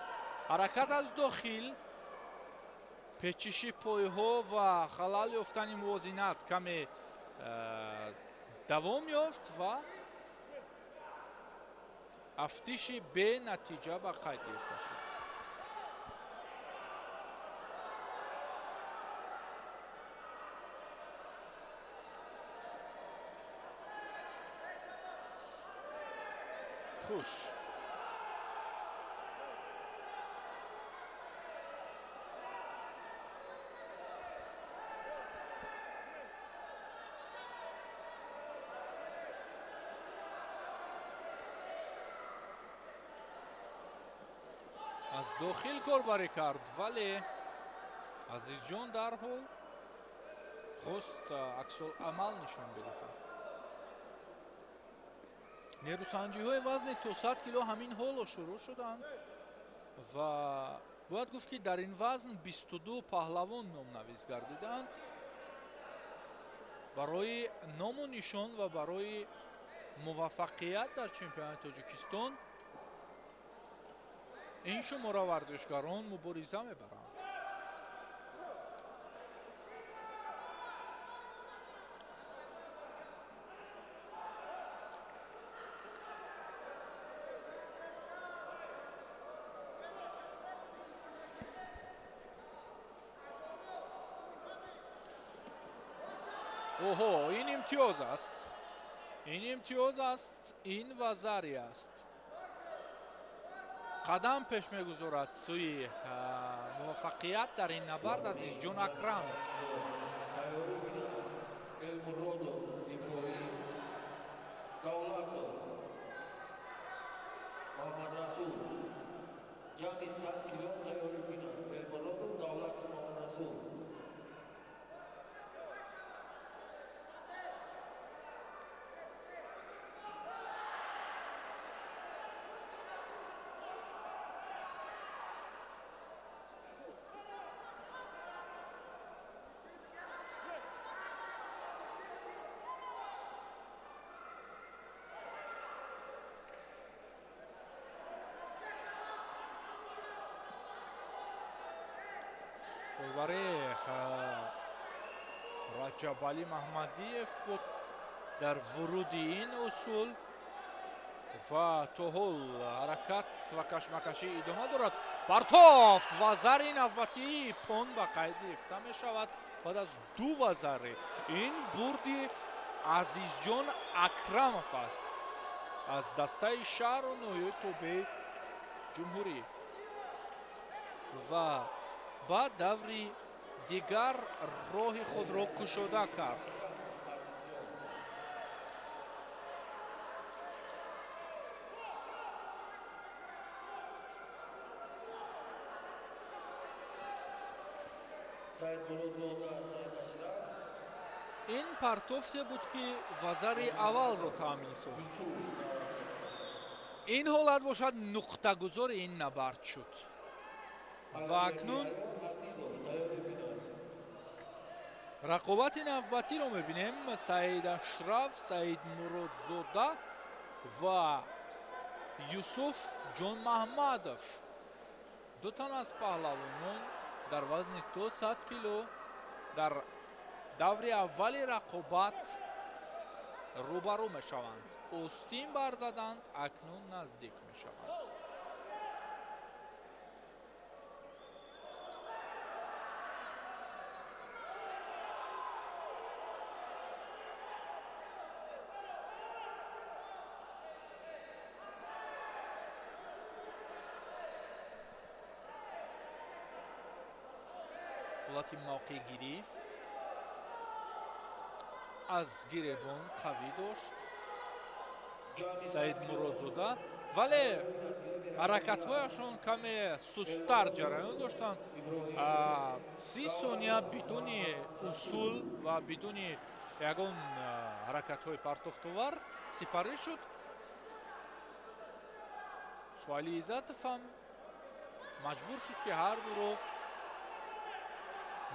ҳаракат аз дохил, печиши пойҳо ва халал ёфтани мувозинат каме давом ёфт ва афтиши бенатиҷа ба қайд гирифта шуд. хуш. аз дохил корбарӣ кард, вале Азизҷон дарҳол хост аксулъамал нишон бидиҳад. нерӯсанҷиҳои вазни то 100 кило ҳамин ҳоло шурӯъ шуданд ва бояд гуфт ки дар ин вазн 22 паҳлавон номнавис гардиданд. барои ному нишон ва барои муваффақият дар чемпионати Тоҷикистон ин шумора варзишгарон мубориза мебаранд. اوهو این امتیاز است. این امتیاز است. این وزاری است. قدم پیش میگذارد سوی موفقیت در این نبرد عزیزجان اکرم. گلبره раҷабали маҳмадиев буд дар вуруди ин усул ва то ҳол ҳаракат ва кашмакашӣ идома дорад. партофт вазари навбатии пон ба қайд гирифта мешавад баъд аз ду вазари. ин бурди азизҷон акрамов аст аз дастаи шаҳру ноҳияи тобеи ҷумҳурӣ ва ба даври дигар роҳи худро кушода кард. ин партофте буд ки вазари аввалро таъмин сохт. ин ҳолат бошад нуқтагузори ин набард шуд ва акнун рақобати навбатиро мебинем. Саид Ашраф, Саид Муродзода ва Юсуф Ҷонмаҳмадов ду тан аз паҳлавонон дар вазни то 100 кило дар даври аввали рақобат рӯбарӯ мешаванд. остин барзаданд, акнун наздик мешаванд. ҳолати мавқеъгирӣ аз гиребон қавӣ дошт Саид Муродзода, вале ҳаракатҳояшон каме сусттар ҷараён доштанд. 30 сония бидуни усул ва бидуни ягон ҳаракатҳои партофтовар сипарӣ шуд. Суайли Иззатов ҳам маҷбур шуд ки ҳардуро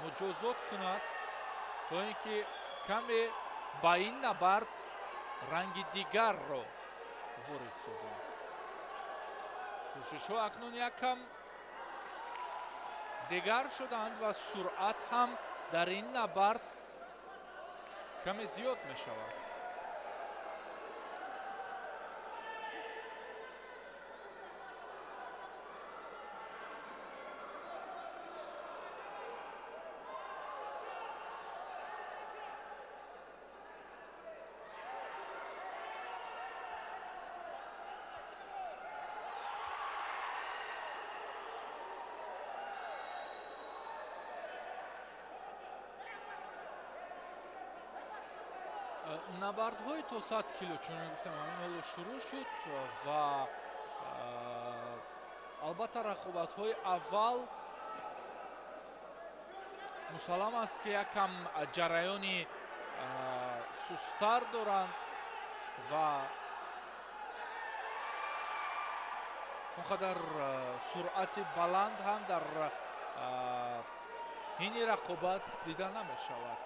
муҷозот кунад, то ин ки каме ба ин набард ранги дигарро ворид созанд. кӯшишҳо акнун яккам дигар шуданд ва суръат ҳам дар ин набард каме зиёд мешавад. набардҳои то 100 кило чунин гуфтам ҳамин ҳоло шурӯъ шуд ва албатта рақобатҳои аввал мусаллам аст ки якам ҷараёни сустар доранд ва он қадар суръати баланд ҳам дар ини рақобат дида намешавад.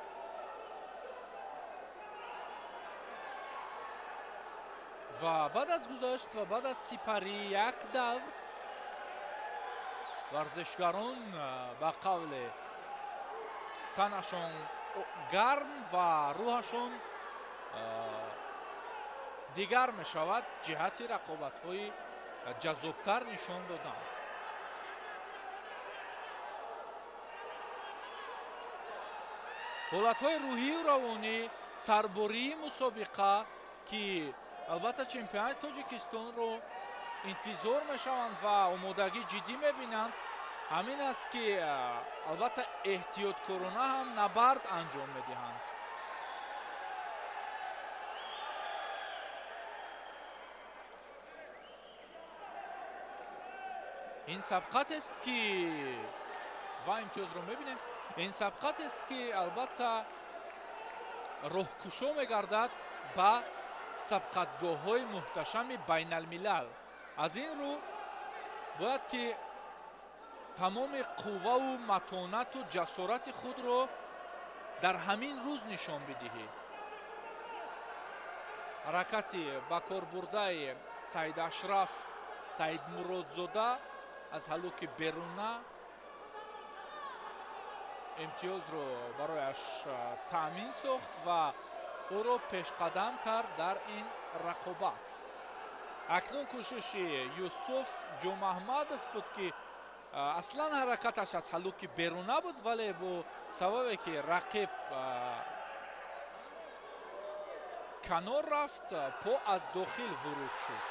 ва баъд аз гузашт ва баъд аз сипарии як давр варзишгарон ба қавле танашон гарм ва рӯҳашон дигар мешавад, ҷиҳати рақобатҳои ҷаззобтар нишон доданд. ҳолатҳои рӯҳию равонӣ, сарбории мусобиқа ки албатта чемпионати тоҷикистонро интизор мешаванд ва омодагӣ ҷиддӣ мебинанд, ҳамин аст ки албатта эҳтиёткорона ҳам набард анҷом медиҳанд. ин сабқатест ки ва имтиёзро мебинем, ин сабқатест ки албатта роҳкушо мегардад ба сабқатгоҳҳои муҳташами байналмилал. аз ин рӯ бояд ки тамоми қувваву матонату ҷасорати худро дар ҳамин рӯз нишон бидиҳӣ. ҳаракати ба корбурдаи Саидашраф Саидмуродзода аз ҳалуки беруна имтиёзро барояш таъмин сохт ва ӯро пешқадам кард дар ин рақобат. акнун кӯшиши Юсуф Ҷумаҳмадов буд ки аслан ҳаракаташ аз ҳалуки беруна буд, вале бо сабабе ки рақиб канор рафт, по аз дохил вуруд шуд.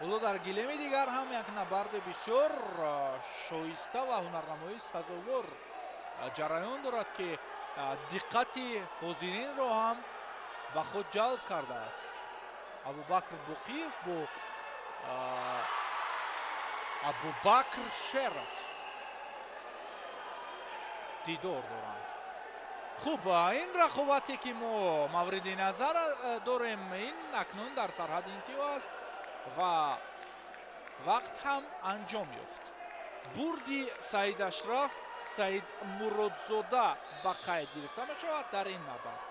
ҳоло дар гилеми дигар ҳам як набарди бисёр шоиста ва ҳунарнамои сазовор ҷараён дорад ки диққати ҳозиринро ҳам ба худ ҷалб кардааст. Абубакр Буқиев бо Абубакр Шераф дидор доранд. хуб, ин рақобате ки мо мавриди назар дорем, ин акнун дар сарҳади интиҳо аст ва вақт ҳам анҷом ёфт. бурди Саидашраф Саидмуродзода ба қайд гирифта мешавад дар ин набард.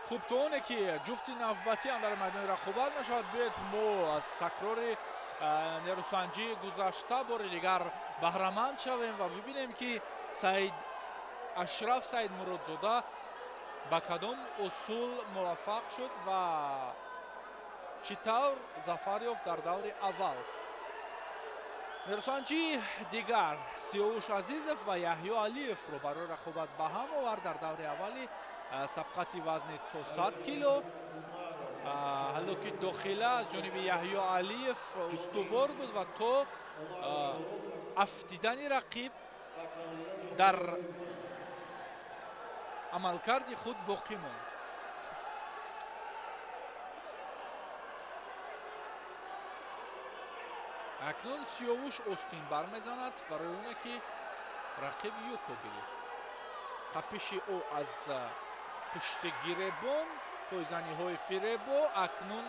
хуб, то оне ки ҷуфти навбатиам дар майдони рақобат мешавад, биёед мо аз такрори нерӯсанҷии гузашта бори дигар баҳраманд шавем ва бибинем ки Ашраф Саидмуродзода ба кадом усул муваффақ шуд ва чӣ тавр зафар ёфт дар даври аввал. меросанҷии дигар Сиёвуш Азизов ва Яҳё Алиевро барои рақобат ба ҳам овард дар даври аввали сабқати вазни то 100 кило. ҳалло ки дохила аз ҷониби Яҳё Алиев устувор буд ва то афтидани рақиб дар амалкарди худ боқӣ монд. акнун Сиёвуш остин бармезанад барои оне ки рақиб юко гирифт. қапиши ӯ аз пушти гиребон, пойзаниҳои фиребо, акнун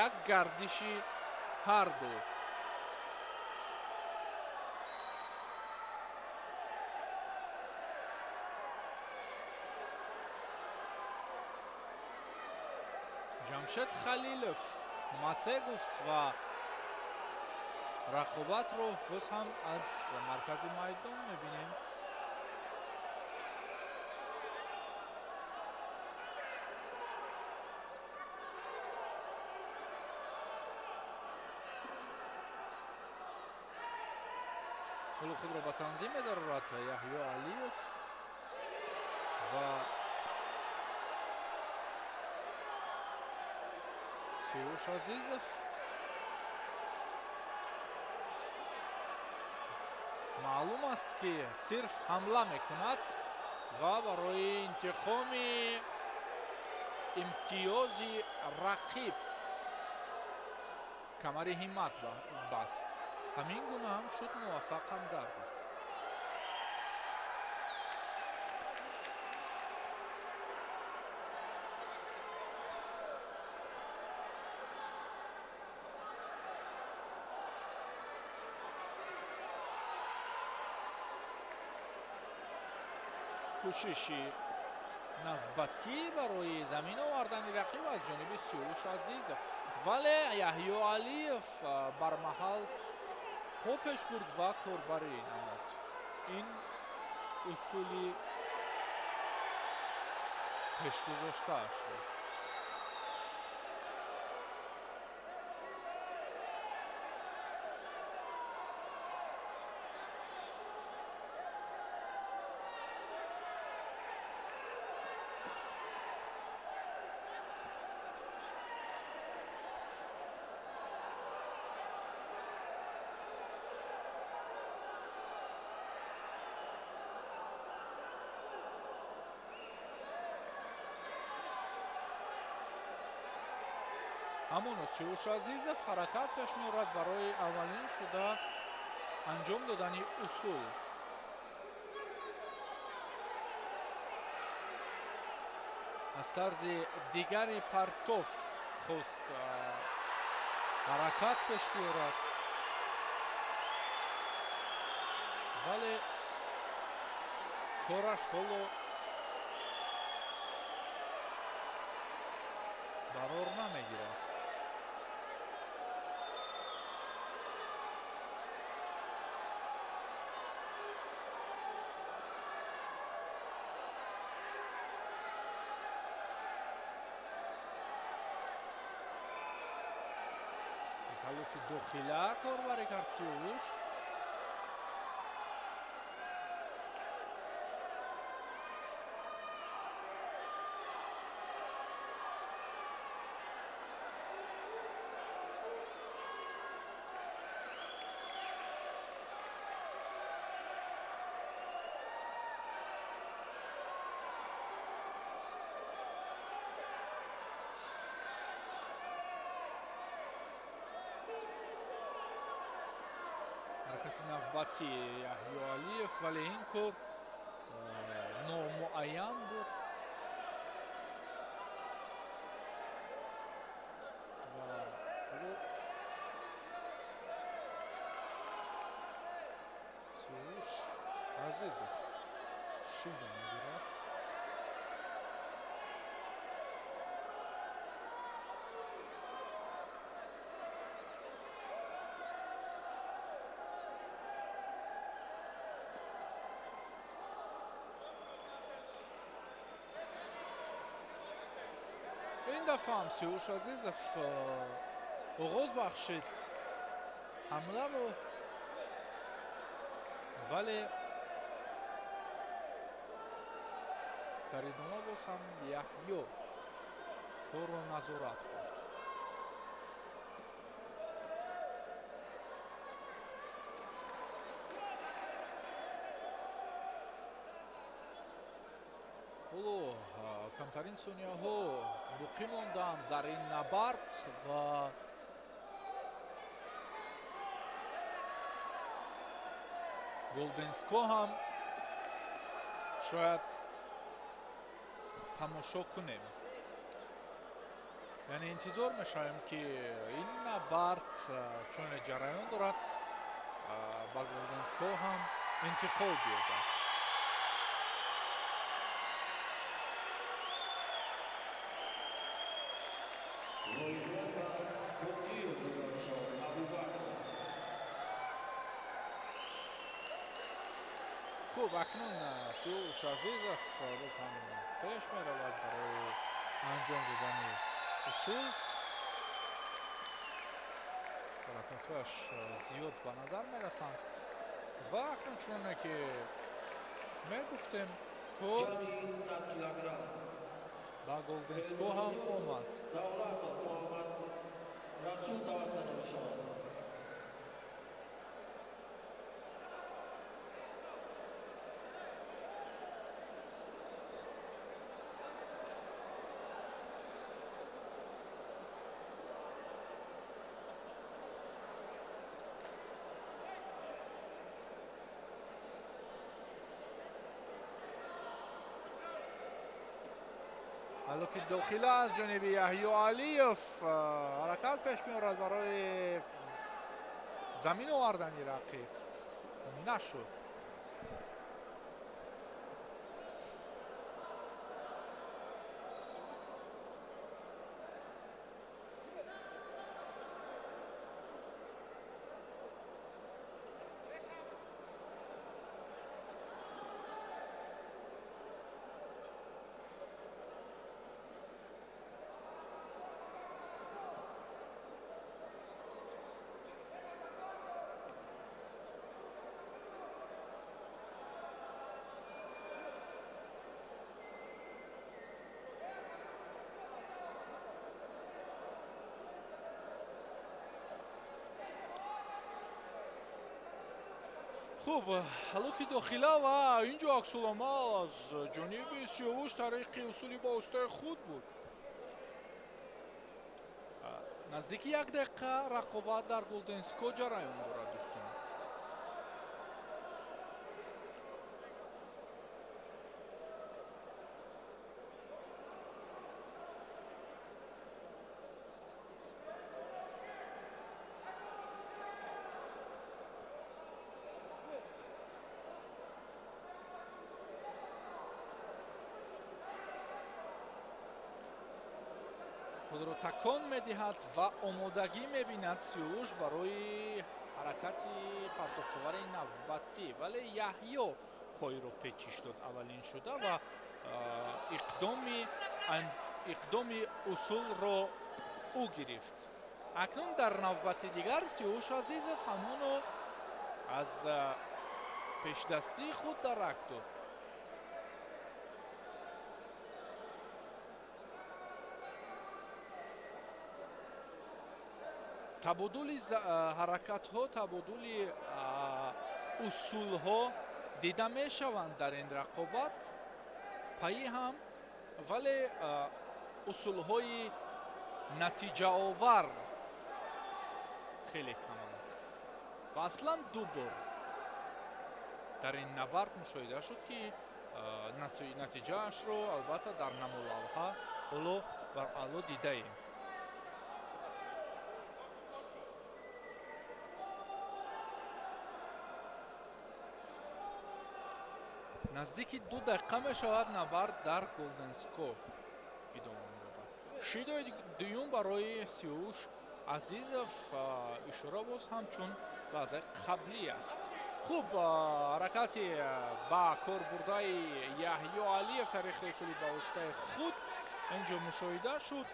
як гардиши ҳарду. ҷамшед Халилов мате гуфт ва рақобатро боз ҳам аз маркази майдон мебинем. гӯли худро ба танзим медорад Яҳё Алиев ва Сиёвуш Азизов. маълум аст ки сирф ҳамла мекунад ва барои интихоми имтиёзи рақиб камари ҳиммат баст. ҳамин гуна ҳам шуд, муваффақ ҳам гардид. кӯшиши навбатӣ барои замин овардани рақиб аз ҷониби Сиёвуш Азизов, вале Яҳё Алиев бар маҳал по пеш бурд ва корбарӣ намуд. ин усули пешгузоштааш буд. ҳамоно Сиёвуш Азизов ҳаракат пеш меорад барои аввалин шуда анҷом додани усул. аз тарзи дигари партофт хост ҳаракат пеш биёрад, вале кораш ҳоло барор намегирад. ҳалло ки дохила корбарӣ кард Сиёвуш. ҳаракати навбати Яҳё Алиев, вале ин кор номуайян буд ва Сиёвуш Азизов шида мегирад. ин این دفعه هم سیاوش عزیزов آغاز بخشید حمله رو، ولی در ادامه باز هم یحیی کار رو نظارت کرد. ولو کمترین ثانیه‌ها باقی موندند در این نبرد و گلدنسکو هم شاید تماشا کنیم، یعنی انتظار می‌شویم که این نبرد چون جریان دارد با گلدنسکو هم انتقال بیاید. خوب اکنون سیاوش عزیزов باز هم پیش می‌رود برای انجام دادن اصول. حرکاتش زیاد به نظر می‌رسند و اکنون چون که می‌گفتیم تو با گلدنسکو هم آمد. رسول دعوت داده می‌شود. حالا که داخله از جانب یحیی علیف حرکت پیش می‌آورد برای زمین آوردن رقیب، نشد. خوب، حالا که داخله و اینجا عکس‌العمل از جانب سیاوش طریق اصولی با استای خود بود. نزدیک 1 دقیقه رقابت در گلدنسکو جریان دارد دوستان. خود را تکان می‌دهد و آمادگی می‌بیند سیاوش برای حرکت پرتافت‌آور نوبتی، ولی یحیی پای را پیچش داد اولین شده و اقدام اصول را او گرفت. اکنون در نوبت دیگر سیاوش عزیزов همانو از پیشدستی خود درک داد. تبادل حرکت ها، تبادل اصول ها دیده می شوند در این رقابت پایی هم، ولی اصول های نتیجه آور خیلی کمند و اصلا دو بار در این نبرد مشاهده شد که نتیجه اش رو البته در نمولوها حالا بر علا دیده ایم. نزدیک 2 دقیقه می شود نبرد در گلدنسکو ادامه می‌یابد. شیدای دوم برای سیاوش عزیزов اشاره باز همچون لحظه قبلی است. خوب حرکت با کاربردهای یحیی علیف طریق اصولی با واسطه خود اینجا مشاهده شد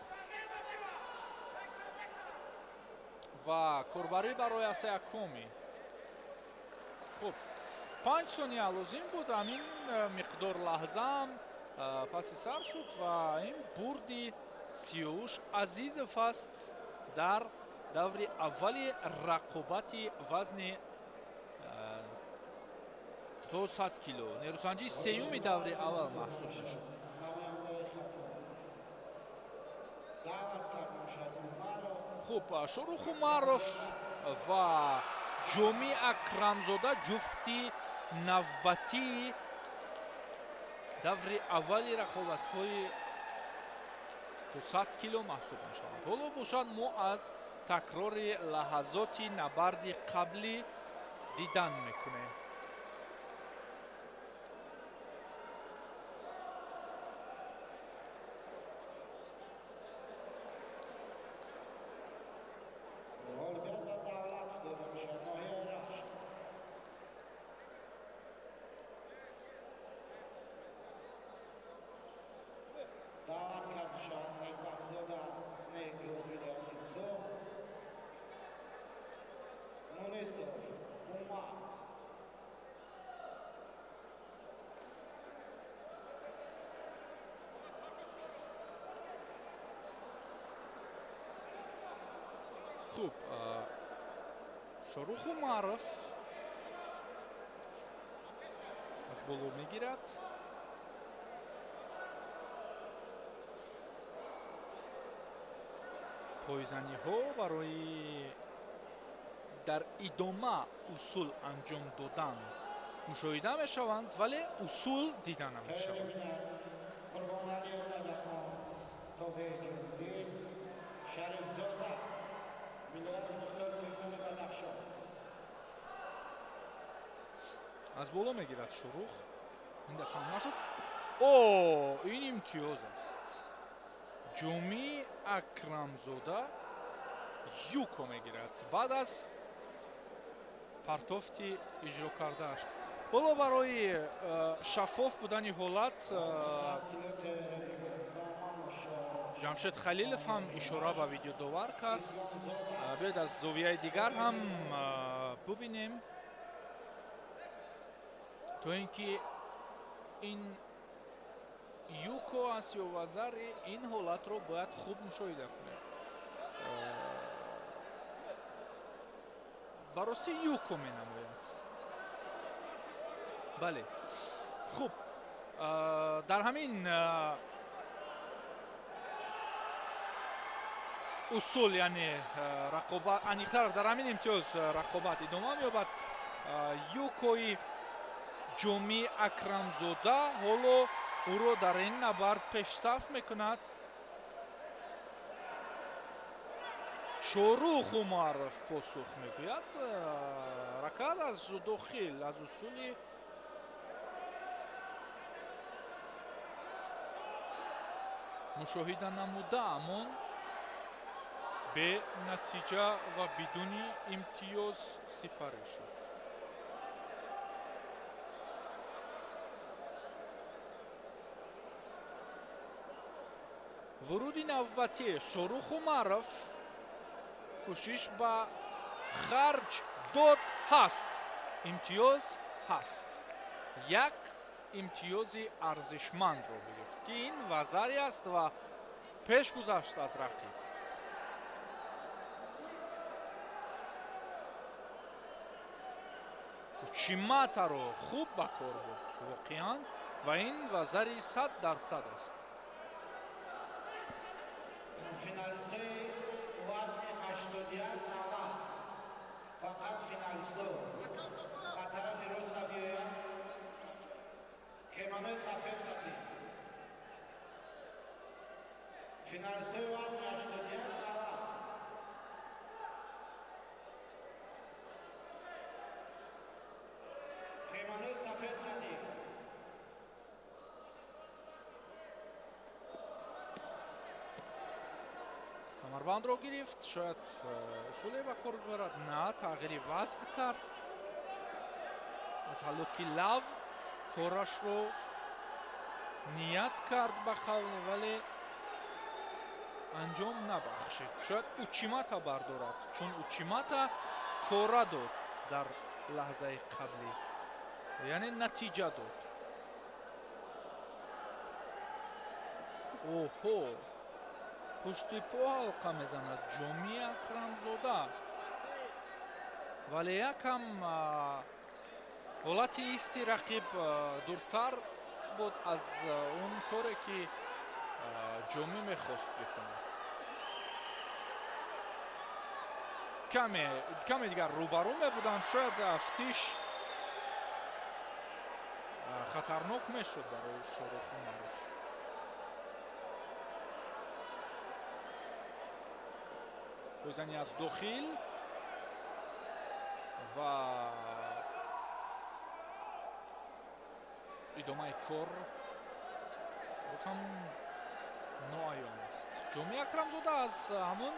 ва курбарӣ барои асаякуми. хуб 5 сония лозим буд, ҳамин миқдор лаҳзаам паси сар шуд ва ин бурди Сиёуш Азизов аст дар даври аввали рақобати вазни то 100 кило. Нерӯсанҷии сеюми даври аввал маҳсуб мешуд. хуб Шорух Умаров ва Ҷоми Акрамзода ҷуфти навбатии даври аввали рақобатҳои то 100 кило маҳсуб мешаванд. ҳоло бошад мо аз такрори лаҳазоти набарди қаблӣ дидан мекунем. хуб Шорух Умаров аз боло мегирад. пойзаниҳо барои дар идома усул анҷом додан мушоҳида мешаванд, вале усул дида намешаванд. аз боло мегирад Шорух. ин дафъа нашуд. ин имтиёз аст. Ҷоми Акрамзода юко мегирад баъд аз партофти иҷро кардааш. ҳоло барои шаффоф будани ҳолат ҷамшед Халилов ҳам ишора ба видеодовар кард. биёед аз зовияи дигар ҳам бубинем, то ин ки ин юко аст ё вазари ин ҳолатро бояд хуб мушоҳида кунем. барости юко менамояд. бале хуб дар ҳамин усул, яъне рақобат, аниқтар дар ҳамин имтиёз рақобат идома меёбад. юкои Ҷоми Акрамзода ҳоло ӯро дар ин набард пешсаф мекунад. Шорух Умаров посух мегӯяд. ракат аз дохил, аз усули мушоҳида намуда, амон бенатиҷа ва бидуни имтиёз сипарӣ шуд. вуруди навбатӣ Шорух Умаров кӯшиш ба харҷ дод ҳаст. имтиёз ҳаст. як имтиёзи арзишмандро гирифт ки ин вазаре аст ва пеш гузашт аз рақиб. чиматаро хуб ба кор бурд воқеан ва ин вазари 100% аст. финалистҳои вазни 81-90 фақат финалистҳо ба тарафи рост биёянд. кеманои сафед қатӣ финалистҳои вазни 81-90 кеманои сафед қатӣ камарбандро гирифт. шояд усуле ба кор бибарад. на, тағйири вазн кард. аз ҳалоки лав корашро ният кард ба хавле, вале анҷом набахшид. Шояд Учимата бардорад, чун Учимата кора дод дар лаҳзаи қаблӣ, яъне натиҷа дод. Оҳо, пушти по ҳалқа мезанад Ҷоми Акрамзода, вале якам ҳолати исти рақиб дуртар буд аз он коре ки Ҷоми мехост бикунад. каме дигар рӯбарӯ мебуданд, шояд афтиш хатарнок мешуд барои Шоруху Маъруф. гӯзани аз дохил ва идомаи кор боз ҳам ноаён аст. Ҷоми Акрамзода аз ҳамон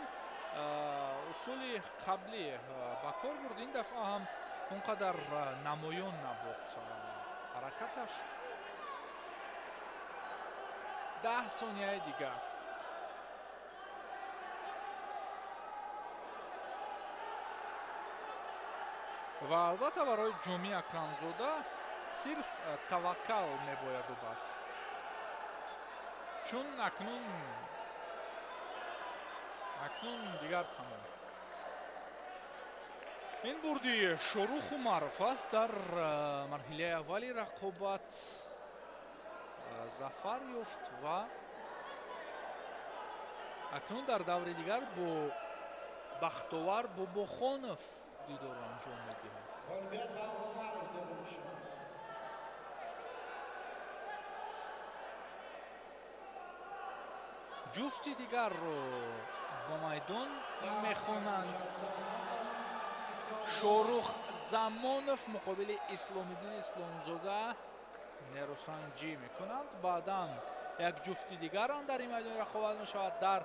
усули қаблӣ ба кор бурд. Ин дафъа ҳам он қадар намоён набуд ҳаракаташ. 10 сонияи дигар. ва албатта барои Ҷоми Акрамзода сирф таваккал мебояду бас. Чун акнун дигар тамом. ин бурди Шоруху Маъруф аст дар марҳилаи аввали рақобат. зафар ёфт ва акнун дар даври дигар бо Бахтовар Бобохонов дидор анҷом медиҳад. ҷуфти дигарро ба майдон мехонанд. Шорух Замонов муқобили Исломиддин Исломзода нерӯсанҷӣ мекунанд. баъдан як ҷуфти дигарам дар ин майдон рақобат мешавад. дар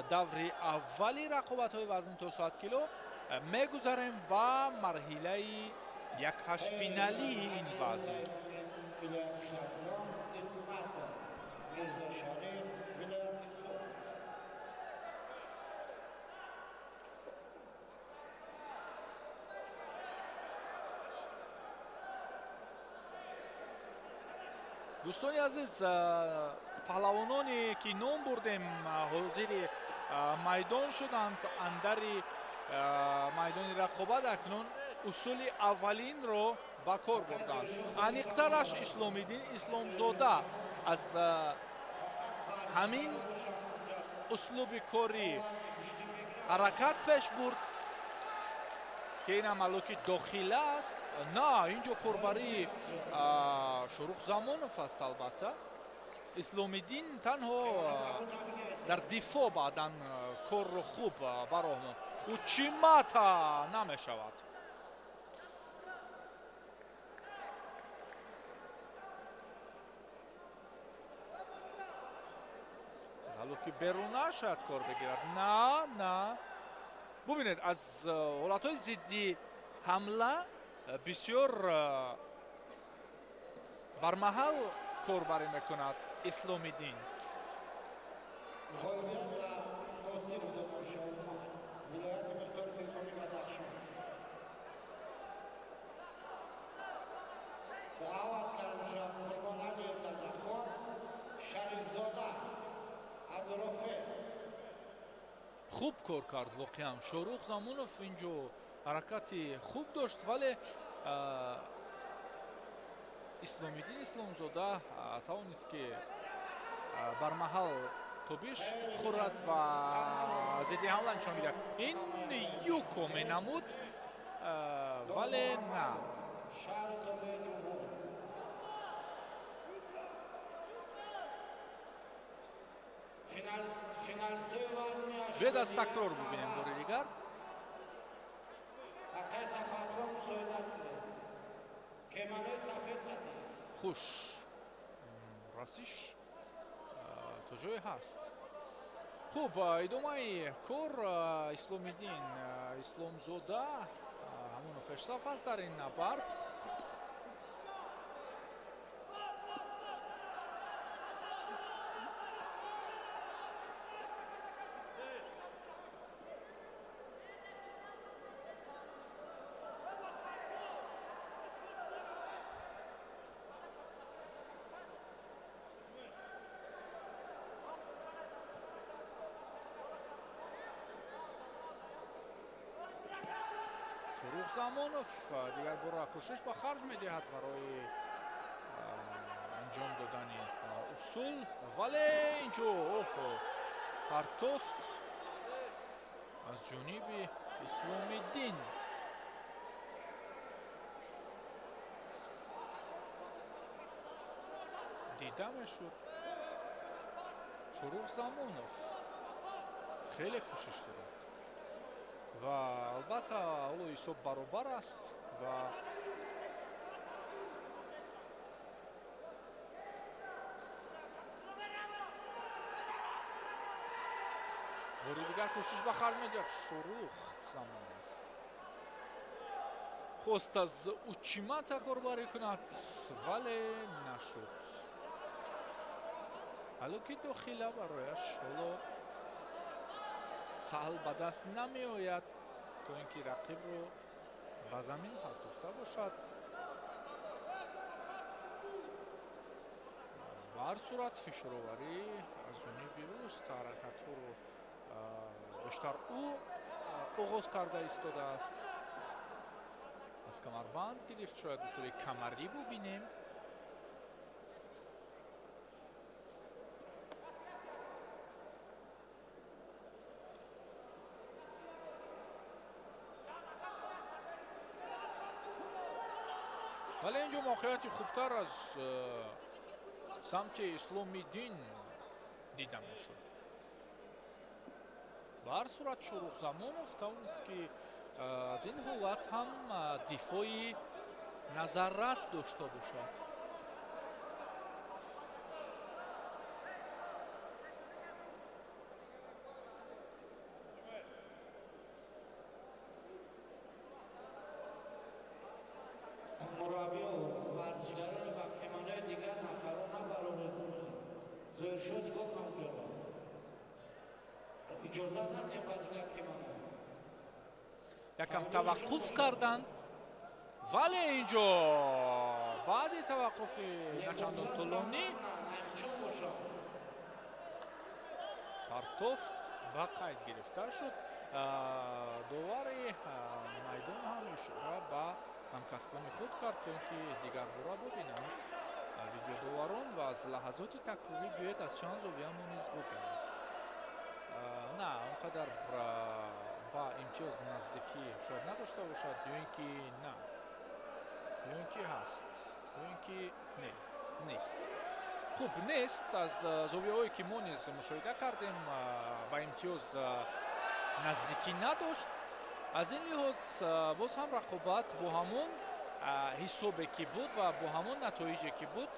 даври аввали рақобатҳои вазни то 100 кило мегузарем ба марҳилаи 1/8-финалии ин вазн. дӯстони азиз, паҳлавононе ки ном бурдем ҳозири майдон шуданд андари майдони рақобат. акнун усули аввалинро ба кор бурданд. аниқтараш Исломиддин Исломзода аз ҳамин услуби кори ҳаракат пеш бурд ки инам алоки дохила аст. на инҷо корбарии Шорух Замонов аст. албатта Исломиддин танҳо дар дифоъ баъдан корро хуб баромон. Учимата намешавад. аз алоки беруна шояд кор бигирад. на бубинед, аз ҳолатҳои зидди ҳамла бисёр бармаҳал корбарӣ мекунад Исломиддин. хуб кор кард воқеан Шорух Замонов. инҷо ҳаракати хуб дошт, вале Исломиддин Исломзода тавонист ки бармаҳал тобиш хӯрад ва зидди ҳамла нишон гирад. ин юко менамуд, вале на. биёед аз такрор бубинем бори дигар. хуш, расиш то ҷое ҳаст. хуб, идомаи кор Исломиддин Исломзода ҳамоно пешсаф аст дар ин набард. шурух замонов дигар бора кӯшиш ба харҷ медиҳад барои анҷом додани усул, вале инҷо партофт аз ҷониби Исломиддин. дида мешуд шурух замонов хеле кӯшиш дорад ва албатта ҳоло ҳисоб баробар аст ва бори дигар кӯшиш ба харҷ медиҳад шурух замонов. хост аз учимата корбарӣ кунад, вале нашуд. ҳалоки дохила барояш ҳоло саҳл ба даст намеояд то ин ки рақибро ба замин партофта бошад. ба ҳар сурат фишороварӣ аз ҷониби уст ҳаракатҳоро бештар ӯ оғоз карда истодааст. аз камарбанд гирифт, шояд усули камарӣ бубинем. вале инҷо моқеияти хубтар аз самти Исломиддин дида мешуд. ба ҳар сурат шурух замонов тавонист ки аз ин ҳолат ҳам дифои назаррас дошта бошад. мураббиё варзишгарони ба паймонаи дигар нафарона баровар кунанд. зӯршо нигоҳ кам ҷава. иҷозат надиҳем ба дигар паймона. якам таваққуф карданд, вале инҷо баъди таваққуфи начандон тӯлонӣ партофт ба қайд гирифта шуд. довари майдон ҳам ишора ба ҳамкасбони худ кард то ин ки дигар бора бубинанд видеодоварон ва аз лаҳазоти такрорӣ биёед аз чанд зовиямо низ бубинанд. на он қадар ба имтиёз наздикӣ шояд надошта бошад, ё ин ки на, ё ин ки ҳаст, ё ин ки нест. хуб, нест. аз зовияҳое ки мо низ мушоҳида кардем ба имтиёз наздикӣ надошт. аз ин лиҳоз боз ҳам рақобат бо ҳамон ҳисобе ки буд ва бо ҳамон натоиҷе ки буд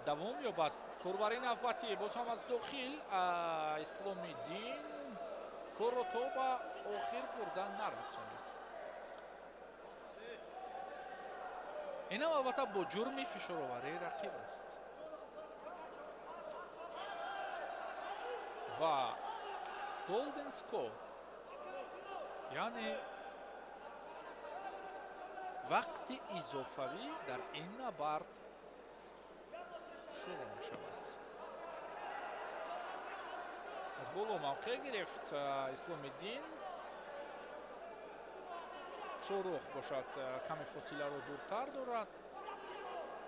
давом ёбад. корбари навбатӣ боз ҳам аз дохил Исломиддин корро то ба охир бурда нарасонид. инам албатта бо ҷурми фишороварии рақиб аст ва голден скор, яъне вақти изофавӣ дар ин набард шуруъ мешавад. аз боло мавқеъ гирифт Исломиддин. шорух бошад каме фосиларо дуртар дорад,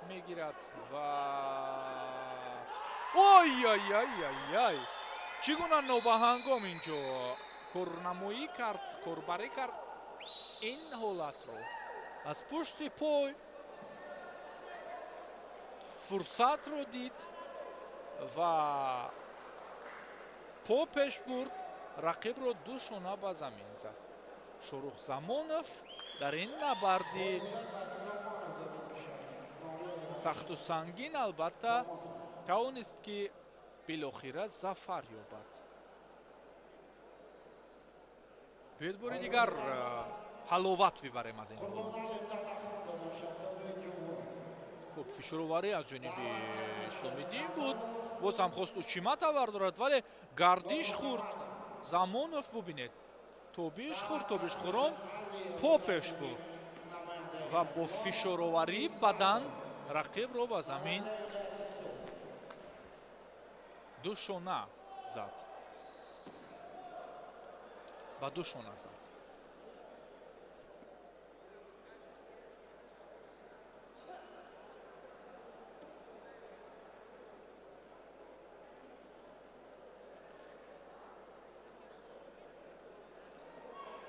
мегирад ва ой чӣ гуна нобаҳангом инҷо корнамоӣ кард, корбарӣ кард ин ҳолатро. аз пушти пой фурсатро дид ва по пеш бурд, рақибро ду шона ба замин зад. шурух замонов дар ин набарди сахту сангин албатта тавонист ки билохира зафар ёбад. биёед бори дигар ҳаловат бибарем аз ин ҳолат. хуб, фишороварӣ аз ҷониби Исломиддин буд. боз ҳам хост учимата бардорад, вале гардиш хӯрд. замонов бубинед, тобишхӯрон по пеш бурд ва бо фишороварӣ бадан рақибро ба замин ду шона зад. ба ду шона зад.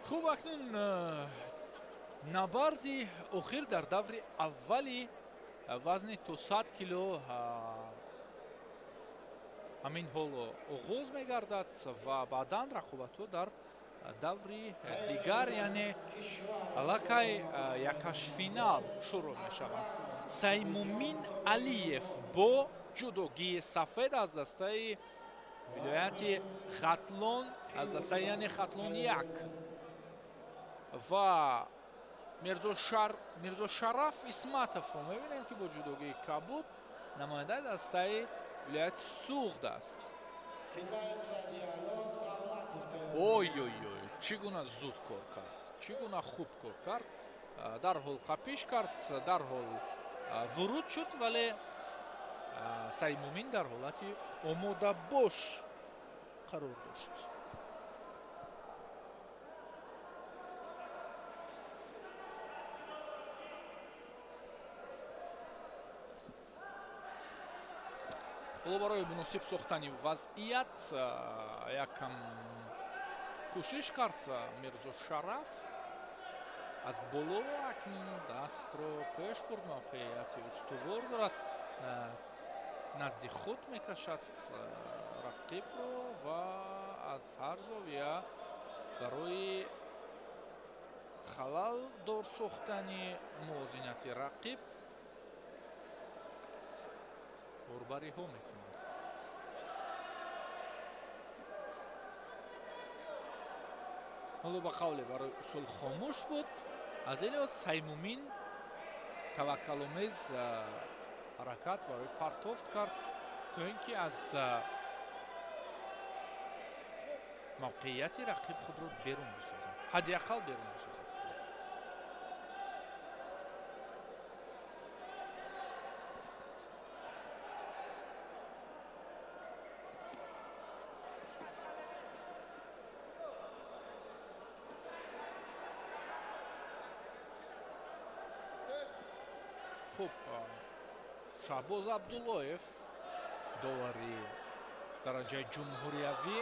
хуб, акнун набарди охир дар даври аввали вазни то 100 кило ҳамин ҳоло оғоз мегардад ва баъдан рақобатҳо дар даври дигар, яъне аллакай якашфинал шурӯъ мешаванд. Саймумин Алиев бо ҷудогии сафед аз дастаи вилояти Хатлон, аз дастаи яъне Хатлон 1 ва Мирзо Шараф Исматовро мебинем ки бо ҷудогии Кабуд намояндаи дастаи вилояти Суғд аст. ой, чӣ гуна зуд кор кард, чӣ гуна хуб кор кард. Дарҳол қапиш кард, дарҳол вуруд шуд, вале Саймумин дар ҳолати омодабош қарор дошт. ҳоло барои муносиб сохтани вазъият якам кӯшиш кард Мирзо Шараф. аз боло акнун дастро пеш бурд, мавқеияти устувор дорад, назди худ мекашад рақибро ва аз ҳар зовия барои халалдор сохтани мувозинати рақиб борбариҳо мекунад. ҳоло ба қавле барои усул хомӯш буд. аз ин лиҳоз Саймумин таваккаломез ҳаракат барои партофт кард, то ин ки аз мавқеияти рақиб худро берун бисозад, ҳадди ақал берун бисозад. хуб, Шаҳбоз Абдуллоев довари дараҷаи ҷумҳуриявӣ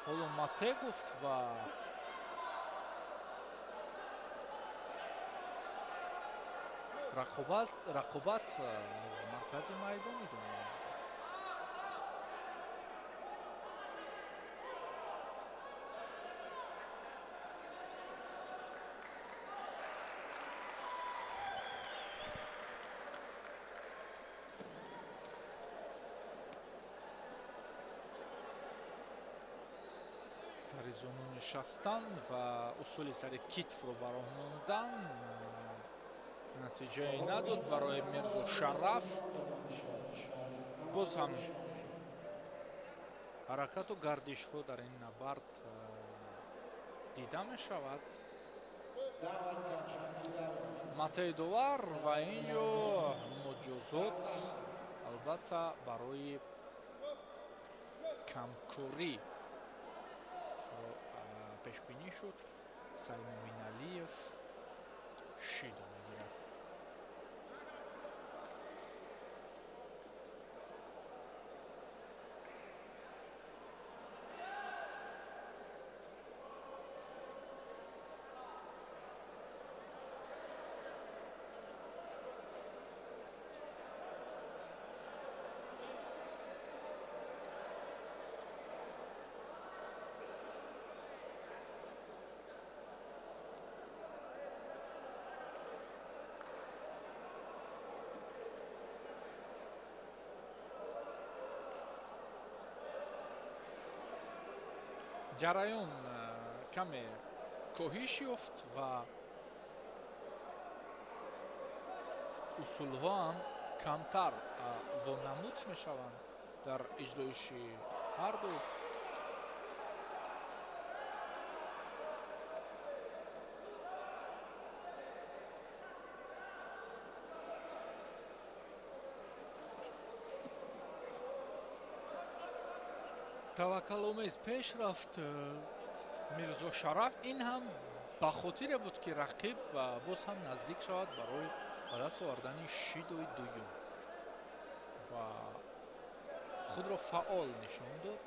ҳоло мате гуфт ва рақобат аз маркази майдон идома меёбад. сари зону нишастан ва усули сари китфро баромондан натиҷае надод барои Мирзо Шараф. боз ҳам ҳаракату гардишҳо дар ин набард дида мешавад. матаи довар ва ин ё муҷозот албатта барои камкорӣ пешбинӣ шуд. Саймумин Алиев шида мегирад. ҷараён каме коҳиш ёфт ва усулҳо ҳам камтар вонамуд мешаванд дар иҷроиши ҳарду. таваккаломез пеш рафт Мирзо Шараф. ин ҳам ба хотире буд ки рақиб боз ҳам наздик шавад барои ба даст овардани шидои дуюм ва худро фаъол нишон дод.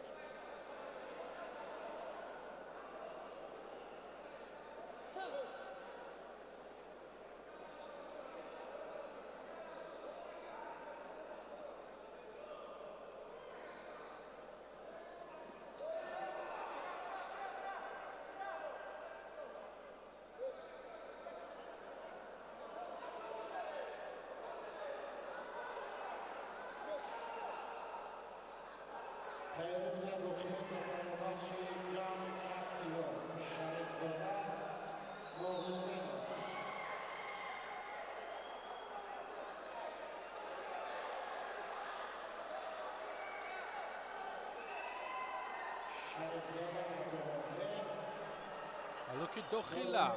ноки дохила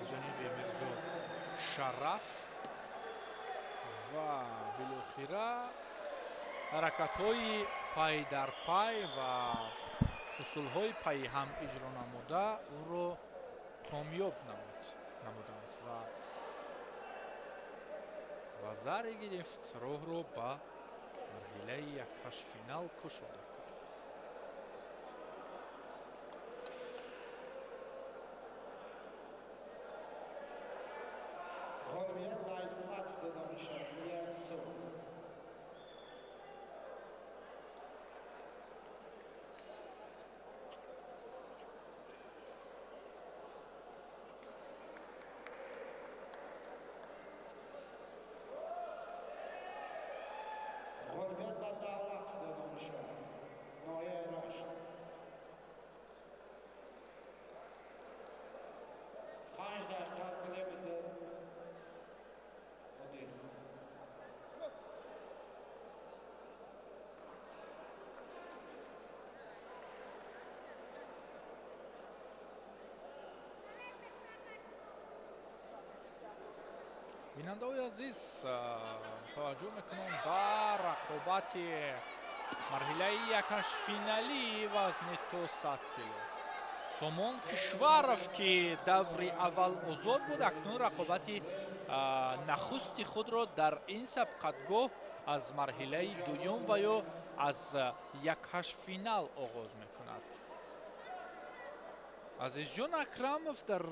аз ҷониби Мирзо Шараф ва билохира ҳаракатҳои пай дар пай ва усулҳои пайҳам иҷро намуда ӯро комёб намуданд ва заре гирифт, роҳро ба марҳилаи якҳаштфинал кушода кард. غالبیت به اسمت داده می شود میاد صبح غالبیت به دولت داده می شود نایه رشت 5 دقیقه کده میده مدیر бинандаҳои азиз, таваҷҷӯҳ мекунам ба рақобати марҳилаи якҳаштфиналии вазни то 100 кило. Сомон Кишваров ки даври аввал озод буд, акнун рақобати нахусти худро дар ин сабқатгоҳ аз марҳилаи дуюм ва ё аз якҳаштфинал оғоз мекунад. Азизҷон Акрамов дар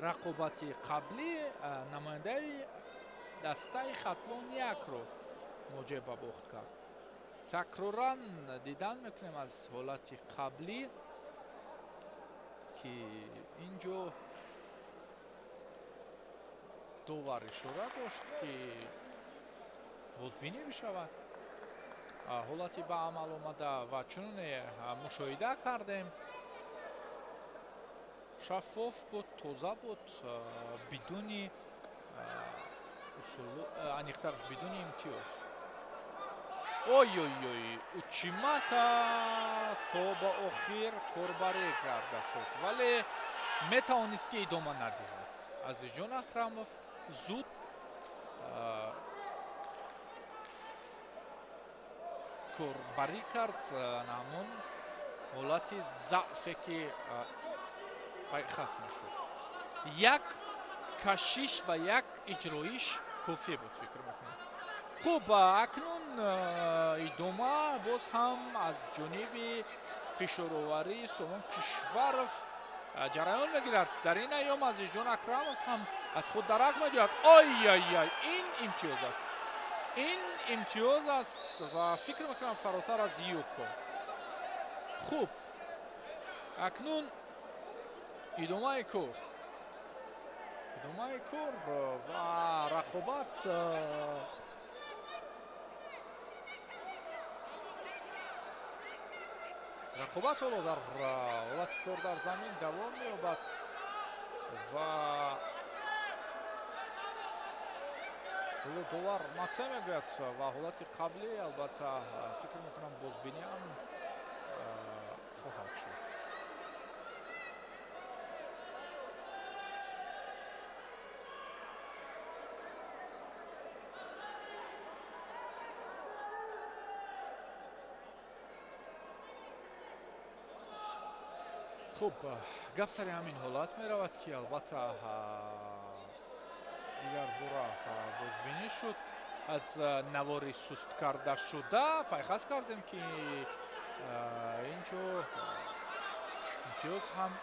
рақобати қаблӣ намояндаи дастаи хатлон якро муҷеб ба бохт кард. Такроран дидан мекунем аз ҳолати қаблӣ ки инҷо довар ишора дошт ки бозбинӣ бишавад. ҳолати ба амал омада ва чуноне мушоҳида кардем. Шаффоф буд, тоза буд, бидуни аниқтар бидуни имтиёз. Ой-ой-ой, Учимата то ба охир корбарӣ карда шуд, вале метавонист ки идома надиҳад. Азизҷон Акрамов зуд корбарӣ кард, ҳамон ҳолати заъфе ки пайхас мешуд. Як кашиш ва як иҷроиш кофӣ буд, фикр мекунам. хуб, акнун идома боз ҳам аз ҷониби фишороварии Сомон Кишваров ҷараён мегирад. Дар ин айём Азизҷон Акрамов ҳам аз худ дарак медиҳад. Ой-ой-ой, ин имтиёз аст. Ин имтиёз аст ва фикр мекунам фаротар аз Юко. хуб, акнун идомаи кор ва рақобат ҳоло дар ҳолати кор дар замин давом меёбад ва ҳоло довар матъ мегӯяд ва ҳолати қаблӣ албатта фикр мекунам бозбиниам хоҳад шуд. хуб, гап сари ҳамин ҳолат меравад ки албатта дигар бора бозбинӣ шуд. аз навори суст карда шуда пайхас кардем ки инҷо имтиёз ҳам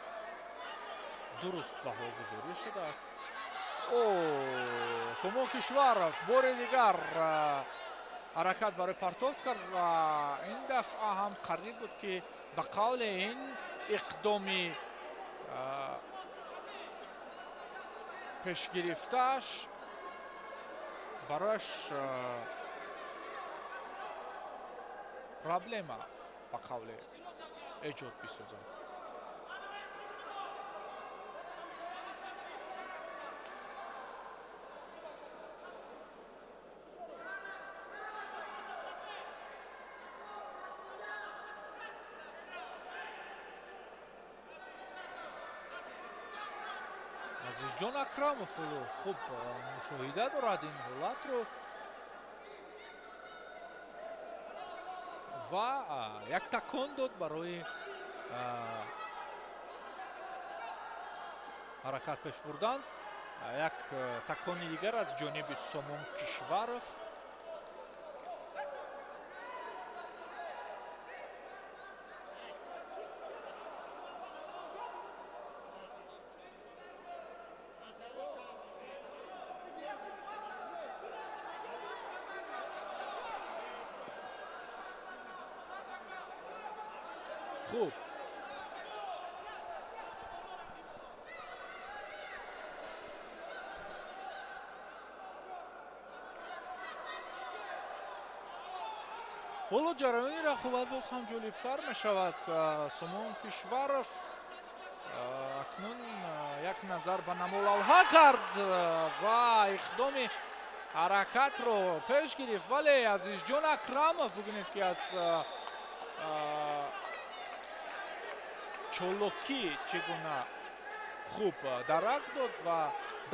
дуруст баҳогузорӣ шудааст. Сомон Кишваров бори дигар ҳаракат барои партофт кард ва ин дафъа ҳам қариб буд ки ба қавле ин иқдоми пешгирифтааш барояш проблема ба қавле эҷод бисозад. азизҷон Акрамов хуб мушоҳида дорад ин ҳолатро ва як такон дод барои ҳаракат пеш бурдан. Як такони дигар аз ҷониби Сомон Кишваров. Хуб. ҳоло ҷараёни рақобат боз ҳам ҷолибтар мешавад. Сомон Кишваров акнун як назар ба намолавҳа кард ва иқдоми ҳаракатро пеш гирифт, вале азизҷон Акрамов бубинед ки аз чолокӣ чӣ гуна хуб дарак дод ва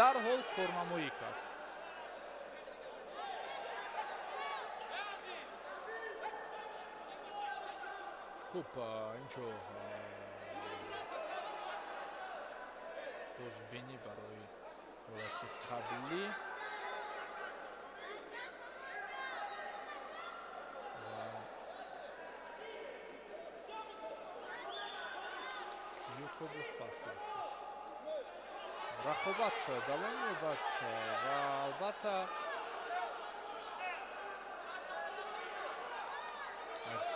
дарҳол корнамоӣ кард. Хуб инҷо бозбинӣ барои ҳолати қаблӣ юкобус пас гирифташ. Рақобат давом ёбад ва албатта аз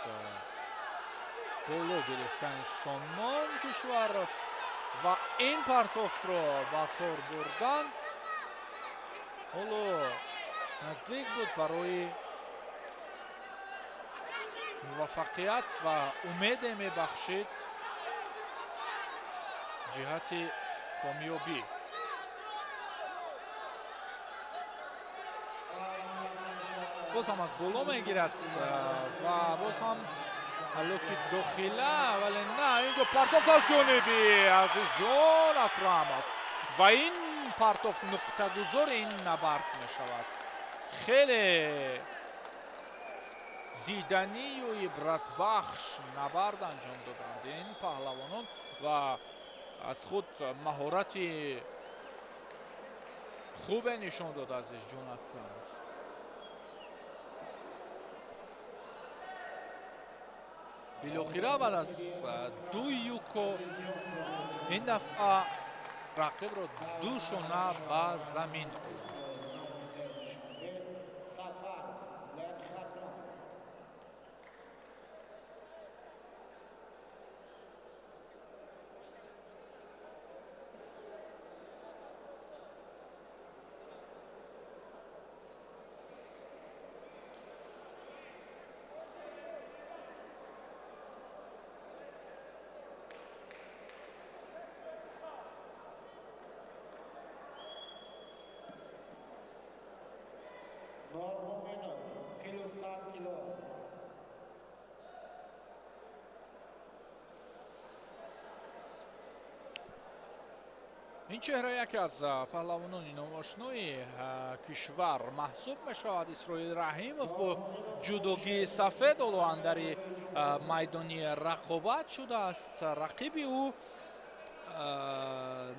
боло гирифтани Сомон Кишваров ва ин партофтро ба кор бурдан ҳоло наздик буд барои муваффақият ва умеде мебахшид ҷиҳати комёбӣ. боз ҳам аз боло мегирад ва боз ҳам ҳалоки дохила, вале на инҷо партофт аз ҷониби азизҷон Акрамов ва ин партофт нуқтагузори ин набард мешавад. хеле диданию ибратбахш набард анҷом доданд ин паҳлавонон ва аз худ маҳорати хубе нишон дод азизҷон Акрамов. билохира баъд аз ду юко ин дафъа рақибро ду шона ба замин овард. ин чеҳра яке аз паҳлавонони номошнои кишвар маҳсуб мешавад. Исроил Раҳимов бо ҷудогии сафед ҳоло андари майдони рақобат шудааст. рақиби ӯ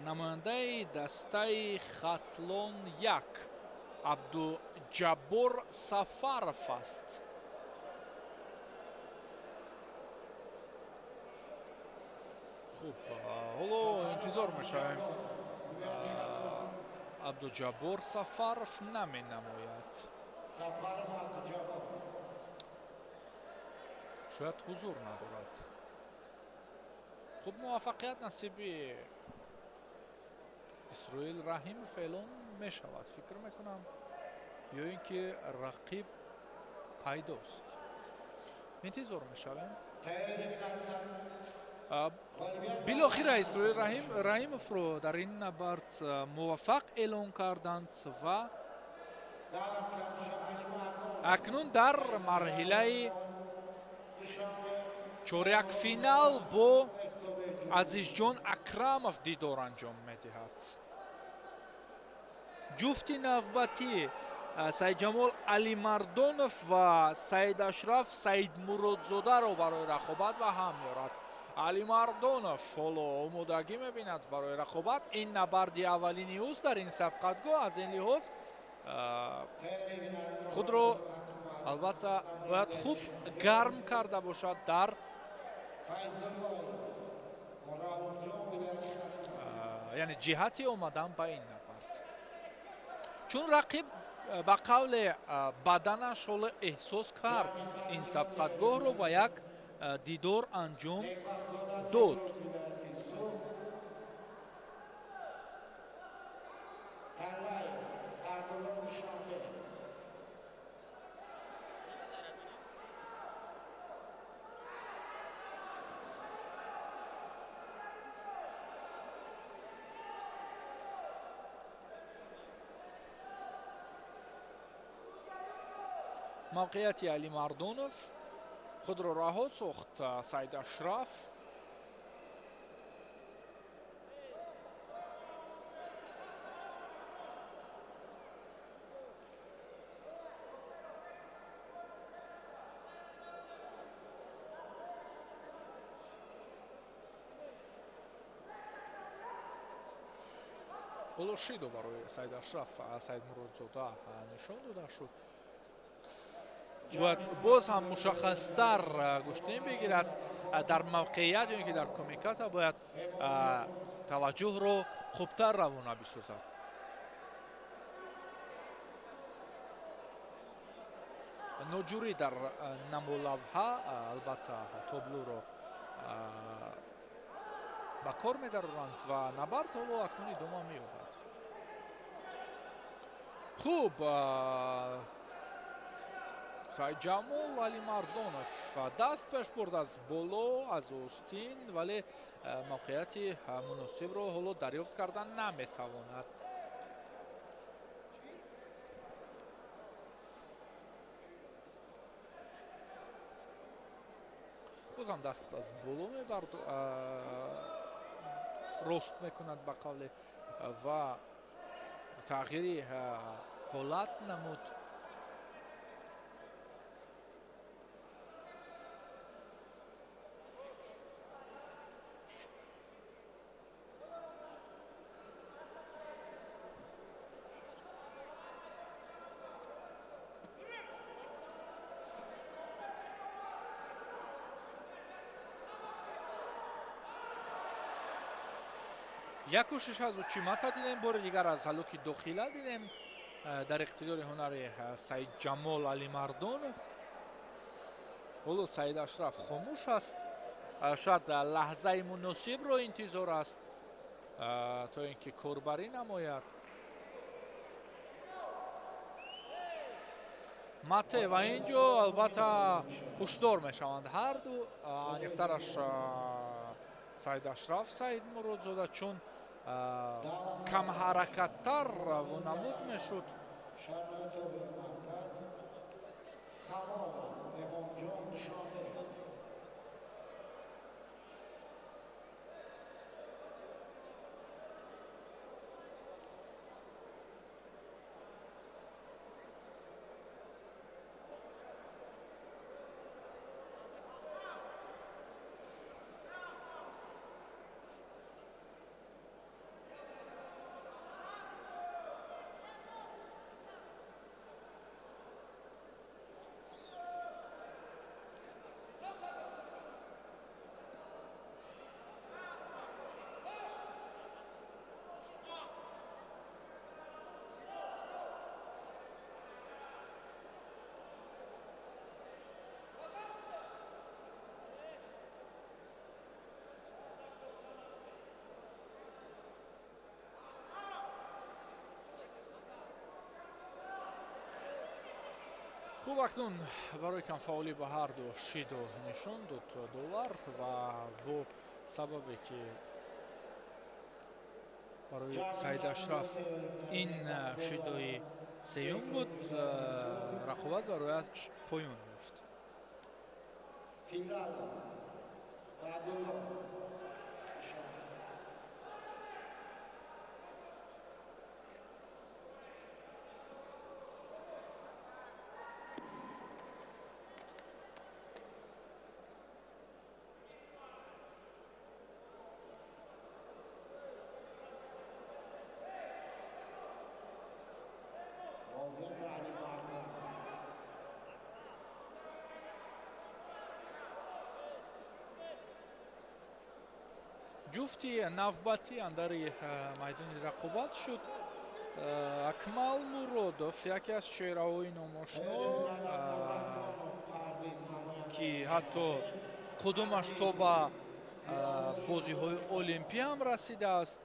намояндаи дастаи хатлон 1 Абдуҷаббор Сафаров аст. хуб ҳоло интизор мешавем. Абдуҷаббор Сафаров наменамояд. шояд ҳузур надорад. хуб муваффақият насиби Исроил Раҳимов эълон мешавад. фикр мекунам ё ин ки рақиб пайдост. интизор мешавем. билохира Исроил Раҳимовро дар ин набард муваффақ эълон карданд ва акнун дар марҳилаи чорякфинал бо азизҷон Акрамов дидор анҷом медиҳад. ҷуфти навбатӣ саидҷамол алимардонов ва саидашраф саидмуродзодаро барои рақобат ба ҳам меорад. алимардонов ҳоло омодагӣ мебинад барои рақобат. Ин набарди аввалини ӯст дар ин сабқатгоҳ. Аз ин лиҳоз худро албатта бояд хуб гарм карда бошад дар яъне ҷиҳати омадан ба ин набард. Чун рақиб ба қавле баданаш ҳоло эҳсос кард ин сабқатгоҳро ва як дидор анҷом дод. мавқеияти алимардонов худро раҳо сохт. саидашраф олошидо барои саидашраф саидмуродзода нишон дода шуд. бояд боз ҳам мушаххастар гӯштин бигирад дар мавқеият ё ин ки дар комиката бояд таваҷҷӯҳро хубтар равона бисозад. ноҷурӣ дар намолавҳа албатта таблоро ба кор медароранд ва набард ҳоло акнун идома меёбад. хуб, саидҷамол алимардонов даст пеш бурд аз боло, аз остин, вале мавқеияти муносибро ҳоло дарёфт карда наметавонад. бозам даст аз боло рост мекунад ба қавле ва тағйири ҳолат намуд. як кӯшиш аз учимата дидем, бори дигар аз ҳалоки дохила дидем дар иқтидори ҳунари саидҷамол алимардонов. ҳоло саидашраф хомӯш аст, шояд лаҳзаи муносибро интизор аст то ин ки корбарӣ намояд. мате ва ин ҷо албатта ҳушдор мешаванд ҳарду, аниқтараш саидашраф саидмуродзода, чун камҳаракаттар вонамуд мешуд. хуб, акнун барои камфаъолӣ ба ҳарду шидо нишон дод довар ва бо сабабе ки барои саидашраф ин шидои сеюм буд, рақобат барояш поён ёфт. ҷуфти навбатӣ андари майдони рақобат шуд. Акмал Муродов яке аз чеҳраҳои номошно ки ҳатто қудумаш то ба бозиҳои олимпия ҳам расидааст.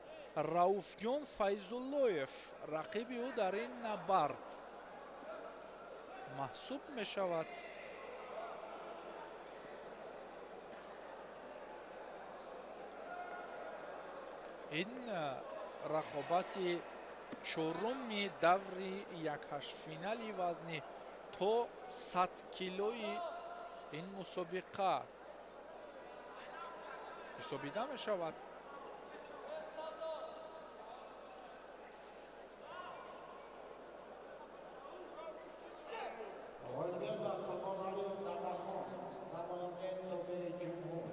Рауфҷон Файзуллоев рақиби ӯ дар ин набард маҳсуб мешавад. ин рақобати чоруми даври якҳаштфинали вазни то 100 килои ин мусобиқа ҳисобида мешавад. غالبیت بر توانایی ددخان نماینده تابع جمهور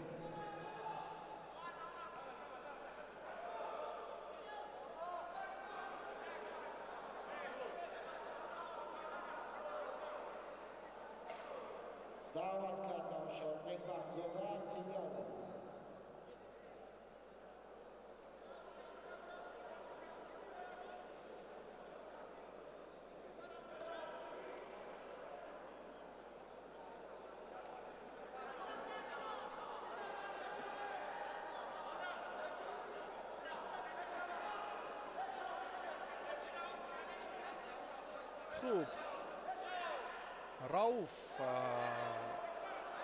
دعوت کردم شارنک بخزاده تیلیان хуб рауф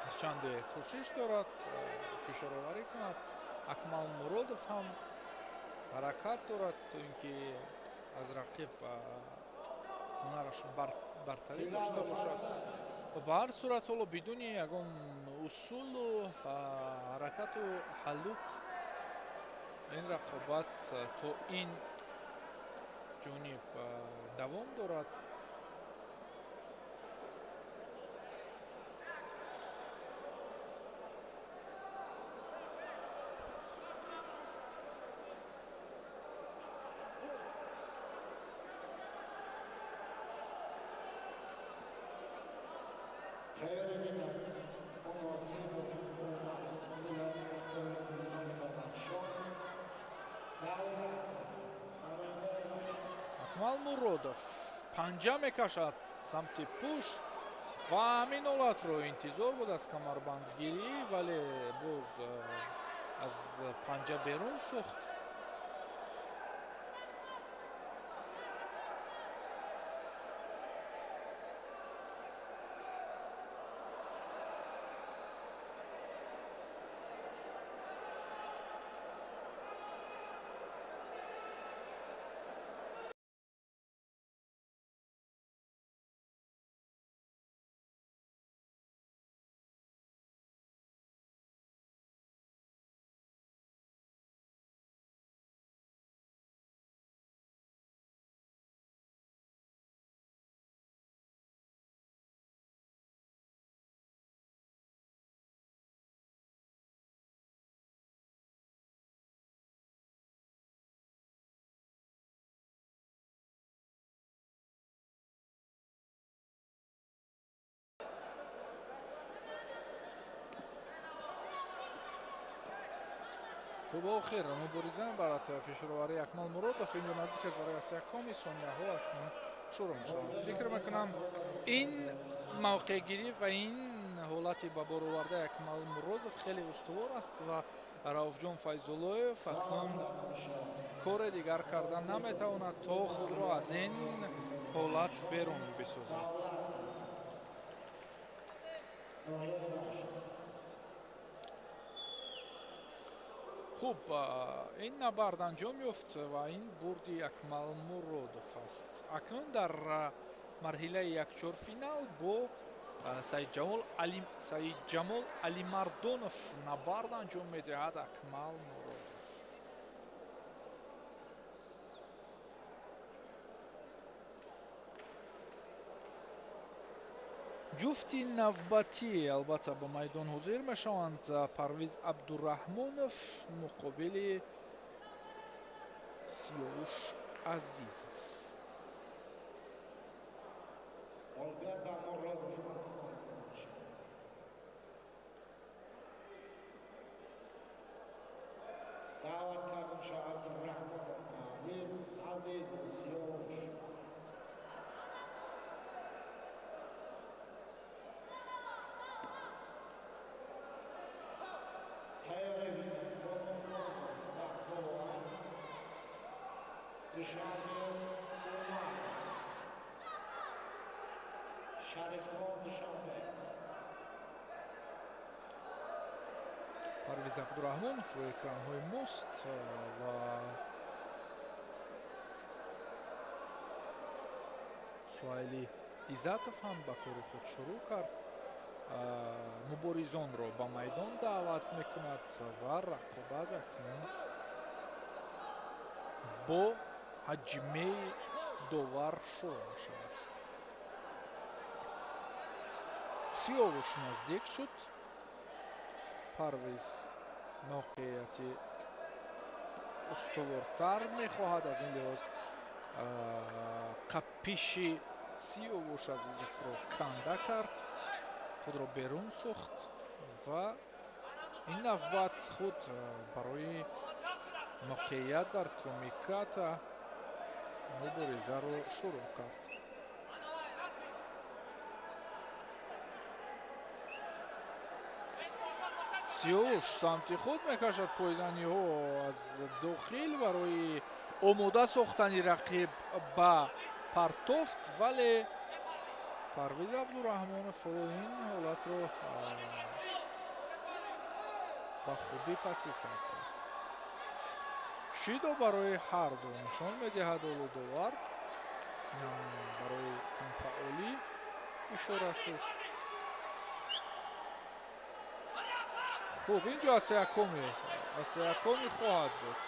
ҳарчанде кӯшиш дорад фишороварӣ кунад. Акмал Муродов ҳам ҳаракат дорад то ин ки аз рақиб ҳунараш бартарӣ дошта бошад. ба ҳар сурат ҳоло бидуни ягон усулу ҳаракату ҳаллук ин рақобат то ин ҷониб давом дорад. خیلی میدم متوسط و جمهور زمین ملیت افتار تلویزیون بدخشان نماینده Акмал Муродов панҷа мекашад самти пушт ва ҳамин ҳолатро интизор буд аз камарбандгирӣ, вале боз аз панҷа берун сохт. تو با خیر مبارزه برای فشارآوری اکمال مرودov اینجا نزدیک است برای از یکمی ثانیه‌ها اکنون شروع می‌شود. فکر می‌کنم این موقع گیری و این حالتی به بار آورده اکمال مرودov خیلی استوار است و رауфҷон Файзуллоев اکنون کار دیگر کردن نمی‌تواند تا خود را از این حالت بیرون بسازد. хуб ин набард анҷом ёфт ва ин бурди Акмал Муродов аст. акнун дар марҳилаи якчорфинал бо Саидҷамол Алимардонов набард анҷом медиҳад Акмал Муродов. ҷуфти навбатӣ албатта ба майдон ҳозир мешаванд. Парвиз Абдураҳмонов муқобили Сиёвуш Азизов. Dushanbe Umar. Sharifxon Dushanbe. парвиз абдураҳмонов рӯи экранҳои мост ва суҳайли иззатов ҳам ба кори худ шурӯъ кард. муборизонро ба майдон даъват мекунад ва рақобат акнун бо ҳаҷмаи довар шурӯъ мешавад. сиёвуш наздик шуд. парвиз моқеияти устувортар мехоҳад. аз ин лиҳоз қапиши сиёвуш азизовро канда кард, худро берун сохт ва ин навбат худ барои моқеият дар комиката муборизаро шурӯъ кард. сиёвуш самти худ мекашад пойзаниҳо аз дохил барои омода сохтани рақиб ба партофт, вале парвиз абдураҳмонов ин ҳолатро ба хубӣ паси сар кард. шидо барои ҳарду нишон медиҳад олу довар. барои камфаъолӣ ишора шуд. хуб, инҷо асякоми хоҳад буд.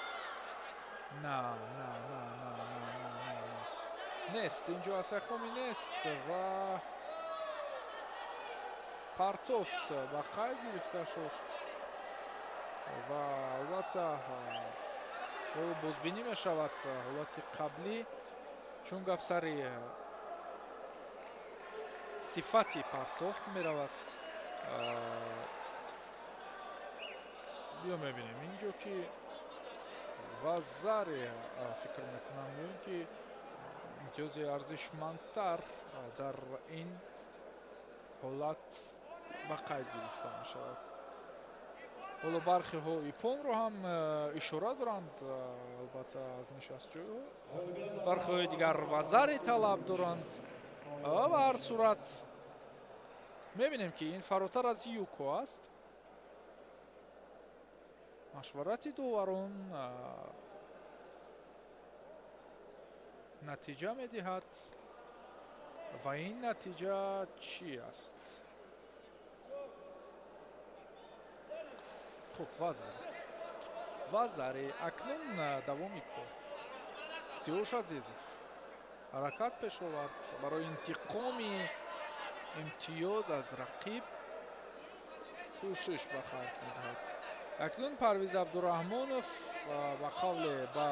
нест, инҷо асякоми нест ва партофт ба қайд гирифта шуд ва албатта бозбинӣ мешавад ҳолати қаблӣ, чун гапсари сифати партофт меравад. биё мебинем инҷо ки вазаре фикр мекунам меён ки имтиёзи арзишмандтар дар ин ҳолат ба қайд гирифта мешавад. ҳоло бархеҳо ипонро ҳам ишора доранд, албатта аз нишастҷойҳо. бархеҳои дигар вазари талаб доранд. ба ҳар сурат мебинем ки ин фаротар аз юко аст. машварати доварон натиҷа медиҳад ва ин натиҷа чӣ аст? хуб, вазаре акнун давоми кор. сиёвуш азизов ҳаракат пеш овард барои интиқоми имтиёз аз рақиб кӯшиш ба харҷ медиҳад. акнун парвиз абдураҳмонов ба қавле ба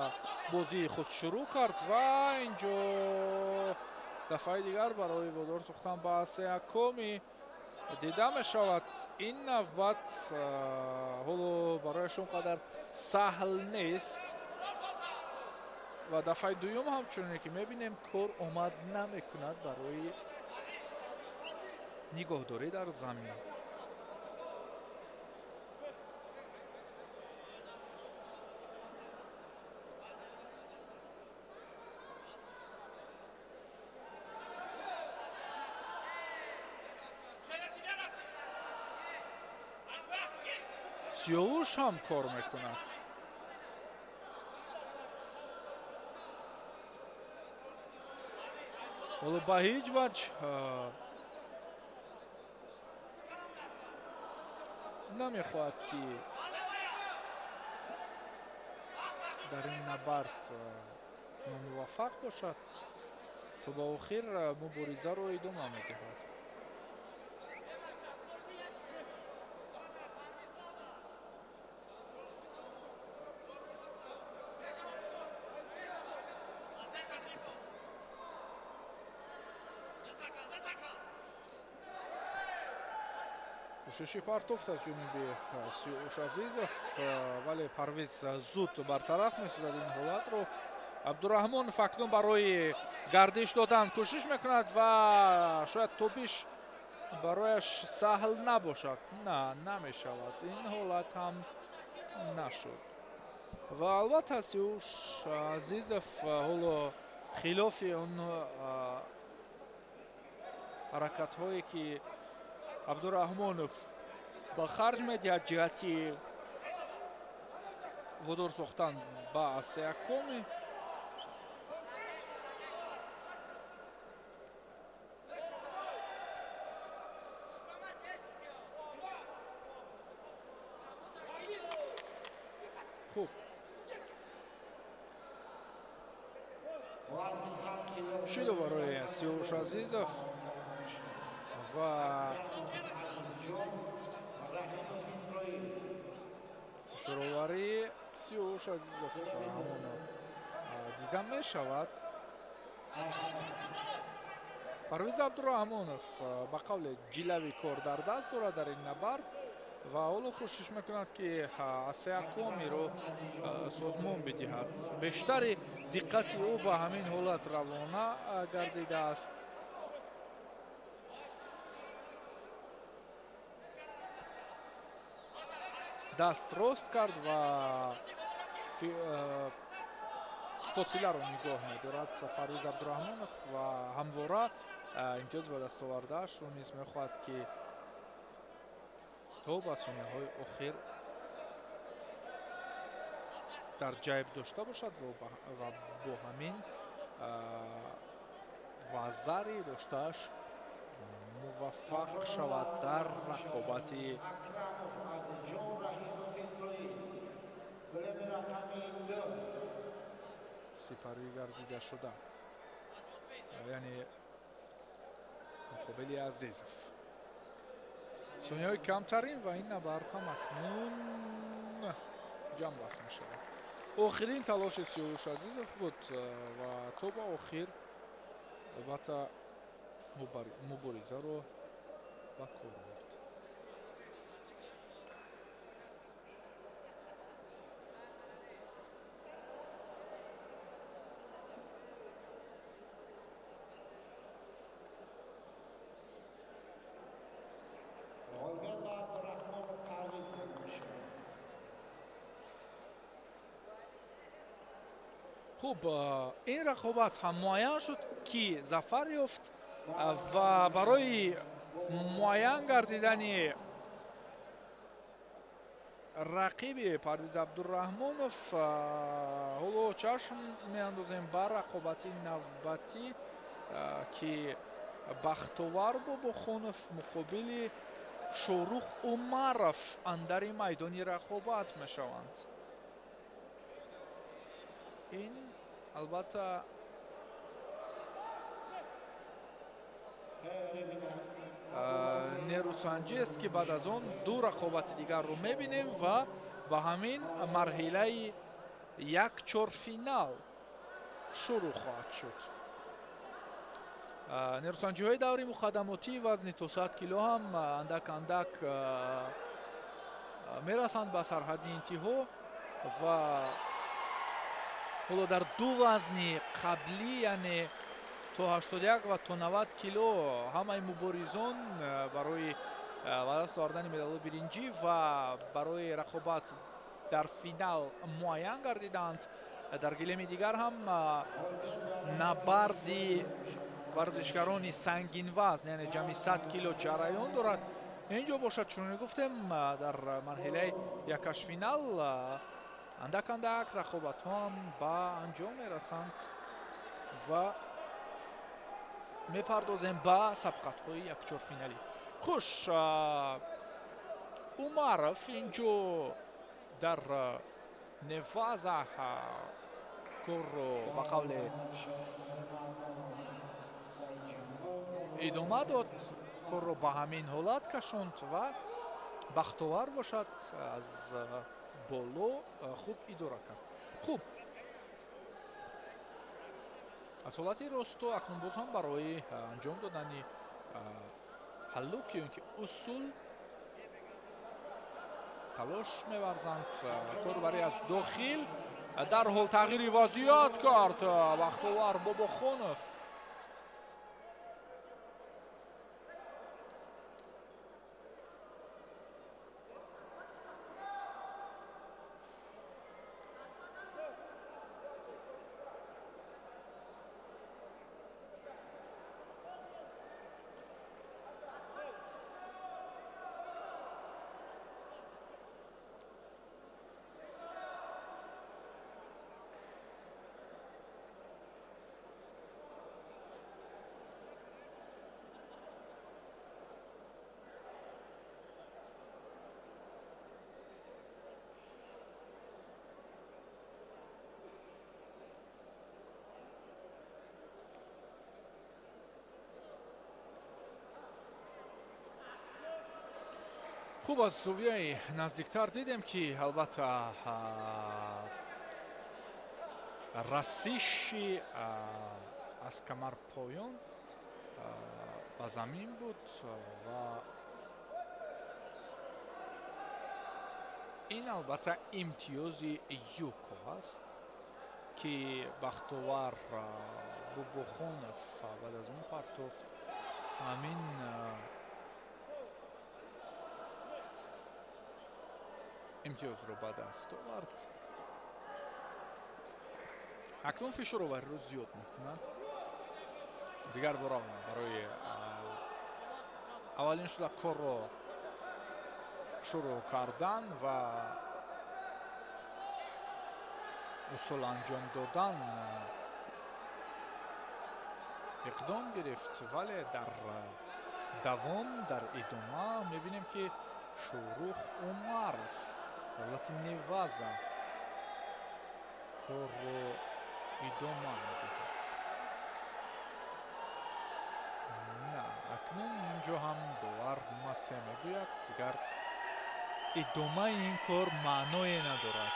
бозии худ шурӯъ кард ва инҷо дафъаи дигар барои водор сохтан ба асякоми дида мешавад. ин навбат ҳоло барояш он қадар саҳл нест ва дафъаи дуюм ҳамчуне ки мебинем кор омад намекунад барои нигоҳдорӣ дар замин. сиёвуш ҳам кор мекунад. ҳоло ба ҳеҷ ваҷ намехоҳад ки дар ин набард номуваффақ бошад, то ба охир муборизаро идома медиҳад. кӯшиши партофт аз ҷониби сиёвуш азизов, вале парвиз зуд бартараф месозад ин ҳолатро. абдураҳмонов акнун барои гардиш додан кӯшиш мекунад ва шояд тобиш барояш саҳл набошад. намешавад. ин ҳолат ҳам нашуд. ва албатта Сиёш Азизов ҳоло хилофи он ҳаракатҳое ки Абдураҳмонов ба харҷ медиҳад ҷиҳати водор сохтан ба Асеякоми хуб шуда барои Сиёш Азизов ва шуроварии Сиёш Азизов ҳамоно дида мешавад. Парвиз Абдураҳмонов ба қавле ҷилави кор дар даст дорад дар ин набард ва ҳоло кӯшиш мекунад ки Асеякомиро созмон бидиҳад. Бештари диққати ӯ ба ҳамин ҳолат равона гардидааст. даст рост кард ва фосиларо нигоҳ медорад Парвиз Абдураҳмонов ва ҳамвора имтиёз ба дастовардаашро низ мехоҳад ки то ба сонияҳои охир дар ҷайб дошта бошад ва бо ҳамин вазари доштааш муваффақ шавад дар рақобати сипарӣ гардидашуда, яъне муқобили Азизов. сонияҳои камтарин ва ин набард ҳам акнун ҷамъбаст мешавад. охирин талоши Сиёш Азизов буд ва то ба охир албатта муборизаро ба кор бурд. хуб ин рақобат ҳам муайян шуд ки зафар ёфт ва барои муайян гардидани рақиби Парвиз Абдураҳмонов ҳоло чашм меандозем ба рақобати навбатӣ ки Бахтовар Бобохонов муқобили Шорух Умаров андари майдони рақобат мешаванд. ин албатта нерӯсанҷиест ки баъд аз он ду рақобати дигарро мебинем ва ба ҳамин марҳилаи якчорфинал шурӯъ хоҳад шуд. нерӯсанҷиҳои даври муқаддамотии вазни то 100 кило ҳам андак мерасанд ба сарҳади интиҳо ва ҳоло дар ду вазни қаблӣ, яъне то 81 ва то 90 кило ҳамаи муборизон барои ба даст овардани медалҳои биринҷӣ ва барои рақобат дар финал муайян гардидаанд. дар гилеми дигар ҳам набарди варзишгарони сангинвазн, яъне ҷамъи 100 кило ҷараён дорад. инҷо бошад чуноне гуфтем дар марҳилаи якашфинал андак рақобатҳо ҳам ба анҷом мерасанд ва мепардозем ба сабқатҳои якчорфиналӣ. хуш, Умаров инҷо дар неваза корро ба қавле идома дод, корро ба ҳамин ҳолат кашонд ва бахтовар бошад аз боло хуб идора кард. хуб, аз ҳолати росто акнун боз ҳам барои анҷом додани ҳаллук ё ин ки усул талош меварзанд. корбарӣ аз дохил дарҳол тағйири вазъият кард Бахтовар Бобохонов. хуб аз зувияи наздиктар дидем ки албатта расиши аз камарпоён ба замин буд ва ин албатта имтиёзи юко аст ки бахтовар бубухонов баъд аз он партофт ҳамин имтиёзро ба даст овард. акнун фишоровариро зиёд мекунад. дигар бора барои аввалин шуда корро шурӯъ кардан ва усул анҷом додан иқдом гирифт, вале дар давом дар идома мебинем ки Шурух Умаров ҳолати неваза корро идома медиҳад. на акнун инҷо ҳам довар мате мегӯяд дигар идомаи ин кор маъное надорад.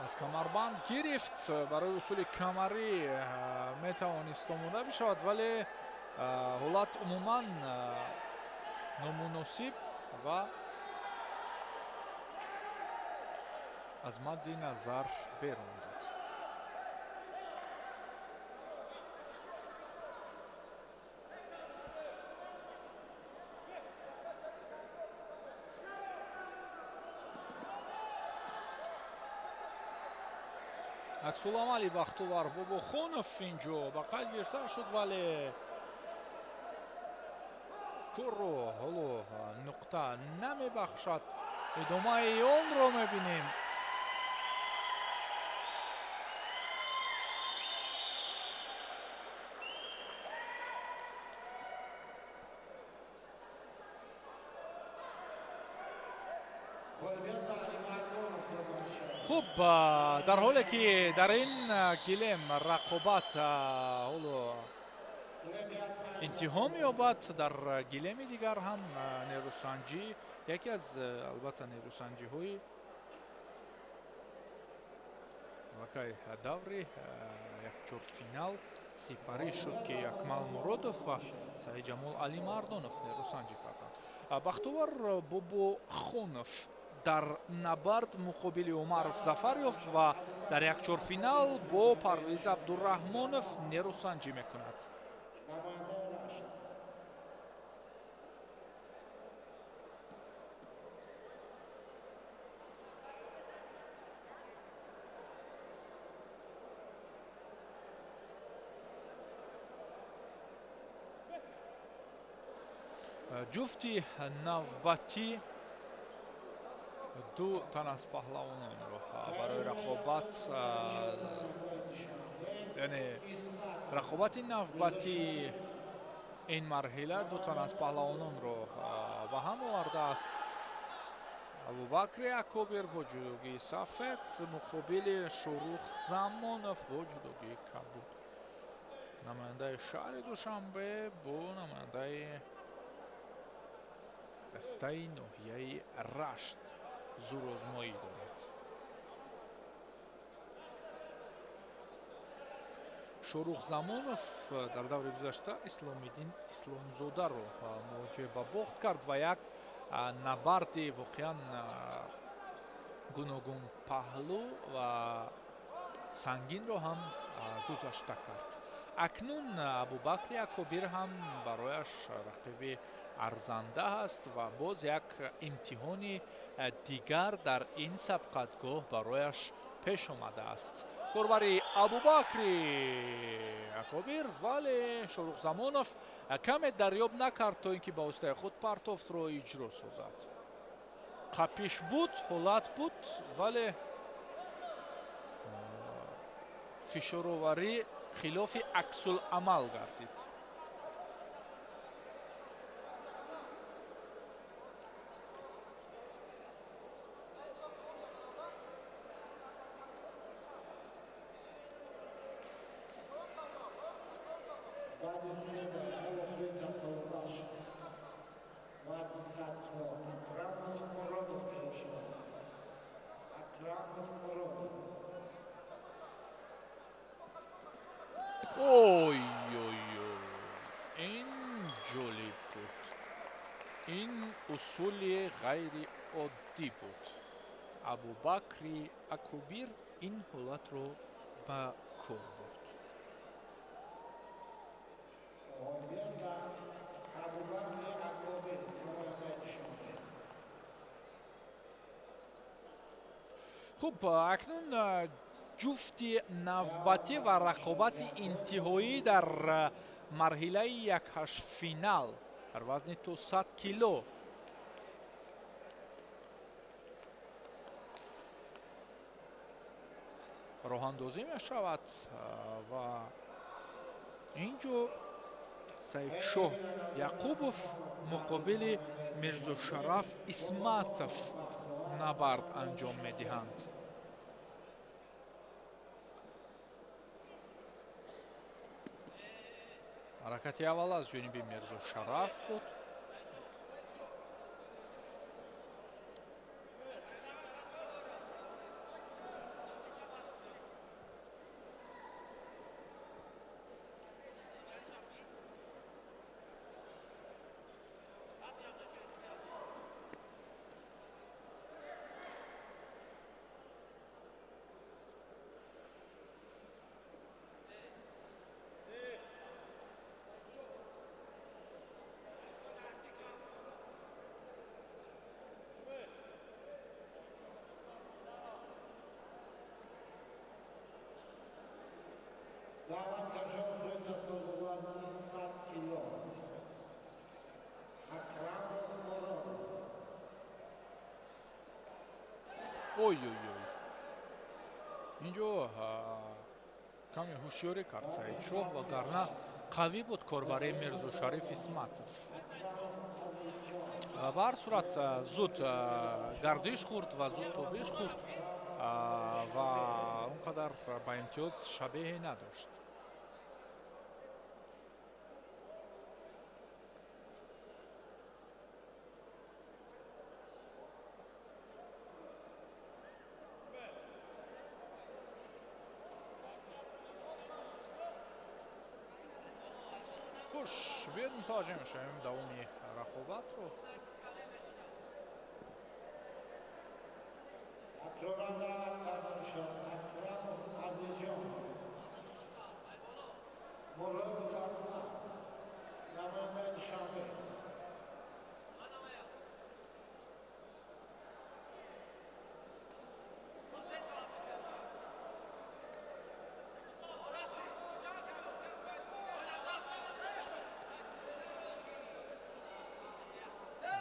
аз камарбанд гирифт, барои усули камарӣ метавонист омода бишавад, вале ҳолат умуман номуносиб ва аз мадди назар берун буд. аксуламали бахтовар бобохонов инҷо ба қайд гирифта шуд, вале корро ҳоло нуқта намебахшад. идомаи онро мебинем. хуб, дар ҳоле ки дар ин гилем рақобат ҳоло интиҳо меёбад, дар гилеми дигар ҳам нерӯсанҷӣ яке аз албатта нерӯсанҷиҳои вакай даври якчорфинал сипарӣ шуд ки Акмал Муродов ва Саидҷамол Алимардонов нерӯсанҷӣ карданд. бахтовар Бобохонов дар набард муқобили Умаров зафар ёфт ва дар якчорфинал бо Парвиз Абдураҳмонов нерӯсанҷӣ мекунад. ҷуфти навбатӣ ду тан аз паҳлавононро барои рақобат, яъне рақобати навбати ин марҳила ду тан аз паҳлавононро ба ҳам овардааст. Абубакри Акобир бо ҷудогии сафед муқобили Шурух Замонов бо ҷудогии кабуд. намояндаи шаҳри Душанбе бо намояндаи дастаи ноҳияи Рашт зурозмоӣ дорад. Шурух Замонов дар даври гузашта Исломиддин Исломзодаро мувоҷеҳ ба бохт кард ва як набарди воқеан гуногун паҳлу ва сангинро ҳам гузашта кард. акнун Абубакри Акобир ҳам барояш рақиби арзанда ҳаст ва боз як имтиҳони дигар дар ин сабқатгоҳ барояш пеш омадааст. корбари Абубакри Акобир, вале Шорухзамонов каме дарёб накард то ин ки ба воситаи худ партофтро иҷро созад. қапиш буд, ҳолат буд, вале фишороварӣ хилофи аксуламал гардид. بعد السنة خلف بنت صوراش وزن 100 كيلو أكرمов Муродов تهشوا أكرمов Муродов ой ой ой, ин ҷолиб буд, ин усули ғайри оддӣ буд. Абубакри Акубир ин ҳолатро ба кор бурд. хуб, акнун ҷуфти навбатӣ ва рақобати интиҳоӣ дар марҳилаи якҳаштфинал дар вазни то 100 кило роҳандозӣ мешавад ва инҷо Саидшоҳ Яқубов муқобили Мирзошараф Исматов набард анҷом медиҳанд. ҳаракати аввал аз ҷониби Мирзошараф буд. Давид Кашов вытащил в вазне 100 кило. Акрамов Муродов. ой ой ой, инҷо каме ҳушёрӣ кард Саидшоҳ, вагарна қавӣ буд корбари Мирзошариф Исматов. ба ҳар сурат зуд гардиш хӯрд ва зуд тобиш хӯрд ва он қадар ба имтиёз шабеҳе надошт. хуш, биёед мутаваҷҷеҳ мешавем давоми рақобатро. Акроманда Карданшон, Акрамов Азизҷон. Муродов Ахмад. намояндаи Душанбе.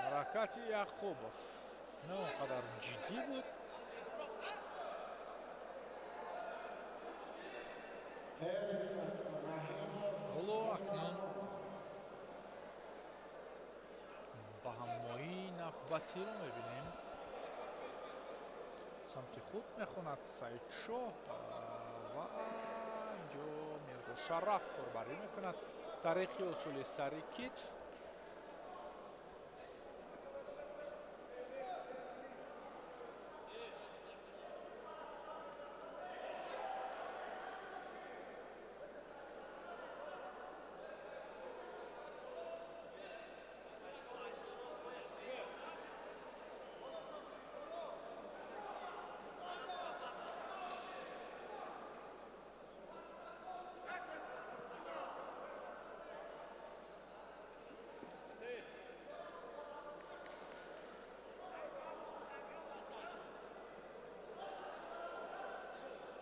ҳаракати Яқубов не он қадар ҷиддӣ буд. ҳоло акнун ба ҳамоии навбатиро мебинем. самти худ мехонад Саидшоҳ ва инҷо Мирзошараф корбарӣ мекунад тариқи усули сари китф.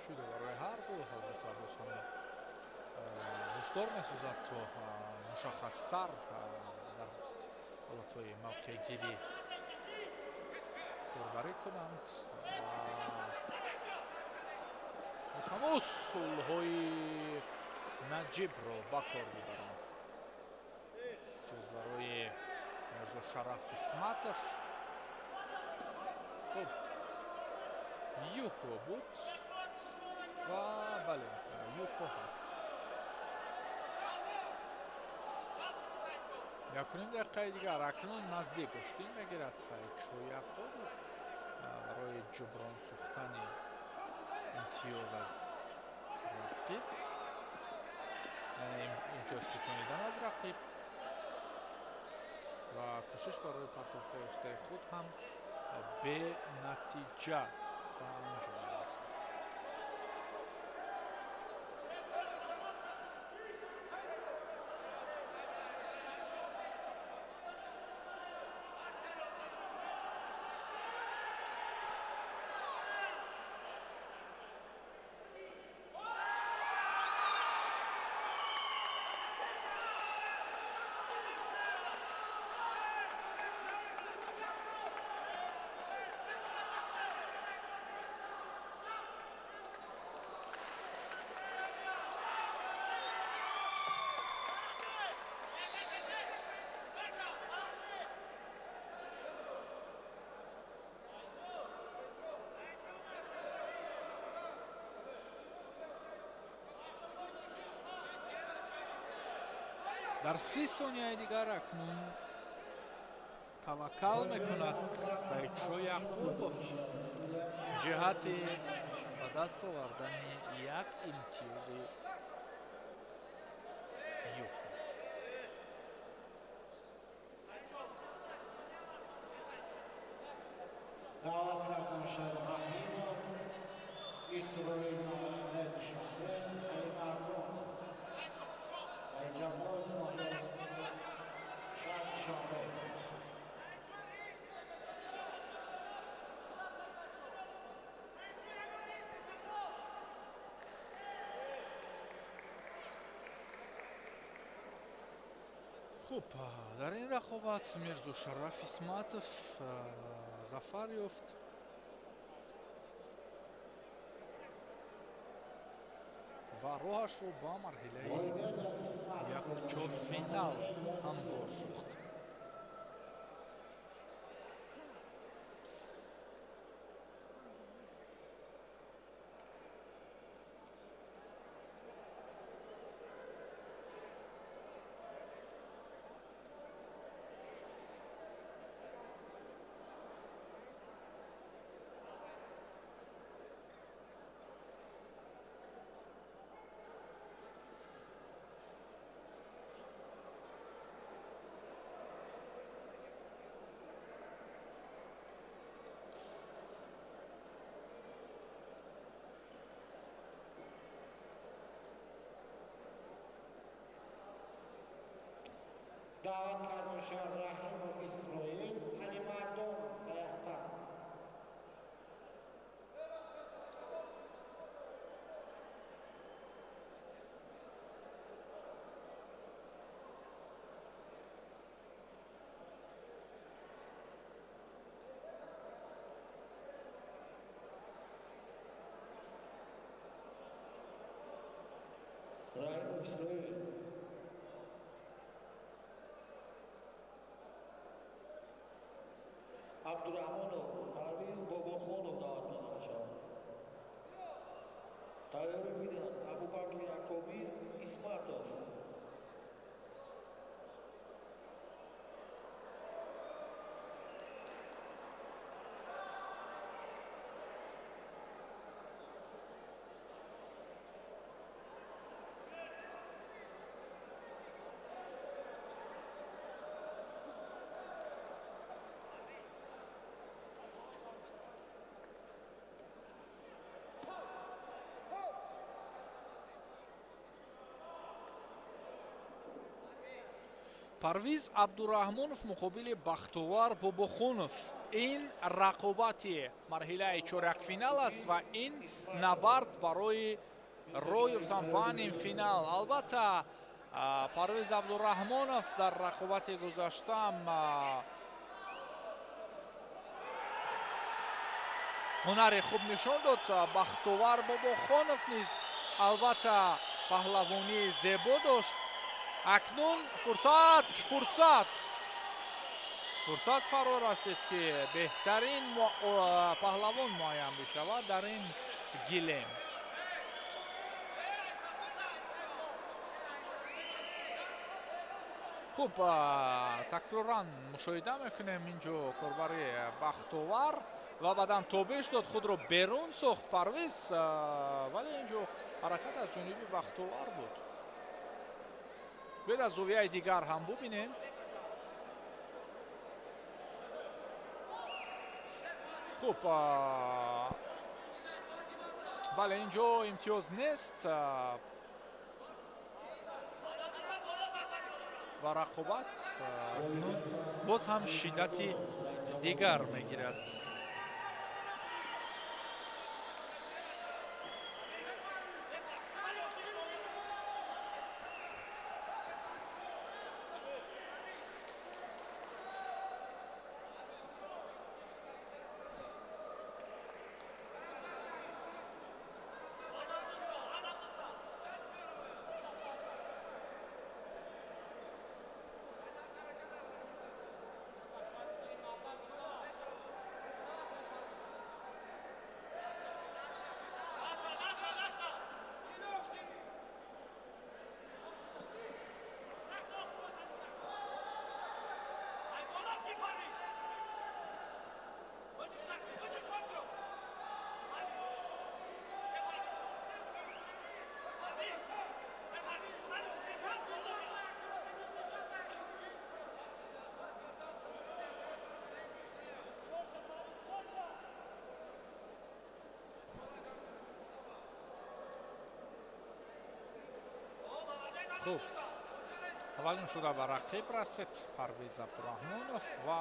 шуда барои ҳар ду албатта бозҳам ҳушдор месозад то мушаххастар дар ҳолатҳои мавқеъгирӣ корбарӣ кунанд ҳамон усулҳои наҷибро ба кор бибаранд. имтиёз барои Мирзошараф Исматов. хуб юко буд ва бале юко ҳаст. якуним дақиқаи дигар акнун наздик гоштин мегирад Саид Шояхтодов барои ҷуброн сӯхтани имтиёз аз рақиб, яъне имтиёз ситонидан аз рақиб ва кӯшиш барои партовҳои офтаи худ ҳам бенатиҷа ба анҷом мерасад. дар 30 сонияи дигар акнун таваккал мекунад Саидшо Яъқубов ҷиҳати ба даст овардани як имтиёзи юко. даъват кардам Шарҳаминов, Исроил Муҳаммад Шоҳер, Али Мардон, Сайҷамол Моҳир, Шад Шоҳер. хуб дар ин рақобат Мирзошараф Исматов зафар ёфт. ва роҳашро ба марҳилаи якчорфинал ҳамвор сохт. даъват кардам Шарҳаминов, Исроил, Али Мардон, Саяхтар. Раимов Исроил. Абдураҳмонов, Парвиз Бобохонов даъват карда мешаванд. тайёрӣ бинанд Абубакр Якубӣ, Исматов. Парвиз Абдураҳмонов муқобили Бахтовар Бобохонов. Ин рақобати марҳилаи чоракфинал аст ва ин набард барои роҳ ёфтан ба нимфинал. Албатта Парвиз Абдураҳмонов дар рақобати гузаштаам ҳунари хуб нишон дод. Бахтовар Бобохонов низ албатта паҳлавонии зебо дошт. Акнун фурсат фаро расид ки беҳтарин паҳлавон муайян бишавад дар ин гилем. хуб, такроран мушоҳида мекунем инҷо корбари Бахтовар ва баъдан тобеш дод, худро берун сохт Парвиз, вале инҷо ҳаракат аз ҷониби Бахтовар буд. биёед аз зовияи дигар ҳам бубинем. хуб, бале инҷо имтиёз нест ва рақобат боз ҳам шиддати дигар мегирад. хуб, аввалин шуда ба рақиб расид Парвиз Абдураҳмонов ва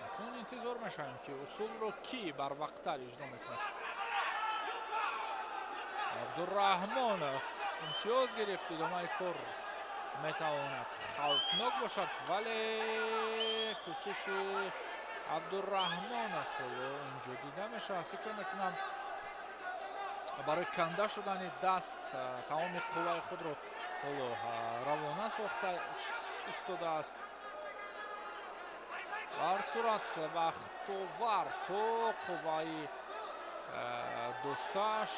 акнун интизор мешавем ки усулро ки барвақттар иҷро мекунад. Абдураҳмонов имтиёз гирифт, идомаи кор метавонад хавфнок бошад, вале кӯшиши Абдураҳмонов инҷо дида мешавад. фикр мекунам барои канда шудани даст тамоми қувваи худро равона сохта истодааст. дар сурат Бахтовар то қувваи доштааш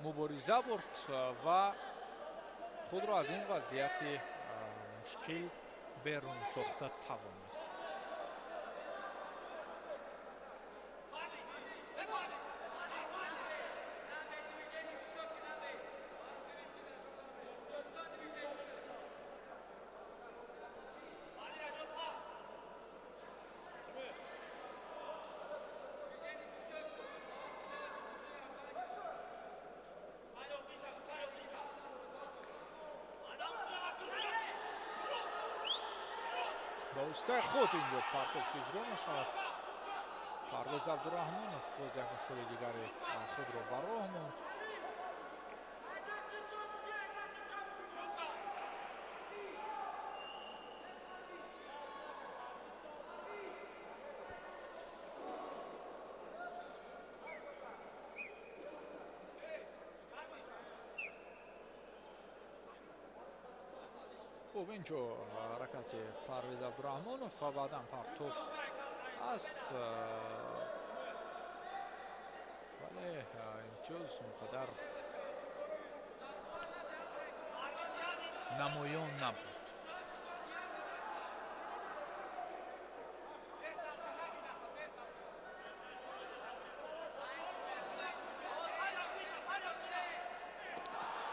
мубориза бурд ва худро аз ин вазъияти мушкил берун сохта тавонист. با اوستای خود اینجا پرتفت اجرا میشود. پرویز عبدالرحمنов باز یک اصول دیگری خود رو بر راه موند. خب اینجا حرکت پرویز عبدالرحمنов و بعدا پرتفت است، ولی امتیاز اونقدر نمایان نبود.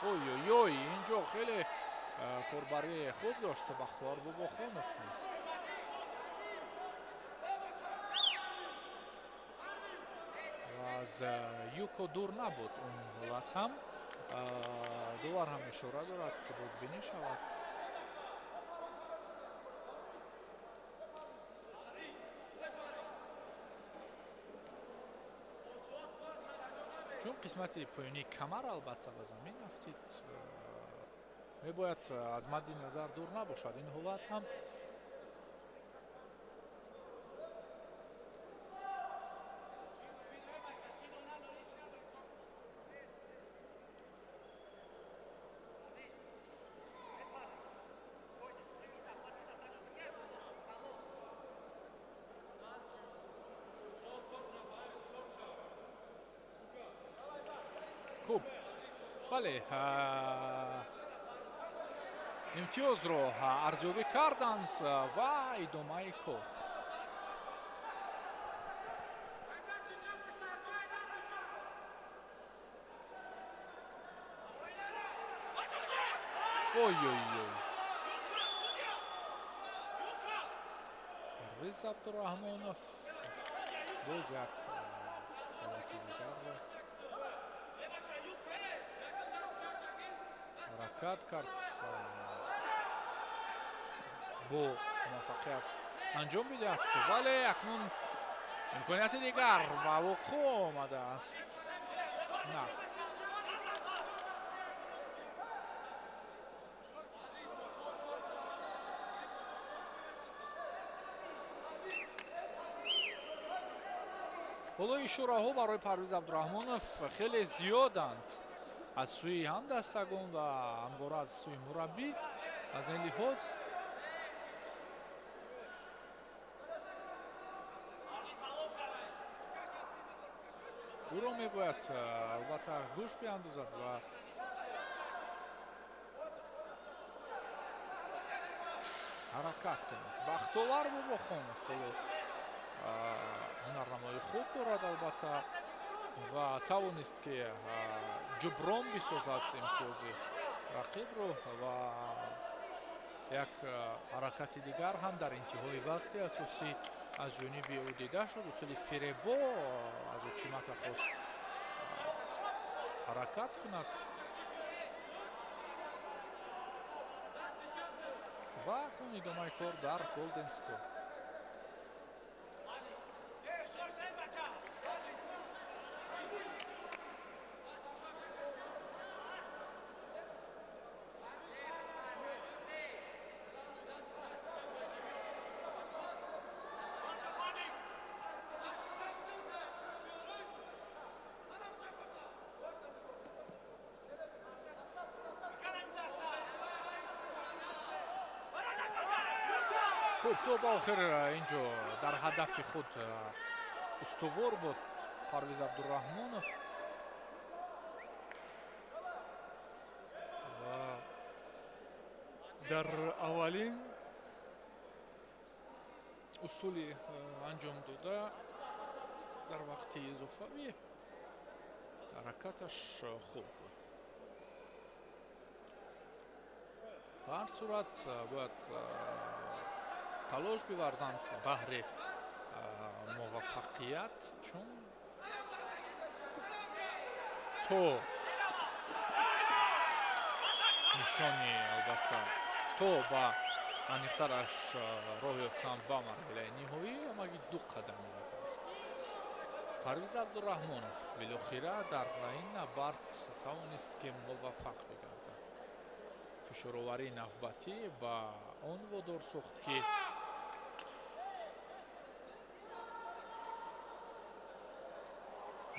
اوی اوی اوی اینجا خیلی کاربری خوب داشته بختیار باباخانov نیست. و از یوکو دور نبود اون حالت هم. довар ҳам ишора дорад ки бозбинӣ шавад. чун қисмати поёнии камар албатта ба замин афтид, мебояд аз мадди назар дур набошад ин ҳолат ҳам. хуб, бале, имтиёзро арзёбӣ карданд ва идомаи кор. ой-ой-ой. Парвез Абдураҳмонов боз як ҳолати дигарро ҳаракат кард, бо муваффақият анҷом бидиҳад, вале акнун имконияти дигар ба вуқӯъ омадааст. На, ҳоло ишораҳо барои Парвез Абдураҳмонов хеле зиёданд аз сӯи ҳамдастагон ва ҳамвора аз сӯи мураббӣ. аз ин лиҳоз ӯро мебояд албатта гӯш биандозад ва ҳаракат кунад. бахтовар Бобохонов ҳунарнамои хуб дорад албатта ва тавонист ки ҷуброн бисозад имтиёзи рақибро ва як ҳаракати дигар ҳам дар интиҳои вақти асосӣ аз ҷониби ӯ дида шуд. усули фиребо аз Учимата хост ҳаракат кунад ва акнун идомаи кор дар Golden Score. хуб, то ба охир инҷо дар ҳадафи худ устувор буд Парвез Абдураҳмонов ва дар аввалин усули анҷом дода дар вақти изофавӣ ҳаракаташ хуб буд. ба ҳар сурат бояд талош биварзанд баҳри муваффақият, чун то нишони албатта то ба аниқтараш роҳ ёфтанд ба марҳилаи ниҳоӣ амаги ду қадами аст. Парвез Абдураҳмонов билохира дар ин набард тавонист ки муваффақ бигардад. фишороварии навбатӣ ба он водор сохт ки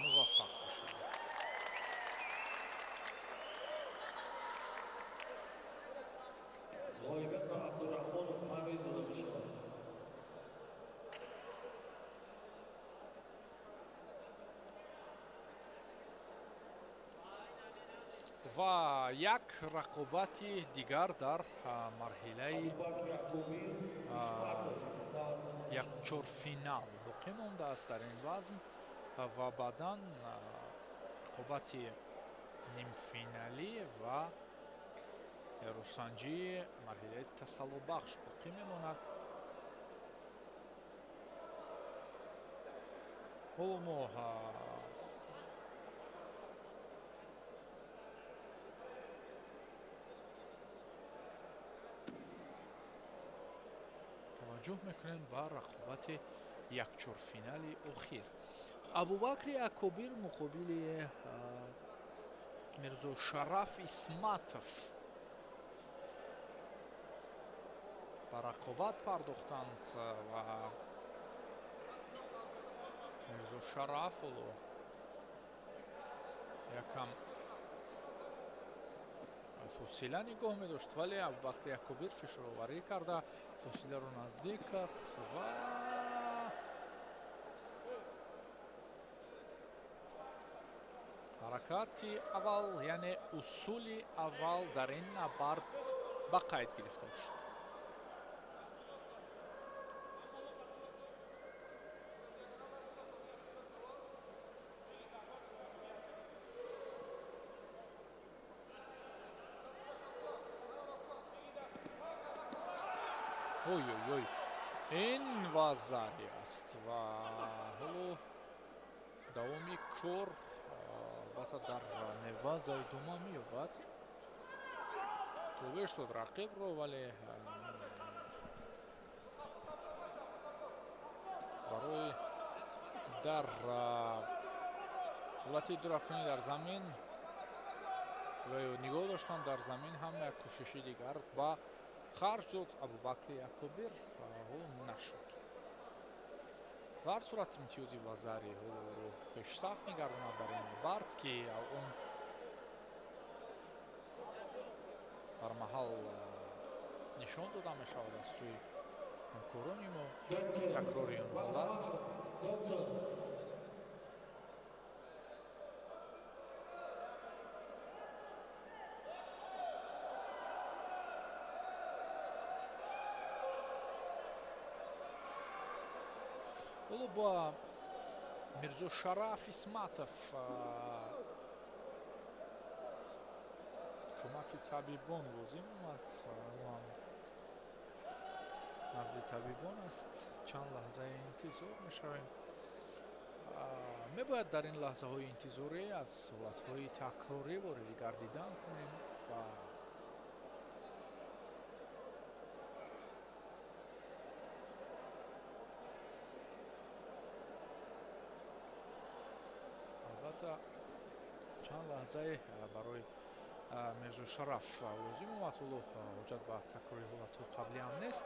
муваффақ бошад. ғоибат ба Абдураҳмонов парвез дода мешавад. ва як рақобати дигар дар марҳилаи якчорфинал боқӣ мондааст дар ин вазн ва баъдан рақобати нимфиналӣ ва ҳеросанҷии марҳилаи тасаллубахш боқӣ мемонад. ҳоло мо таваҷҷӯҳ мекунем ба рақобати якчорфинали охир. Абубакри Акобир муқобили Мирзошараф Исматов ба рақобат пардохтанд ва Мирзошараф якам фосила нигоҳ медошт, вале Абубакри Акобир фишороварӣ карда фосиларо наздик кард ва ҳаракати аввал, яъне усули аввал дар ин набард ба қайд гирифта шуд. ой, ин вазари аст ва ҳоло давоми кор албатта дар неваза идома меёбад. зобе шуд рақибро, вале барои дар ҳолати дуракунӣ дар замин ва ё нигоҳ доштан дар замин ҳам як кӯшиши дигар ба харҷ дод Абубакри Акобир ва ҳоло нашуд. ба ҳар сурат имтиёзи вазари ҳолоро пешсаф мегаронад дар ин набард ки алон бармаҳал нишон дода мешавад аз сӯи ҳамкорони мо такрори он ҳолат. ҳоло ба Мирзошараф Исматов кӯмаки табибон лозим омад. назди табибон аст. чанд лаҳзаи интизор мешавем. мебояд дар ин лаҳзаҳои интизорӣ аз ҳолатҳои такрорӣ бори дигар дидан кунем ва албатта чанд лаҳзае барои Мирзошараф лозим омад. ҳоло ҳоҷат ба такрори ҳолатҳои қаблӣ ҳам нест,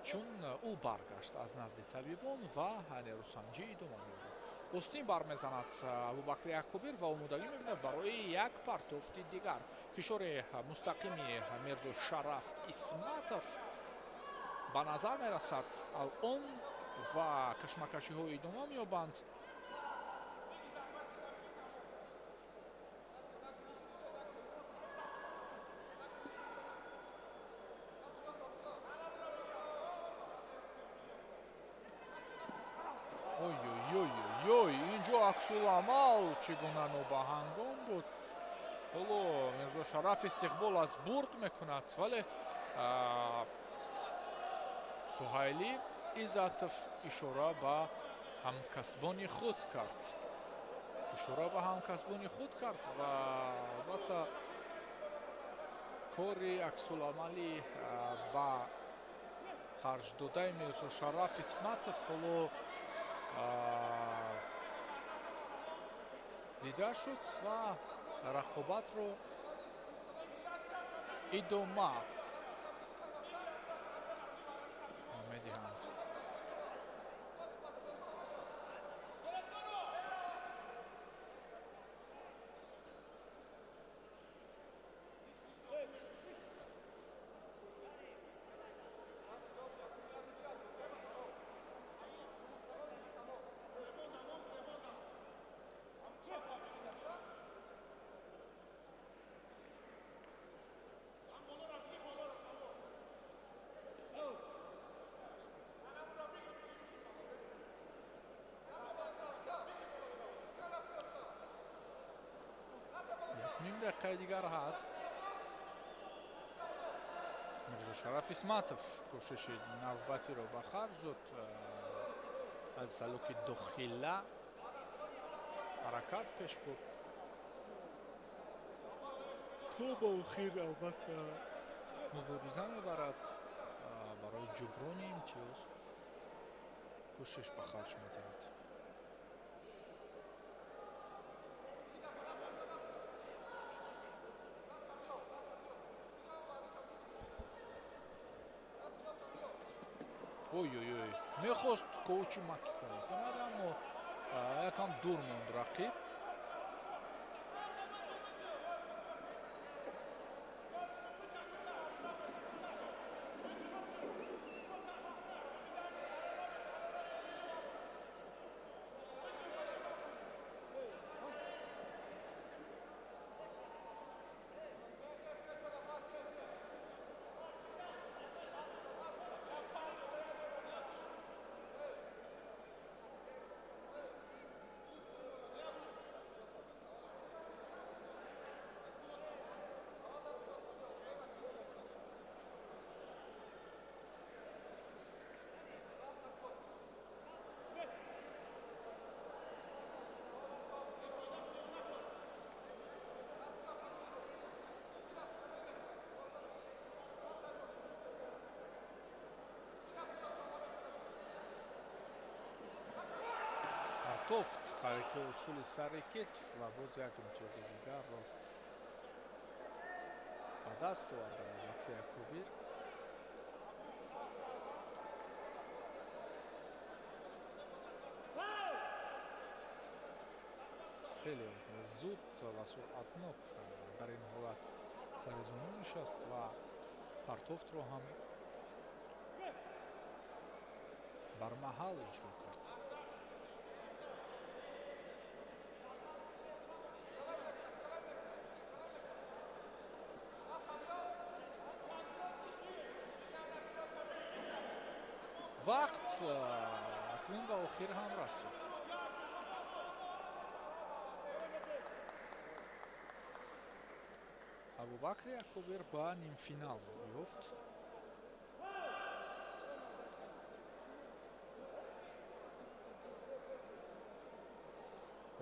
чун ӯ баргашт аз назди табибон ва нерӯсанҷӣ идома меёбад. остин бармезанад Абубакри Акобир ва омодагӣ мебинад барои як партофти дигар. фишори мустақими Мирзошараф Исматов ба назар мерасад алон ва кашмакашиҳо идома меёбанд. инҷо аксуламал чӣ гуна нобаҳангом буд. ҳоло Мирзошараф истиқбол аз бурд мекунад, вале Суҳайли Иззатов ишора ба ҳамкасбони худ кард ва албатта кори аксуламали ба харҷ додаи Мирзошараф Исматов ҳоло дида шуд ва рақобатро идома медиҳанд. ним дақиқаи дигар ҳаст. Мирзошараф Исматов кӯшиши навбатиро ба харҷ дод. аз салоки дохила ҳаракат пеш бурд то ба охир албатта мубориза мебарад. ба барои ҷуброни имтиёз кӯшиш ба харҷ медиҳад. ой, мехост коучи макӣ кунад, аммо якам дур монд рақиб. Артофт тариқи усули сари кетф ва боз як имтиёзи дигарро ба даст оварда Бакри Якубир. хеле зуд ва суръатнок дар ин ҳолат сари зону нишаст ва партофтро ҳам бармаҳал иҷро кард. вақт акнун ба охир ҳам расид. Абубакр Якубир ба нимфинал ёфт.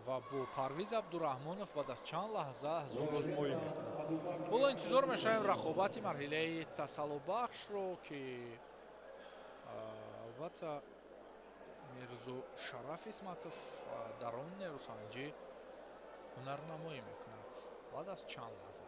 ва бо Парвиз Абдураҳмонов баъд аз чанд лаҳза зӯрозмоӣ мекунад. ҳоло интизор мешавем рақобати марҳилаи тасаллубахшро ки албатта Мирзо Шараф Исматов дар он нерӯсанҷӣ ҳунарнамоӣ мекунад баъд аз чанд лаҳза.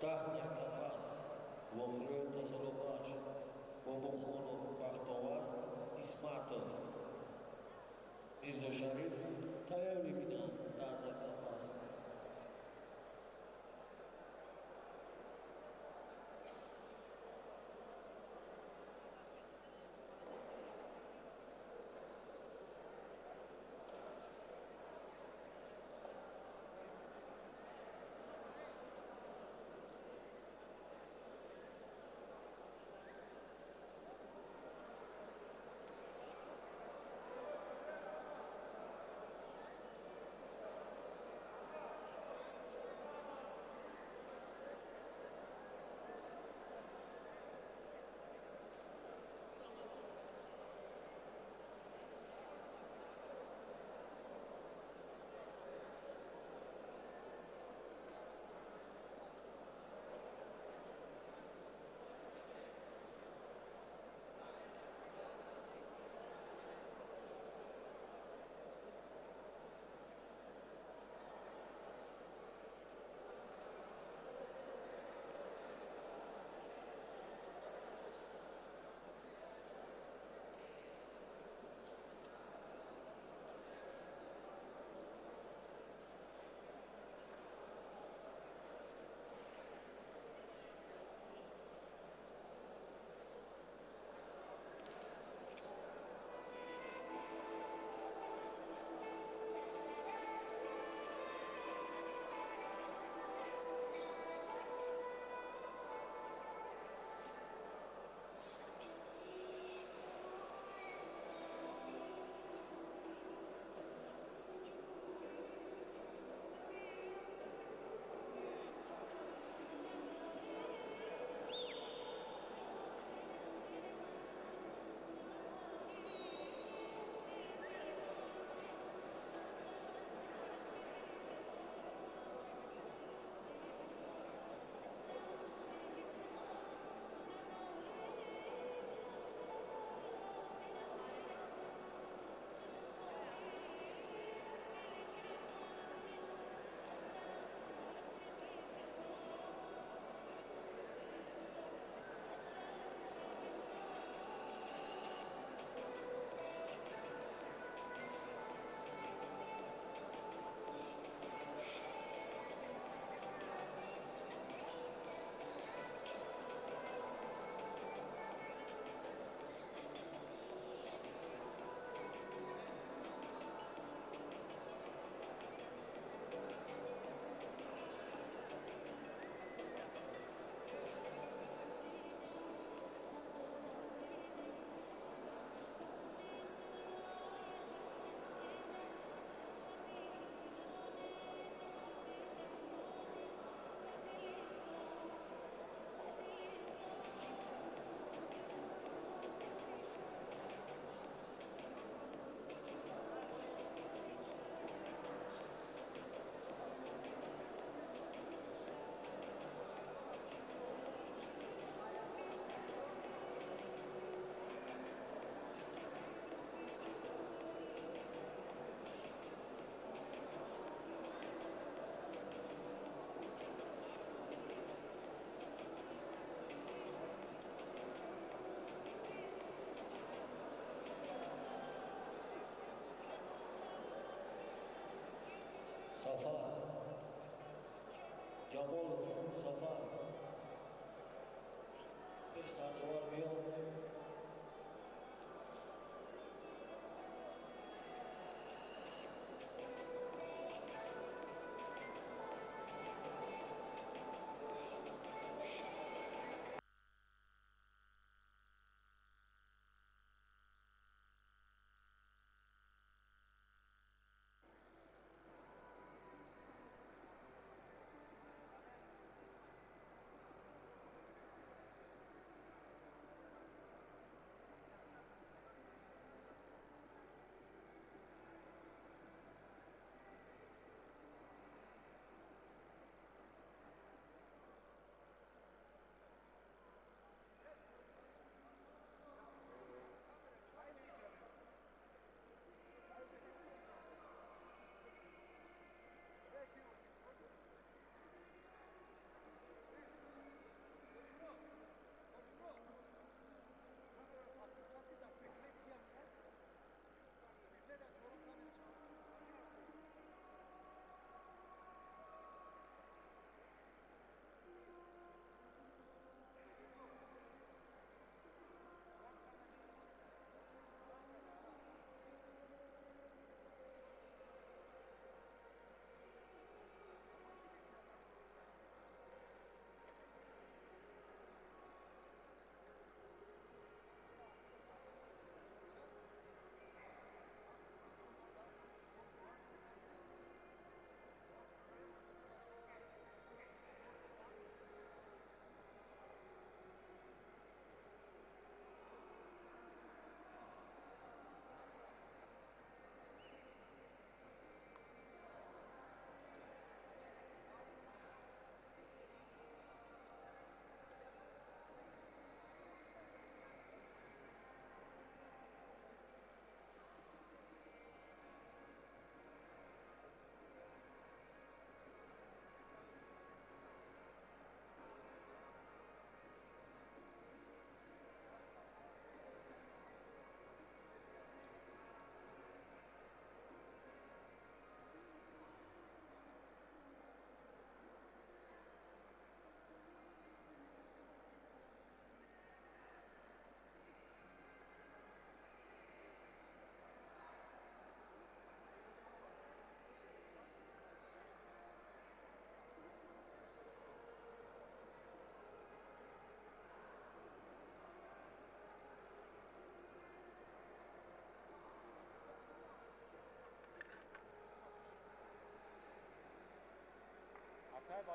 Техніка пас. Вохрёв Тасалубаш. Бобохонов Бахтовар. Исматов. Мирзо Шариф. Тайёри бинанд. Техніка пас.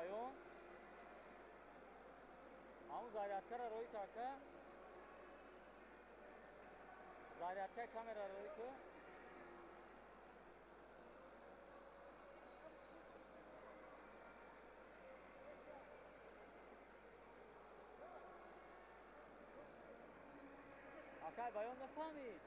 بیان همون زاریاتکر روی تاکه زاریاتکر کامera روی که آکای بیان نفهمید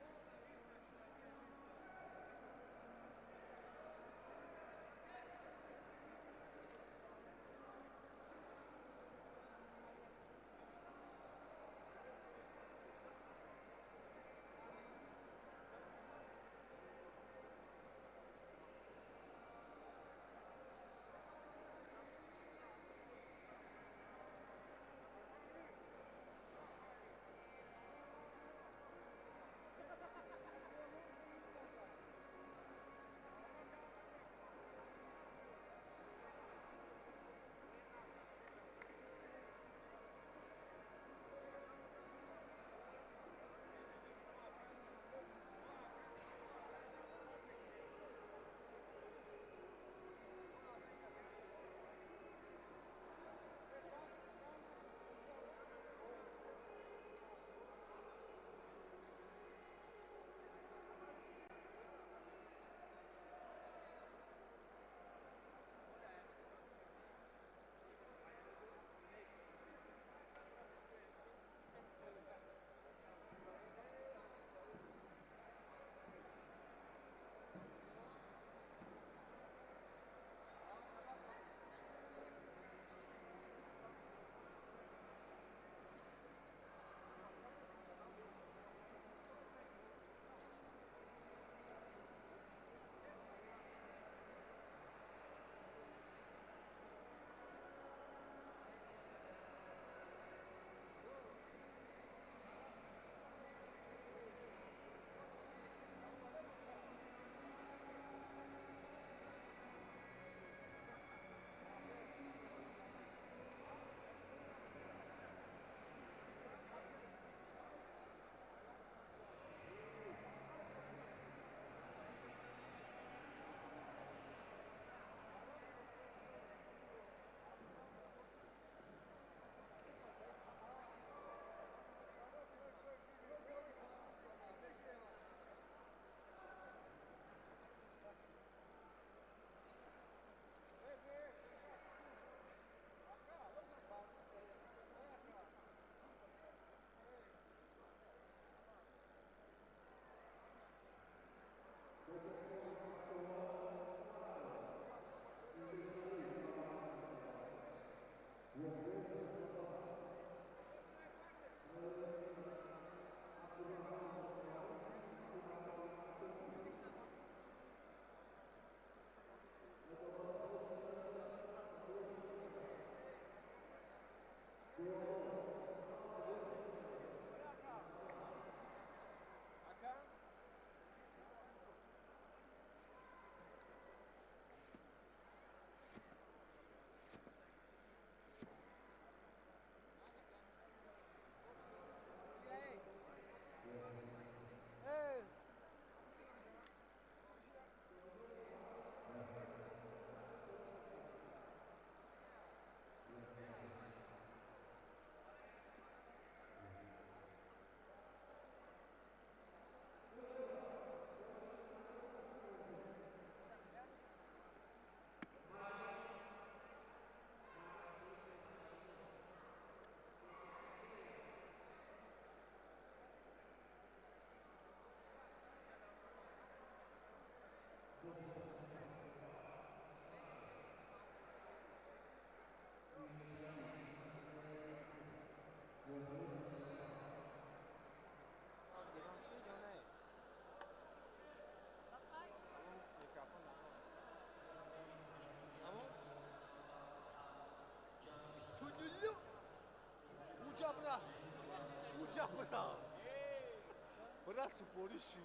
Bura suporişi.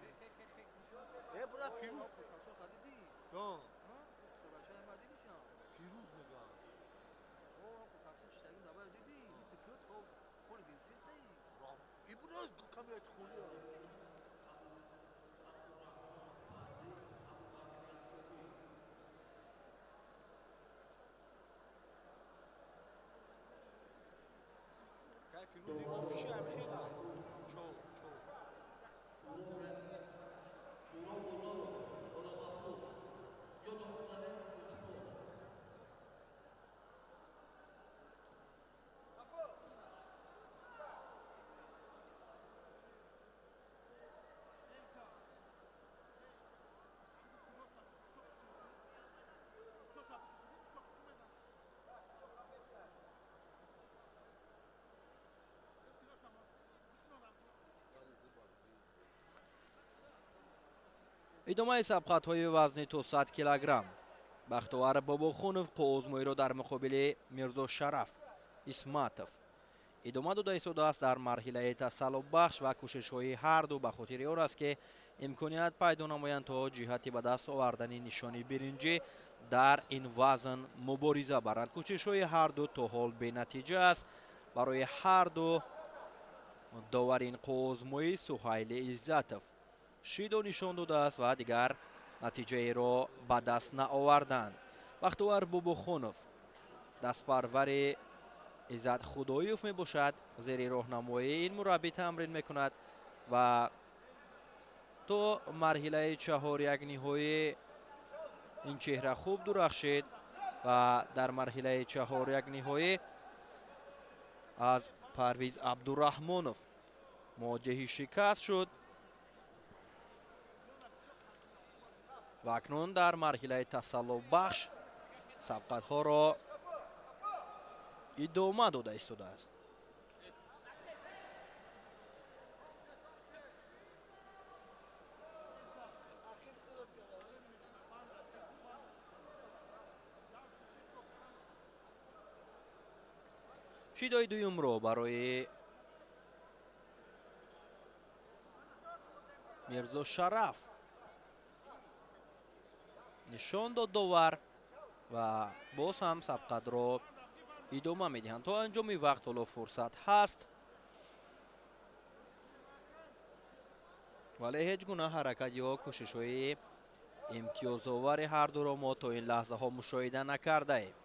Bura Firuz. Da. Firuz nega. İbraz kamera tıkılıyor. ай фирӯзи гуфт чӣ амхела чо идомаи сабқатҳои вазни то 100 килограмм. бахтовар бобохонов қоозмоиро дар муқобили мирзо шараф исматов идома дода истодааст. дар марҳилаи тасаллубахш ва кӯшишҳои ҳарду ба хотири он аст ки имконият пайдо намоянд то ҷиҳати ба даст овардани нишони биринҷӣ дар ин вазн мубориза баранд. кӯшишҳои ҳарду то ҳол бенатиҷа аст. барои ҳарду доварин қоозмоӣ Суҳайли Иззатов шидо нишон додааст ва дигар натиҷаеро ба даст наоварданд. бахтовар бобохонов дастпарвари Иззат Худоев мебошад. зери роҳнамоии ин мураббӣ тамрин мекунад ва то марҳилаи чаҳор якниҳоӣ ин чеҳра хуб дурахшид ва дар марҳилаи чаҳор якниҳоӣ аз Парвиз Абдураҳмонов муоҷиҳи шикаст шуд ва акнун дар марҳилаи тасаллубахш сабқатҳоро идома дода истодааст. шидои дуюмро барои мирзо шараф нишон дод довар ва боз ҳам сабқатро идома медиҳанд. то анҷоми вақт ҳоло фурсат ҳаст, вале ҳеҷ гуна ҳаракат ё кӯшишҳои имтиёзовари ҳардуро мо то ин лаҳзаҳо мушоҳида накардаем.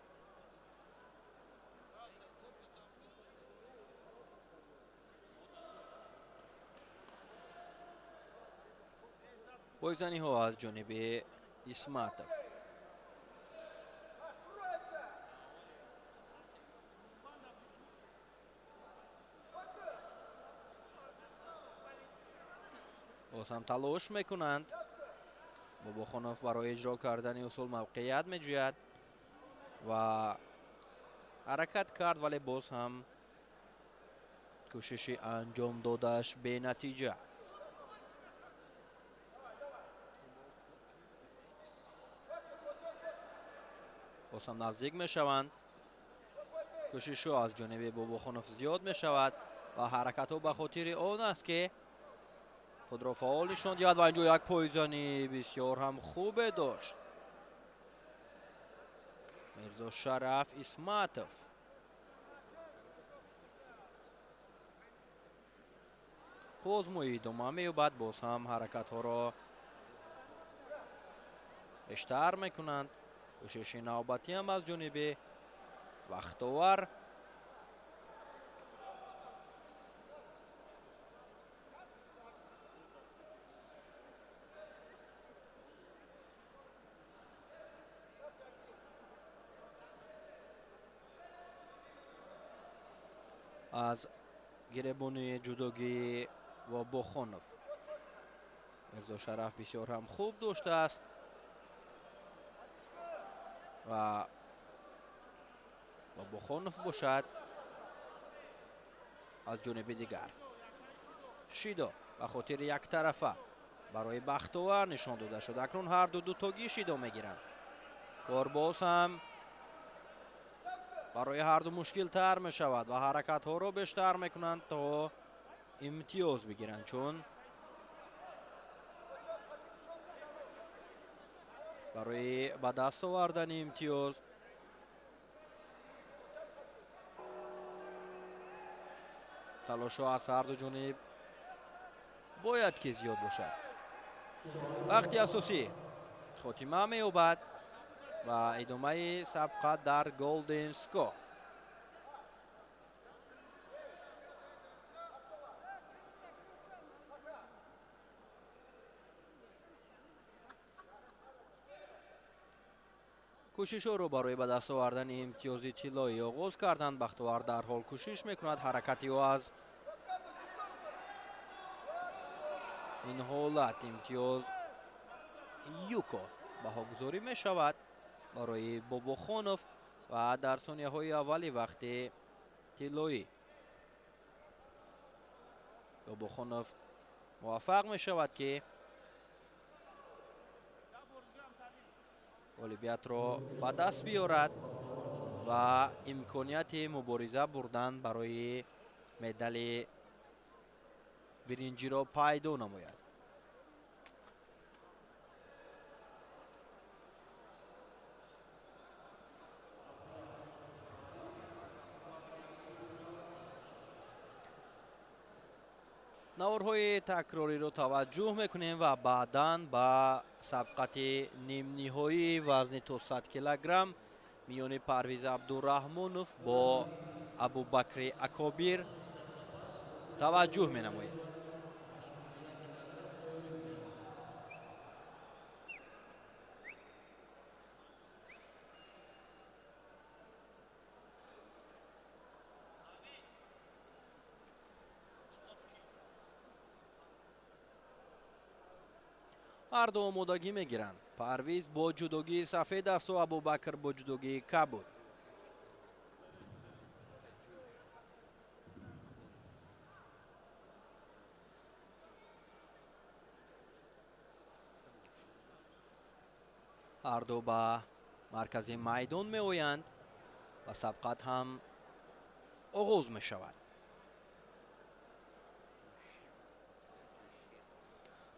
пойзаниҳо аз ҷониби исматов. боз ҳам талош мекунанд. бобохонов барои иҷро кардани усул мавқеият меҷӯяд ва ҳаракат кард, вале боз ҳам кӯшиши анҷом додааш бенатиҷа. боз ҳам наздик мешаванд. кӯшишҳо аз ҷониби бобохонов зиёд мешавад ва ҳаракатҳо ба хотири он аст ки худро фаъол нишон диҳад ва инҷо як пойзани бисёр ҳам хубе дошт. мирзо Шараф Исматов пойзмои идома меёбад. боз ҳам ҳаракатҳоро бештар мекунанд. кӯшиши навбатӣ ҳам аз ҷониби бахтовар. аз гиребони ҷудогӣ ва бохонов мирзо Шараф бисёр ҳам хуб доштааст ва бобохонов бошад аз ҷониби дигар. шидо ба хотири яктарафа барои бахтовар нишон дода шуд. акнун ҳарду дутогӣ шидо мегиранд. кор боз ҳам барои ҳарду мушкилтар мешавад ва ҳаракатҳоро бештар мекунанд то имтиёз бигиранд, чун барои ба даст овардани имтиёз талошҳо аз ҳарду ҷониб бояд ки зиёд бошад. вақти асосӣ хотима меёбад ва идомаи сабқат дар Golden Score. кӯшишҳоро барои ба даст овардани имтиёзи тиллоӣ оғоз карданд. Бахтовар дар ҳол кӯшиш мекунад ҳаракати ӯ аз ин ҳолат имтиёз юко баҳогузорӣ мешавад барои Бобохонов ва дар сонияҳои аввали вақти тиллоӣ Бобохонов муваффақ мешавад ки ғолибиятро ба даст биёрад ва имконияти мубориза бурдан барои медали биринҷиро пайдо намояд. наворҳои такрориро таваҷҷӯҳ мекунем ва баъдан ба сабқати нимниҳоии вазни то 100 килограмм миёни Парвиз Абдураҳмонов бо Абубакри Акобир таваҷҷӯҳ менамоем. ҳар ду омодагӣ мегиранд. Парвиз бо ҷудогии сафед асту Абубакр бо ҷудогии кабуд. ҳар ду ба маркази майдон меоянд ва сабқат ҳам оғоз мешавад.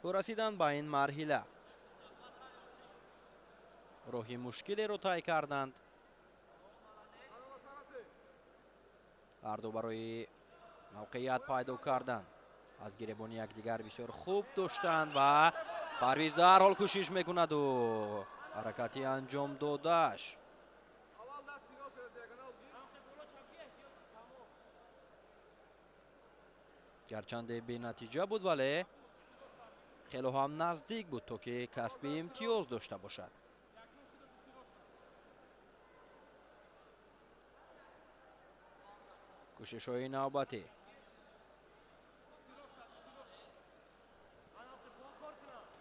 бо расидан ба ин марҳила роҳи мушкилеро тай карданд. ҳар ду барои мавқеият пайдо кардан аз гиребони якдигар бисёр хуб доштанд ва Парвиз дар ҳол кӯшиш мекунаду ҳаракати анҷом додааш гарчанде бенатиҷа буд, вале хело ҳам наздик буд то ки касби имтиёз дошта бошад. кӯшишҳои навбатӣ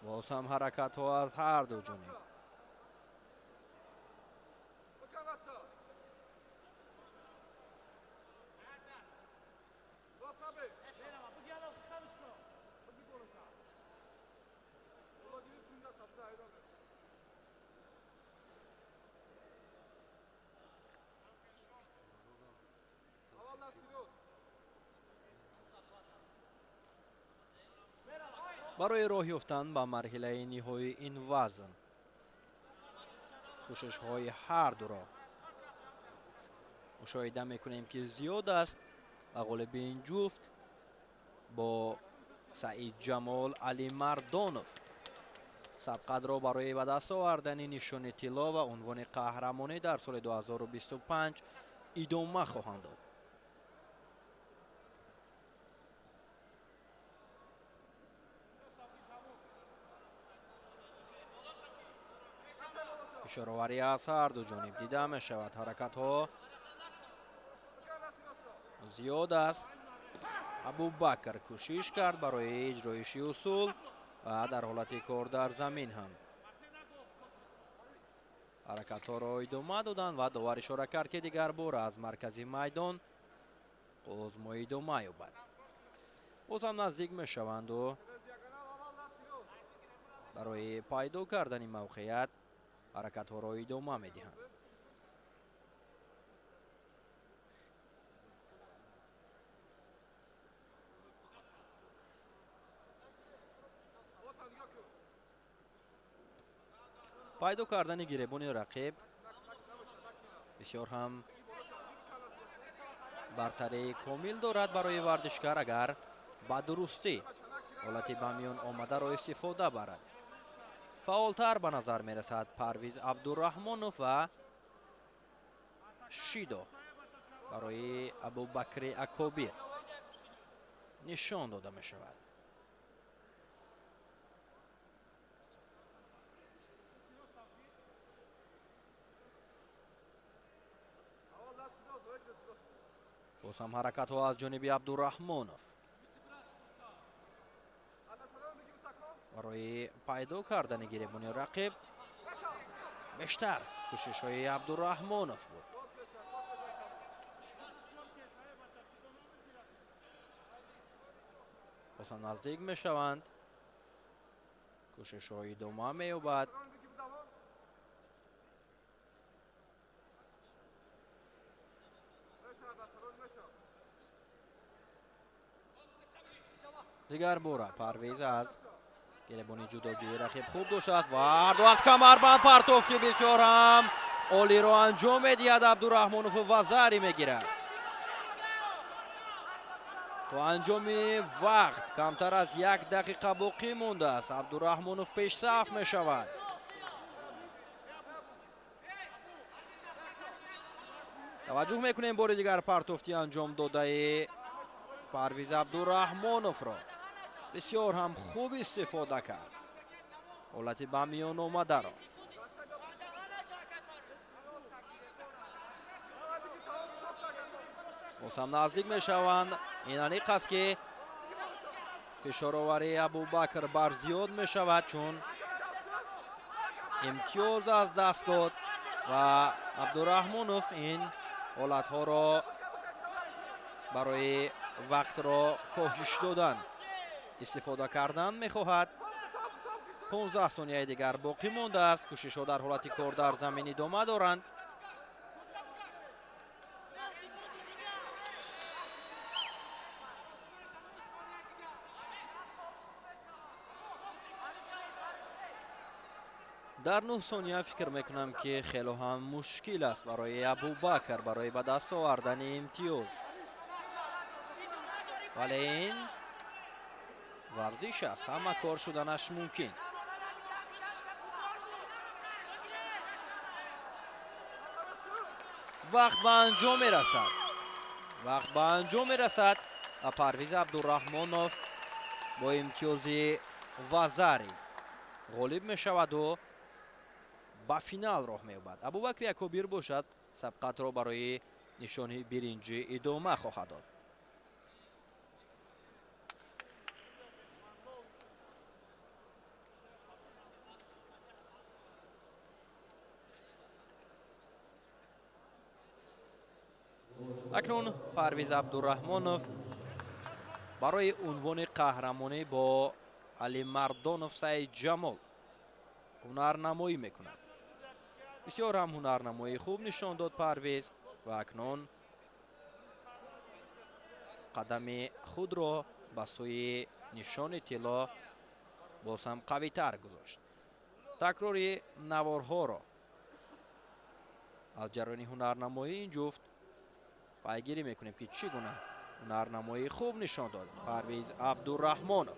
боз ҳам ҳаракатҳо аз ҳар ду ҷониб. барои роҳ ёфтан ба марҳилаи ниҳоии ин вазн кӯшишҳои ҳар дуро мушоҳида мекунем ки зиёд аст ва ғолиби ин ҷуфт бо Саид Ҷамол Алимардонов сабқатро барои ба даст овардани нишони тилло ва унвони қаҳрамонӣ дар соли 2025 идома хоҳанд дод. фишороварӣ аз ҳар ду ҷониб дида мешавад. ҳаракатҳо зиёд аст. Абубакр кӯшиш кард барои иҷроиши усул ва дар ҳолати кор дар замин ҳам ҳаракатҳоро идома доданд ва довар ишора кард ки дигар бор аз маркази майдон озмо идома ёбад. боз ҳам наздик мешаванду барои пайдо кардани мавқеият ҳаракатҳоро идома медиҳанд. пайдо кардани гиребони рақиб бисёр ҳам бартарии комил дорад барои варзишгар агар ба дурустӣ ҳолати ба миён омадаро истифода барад. фаъолтар ба назар мерасад Парвиз Абдураҳмонов ва Шидо барои Абубакри Акобир нишон дода мешавад. باز هم حرکت ها از جانب عبدالرحمانов برای پیدا کردن گریبانی رقیب. بیشتر کوشش های عبدالرحمانov بود. باز هم نزدیک می شوند. کوشش های دوم می یابد. دیگر باره پرویز از گریبانی جداگیری رقیب خوب دوشد و اردو از کمربند پرتوف که بسیار هم عالی رو انجام میدهد. عبدالرحمانov و ضربه میگیرد. تو انجام وقت کمتر از 1 دقیقه باقی مونده است. عبدالرحمانov پیش صف می شود. توجه میکنیم بار دیگر پرتوفتی انجام داده پرویز عبدالرحمانov را بسیار هم خوب استفاده کرد. حالت به میان آمده را باز هم نزدیک می شوند. این انیق است که فشار آوری ابوبکر بر زیاد می شود چون امتیاز از دست داد و عبدالرحمانov این حالت ها را برای وقت را کاهش دادن استفاده کردن می خواهد. 15 ثانیه دیگر باقی مانده است. کوشش ها در حالت کار در زمین ادامه دارند. در 9 ثانیه فکر میکنم که خیلی هم مشکل است برای ابوبکر برای به دست آوردن امتیاز، ولی این ورزش است، همه کار شدنش ممکن. وقت به انجام میرسد، وقت به انجام میرسد و پرویز عبدالرحمانov با امتیاز وزری غالب می شود و به فینال راه می یابد. ابوبکر یکوبیر باشد سبقت را برای نشانی برنجی ادامه خواهد داد. اکنون پرویز عبدالرحمانov برای عنوان قهرمانی با علی مردانov سعید جمال هنرنمایی میکند. بسیار هم هنرنمایی خوب نشان داد پرویز و اکنون قدم خود را به سوی نشان طلا باز هم قوی تر گذاشت. تکراری نوارها را از جریان هنرنمایی این جفت پیگیری میکنیم که چگونه هنرنمایی خوب نشان داد پرویز عبدالرحمانov.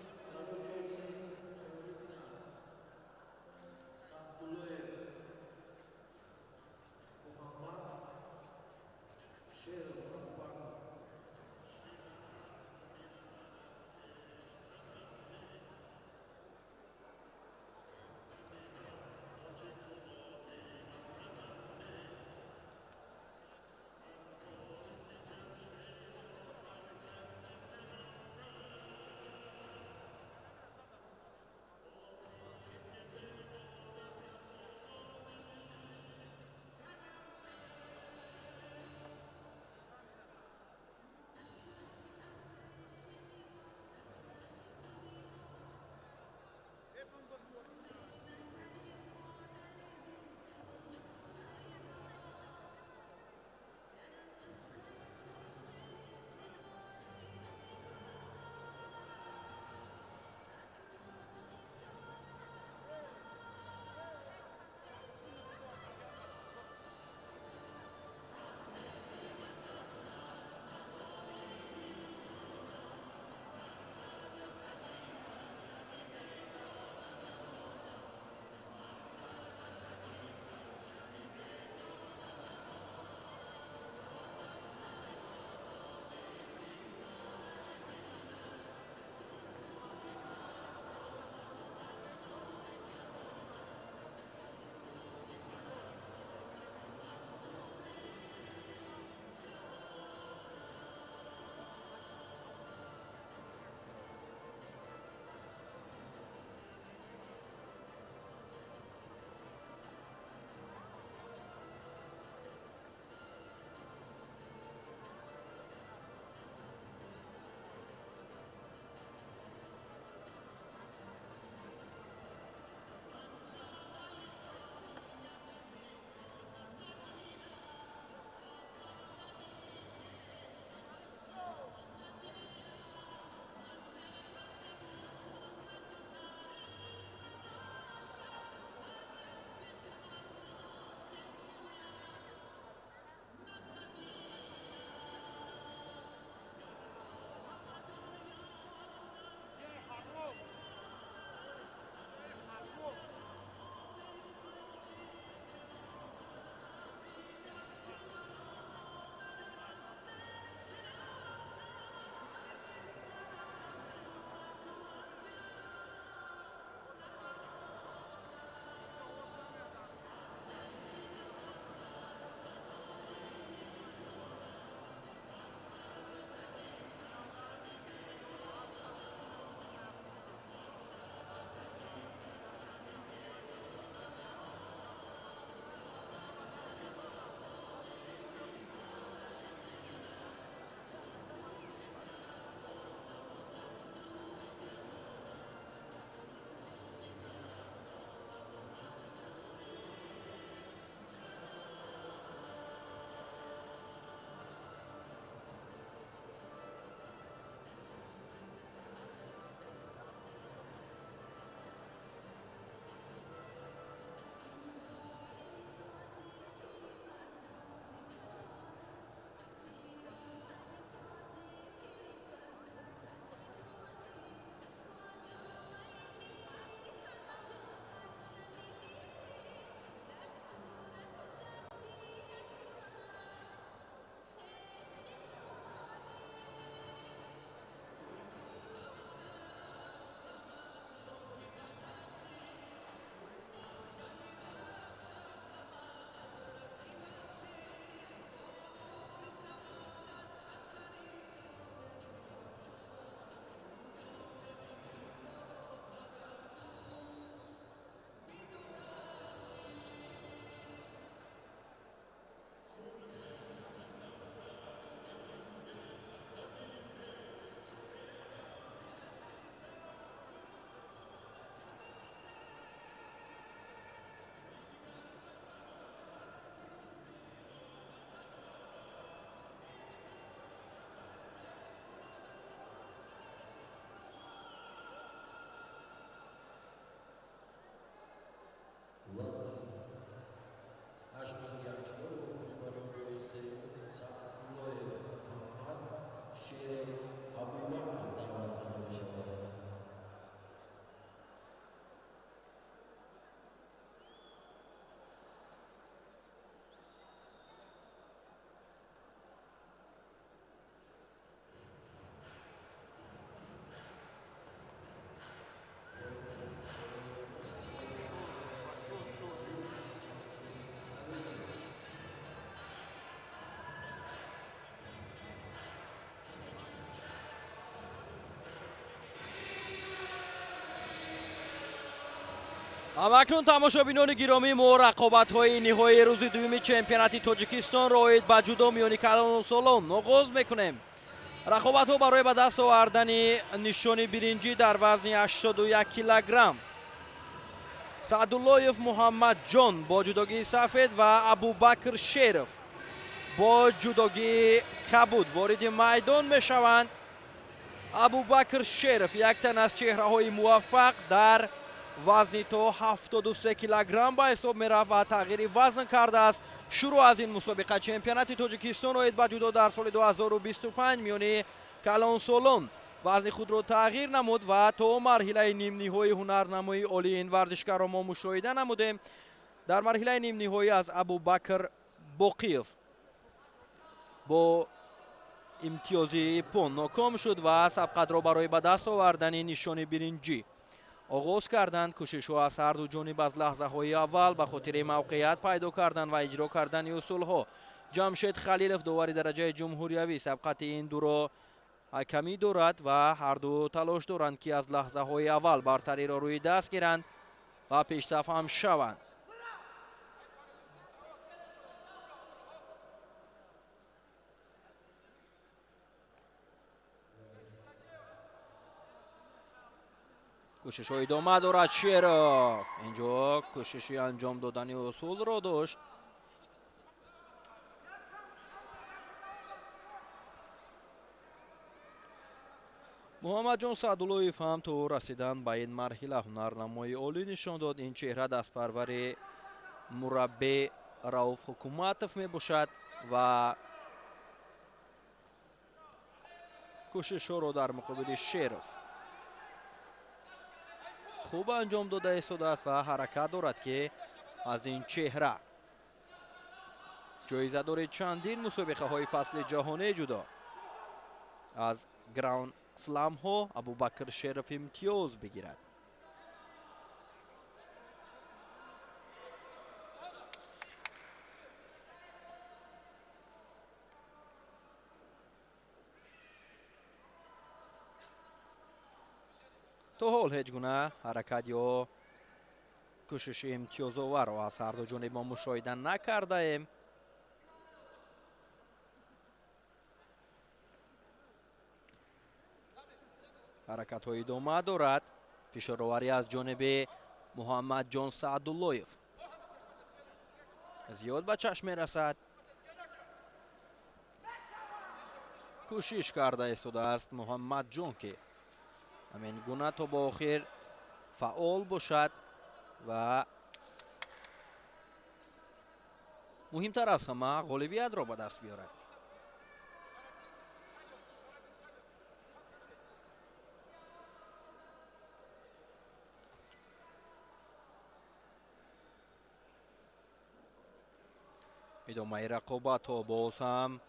همکنون تماشابینان گرامی ما رقابت‌های نهایی روز دوم چمپیونات تاجیکستان را با جودو میانی کلان و سولون آغاز میکنیم. رقابت‌ها برای به دست آوردن نشان برنجی در وزن 81 کیلوگرم سعداللهیف محمد جان با جودوگی سفید و ابوبکر شریف با جودوگی کبود وارد میدان میشوند. ابوبکر شریف یک تن از چهره‌های موفق در وزن تا 73 کیلوگرم به حساب میرفت و تغییر وزن کرده است. شروع از این مسابقه چمپیونات تاجیکستان را با جودو در سال 2025 میانی کلان سولون وزن خود را تغییر نمود و تا مرحله نیم نهایی هنرنمایی عالی این ورزشکار را ما مشاهده نمودیم. در مرحله نیم نهایی از ابوبکر باقیف با امتیازی پون ناکام شد و سبقت را برای به دست آوردن نشان برنجی آغاز کردند. کوشش ها از هر دو جانب از لحظه های اول به خاطر موقعیت پیدا کردن و اجرا کردن اصول ها. جمشید خلیلوف داور درجه جمهوریوی سبقت این دو را کمی دارد و هر دو تلاش دارند که از لحظه های اول برتری را روی دست گیرند و پیشرفت هم شوند. کوشش های ادامه دارد شریف اینجا کوششی انجام دادن اصول را داشت. محمد جان سعداللهیف هم تا رسیدن به این مرحله هنرنمایی عالی نشان داد. این چهره دست پرور مربی رؤوف حکومتوف می باشد و کوشش ها را در مقابل شریف خوب انجام داده ایستاده است و حرکت دارد که از این چهره جایزه دارد چندین مسابقه های فصل جهانی جدا از گراوند سلام ها ابوبکر شریف امتیاز بگیرد. تا حال هیچ گونه حرکت یا کوشش امتیاز آور را از هر دو جانب ما مشاهده نکرده ایم. حرکت های ادامه دارد. فشارآوری از جانب محمد جان سعداللهیف زیاد به چشم می رسد. کوشش کرده ایستاده است محمد جان که همین گونه تا با آخر فعال باشد و مهمتر از همه غالبیت را به دست بیارد. ادامه رقابت ها باز هم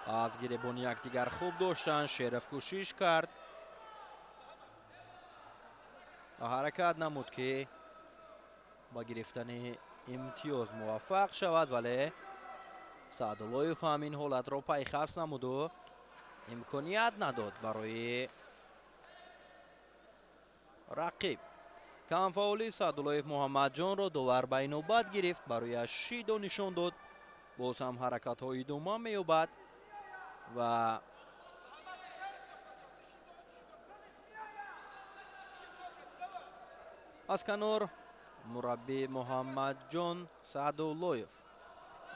از گریبان یکدیگر خوب داشتن. شریف کوشش کرد و حرکت نمود که با گرفتن امتیاز موفق شود ولی سعداللهیف هم این حالت را پیخست نمود و امکانیت نداد برای رقیب. کم فعالی سعداللهیف محمد جان را داور به نوبت گرفت برای شید و نشان داد. باز هم حرکت های ادامه می‌یابد و از کنار مربی محمد جان سعداللهیف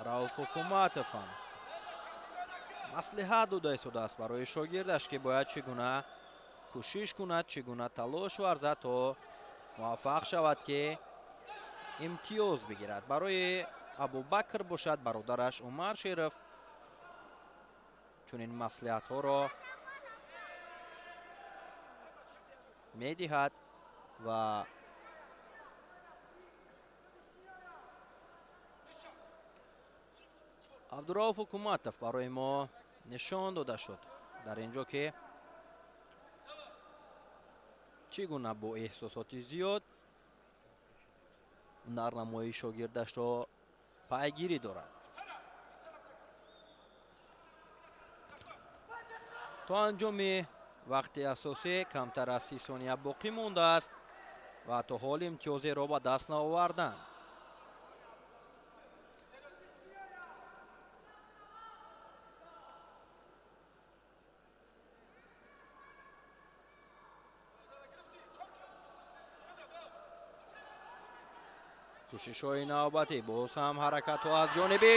رؤوف حکومتوف هم مصلحت داده ایستاده است برای شاگردش که باید چگونه کوشش کند چگونه تلاش ورزد تا موفق شود که امتیاز بگیرد. برای ابوبکر باشد برادرش عمر شریف چون این مصلحت ها را می دهد و عبدالرؤوف حکومتوف برای ما نشان داده شد در اینجا که چگونه با احساسات زیاد هنرنمایی شاگردش را پیگیری دارد. تا انجام وقت اساسی کمتر از 30 ثانیه باقی مانده است. ва то ҳол имтиёзеро ба даст наоварданд. кӯшишҳои навбатӣ, боз ҳам ҳаракатҳо аз ҷониби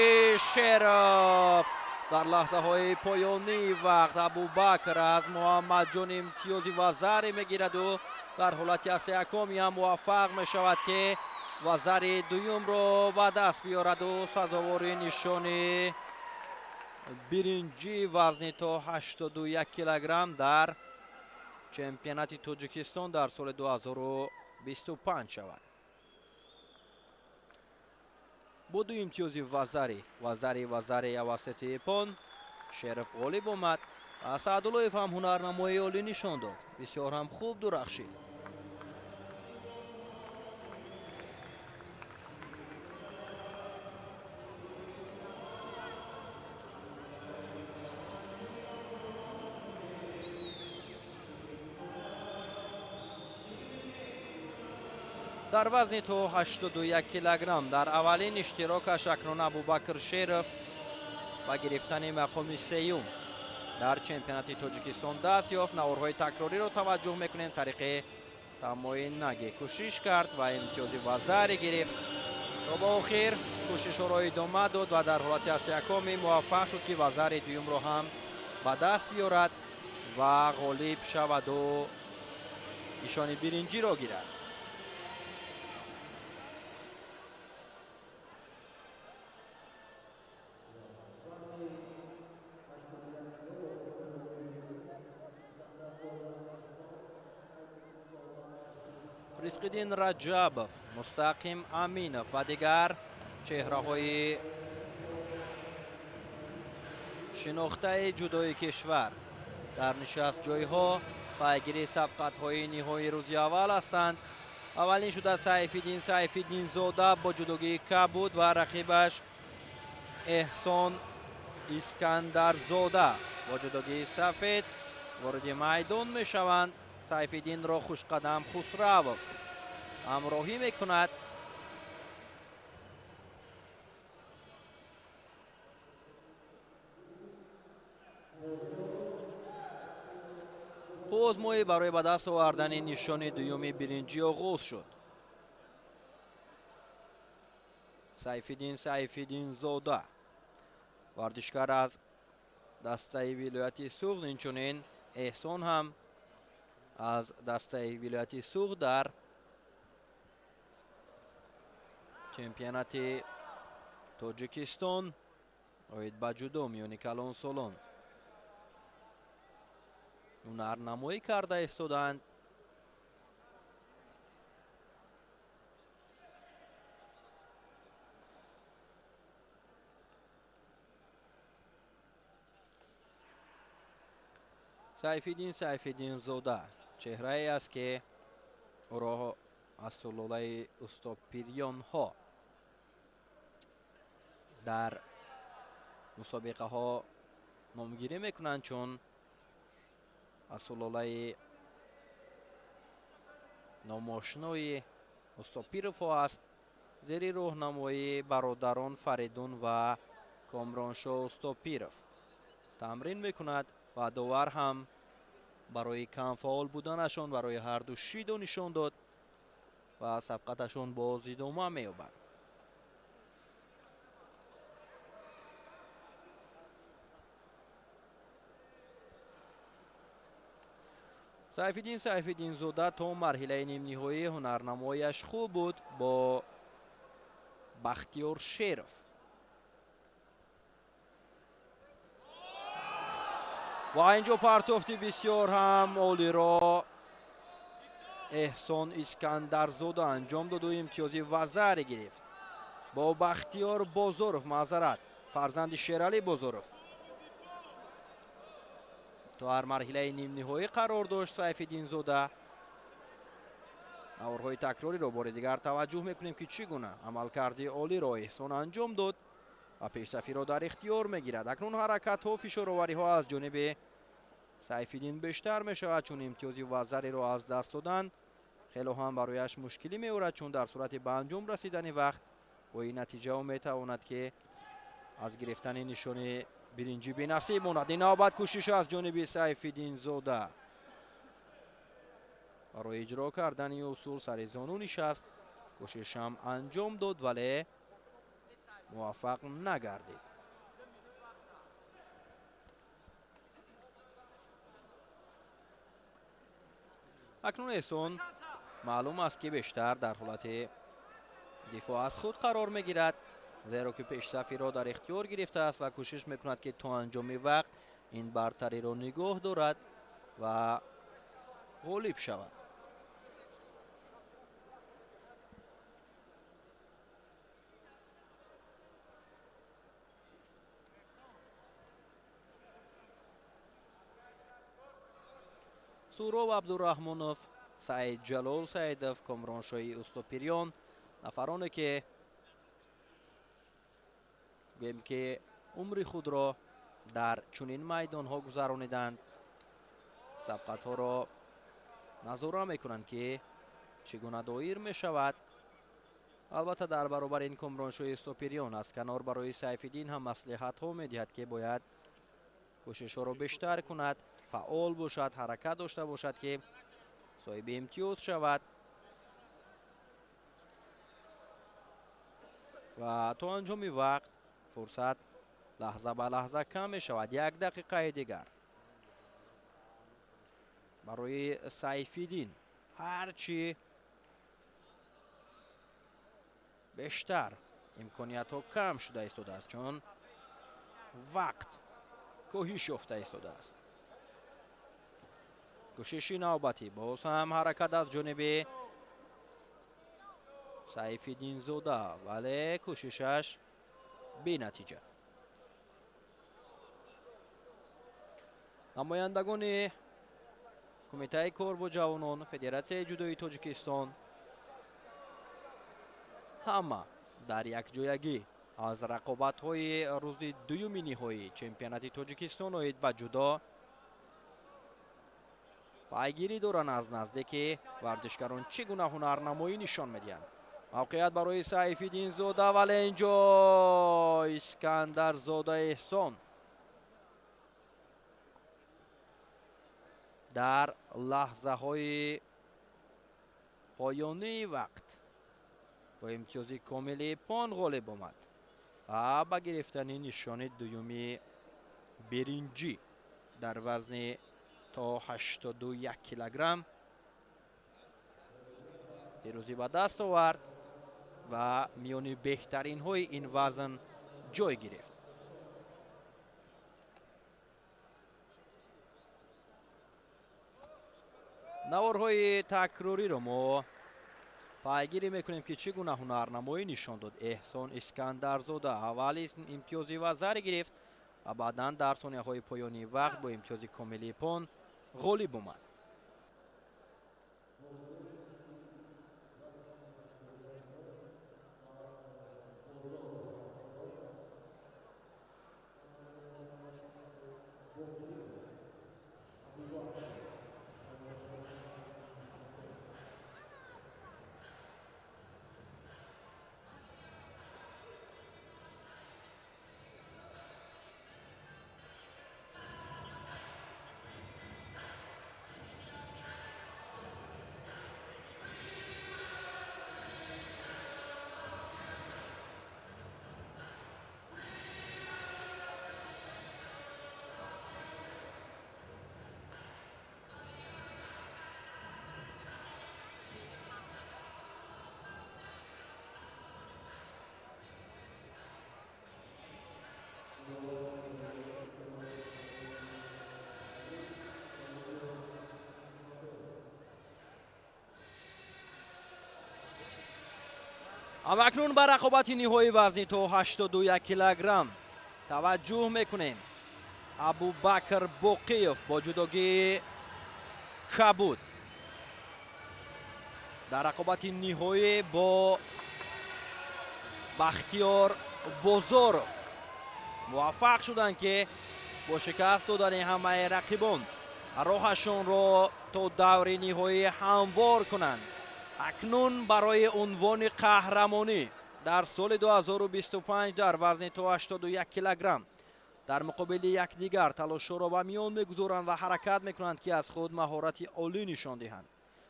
Шеров. дар лаҳзаҳои поёнии вақт Абубакр аз Муҳаммадҷон имтиёзи Вазари мегираду дар ҳолати 1-1 ҳам муваффақ мешавад ки Вазари дуюмро ба даст биёраду сазовори нишони биринҷи вазни то 81 килограмм дар чемпионати Тоҷикистон дар соли 2025 шавад. бо ду имтиёзи Вазари авасити ипон Шеров ғолиб омад. Асадуллоев ҳам ҳунарнамоии олӣ нишон дод. Бисёр ҳам хуб дурахшид. дар вазни то 81 килограмм дар аввалин иштирокаш акнун Абубакр Шеров ба гирифтани мақоми сеюм дар чемпионати Тоҷикистон даст ёфт. наворҳои такрориро таваҷҷӯҳ мекунем. тариқи тамои наги кӯшиш кард ва имтиёзи Вазари гирифт. то ба охир кӯшишҳоро идома дод ва дар ҳолати 1-1 муваффақ шуд ки Вазари дуюмро ҳам ба даст биёрад ва ғолиб шаваду нишони биринҷиро гирад. Ризқиддин Раҷабов, Мустақим Аминов ва дигар чеҳраҳои шинохтаи ҷудои кишвар дар нишастҷойҳо пайгири сабқатҳои ниҳоии рӯзи аввал ҳастанд. аввалин шуда Сайфиддинзода бо ҷудогии Кабуд ва рақибаш Эҳсон Искандарзода бо ҷудогии сафед ворди майдон мешаванд. Сайфиддинро хушқадам Хусравов ҳамроҳӣ мекунад. озмоӣ барои ба даст овардани нишони дуюми биринҷӣ оғоз шуд. Сайфиддинзода вардишгар аз дастаи вилояти Суғд, инчунин Эҳсон ҳам аз дастаи вилояти Суғд дар чемпионати Тоҷикистон оид ба ҷудо миёни калонсолон ҳунарнамоӣ карда истоданд. Сайфиддинзода чеҳрае аст ки ӯро аз сулолаи устопирёнҳо дар мусобиқаҳо номгирӣ мекунанд, чун аз сулолаи номошнои Устопировҳо аст. зери роҳнамоии бародарон Фаридун ва Комроншоҳ Устопиров тамрин мекунад ва довар ҳам барои камфаъол буданашон барои ҳарду шидо нишон дод ва сабқаташон боз идома меёбад. Сайфиддинзода то марҳилаи нимниҳоӣ ҳунарнамояш хуб буд бо Бахтиёр Шеров. ва инҷо партофти бисёр ҳам олиро Эҳсон Искандарзода анҷом доду имтиёзи Вазари гирифт. бо Бахтиёр Бозоров, маъзарат, фарзанди Шералӣ Бозоров, то ҳар марҳилаи нимниҳоӣ қарор дошт. Сайфиддинзода наворҳои такрориро бори дигар таваҷҷӯҳ мекунем ки чӣ гуна амалкарди олиро Эҳсон анҷом дод ва пешсафиро дар ихтиёр мегирад. акнун ҳаракатҳо, фишоровариҳо аз ҷониби Сайфиддин бештар мешавад, чун имтиёзи Вазариро аз даст доданд خیلی هم برایش مشکلی می‌آورد، چون در صورت به انجام رسیدن وقت با این نتیجه او می‌تواند که از گرفتن نشان برنجی بی‌نصیب ماند. این نوبت کوشش از جانب سیف‌الدین زاده برای اجرا کردن این اصول سر زانو نشست، کوشش هم انجام داد ولی موفق نگردید. اکنون احسان معلوم است که بیشتر در حالت دفاع از خود قرار میگیرد، زیرا که پیشرفتی را در اختیار گرفته است و کوشش میکند که تا انجام وقت این برتری را نگاه دارد و غالب شود. سهراب عبدالرحمنов، سعید جلال سعیدов، کامرانشاهی استوپریان، نفرانی که گویم که عمر خود را در چنین میدان ها گذرانیدند، سبقت ها را نظاره میکنند که چگونه دایر می شود. البته در برابر این کامرانشاهی استوپریان از کنار برای سیف‌الدین هم مصلحت ها می دهد که باید کوشش ها را بیشتر کند، فعال باشد، حرکت داشته باشد که صاحب امتیاز شود و تا انجام وقت فرصت لحظه به لحظه کم می شود. 1 دقیقه دیگر برای سیف‌الدین هرچی بیشتر امکانیت ها کم شده ایستاده است، چون وقت کاهش یافته ایستاده است. کوشش نوبتی باز هم حرکت از جانب سیف‌الدین زاده ولی کوششش بی نتیجه. نمایندگان کمیته کار با جوانان فدراسیون جودوی تاجیکستان همه در یک جایگی از رقابت های روز دوم نهایی چمپیونات تاجیکستان اوید به جودو پیگیری دارند از نزدیک ورزشکاران چگونه هنرنمایی نشان میدهند. موقعیت برای سیف‌الدین زاده ولی اینجا اسکندر زاده احسان در لحظه های پایانی وقت با امتیاز کامل 5 غالب آمد و با گرفتن نشان دومی برنجی در وزن تا 81 کیلوگرم پیروزی به دست آورد و میان بهترین های این وزن جای گرفت. نوارهای تکراری رو ما پیگیری میکنیم که چگونه هنرنمایی نشان داد. احسان اسکندر زاده اول امتیازی وزن گرفت و بعدا در ثانیه های پایانی وقت با امتیاز کاملی 5 غالب آمد. اما اکنون بر رقابت نهایی وزنی تا 81 کیلوگرم توجه میکنیم. ابوبکر باقیف با جداگی کبود در رقابت نهایی با بختیار بزرگ موفق شدند که با شکست دادن همه رقیبان راهشون را تا دور نهایی هموار کنند. акнун барои унвони қаҳрамонӣ дар соли 2025 дар вазни то 81 килограмм дар муқобили якдигар талошҳоро ба миён мегузоранд ва ҳаракат мекунанд ки аз худ маҳорати олӣ нишон диҳанд.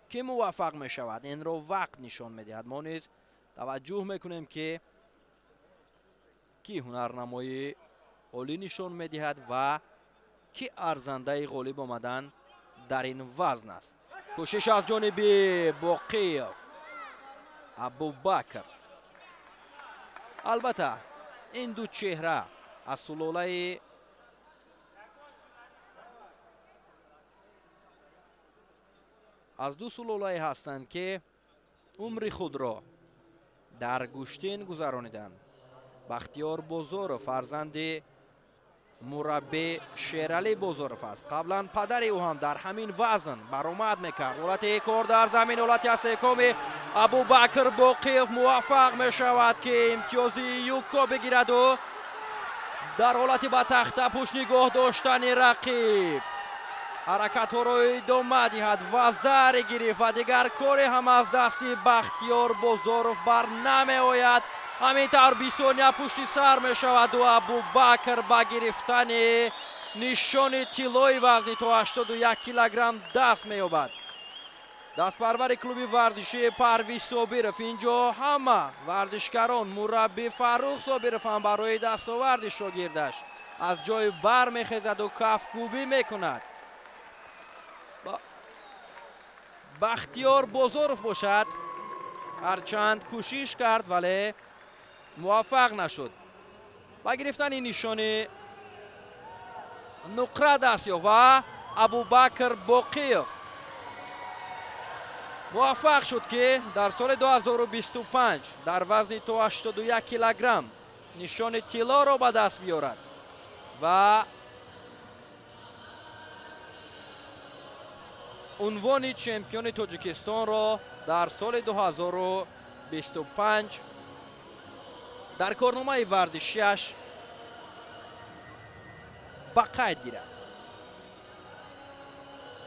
Ки муваффақ мешавад, инро вақт нишон медиҳад. мо низ таваҷҷӯҳ мекунем ки ҳунарнамои олӣ нишон медиҳад ва ки арзандаи ғолиб омадан дар ин вазн аст. кӯшиш аз ҷониби боқиев, абубакр. албатта ин ду чеҳра аз сулолаи аз ду сулолае ҳастанд ки умри худро дар гӯштин гузарониданд. бахтиёр бозоров фарзанди мураббӣ шералӣ бозоров аст. қаблан падари ӯ ҳам дар ҳамин вазн баромад мекард. ҳолати кор дар замин, ҳолати астеҳкоми абубакр боқиев муваффақ мешавад ки имтиёзи юкко бигираду дар ҳолати ба тахта пӯш нигоҳ доштани рақиб ҳаракатҳоро идома диҳад ва заре гирифт ва дигар коре ҳам аз дасти бахтиёр бозоров бар намеояд. ҳамин тавр 20 сония пушти сар мешаваду абубакр ба гирифтани нишони тиллои вазни то 81 килограмм даст меёбад. дастпарвари клуби варзишии Парвиз Собиров инҷо ҳама варзишгарон, мураббӣ Фаррух Собиров ҳам барои дастоварди шогирдаш аз ҷой бармехезаду кафкӯбӣ мекунад. бахтиёр бозоров бошад, ҳарчанд кӯшиш кард вале муваффақ нашуд. ба гирифтани нишони нуқра даст ёфт ва абубакр боқиев муваффақ шуд ки дар соли 2025 дар вазни то 81 килограмм нишони тиллоро ба даст биёрад ва унвони чемпиони Тоҷикистонро дар соли 2025 дар корномаи варзишиаш ба қайд гирад.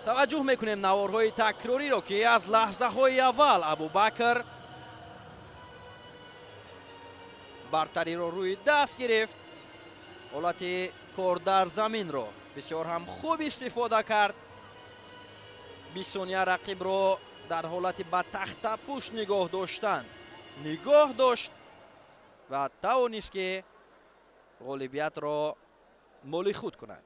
таваҷҷӯҳ мекунем наворҳои такрориро ки аз лаҳзаҳои аввал абубакр бартариро рӯи даст гирифт. ҳолати кор дар заминро бисёр ҳам хуб истифода кард. 20 сония рақибро дар ҳолати ба тахта пӯш нигоҳ доштан нигоҳ дошт ва тавонист ки ғолибиятро моли худ кунад.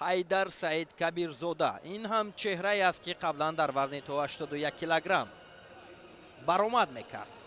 ҳайдар Саид Кабирзода ин ҳам чеҳрае аст ки қаблан дар вазни то 81 килограмм баромад мекард.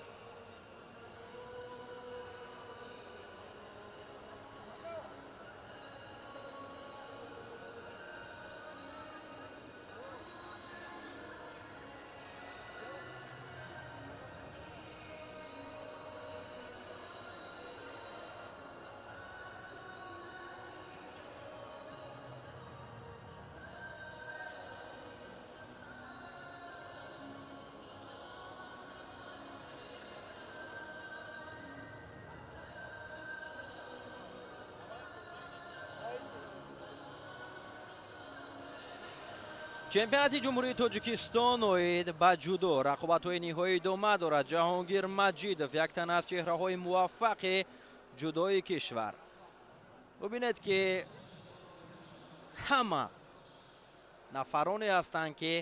чемпионати ҷумҳурии Тоҷикистон оид ба ҷудо рақобатҳои ниҳоӣ идома дорад. ҷаҳонгир Маҷидов як тан аз чеҳраҳои муваффақи ҷудои кишвар. бубинед ки ҳама нафароне ҳастанд ки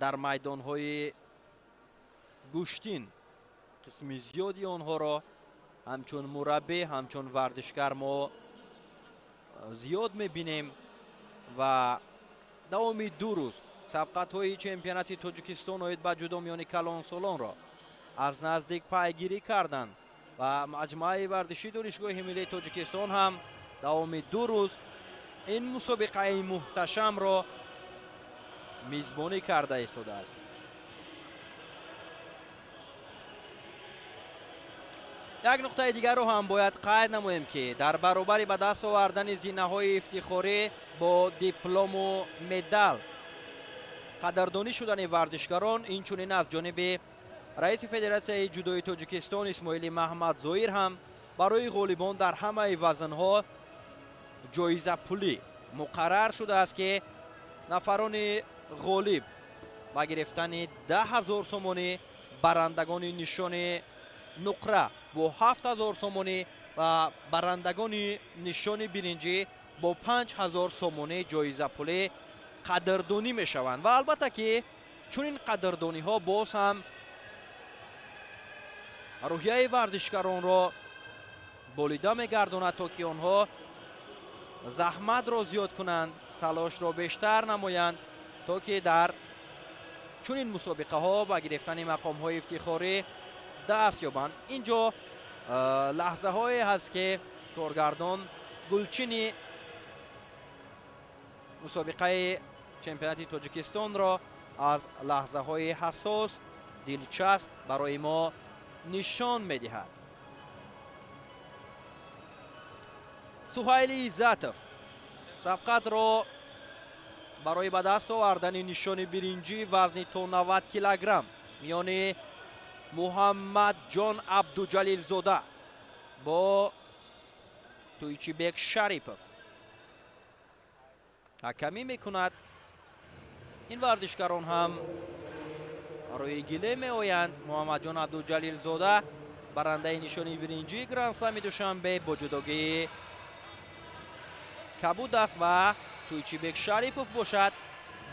дар майдонҳои гӯштин қисми зиёди онҳоро ҳамчун мураббӣ, ҳамчун варзишгар мо зиёд мебинем ва давоми ду рӯз сабқатҳои чемпионати Тоҷикистон оид ба ҷудо миёни калонсолонро аз наздик пайгирӣ карданд ва маҷмӯаи варзишии донишгоҳи миллии Тоҷикистон ҳам давоми ду рӯз ин мусобиқаи муҳташамро мизбонӣ карда истодааст. як нуқтаи дигарро ҳам бояд қайд намоем ки дар баробари ба даст овардани зинаҳои ифтихорӣ бо диплому медал қадрдонӣ шудани варзишгарон инчунин аз ҷониби раиси федератсияи ҷудои тоҷикистон исмоили маҳмадзоир ҳам барои ғолибон дар ҳамаи вазнҳо ҷоиза пулӣ муқаррар шудааст ки нафарони ғолиб ба гирифтани 10,000 сомонӣ, барандагони нишони нуқра бо 7,000 сомонӣ ва барандагони нишони биринҷӣ бо 5,000 сомонӣ ҷоиза пулӣ қадрдонӣ мешаванд. Ва албатта ки чунин қадрдониҳо боз ҳам рӯҳияи варзишгаронро болида мегардонад, то ки онҳо заҳматро зиёд кунанд, талошро бештар намоянд, то ки дар чунин мусобиқаҳо ба гирифтани мақомҳои ифтихорӣ даст ёбанд. инҷо лаҳзаҳое ҳаст ки коргардон гулчини мусобиқаи чемпионати тоҷикистонро аз лаҳзаҳои ҳассос, дилчасп барои мо нишон медиҳад. суҳайли иззатов сабқатро барои ба даст овардани нишони биринҷӣ вазни то 90 килограмм миёни муҳаммадҷон абдуҷалилзода бо туйчибек шарипов ҳакамӣ мекунад. ин варзишгарон ҳам барои гиле меоянд. муҳаммадҷон абдуҷалилзода барандаи нишони биринҷии гранд-слами душанбе бо ҷудогии кабуд аст ва туйчибек шарипов бошад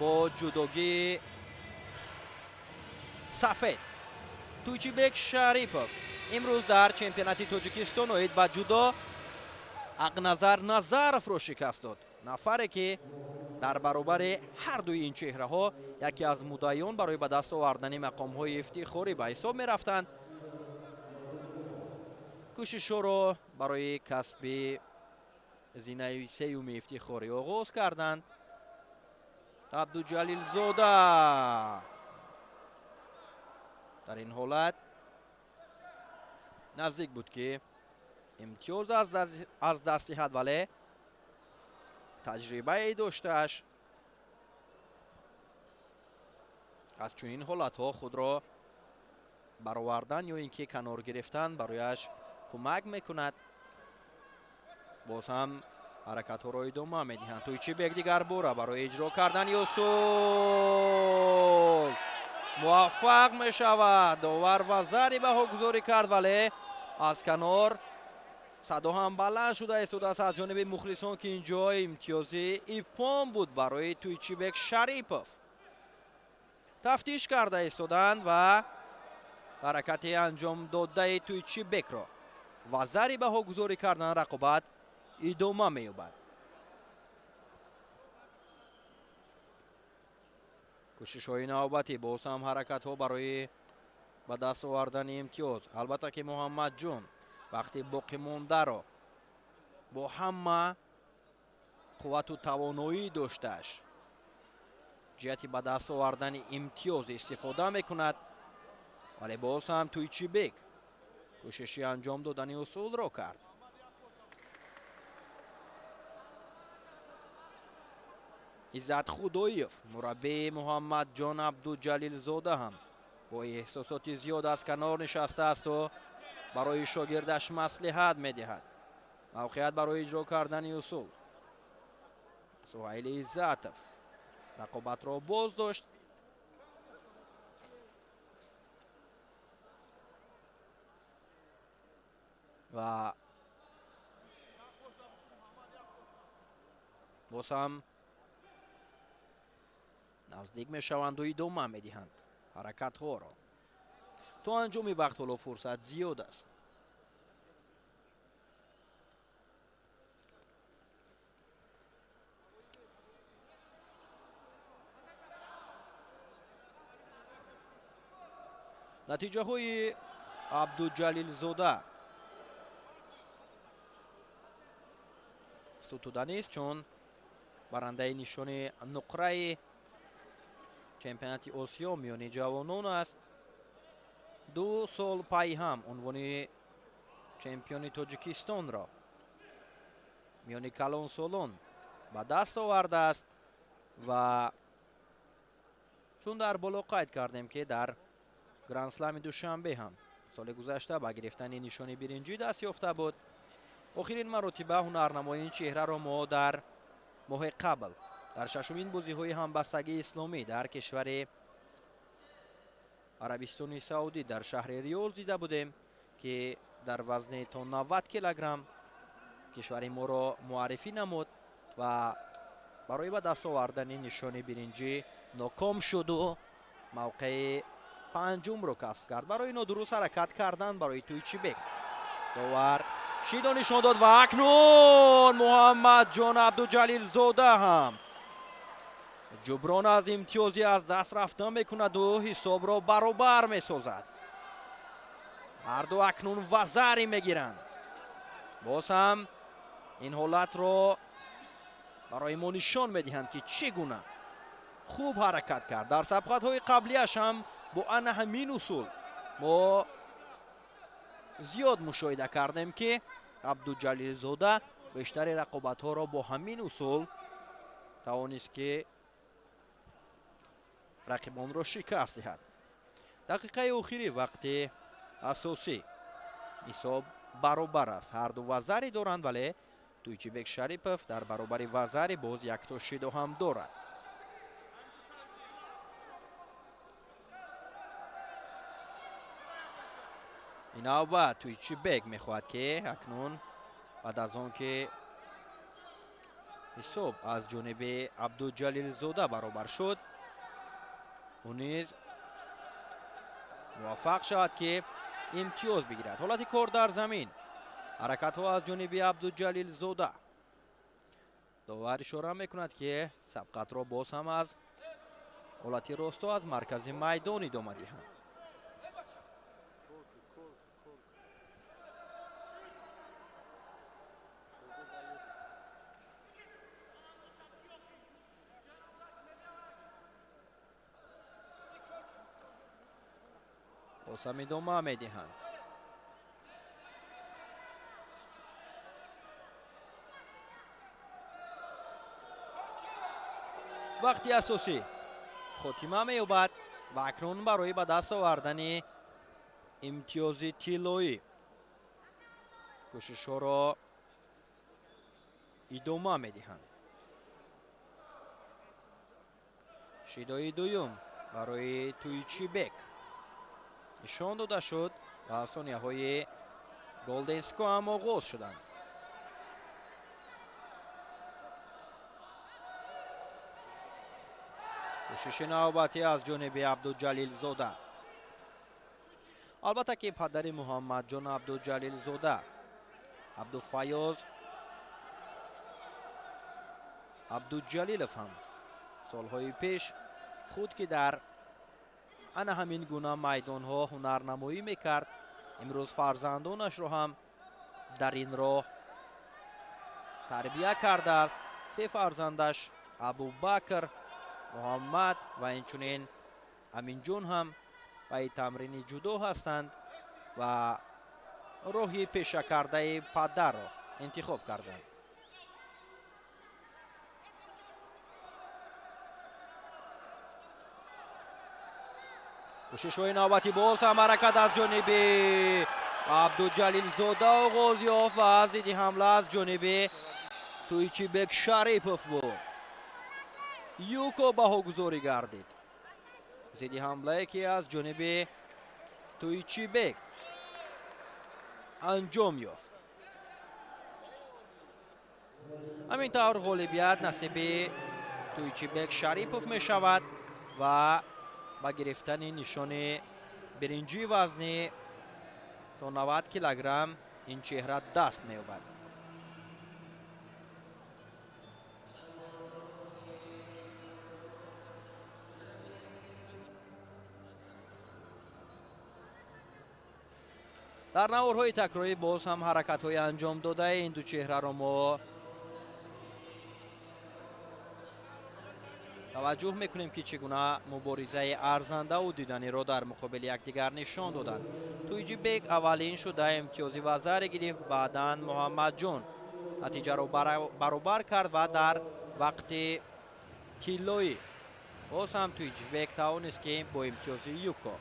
бо ҷудогии сафед. туйчибек шарипов имрӯз дар чемпионати тоҷикистон оид ба ҷудо ақназар назаровро шикаст дод. нафаре ки дар баробари ҳардуи ин чеҳраҳо яке аз муддаиён барои ба даст овардани мақомҳои ифтихорӣ ба ҳисоб мерафтанд. кӯшишҳоро барои касби зинаи сеюми ифтихорӣ оғоз карданд. абдуҷалилзода дар ин ҳолат наздик буд ки имтиёз аз даст диҳад, вале таҷрибае доштааш аз чунин ҳолатҳо худро баровардан ё ин ки канор гирифтан барояш кӯмак мекунад. боз ҳам ҳаракатҳоро идома медиҳанд. туйчибек дигар бора барои иҷро кардани усул муваффақ мешавад. довар ва зарибаҳо гузорӣ кард, вале аз канор садо ҳам баланд шуда истодааст аз ҷониби мухлисон ки инҷо имтиёзи ипон буд барои туйчибек шарипов. тафтиш карда истоданд ва ҳаракати анҷом додаи туйчибекро ва зарибаҳо гузорӣ кардан рақобат идома меёбад. кӯшишҳои навбатӣ боз ҳам ҳаракатҳо барои ба даст овардани имтиёз. албатта ки муҳаммадҷон вақти боқимондаро бо ҳама қуввату тавоноӣ доштааш ҷиҳати ба даст овардани имтиёз истифода мекунад, вале боз ҳам туйчибек кӯшиши анҷом додани усулро кард. иззат худоев мураббии муҳаммадҷон абдуҷалилзода ҳам бо эҳсосоти зиёд аз канор нишастаасту барои шогирдаш маслиҳат медиҳад. мавқеят барои иҷро кардани усул. суҳайли иззатов рақобатро боз дошт. ва боз ҳам наздик мешаванду идома медиҳанд ҳаракатҳоро. то анҷоми вақт ҳоло фурсат зиёд аст. натиҷаҳои абдуҷалилзода сутуданист, чун барандаи нишони нуқраи чемпионати осиё миёни ҷавонон аст. 2 сол пай ҳам унвони чемпиони тоҷикистонро миёни калонсолон ба даст овардааст ва чун дар боло қайд кардем ки дар гранд-слами душанбе ҳам соли гузашта ба гирифтани нишони биринҷӣ даст ёфта буд. охирин маротиба ҳунарнамоии ин чеҳраро мо дар моҳи қабл дар шашумин бозиҳои ҳамбастагии исломӣ дар кишвари арабистони саудӣ дар шаҳри риёз дида будем ки дар вазни то 90 килограмм кишвари моро муаррифӣ намуд ва барои ба даст овардани нишони биринҷӣ ноком шуду мавқеи панҷумро касб кард. барои нодуруст ҳаракат кардан барои Туйчибек довар шидо нишон дод ва акнун муҳаммадҷон абдуҷалилзода ҳам ҷуброн аз имтиёзи аз даст рафта мекунаду ҳисобро баробар месозад. ҳарду акнун вазари мегиранд. боз ҳам ин ҳолатро барои мо нишон медиҳанд ки чӣ гуна хуб ҳаракат кард. дар сабқатҳои қаблияш ҳам бо ана ҳамин усул мо зиёд мушоҳида кардем ки абдуҷалилзода бештари рақобатҳоро бо ҳамин усул тавонист ки рақибонро шикаст диҳад. дақиқаи охирӣ вақти асосӣ ҳисоб баробар аст. ҳарду вазари доранд вале Туйчибек Шарипов дар баробари вазари боз якто шидо ҳам дорад. инавбат Туйчибек мехоҳад ки акнун баъд аз он ки ҳисоб аз ҷониби Абдуҷалилзода баробар шуд ӯ низ муваффақ шавад ки имтиёз бигирад. ҳолати кор дар замин ҳаракатҳо аз ҷониби Абдуҷалилзода. довар ишора мекунад ки сабқатро боз ҳам аз ҳолати росто аз маркази майдон идома диҳанд. боз ҳам идома медиҳанд. вақти асосӣ хотима меёбад ва акнун барои ба даст овардани имтиёзи тиллоӣ кӯшишҳоро идома медиҳанд. шидои дуюм барои Туйчибек нишон дода шуд ва сонияҳои голденско ҳам оғоз шуданд. кӯшиши навбатӣ аз ҷониби Абдуҷалилзода. албатта ки падари Муҳаммадҷон Абдуҷалилзода Абдуфайёз Абдуҷалилов ҳам солҳои пеш худ ки дар ана ҳамин гуна майдонҳо ҳунарнамоӣ мекард имрӯз фарзандонашро ҳам дар ин роҳ тарбия кардааст. се фарзандаш Абубакр, муҳаммад ва инчунин аминҷон ҳам баи тамрини ҷудо ҳастанд ва роҳи пешакардаи падарро интихоб карданд. кӯшишҳои навбатӣ боз ҳам ҳаракат аз ҷониби Абдуҷалилзода оғоз ёфт ва зидди ҳамла аз ҷониби Туйчибек Шарипов буд. юко баҳогузорӣ гардид. зидди ҳамлае ки аз ҷониби Туйчибек анҷом ёфт. ҳамин тавр ғолибият насиби Туйчибек Шарипов мешавад ва ба гирифтани нишони биринҷии вазни то 90 килограмм ин чеҳра даст меёбад. дар наворҳои такрорӣ боз ҳам ҳаракатҳои анҷом додаи ин ду чеҳраро мо таваҷҷӯҳ мекунем ки чӣ гуна муборизаи арзандаву диданиро дар муқобили якдигар нишон доданд. Туйчибек аввалин шуда имтиёзи вазаре гирифт, баъдан Муҳаммадҷон натиҷаро баробар кард ва дар вақти тиллоӣ боз ҳам Туйчибек тавонист ки бо имтиёзи юко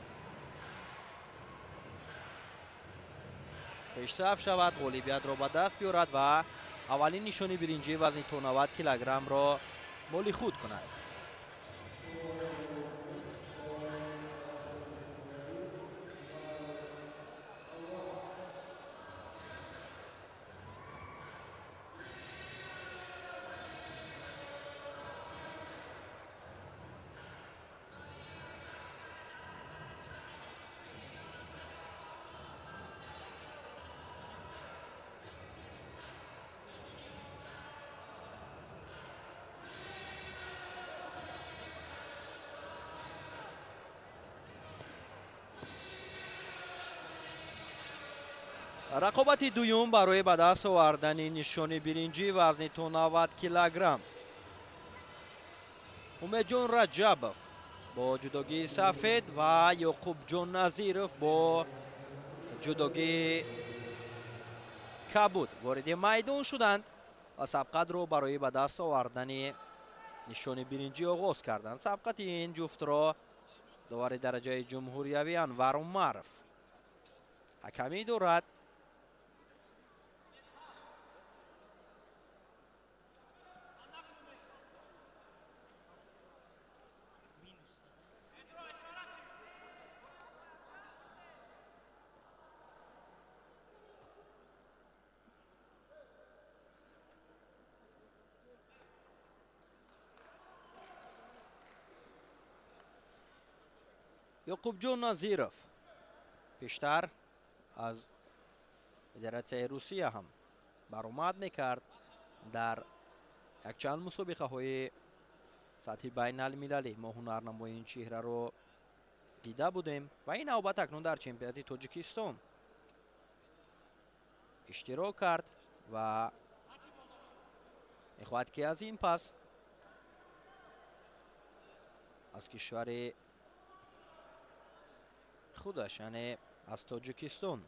пешсаф шавад, ғолибиятро ба даст биёрад ва аввалин нишони биринҷии вазни то 90 килограммро моли худ кунад. рақобати дуюм барои ба даст овардани нишони биринҷии вазни то 90 килограмм. умедҷон раҷабов бо ҷудогии сафед ва ёқубҷон назиров бо ҷудогии кабуд вориди майдон шуданд ва сабқатро барои ба даст овардани нишони биринҷӣ оғоз карданд. сабқати ин ҷуфтро довари дараҷаи ҷумҳуриявӣ Анвар Умаров ҳакамӣ дорад. ёқубҷон назиров пештар аз федератсияи русия ҳам баромад мекард дар якчанд мусобиқаҳои сатҳи байналмилалӣ. мо ҳунарнамоии ин чеҳраро дида будем ва ин навбат акнун дар чемпионати тоҷикистон иштирок кард ва мехоҳад ки аз ин пас аз кишвари худаш яъне аз тоҷикистон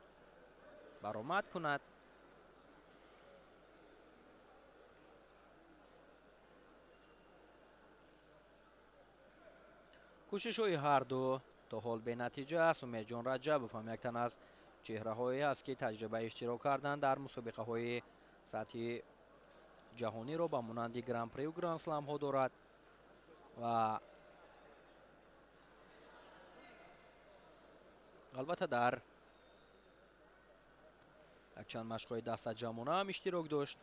баромад кунад. кӯшишҳои ҳарду то ҳол бенатиҷа аст. умедҷон раҷабов ҳам як тан аз чеҳраҳое аст ки таҷриба иштирок кардан дар мусобиқаҳои сатҳи ҷаҳониро ба монанди гран-прию гран-сламҳо дорад ва албатта дар якчанд машқҳои дастаҷамона ҳам иштирок дошт.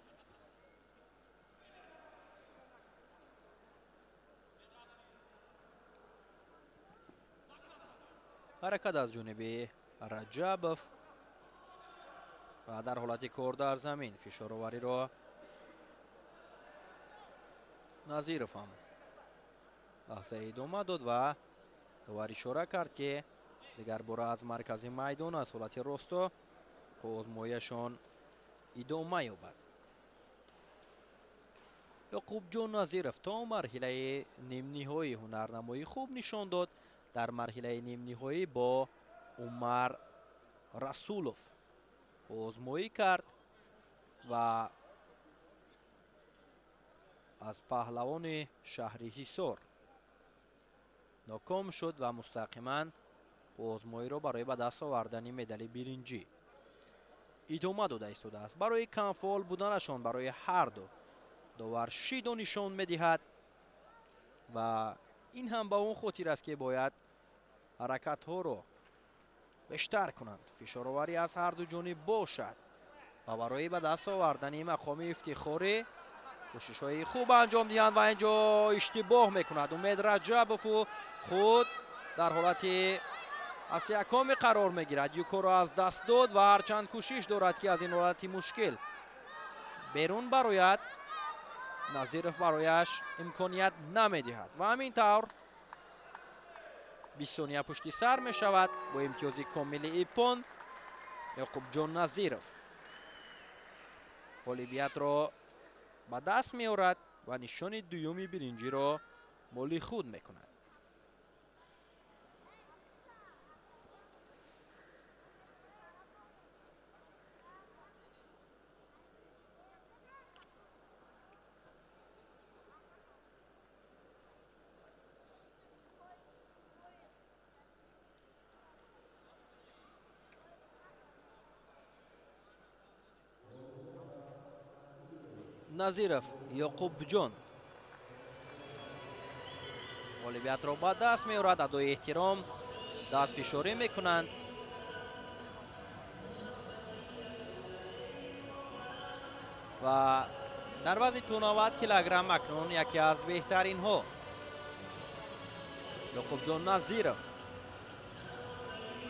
ҳаракат аз ҷониби раҷабов ва дар ҳолати кор дар замин фишоровариро назиров ҳам лаҳза идома дод ва довар ишора кард ки дигар бора аз маркази майдон аз ҳолати росто озмояшон идома ёбад. ёқубҷон назиров то марҳилаи нимниҳоӣ ҳунарнамоӣ хуб нишон дод. дар марҳилаи нимниҳоӣ бо Умар Расулов озмоӣ кард ва аз паҳлавони шаҳри Ҳисор ноком шуд ва мустақиман озмоиро барои ба даст овардани медали биринҷӣ идома дода истодааст. барои камфол буданашон барои ҳарду довар шиду нишон медиҳад ва ин ҳам ба он хотир аст ки бояд ҳаракатҳоро бештар кунанд, фишороварӣ аз ҳарду ҷониб бошад ва барои ба даст овардани мақоми ифтихорӣ кӯшишҳои хуб анҷом диҳанд ва инҷо иштибоҳ мекунад. умед раҷабову худ дар ҳолати аз якоми қарор мегирад. юкоро аз даст дод ва ҳарчанд кӯшиш дорад ки аз ин ҳолати мушкил берун барояд, назиров барояш имконият намедиҳад ва ҳамин тавр 20 сония пушти сар мешавад бо имтиёзи комили ипон. ёқубҷон назиров ғолибиятро ба даст меорад ва нишони дуюми биринҷиро моли худ мекунад. назиров ёқубҷон ғолибиятро ба даст меорад. адои эҳтиром, дастфишорӣ мекунанд. ва дар вазни 90 килограмм акнун яке аз беҳтаринҳо ёқубҷон назиров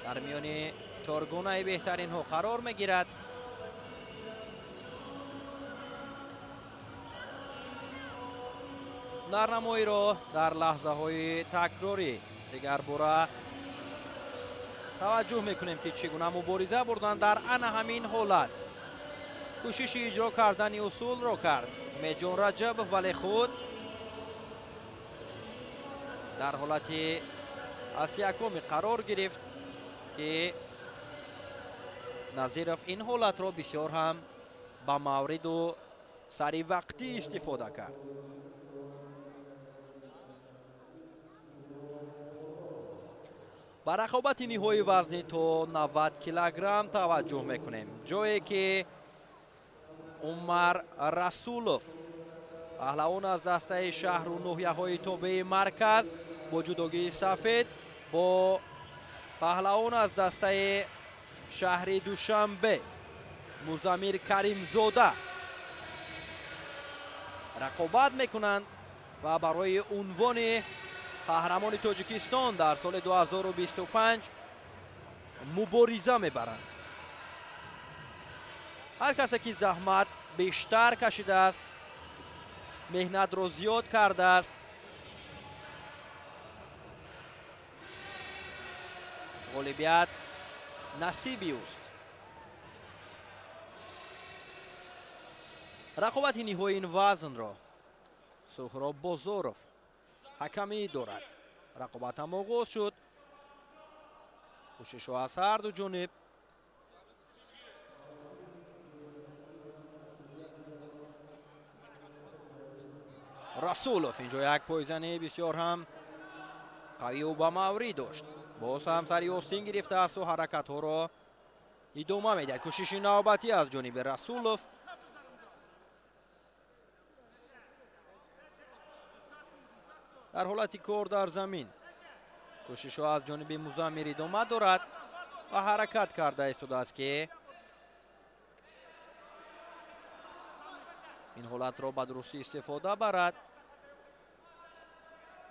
дар миёни чоргонаи беҳтаринҳо қарор мегирад. нарнамоиро дар лаҳзаҳои такрорӣ дигар бора таваҷҷӯҳ мекунем ки чӣ гуна мубориза бурданд. дар ана ҳамин ҳолат кӯшиши иҷро кардани усулро кард умедҷон раҷабов, вале худ дар ҳолати аз якуми қарор гирифт ки назиров ин ҳолатро бисёр ҳам ба мавриду саривақтӣ истифода кард. ба рақобати ниҳои вазни то 90 килограмм таваҷҷӯҳ мекунем. ҷое ки умар расулов паҳлавон аз дастаи шаҳру ноҳияҳои тобеи марказ бо ҷудогии сафед бо паҳлавон аз дастаи шаҳри душанбе музаммир каримзода рақобат мекунанд ва барои унвони қаҳрамони тоҷикистон дар соли 2025 мубориза мебаранд. ҳар касе ки заҳмат бештар кашидааст, меҳнатро зиёд кардааст, ғолибият насиби уст. рақобати ниҳои ин вазнро суҳроб бозоров ҳакамӣ дорад. рақобатам оғоз шуд. кӯшишҳо аз ҳарду ҷониб. расулов инҷо як пойзани бисёр ҳам қавию ба маврид дошт. боз ҳам сари остин гирифтааст ва ҳаракатҳоро идома медиҳад. кӯшиши навбатӣ аз ҷониби расулов. дар ҳолати кор дар замин кӯшишҳо аз ҷониби музаммир идома дорад ва ҳаракат карда истодааст ки ин ҳолатро ба дурустӣ истифода барад.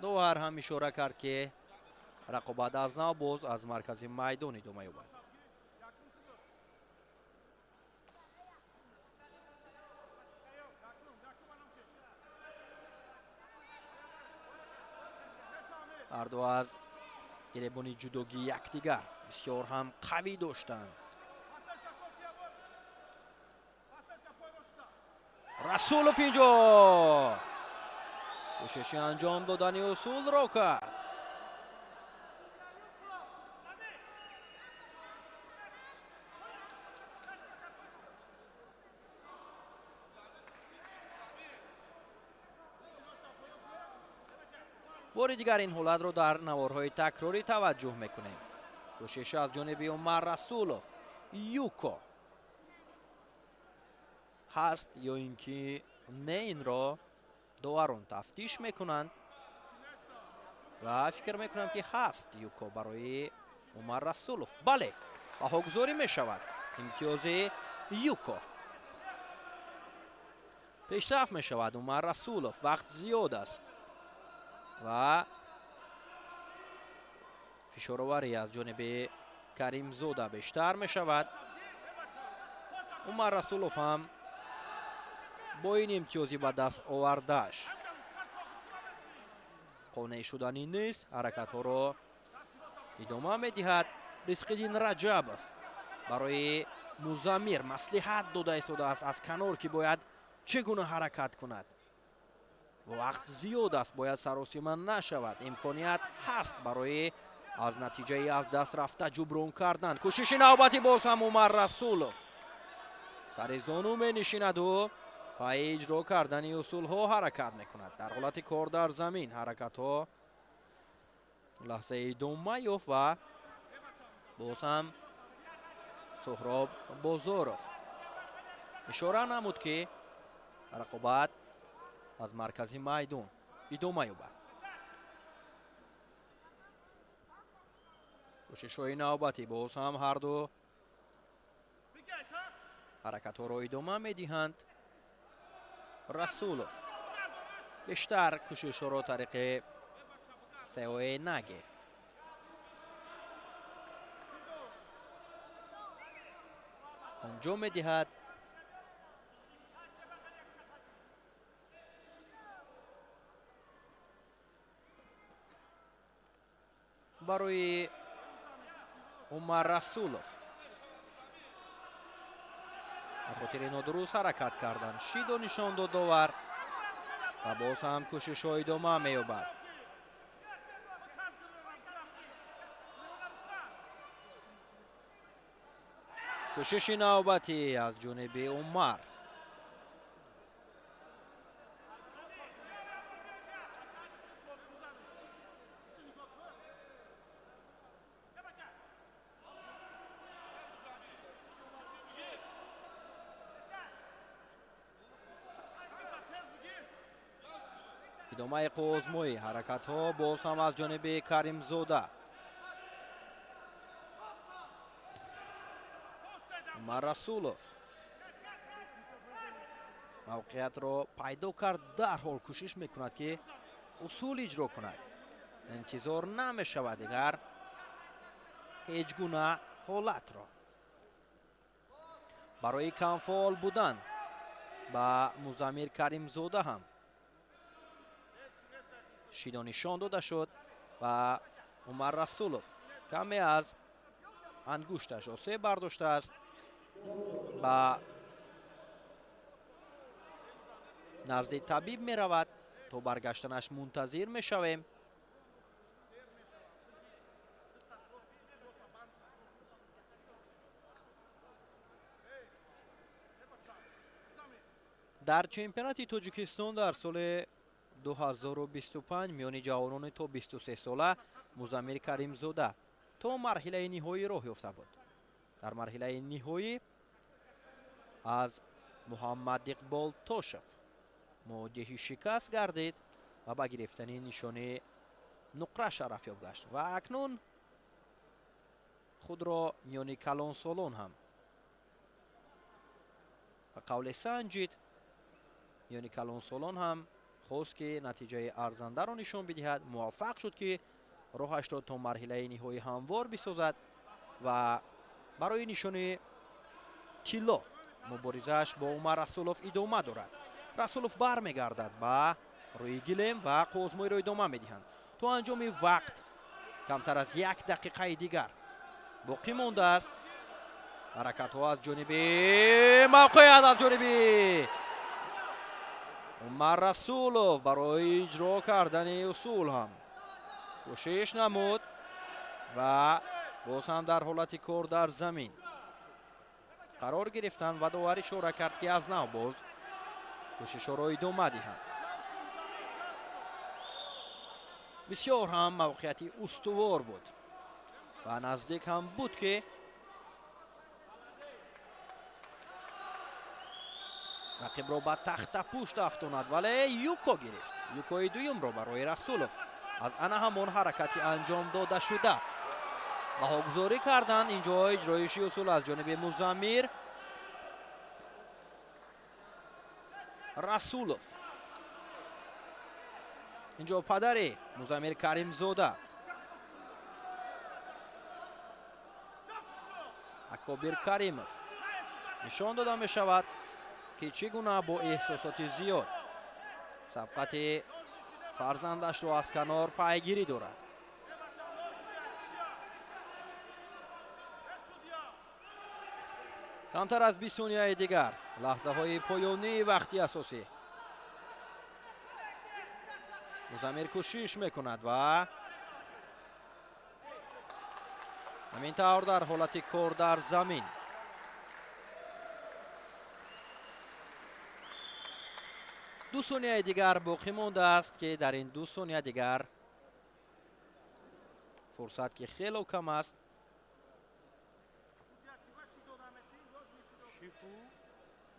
довар ҳам ишора кард ки рақобат аз нав боз аз маркази майдон идома ёбад. ҳарду аз гиребони ҷудогӣ якдигар бисёр ҳам қавӣ доштанд. расулов инҷо кӯшиши анҷом додани усулро кард. бори дигар ин ҳолатро дар наворҳои такрорӣ таваҷҷӯҳ мекунем. кӯшиш аз ҷониби умар расулов. юко ҳаст ё ин ки не, инро доварон тафтиш мекунанд ва фикр мекунам ки ҳаст юко барои умар расулов. бале, баҳогузорӣ мешавад. имтиёзи юко. пешсаф мешавад умар расулов. вақт зиёд аст ва фишороварӣ аз ҷониби каримзода бештар мешавад. умар расулов ҳам бо ин имтиёзи ба даст овардааш қонеъ шудани нест. ҳаракатҳоро идома медиҳад. ризқиддин раҷабов барои музаммир маслиҳат дода истодааст аз канор ки бояд чӣ гуна ҳаракат кунад. вақт зиёд аст, бояд саросима нашавад. имконият ҳаст барои аз натиҷаи аз даст рафта ҷуброн кардан. кӯшиши навбатӣ боз ҳам умар расулов сари зону менишинаду паи иҷро кардани усулҳо ҳаракат мекунад. дар ҳолати кор дар замин ҳаракатҳо лаҳзаи идома ёфт ва боз ҳам суҳроб бозоров ишора намуд ки рақобат аз маркази майдон идома ёбад. кӯшишҳои навбатӣ боз ҳам ҳарду ҳаракатҳоро идома медиҳанд. расулов бештар кӯшишҳоро тариқи сеои наге анҷом медиҳад. барои умар расулов ба хотири нодуруст ҳаракат кардан шидо нишон дод довар ва боз ҳам кӯшишҳо идома меёбад. кӯшиши навбатӣ аз ҷониби умар. идомаи қувозмоӣ ҳаракатҳо боз ҳам аз ҷониби каримзода. умар расулов мавқеиятро пайдо кард, дарҳол кӯшиш мекунад ки усул иҷро кунад. интизор намешавад дигар ҳеҷ гуна ҳолатро. барои камфоол будан ба музаммир каримзода ҳам шидо нишон дода шуд ва умар расулов каме аз ангушташ осеб бардоштааст. ба назди табиб меравад. то баргаштанаш мунтазир мешавем. дар чемпионати тоҷикистон дар соли 2025 миёни ҷавонони то 23 сола музаммир каримзода то марҳилаи ниҳоӣ роҳ ёфта буд. дар марҳилаи ниҳоӣ аз муҳаммад иқбол тошев мувоҷиҳи шикаст гардид ва ба гирифтани нишони нуқра шарафёб гашт ва акнун худро миёни калонсолон ҳам ба қавле санҷид. миёни калонсолон ҳам хост ки натиҷаи арзандаро нишон бидиҳад. муваффақ шуд ки роҳашро то марҳилаи ниҳоӣ ҳамвор бисозад ва барои нишони тилло муборизааш бо умар расулов идома дорад. расулов бармегардад ба рӯи гилем ва қувозмоиро идома медиҳанд. то анҷоми вақт камтар аз 1 дақиқаи дигар боқӣ мондааст. ҳаракатҳо аз ҷониби мавқеият аз ҷониби умар расулов барои иҷро кардани усул ҳам кӯшиш намуд ва боз ҳам дар ҳолати кор дар замин қарор гирифтанд ва довар ишора кард ки аз нав боз кӯшишҳоро идома диҳанд. бисёр ҳам мавқеияти устувор буд ва наздик ҳам буд ки рақибро ба тахтапушт афтонад, вале юко гирифт. юкои дуюмро барои расулов аз ана ҳамон ҳаракати анҷом дода шуда баҳогузорӣ карданд. инҷо иҷроиши усул аз ҷониби музаммир расулов. инҷо падари музаммир каримзода акобир каримов нишон дода мешавад ки чӣ гуна бо эҳсосоти зиёд сабқати фарзандашро аз канор пайгирӣ дорад. камтар аз 20 сонияи дигар лаҳзаҳои поёнии вақти асосӣ. музаммир кӯшиш мекунад ва ҳамин тавр дар ҳолати кор дар замин. ду сонияи дигар боқӣ мондааст ки дар ин 2 сония дигар фурсат ки хело кам аст.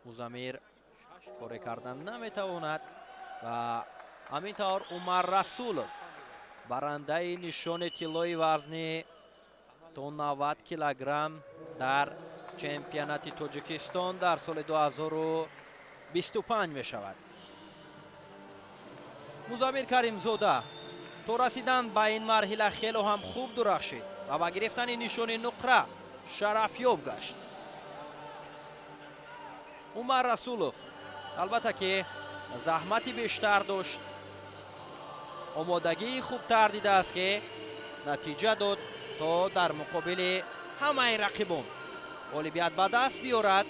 музаммир коре кардан наметавонад ва ҳамин тавр Умар Расулов барандаи нишони тиллои вазни то 90 килограмм дар чемпионати Тоҷикистон дар соли 2025 мешавад. Музаммир Каримзода то расидан ба ин марҳила хело ҳам хуб дурахшид ва ба гирифтани нишони нуқра шарафёб гашт. Умар Расулов албатта ки заҳмати бештар дошт, омодагии хубтар дидааст ки натиҷа дод то дар муқобили ҳамаи рақибон ғолибият ба даст биёрад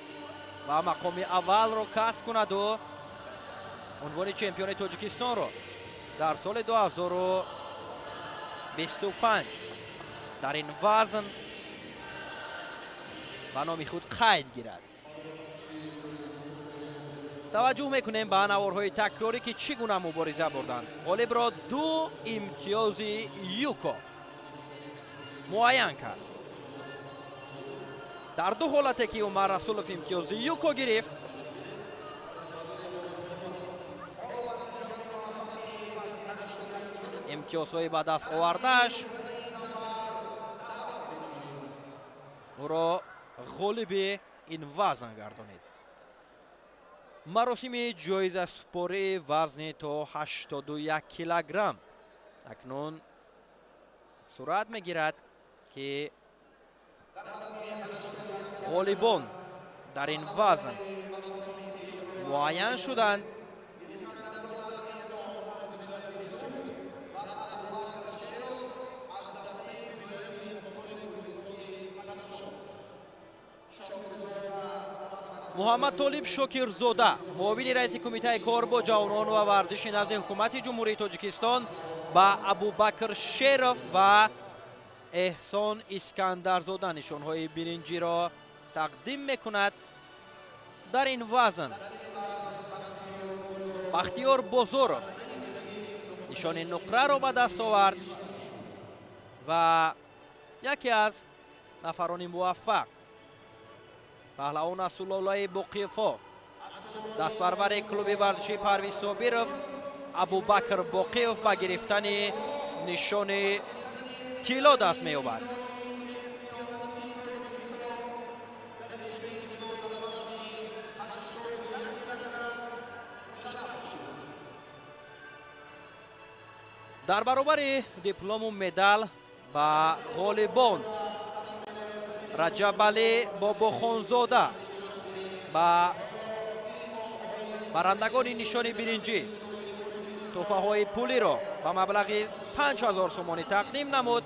ва мақоми аввалро касб кунаду унвони чемпиони Тоҷикистонро дар соли 2025 дар ин вазн ба номи худ қайд гирад. таваҷҷӯҳ мекунем ба наворҳои такрорӣ ки чӣ гуна мубориза бурданд. ғолибро 2 имтиёзи юко муайян кард. дар ду ҳолате ки Умар Расулов имтиёзи юко гирифт, имтиёзҳои ба даст овардааш ӯро ғолиби ин вазн гардонид. маросими ҷоизасупории вазни то 81 килограмм акнун сурат мегирад ки ғолибон дар ин вазн муайян шуданд. муҳаммад Толиб Шокирзода, муовини раиси кумитаи кор бо ҷавонон ва варзиши назди ҳукумати ҷумҳурии Тоҷикистон ба Абубакр Шеров ва Эҳсон Искандарзода нишонҳои биринҷиро тақдим мекунад. дар ин вазн Бахтиёр Бозоров нишони нуқраро ба даст овард ва яке аз нафарони муваффақ паҳлавон Асулоллои Боқиевҳо, дастпарвари клуби варзиши Парвиз Собиров Абубакр Боқиев ба гирифтани нишони тилло даст меёбад. дар баробари диплому медал ба ғолибон Раҷабалӣ Бобохонзода ба барандагони нишони биринҷӣ тӯҳфаҳои пулиро ба маблағи 5000 сомонӣ тақдим намуд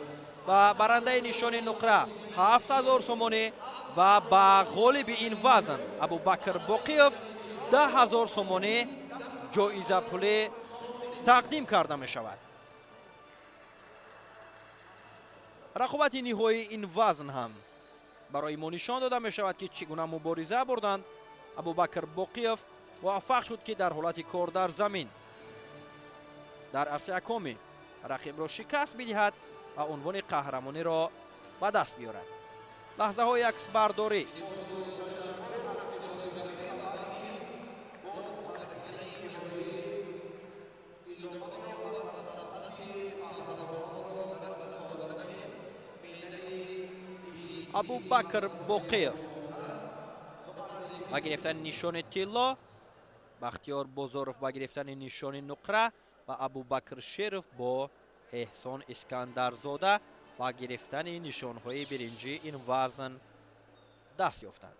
ва барандаи нишони нуқра 7000 сомонӣ ва ба ғолиби ин вазн Абубакр Боқиев 10000 сомонӣ ҷоизапулӣ тақдим карда мешавад. рақобати ниҳоии ин вазн ҳам барои мо нишон дода мешавад ки чӣ гуна мубориза бурданд. Абубакр Боқиев муваффақ шуд ки дар ҳолати кор дар замин дар арси якуми рақибро шикаст бидиҳад ва унвони қаҳрамониро ба даст биёрад. лаҳзаҳои аксбардорӣ Абубакр Боқиев ба гирифтани нишони тилло, Бахтиёр Бозоров ба гирифтани нишони нуқра ва Абубакр Шеров бо Эҳсон Искандарзода ба гирифтани нишонҳои биринҷи ин вазн даст ёфтанд.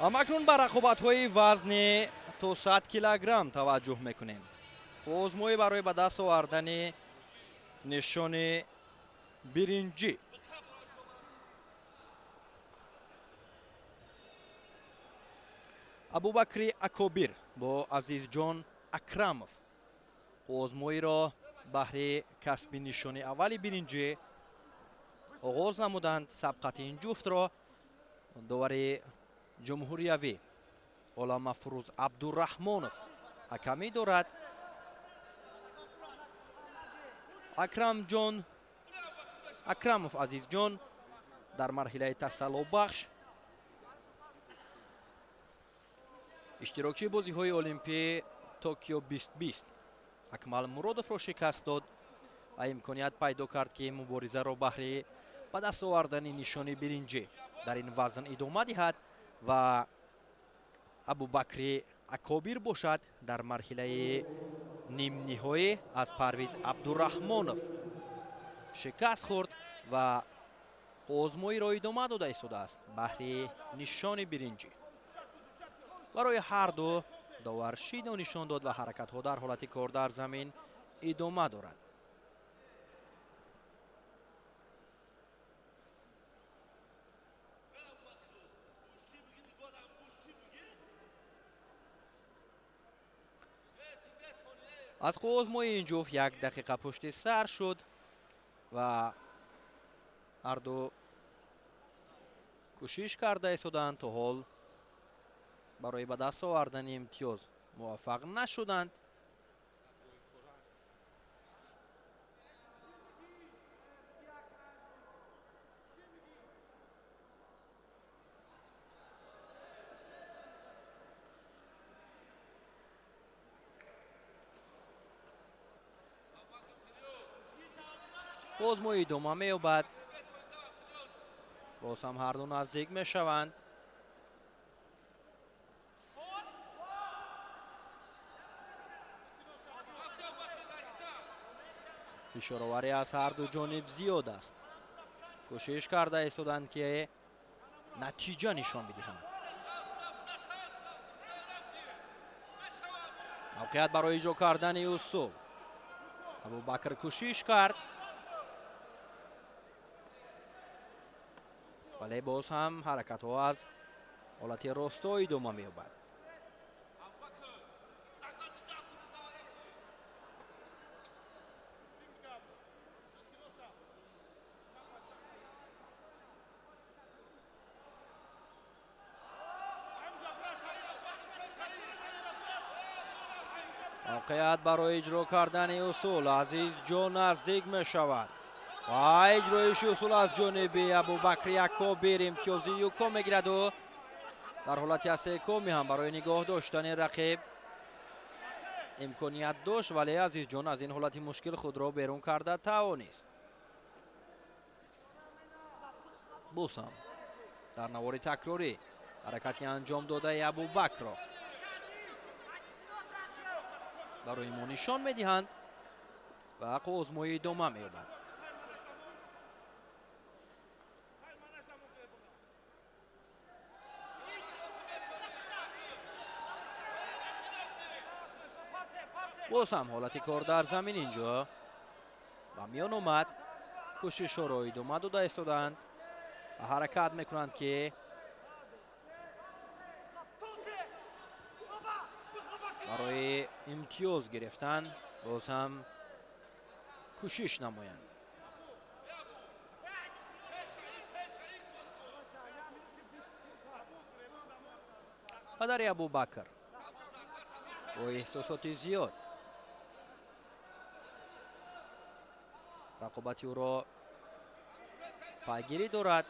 همکنون بر رقابت‌های وزن تا 100 کیلوگرم توجه میکنیم. آزمایی برای به دست آوردن نشان برنجی. ابوبکر اکوبیر با عزیزجان اکرامов آزمایی را بهر کسب نشان اول برنجی آغاز نمودند. سبقت این جفت را داور جمهوریوی غلام مفروض عبدالرحمانов حکمی دارد. اکرامov عزیز جان در مرحله تسلح بخش اشتراکی بازی های المپی توکیو 2020 اکمل مرادов را شکست داد و امکانیت پیدا کرد که مبارزه را بهر به دست آوردن نشان برنجی در این وزن ادامه دهد و ابوبکر اکوبیر باشد. در مرحله نیم نهایی از پرویز عبدالرحمانov شکست خورد و آزمایی را ادامه داده ایستاده است بهر نشان برنجی. برای هر دو داور شید و نشان داد و حرکت ها در حالت کار در زمین ادامه دارد. از آزمایی این جفت 1 دقیقه پشت سر شد و هر دو کوشش کرده ایستادند. تا حال برای به دست آوردن امتیاز موفق نشدند. آزمایی ادامه می‌یابد. باز هم هر دو نزدیک میشوند. فشارآوری از هر دو جانب زیاد است. کوشش کرده ایستادند که نتیجه نشان بدهند. موقعیت برای اجرا کردن اصول. ابوبکر کوشش کرد ولی باز هم حرکت ها از حالت راستا ادامه می‌یابد. موقعیت برای اجرا کردن اصول. عزیز جان نزدیک می شود و اجرایش اصول از جانب ابوبکر اکوبیر امتیاز یکم میگیرد و در حالت سومی هم برای نگاه داشتن رقیب امکانیت داشت ولی عزیز جان از این حالت مشکل خود را بیرون کرده توانست. بوسم در نوار تکراری حرکتی انجام داده ابوبکر را برای ما نشان میدهند و آزمایی ادامه می‌یابد. باز هم حالت کار در زمین اینجا و میان اومد. کوشش ها را ادامه داده ایستادند و حرکت میکنند که برای امتیاز گرفتن باز هم کوشش نمایند. پدر ابوبکر با احساسات زیاد رقابتی او را پیگیری دارد.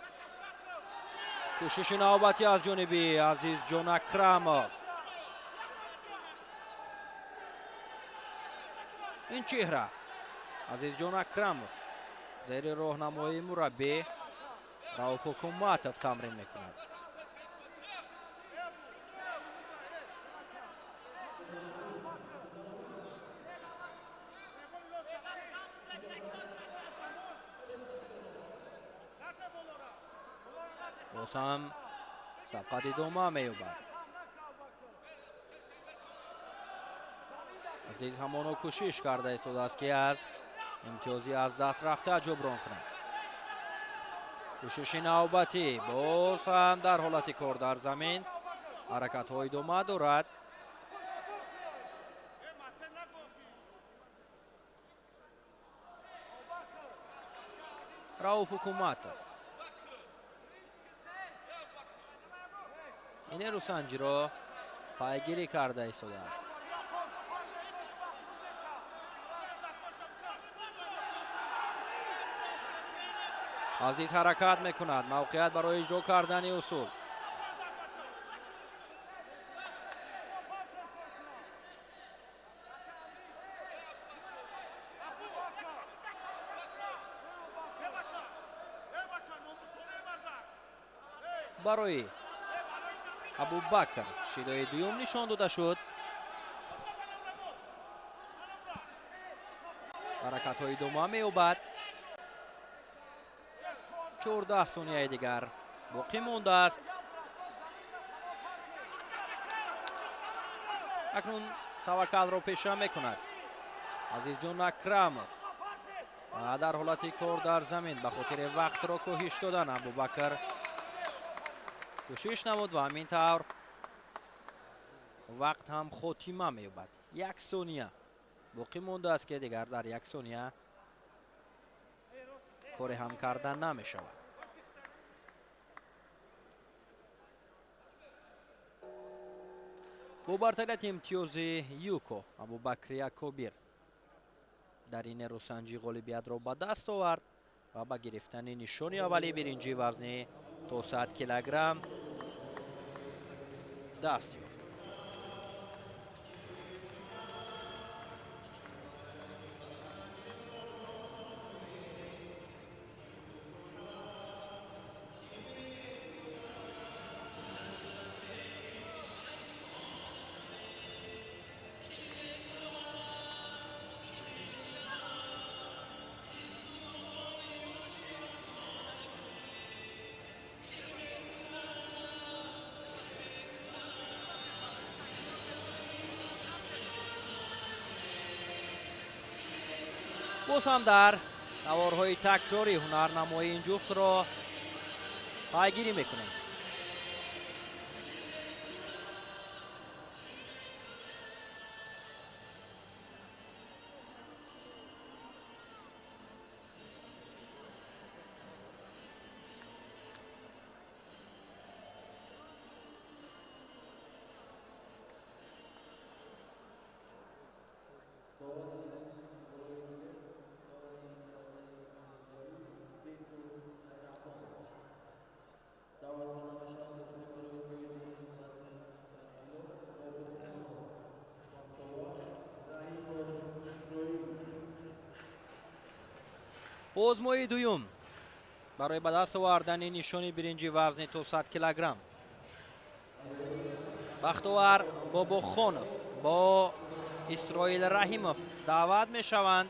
کوشش نوبتی از جانب عزیز جان اکرامov. این چهره عزیز جان اکرامov زیر راهنمایی مربی رؤوف حکومتوف تمرین میکند. باز هم сабқат идома меёбад. азиз ҳамоно кӯшиш карда истодааст ки аз имтиёзи аз даст рафта ҷуброн кунад. кӯшиши навбатӣ боз ҳам дар ҳолати кор дар замин. ҳаракатҳо идома дорад. рауф ҳукуматов ин рӯсанҷиро пайгирӣ карда истодааст. азиз ҳаракат мекунад. мавқеят барои иҷро кардани усул. барои абубакр шидои дуюм нишон дода шуд. ҳаракатҳо идома меёбад. 14 сонияи дигар боқӣ мондааст. акнун таваккалро пеша мекунад азизҷон акрамов ва дар ҳолати кор дар замин ба хотири вақтро коҳиш додан абубакр кӯшиш намуд ва ҳамин тавр вақт ҳам хотима меёбад. 1 сония боқӣ мондааст ки дигар дар 1 сония коре ҳам карда намешавад. бо бартариати имтиёзи юко абубакр якобир дар ин рӯсанҷӣ ғолибиятро ба даст овард ва ба гирифтани нишони аввали биринҷи вазни то 100 килограмм даст ёфт. боз ҳам дар наворҳои такрорӣ ҳунарнамои ин ҷуфтро пайгирӣ мекунем. озмои дуюм барои ба даст овардани нишони биринҷи вазни то 100 килограмм. бахтовар бобохонов бо исроил раҳимов даъват мешаванд.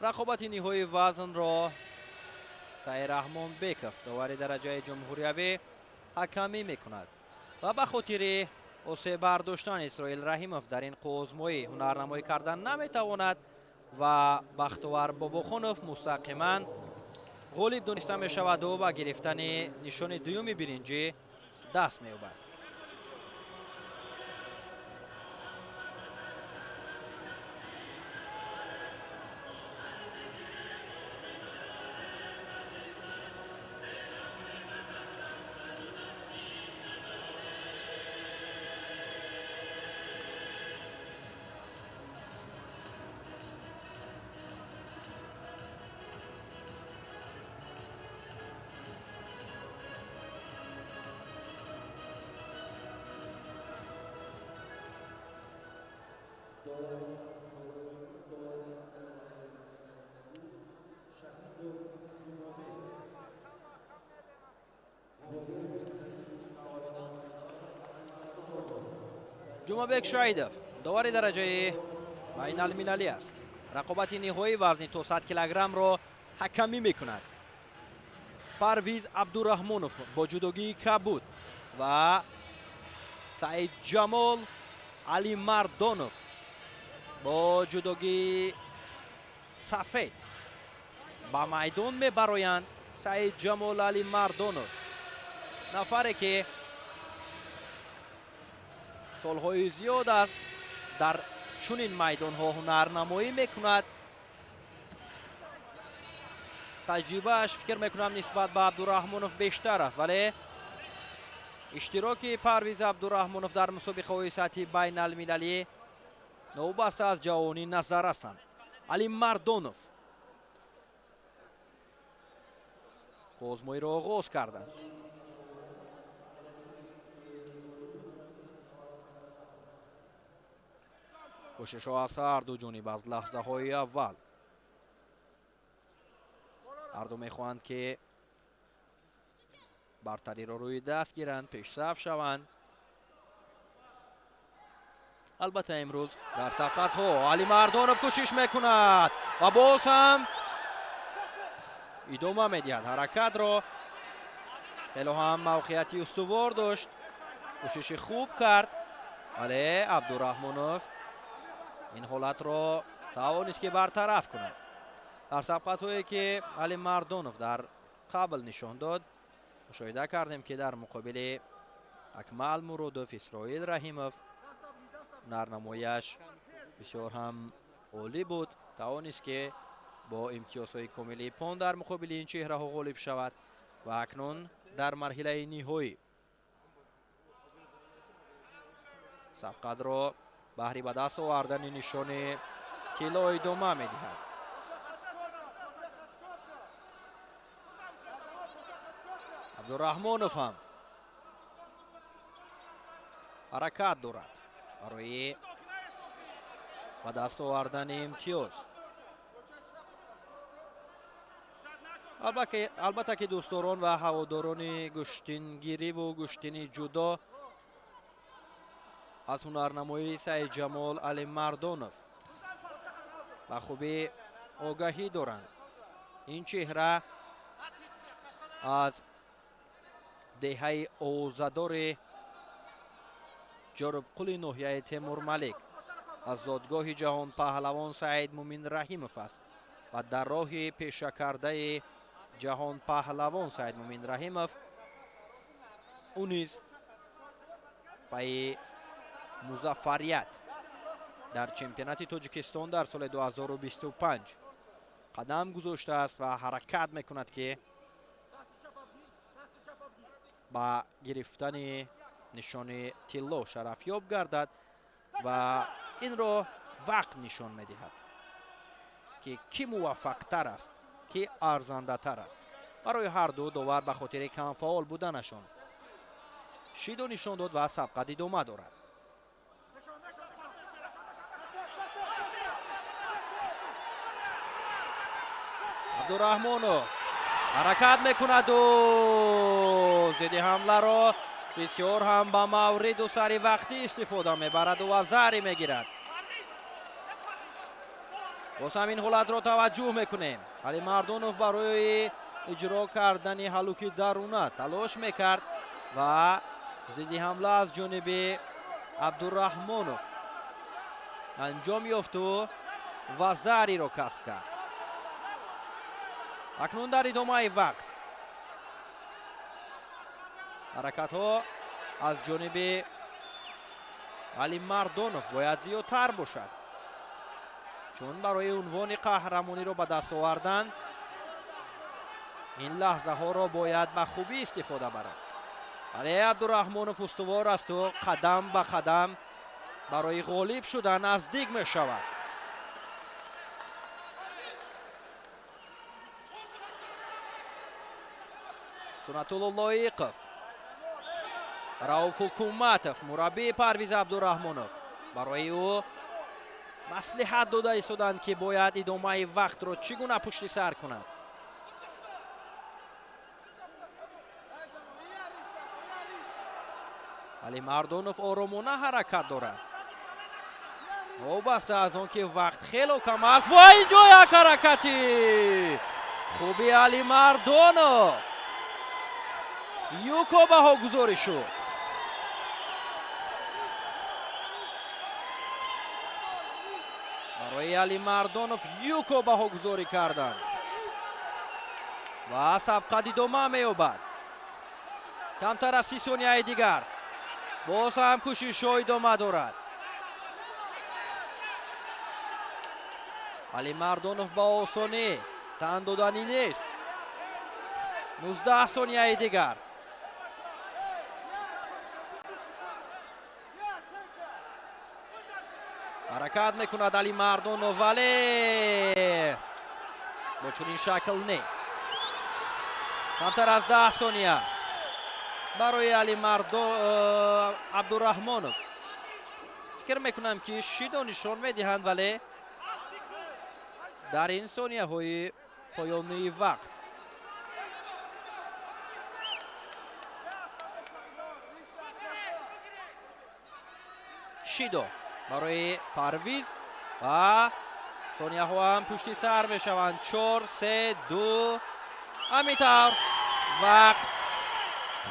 рақобати ниҳои вазнро саираҳмонбеков довари дараҷаи ҷумҳуриявӣ ҳакамӣ мекунад ва ба хотири осеб бардоштан исроил раҳимов дар ин қозмоӣ ҳунарнамоӣ кардан наметавонад ва бахтовар бобохонов мустақиман ғолиб дониста мешаваду ба гирифтани нишони дуюми биринҷӣ даст меёбад. ҷумабек шаидов довари дараҷаи байналмилалӣ аст. рақобати ниҳоии вазни то 100 килограммро ҳакамӣ мекунад. парвиз абдураҳмонов бо ҷудогии кабуд ва саидҷамол алимардонов бо ҷудогии сафед ба майдон мебароянд. саидҷамол алимардонов нафаре ки солҳои зиёд аст дар чунин майдонҳо ҳунарнамоӣ мекунад. таҷрибааш фикр мекунам нисбат ба абдураҳмонов бештар аст, вале иштироки парвиз абдураҳмонов дар мусобиқаҳои сатҳи байналмилалӣ новобаста аз ҷавонӣ назаррасан. алимардонов озмоиро оғоз карданд. кӯшишҳо аз ҳарду ҷониб аз лаҳзаҳои аввал. ҳарду мехоҳанд ки бартариро рӯи даст гиранд, пешсаф шаванд. албатта имрӯз дар сафҳатҳо алимардонов кӯшиш мекунад ва боз ҳам идома медиҳад ҳаракатро. хело ҳам мавқеияти устувор дошт, кӯшиши хуб кард, вале абдураҳмонов ин ҳолатро тавонист ки бартараф кунад. дар сабқатҳое ки алимардонов дар қабл нишон дод, мушоҳида кардем ки дар муқобили акмал муродов, исроил раҳимов ҳунарнамояш бисёр ҳам олӣ буд. тавонист ки бо имтиёзҳои комили пон дар муқобили ин чеҳраҳо ғолиб шавад ва акнун дар марҳилаи ниҳоӣ сабқатро баҳри ба даст овардани нишони тилло идома медиҳад. абдураҳмонов ҳам ҳаракат дорад барои ба даст овардани имтиёз. албатта ки дӯстдорон ва ҳаводорони гӯштингириву гӯштини ҷудо аз ҳунарнамоии саидҷамол алимардонов ба хубӣ огаҳӣ доранд. ин чеҳра аз деҳаи овозадори ҷорубқули ноҳияи темурмалик, аз зодгоҳи ҷаҳонпаҳлавон Саид Мумин Раҳимов аст ва дар роҳи пешакардаи ҷаҳонпаҳлавон Саид Мумин Раҳимов ӯ низ паи музаффарият дар чемпионати Тоҷикистон дар соли 2025 қадам гузоштааст ва ҳаракат мекунад ки ба гирифтани нишони тилло шарафёб гардад ва инро вақт нишон медиҳад ки кӣ муваффақтар аст, кӣ арзандатар аст. барои ҳарду довар ба хотири камфаъол буданашон шиду нишон дод ва сабқат идома дорад. абдураҳмонов ҳаракат мекунаду зидди ҳамларо бисёр ҳам ба мавриду сари вақтӣ истифода мебараду ва зари мегирад. боз ҳам ин ҳолатро таваҷҷӯҳ мекунем. алимардонов барои иҷро кардани ҳалуки даруна талош мекард ва зидди ҳамла аз ҷониби абдураҳмонов анҷом ёфту ва зариро касб кард. акнун дар идомаи вақт ҳаракатҳо аз ҷониби алимардонов бояд зиёдтар бошад, чун барои унвони қаҳрамониро ба даст овардан ин лаҳзаҳоро бояд ба хубӣ истифода барад. вале абдураҳмонов устувор асту қадам ба қадам барои ғолиб шудан наздик мешавад. сунатулло лоиқов, рауф ҳукуматов мураббии парвиз абдураҳмонов барои ӯ маслиҳат дода истоданд ки бояд идомаи вақтро чӣ гуна пушти сар кунад. алимардонов оромона ҳаракат дорад. вобаста аз он ки вақт хело кам аст ва инҷо як ҳаракати хуби Алимардонов юко баҳогузорӣ шуд. барои Алимардонов юко баҳогузорӣ карданд ва сабқат идома меёбад. камтар аз 30 сонияи дигар боз ҳам кӯшишҳо идома дорад. Алимардонов ба осонӣ тан доданӣ нест. 19 сонияи дигар ҳаракат мекунад Алимардонов, вале бо чунин шакл не. камтар аз 10 сония барои Абдураҳмонов. фикр мекунам ки шидо нишон медиҳанд, вале дар ин сонияҳои поёнии вақт шидо барои Парвиз ва сонияҳо ҳам пушти сар мешаванд. 4 3 2 ҳамин вақт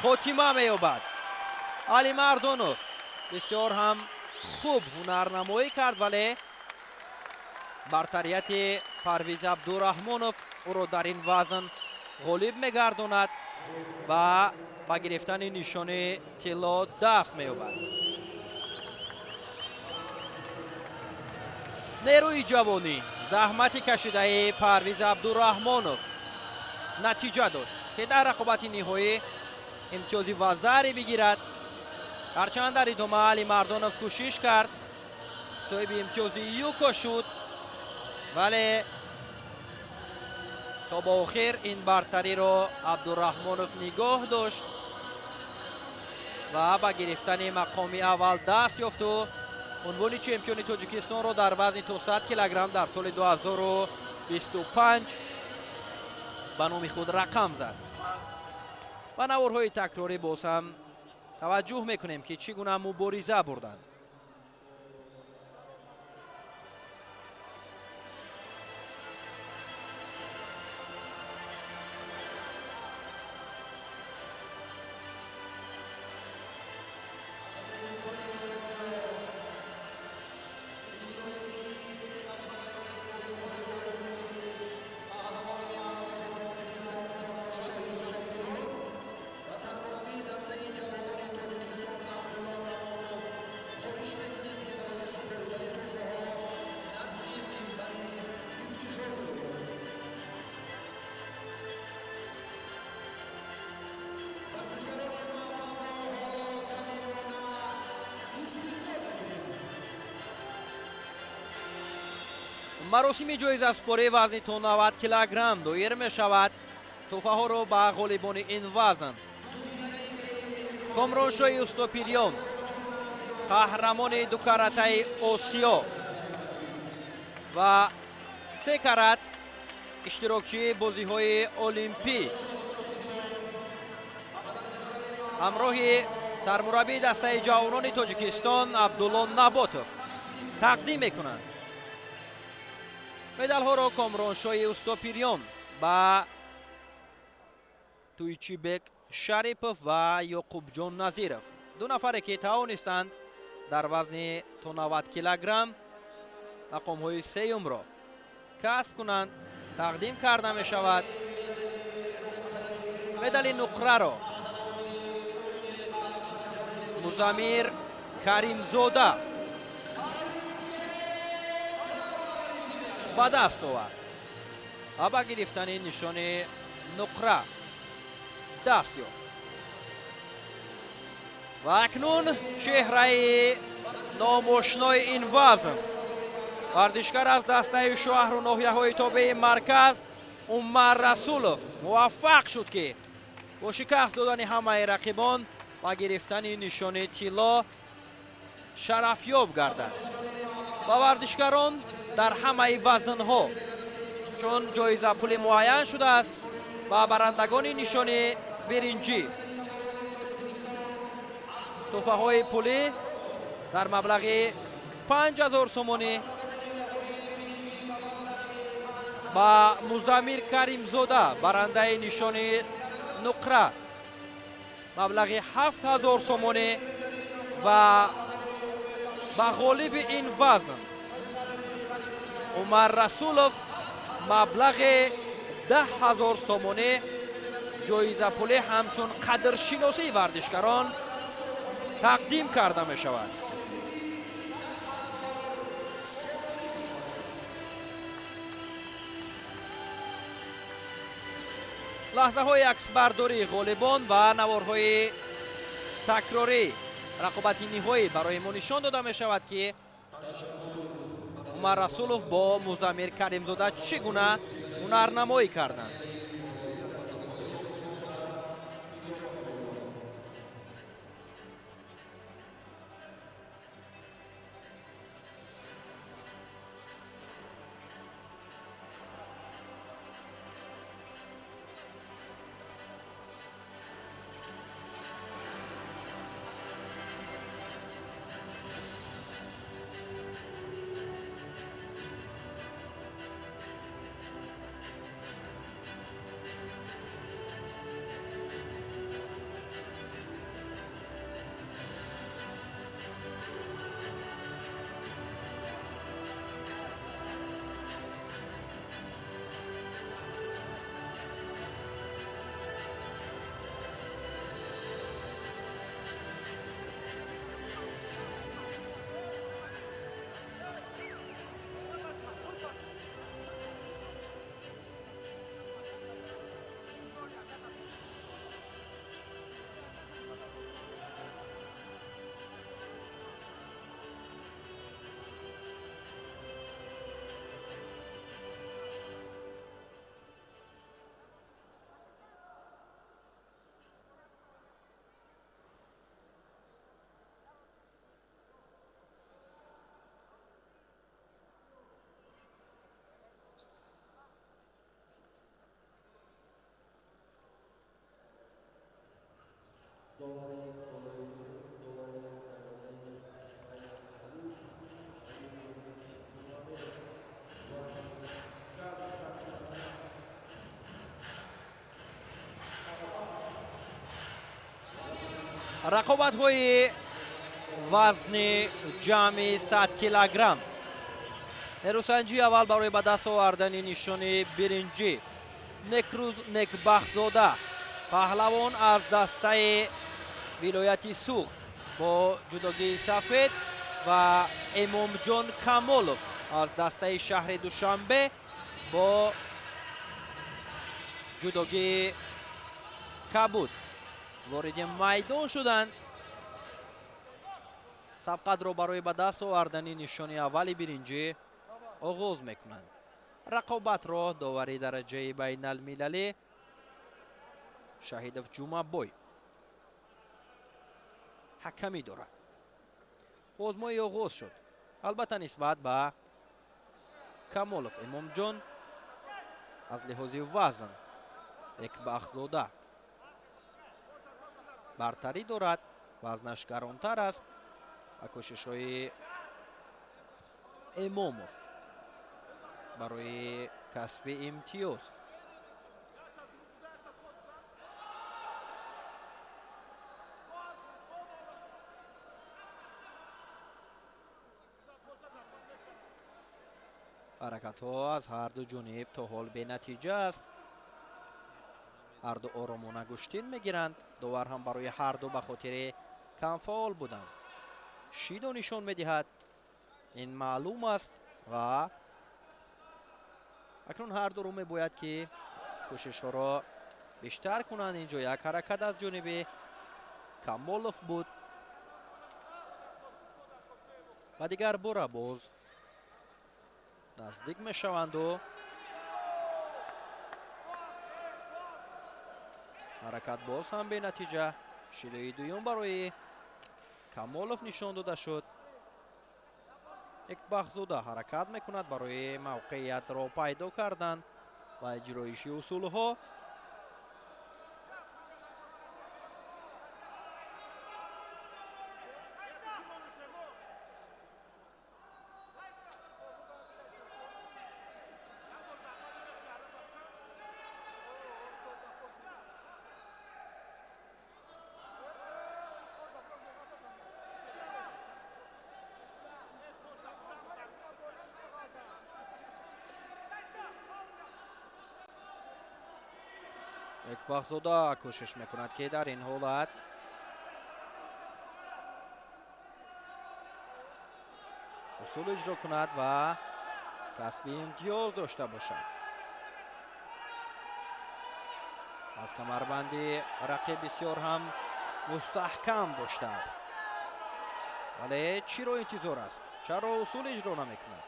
хотима меёбад. Алимардонов бисёр ҳам хуб ҳунарнамоӣ кард, вале бартарияти Парвиз Абдураҳмонов ӯро дар ин вазн ғолиб мегардонад ва ба гирифтани нишони тилло даст меёбад. нерӯи ҷавонӣ, заҳмати кашидаи Парвиз Абдураҳмонов натиҷа дод ки дар рақобати ниҳоӣ имтиёзи вазаре бигирад. ҳарчанд дар идома Алимардонов кӯшиш кард, соҳиби имтиёзи юко шуд, вале то ба охир ин бартариро Абдураҳмонов нигоҳ дошт ва ба гирифтани мақоми аввал даст ёфту унвони чемпиони Тоҷикистонро дар вазни то 100 килограмм дар соли 2025 ба номи худ рақам зад. ба наворҳои такрорӣ боз ҳам таваҷҷӯҳ мекунем ки чӣ гуна мубориза бурданд. маросими ҷоизаспории вазни то 90 килограмм доир мешавад. тӯҳфаҳоро ба ғолибони ин вазн Комроншоҳи Устопирён, қаҳрамони ду каратаи Осиё ва 3 карат иштирокчии бозиҳои олимпӣ ҳамроҳи сармураббии дастаи ҷавонони Тоҷикистон Абдулло Наботов тақдим мекунанд. медалҳоро Комроншоҳи Устопирён ба Туйчибек Шарипов ва Ёқубҷон Назиров, ду нафаре ки тавонистанд дар вазни то 90 килограмм мақомҳои сеюмро касб кунанд, тақдим карда мешавад. медали нуқраро Музаммир Каримзода ба даст овард ва ба гирифтани нишони нуқра даст ёфт. ва акнун чеҳраи номошнои ин вазн варзишгар аз дастаи шаҳру ноҳияҳои тобеи марказ Умар Расулов муваффақ шуд ки бо шикаст додани ҳамаи рақибон ба гирифтани нишони тилло шарафёб гардад. ба варзишгарон дар ҳамаи вазнҳо чун ҷоиза пули муайян шудааст ба барандагони нишони биринҷӣ тӯҳфаҳои пулӣ дар маблағи 5000 сомонӣ ба Музаммир Каримзода барандаи нишони нуқра маблағи 7000 сомонӣ ва ба ғолиби ин вазн Умар Расулов маблағи 10000 сомонӣ ҷоизапулӣ ҳамчун қадршиносии варзишгарон тақдим карда мешавад. лаҳзаҳои аксбардории ғолибон ва наворҳои такрорӣ рақобати ниҳоӣ барои мо нишон дода мешавад, ки Умар Расулов бо Музаммир Каримзода чӣ гуна ҳунарнамоӣ карданд. рақобатҳои вазни ҷамъи 100 килограмм. нерӯсанҷии аввал барои ба даст овардани нишони биринҷӣ Некрӯз Некбахзода паҳлавон аз дастаи вилояти Суғд бо ҷудогии сафед ва Эмомҷон Камолов аз дастаи шаҳри Душанбе бо ҷудогии кабуд вориди майдон шуданд. сабқатро барои ба даст овардани нишони аввали биринҷӣ оғоз мекунанд. рақобатро довари дараҷаи байналмилалӣ Шаҳидов Ҷумабой ҳакамӣ дорад. озмоӣ оғоз шуд. албатта нисбат ба Камолов Эмомҷон аз лиҳози вазн Некбахзода бартарӣ дорад, вазнаш гаронтар аст ва кӯшишҳои Эмомов барои касби имтиёз ҳаракатҳо аз ҳарду ҷониб то ҳол бенатиҷа аст. ҳарду оромона гӯштин мегиранд. довар ҳам барои ҳарду ба хотири камфаъол буданд. шидо нишон медиҳад. ин маълум аст ва акнун ҳардуро мебояд ки кӯшишҳоро бештар кунанд. ин ҷо як ҳаракат аз ҷониби Камолов буд ва дигар бора боз наздик мешаванду ҳаракат боз ҳам бенатиҷа. шидои дуюм барои Камолов нишон дода шуд. Некбахзода ҳаракат мекунад барои мавқеиятро пайдо кардан ва иҷроиши усулҳо. некбахзода кӯшиш мекунад ки дар ин ҳолат усул иҷро кунад ва касби имтиёз дошта бошад. аз камарбанди рақиб бисёр ҳам мустаҳкам доштааст. вале чиро интизор аст? чаро усул иҷро намекунад?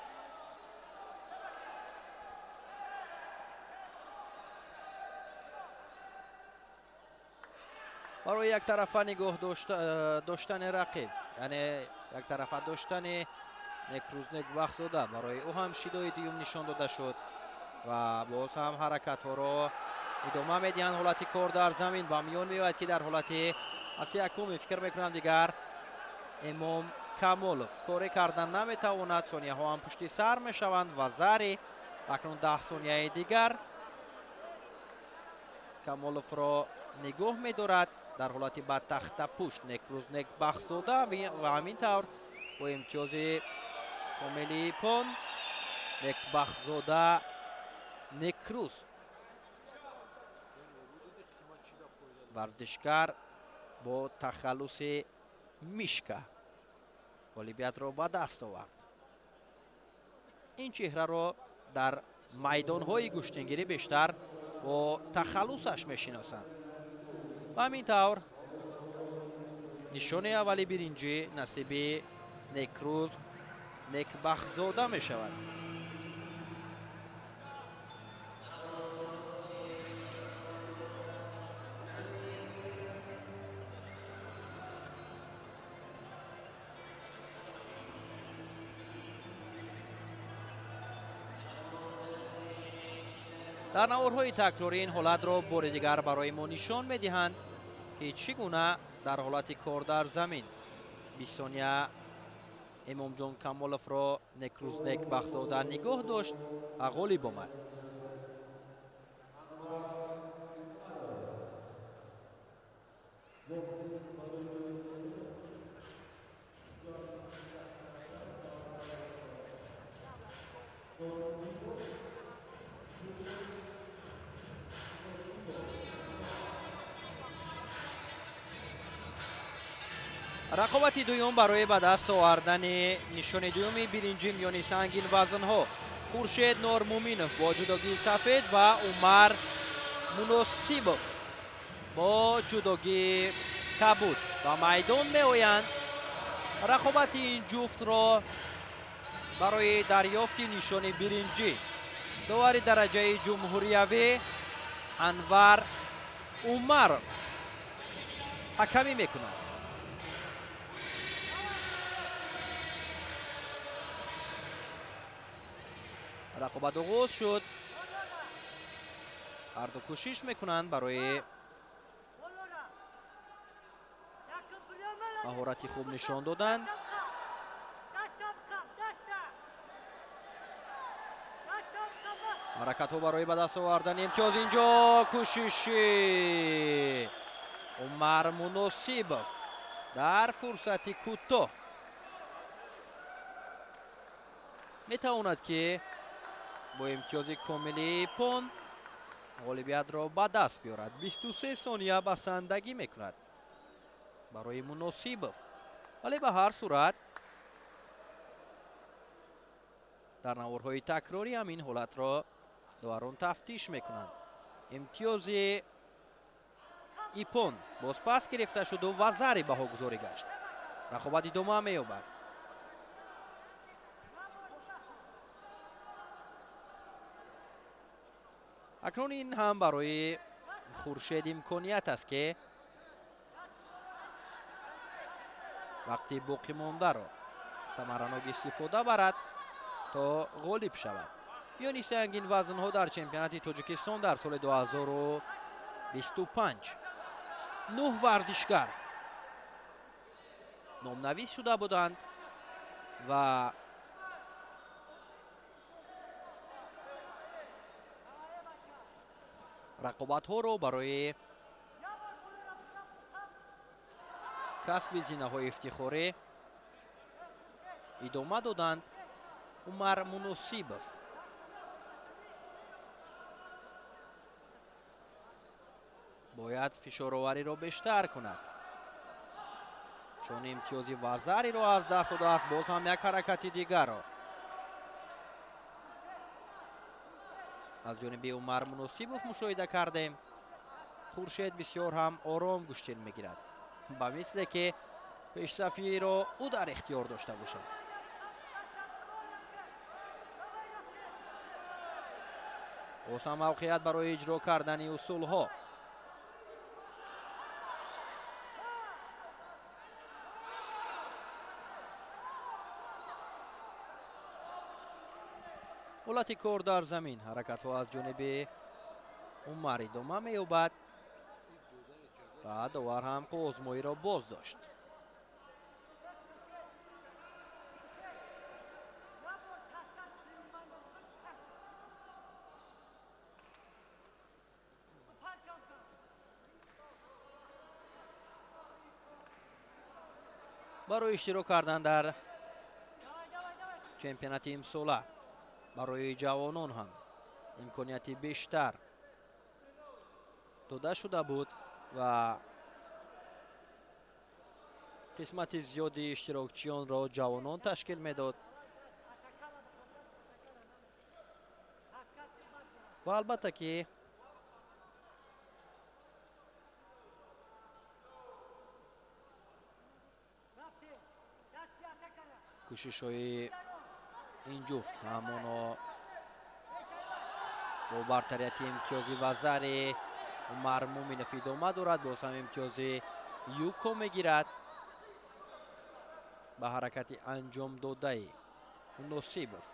барои яктарафа нигоҳ доштани рақиб, яъне яктарафа доштани некрӯз некбахзода, барои ӯ ҳам шидои дуюм нишон дода шуд ва боз ҳам ҳаракатҳоро идома медиҳанд. ҳолати кор дар замин ба миён меояд ки дар ҳолати аз якуми фикр мекунам дигар эмом камолов коре кардан наметавонад. сонияҳо ҳам пушти сар мешаванд ва зари акнун 10 сонияи дигар камоловро нигоҳ медорад дар ҳолати ба тахтапушт некрӯз некбахзода ва ҳамин тавр бо имтиёзи комили пон некбахзода некрӯз варзишгар бо тахаллуси мишка ғолибиятро ба даст овард. ин чеҳраро дар майдонҳои куштингирӣ бештар бо тахаллусаш мешиносанд. ва ҳамин тавр нишони аввали биринҷӣ насиби некрӯз некбахзода мешавад. дар наворҳои такрорӣ ин ҳолатро бори дигар барои мо нишон медиҳанд ки чӣ гуна дар ҳолати кор дар замин 20 сония эмомҷон камоловро некрӯз некбахзода нигоҳ дошт ва ғолиб омад. рақобати дуюм барои ба даст овардани нишони дуюми биринҷӣ миёни сангин вазнҳо хуршед нормуминов бо ҷудогии сафед ва умар муносибов бо ҷудогии кабуд ба майдон меоянд. рақобати ин ҷуфтро барои дарёфти нишони биринҷӣ довари дараҷаи ҷумҳуриявӣ анвар умаров ҳакамӣ мекунад. рақобат оғоз шуд. ҳарду кӯшиш мекунанд барои маҳорати хуб нишон додан. ҳаракатҳо барои ба даст овардани имтиёз. инҷо кӯшиши умар муносибов дар фурсати кӯтоҳ метавонад ки бо имтиёзи комили пон ғолибиятро ба даст биёрад. 23 сония басандагӣ мекунад барои муносибов, вале ба ҳар сурат дар наворҳои такрорӣ ҳамин ҳолатро доварон тафтиш мекунанд. имтиёзи ипон боз пас гирифта шуду ва зари баҳогузорӣ гашт. рақобат идома меёбад. акнун ин ҳам барои хуршед имконият аст ки вақти боқӣ мондаро самаранок истифода барад то ғолиб шавад. миёни сангин вазнҳо дар чемпионати тоҷикистон дар соли 2025 9 варзишгар номнавис шуда буданд ва рақобатҳоро барои касби зинаҳои ифтихорӣ идома доданд. умар муносибов бояд фишоровариро бештар кунад, чун имтиёзи вазариро аз даст додааст. Боз ҳам як ҳаракати дигарро аз ҷониби Умар Муносибов мушоҳида кардем. Хуршед бисёр ҳам ором гӯштил мегирад, ба мисле ки пешсафиро ӯ дар ихтиёр дошта бошад. боз ҳам мавқеят барои иҷро кардани усулҳо. ҳолати кор дар замин, ҳаракатҳо аз ҷониби Умар идома меёбад ва довар ҳам озмоиро боз дошт. барои иштирок кардан дар чемпионати имсола барои ҷавонон ҳам имконияти бештар дода шуда буд ва қисмати зиёди иштирокчиёнро ҷавонон ташкил медод ва албатта ки кӯшишҳои ин ҷуфт ҳамоно бо бартарияти имтиёзи вазари Умар Муминов идома дорад. боз ҳам имтиёзи Юко мегирад ба ҳаракати анҷом додаи Муносибов.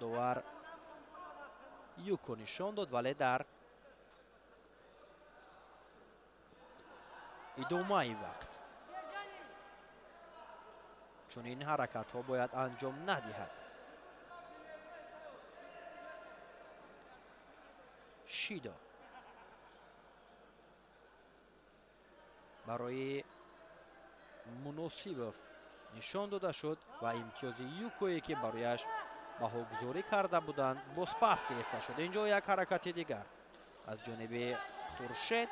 довар Юко нишон дод, вале дар идомаи вақт чунин ҳаракатҳо бояд анҷом надиҳад. Шидо барои Муносибов нишон дода шуд ва имтиёзи Юкое ки барояш баҳогузорӣ карда буданд боз пас гирифта шуд. инҷо як ҳаракати дигар аз ҷониби Хуршед.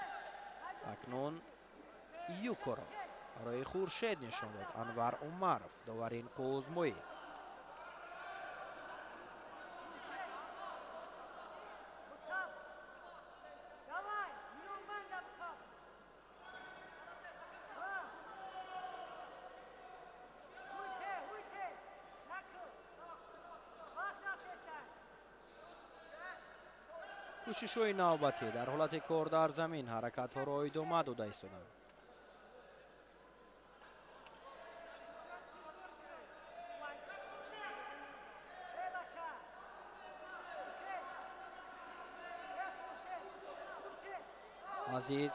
акнун Юкоро барои Хуршед нишон дод Анвар Умаров. доварин қӯзмоӣ кӯшишҳои навбатӣ дар ҳолати кор дар замин ҳаракатҳоро идома дода истоданд. азиз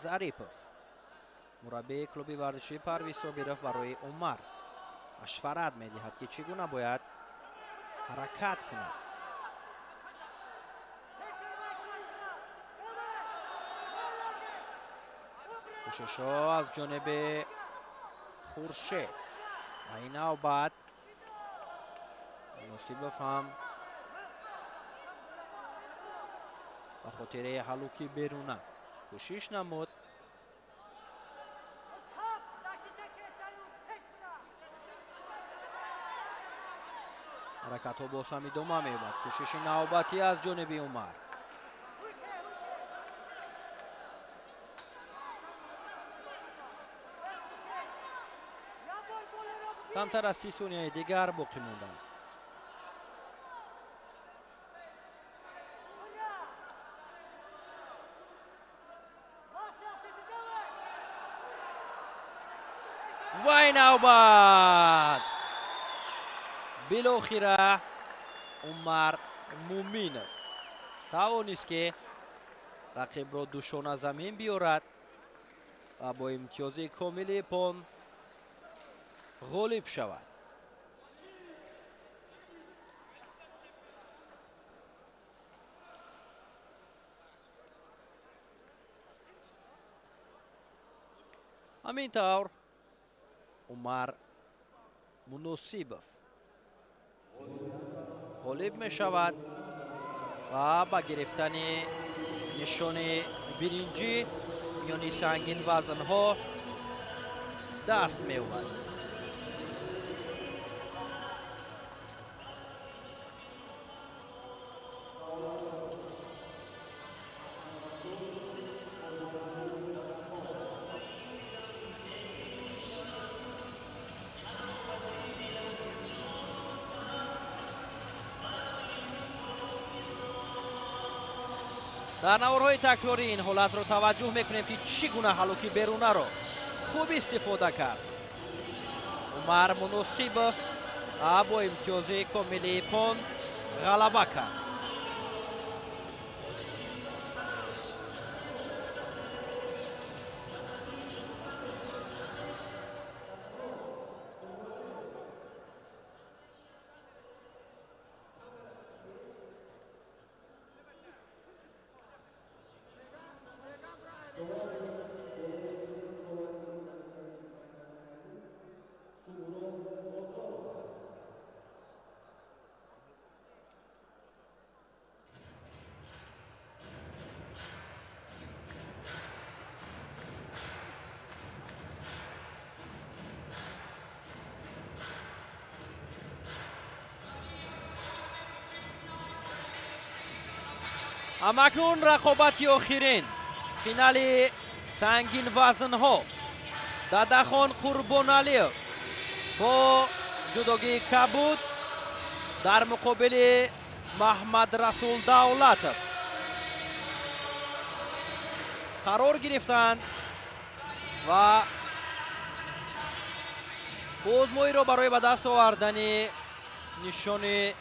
Зарипов мураббии клуби варзишии Парвиз Собиров барои Умар машварат медиҳад ки чӣ гуна бояд ҳаракат кунад. кӯшишҳо аз ҷониби Хуршед. ва ин навбат Муносибов ҳам ба хотири ҳалуки беруна кӯшиш намуд. ҳаракатҳо боз ҳам идома меёбад. кӯшиши навбатӣ аз ҷониби Умар. камтар аз 30 сонияи дигар боқӣ мондааст. вай навбат билохира Умар Муминов тавонист ки рақибро душона замин биёрад ва бо имтиёзи комили пон ғолиб шавад. ҳамин тавр Умар Муносибов ғолиб мешавад ва ба гирифтани нишони биринҷӣ миёни сангинвазнҳо даст меёбад. дар наворҳои такрорӣ ин ҳолатро таваҷҷӯҳ мекунем ки чӣ гуна ҳалуки берунаро хуб истифода кард. умар муносибов бо имтиёзи комили пон ғалаба кард. амакнун рақобати охирин финали сангинвазнҳо Дадахон Қурбоналиев бо ҷудогии кабуд дар муқобили Маҳмадрасул Давлатов қарор гирифтанд ва озмоиро барои ба даст овардани нишони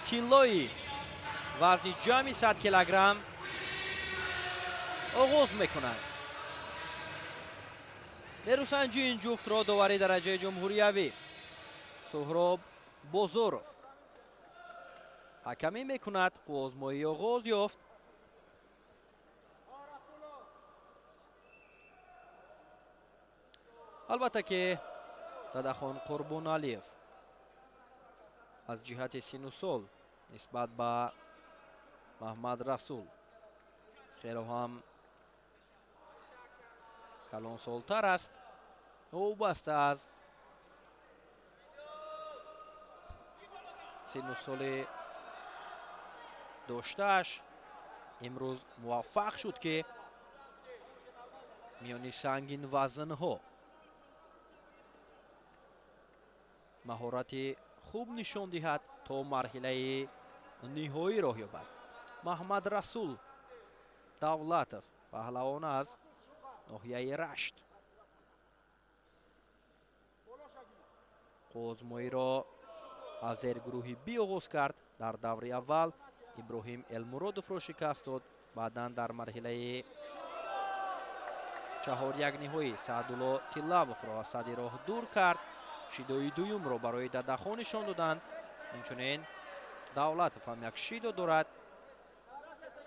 тиллои вазни ҷамъи 100 килограмм оғоз мекунанд. нерӯсанҷии ин ҷуфтро довари дараҷаи ҷумҳуриявӣ Суҳроб Бозоров ҳакамӣ мекунад. озмоӣ оғоз ёфт. албатта ки Дадахон Қурбоналиев аз ҷиҳати сину сол нисбат ба Маҳмадрасул хело ҳам калонсолтар аст. ӯ баста аз сину соли доштааш имрӯз муваффақ шуд ки миёни сангин вазнҳо маҳорати хуб нишон диҳад то марҳилаи ниҳоӣ роҳ ёбад. Маҳмадрасул Давлатов паҳлавон аз ноҳияи Рашт озмоиро аз зергурӯҳи б оғоз кард. дар даври аввал Иброҳим Элмуродовро шикаст дод. баъдан дар марҳилаи чаҳорякниҳоӣ Саъдулло Тиллавовро аз садди роҳ дур кард. шидои дуюмро барои Дадахон нишон доданд. инчунин Давлатов ҳам як шидо дорад.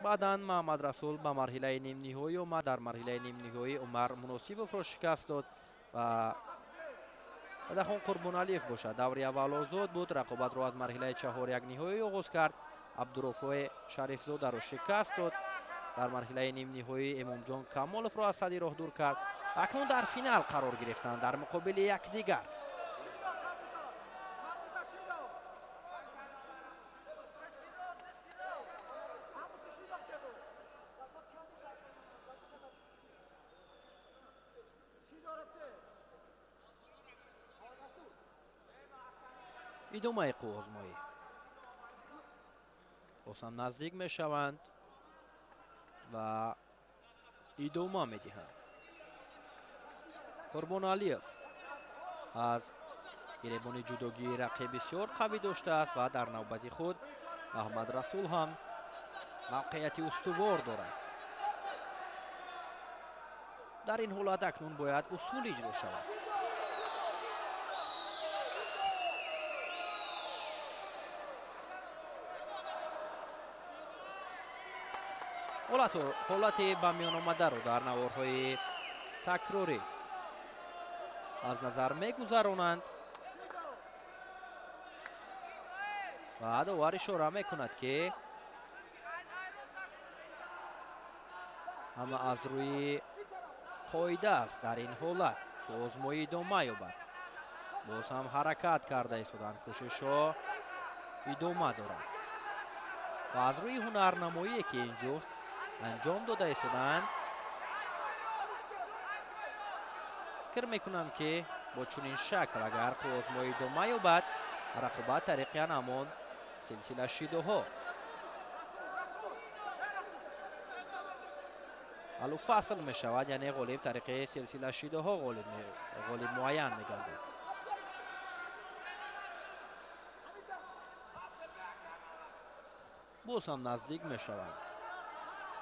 баъдан Маҳмадрасул ба марҳилаи нимниҳоӣ омад. дар марҳилаи нимниҳоӣ Умар Муносибовро шикаст дод ва Дадахон Қурбоналиев бошад. даври аввал озод буд. рақобатро аз марҳилаи чаҳорякниҳоӣ оғоз кард. Абдурофои Шарифзодаро шикаст дод. дар марҳилаи нимниҳоӣ Эмомҷон Камоловро аз садди роҳ дур кард. акнун дар финал қарор гирифтанд дар муқобили якдигар. идомаи қуозмоӣ бозам наздик мешаванд ва идома медиҳанд. Қурбоналиев аз гиребони ҷудогии рақиб бисёр қавӣ доштааст ва дар навбати худ Маҳмадрасул ҳам мавқеияти устувор дорад. дар ин ҳолат акнун бояд усул иҷро шавад. ҳолати ба миёномадаро дар наворҳои такрорӣ аз назар мегузаронанд ва довар ишора мекунад ки ҳама аз рӯи қоида аст дар ин ҳолат ки озмоӣ идома ёбад. боз ҳам ҳаракат карда истоданд, кӯшишҳо идома дорад ва аз рӯи ҳунарнамоие ки ин ҷуфт анҷом дода истоданд, фикр мекунам ки бо чунин шакл агар озмоӣ идома ёбад, рақобат тариқи ҳамон силсила шидоҳо алу фасл мешавад, яъне ғолиб тариқи силсила шидоҳо ғолиб муайян мегардад. боз ҳам наздик мешаванд,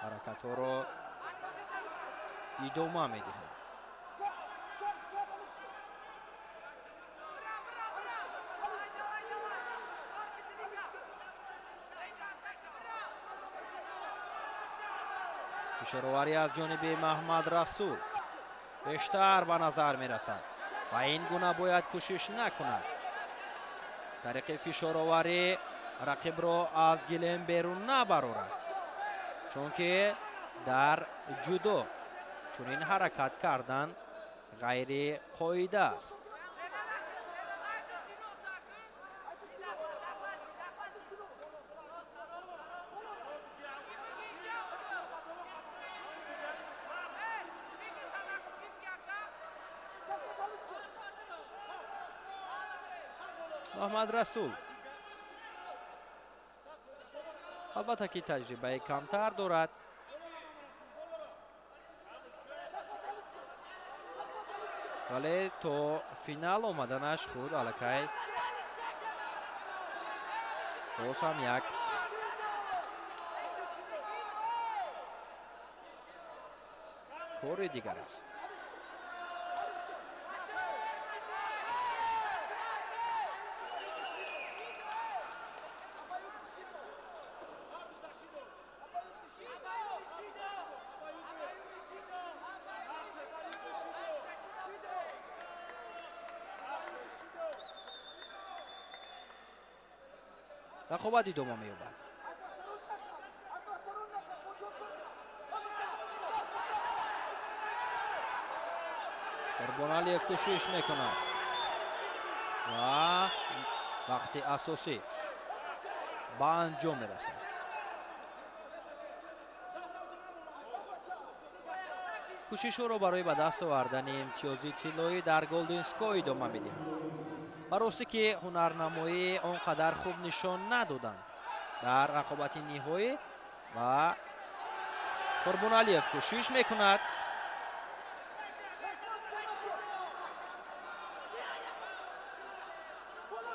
ҳаракатҳоро идома медиҳанд. фишороварӣ аз ҷониби маҳмад расул бештар ба назар мерасад ва ин гуна бояд кӯшиш накунад. тариқи фишороварӣ рақибро аз гилем берун набарорад, чунки дар ҷудо чунин ҳаракат кардан ғайри қоида аст. маҳмад расул албатта ки таҷрибаи камтар дорад, вале то финал омаданаш худ аллакай боз ҳам як кори дигар аст. рақобат идома меёбад. қурбоналиев кӯшиш мекунад ва вақти асосӣ ба анҷом мерасад. кӯшишҳоро барои ба даст овардани имтиёзи тиллоӣ дар голден ской идома медиҳанд. ба росте ки ҳунарнамоӣ он қадар хуб нишон надоданд дар рақобати ниҳоӣ ва қурбоналиев кӯшиш мекунад.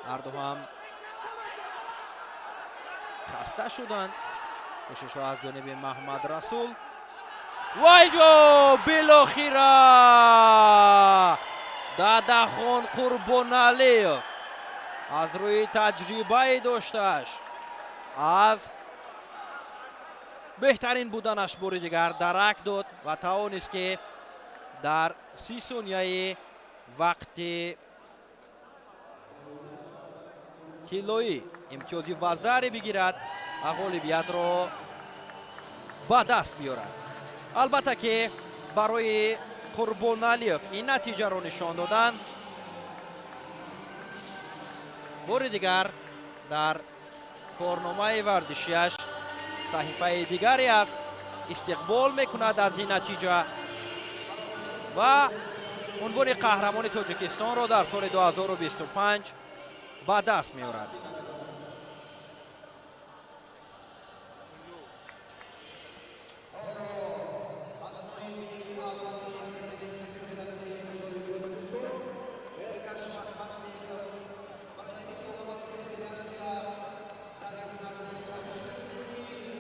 ҳарду ҳам хаста шуданд. кӯшишҳо аз ҷониби маҳмад расул вайҷо билохира дадахон қурбоналиев аз рӯи таҷрибае доштааш, аз беҳтарин буданаш бори дигар дарак дод ва тавонист ки дар 30 сонияи вақти тиллоӣ имтиёзи вазаре бигирад ва ғолибиятро ба даст биёрад. албатта ки барои қурбоналиев ин натиҷаро нишон доданд. бори дигар дар корномаи варзишиаш саҳифаи дигаре аст, истиқбол мекунад аз ин натиҷа ва унвони қаҳрамони тоҷикистонро дар соли 2025 ба даст меорад.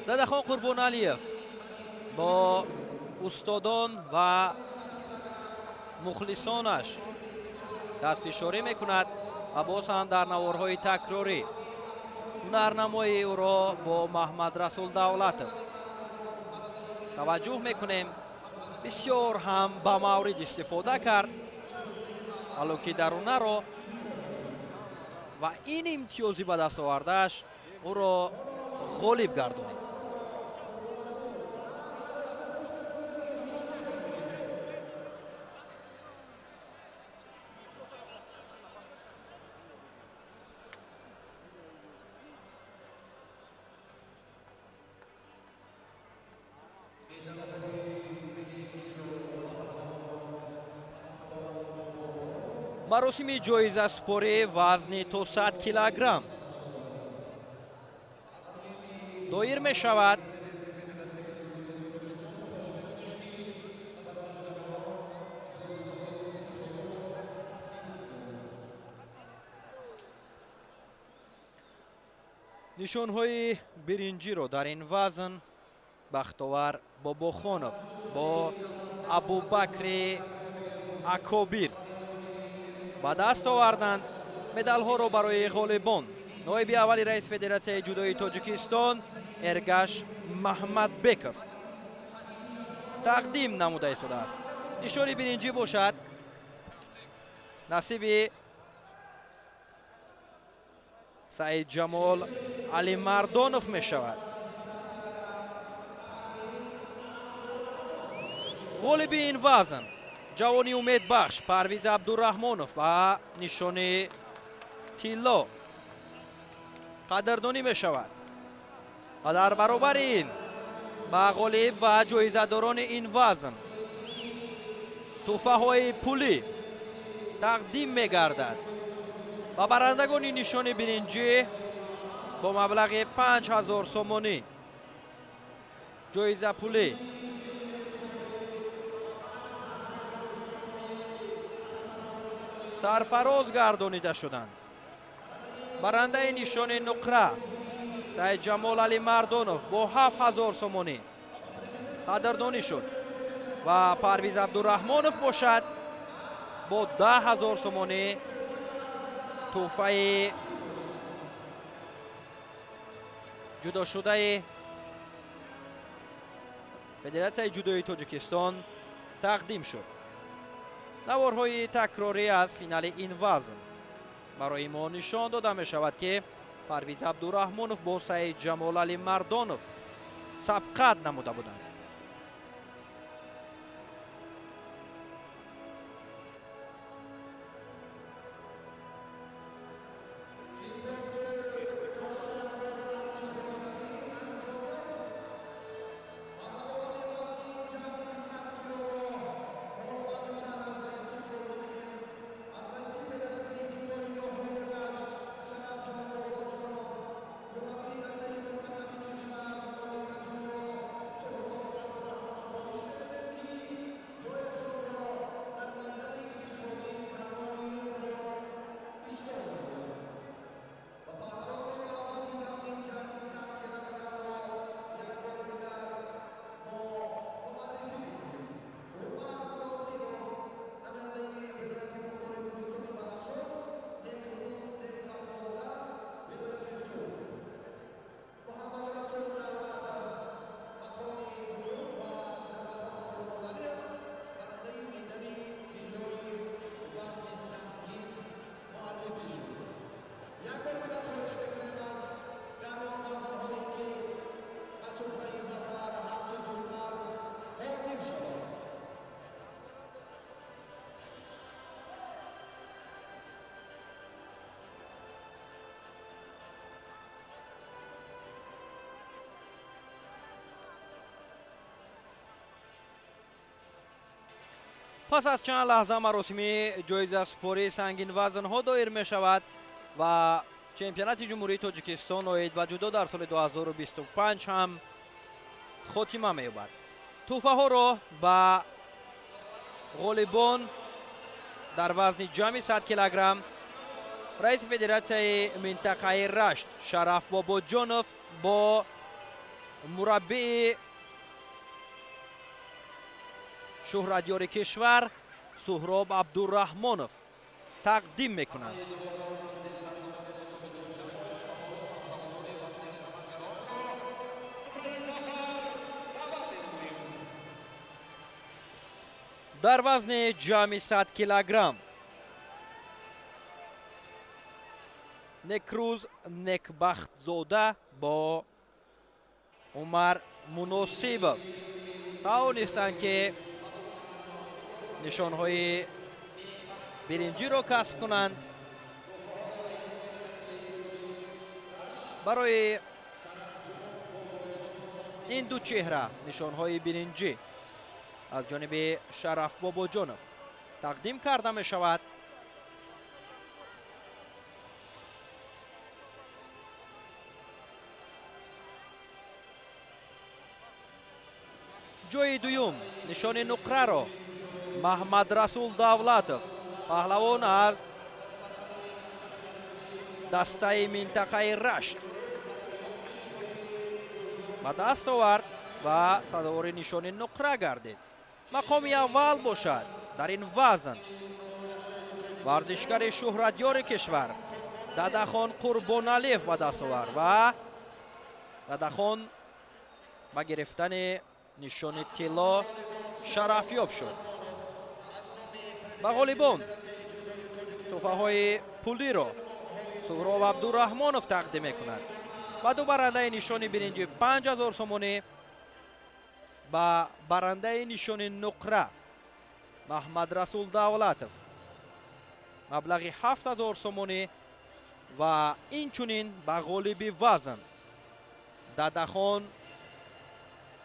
дадахон қурбоналиев бо устодон ва мухлисонаш дастфишорӣ мекунад ва боз ҳам дар наворҳои такрорӣ ҳунарнамои ӯро бо маҳмад расул давлатов таваҷҷӯҳ мекунем. бисёр ҳам ба маврид истифода кард алоки дарунаро ва ин имтиёзи ба даст овардааш ӯро ғолиб гардонид. маросими ҷоизасупорӣ вазни то 100 килограмм доир мешавад. нишонҳои биринҷиро дар ин вазн бахтовар бобохонов бо абубакри акобир ба даст оварданд. медалҳоро барои ғолибон ноиби аввали раиси федератсияи ҷудои тоҷикистон эргаш маҳмадбеков тақдим намуда истодааст. нишони биринҷӣ бошад насиби саидҷамол алимардонов мешавад. ғолиби ин вазн ҷавони умедбахш парвиз абдураҳмонов ба нишони тилло қадрдонӣ мешавад ва дар баробари ин ба ғолиб ва ҷоизадорони ин вазн тӯҳфаҳои пулӣ тақдим мегардад. ба барандагони нишони биринҷӣ бо маблағи 5000 сомонӣ ҷоиза пулӣ сарфароз гардонида шуданд. барандаи нишони нуқра саидҷамол алимардонов бо 7000 сомонӣ қадрдонӣ шуд ва парвиз абдураҳмонов бошад бо 10000 сомонӣ тӯҳфаи ҷудошудаи федератсияи ҷудои тоҷикистон тақдим шуд. наворҳои такрорӣ аз финали ин вазн барои мо нишон дода мешавад ки парвиз абдураҳмонов бо саидҷамол алимардонов сабқат намуда буданд. پس از چند لحظه مراسمی جایزه‌سپاری سنگین وزن‌ها دایر می‌شود و چمپیونات جمهوری تاجیکستان اوید و جودو در سال 2025 هم خاتمه می‌یابد. تحفه‌ها را به غالبان در وزن جمعی 100 کیلوگرم رئیس فدراسیون منطقه رشت شرف باباجانوف با مربی شهرتیار کشور سهراب عبدالرحمانوف تقدیم میکنند. در وزن جمعی 100 کیلوگرم некрӯз некбахтзода бо умар муносибов тавонистанд ки нишонҳои биринҷиро касб кунанд. барои ин ду чеҳра нишонҳои биринҷӣ аз ҷониби Шараф Бобоҷонов тақдим карда мешавад. ҷои дуюм нишони нуқраро Маҳмадрасул Давлатов паҳлавон аз дастаи минтақаи Рашт ба даст овард ва сазовори нишони нуқра гардид. мақоми аввал бошад дар ин вазн варзишгари шӯҳратёри кишвар Дадахон Қурбоналиев ба даст овард ва Дадахон ба гирифтани нишони тилло шарафёб шуд. ба ғолибон тӯҳфаҳои пулиро Суҳроб Абдураҳмонов тақдим мекунад. ба ду барандаи нишони биринҷӣ 5000 сомонӣ, ба барандаи нишони нуқра Маҳмадрасул Давлатов маблағи 7000 сомонӣ ва инчунин ба ғолиби вазн Дадахон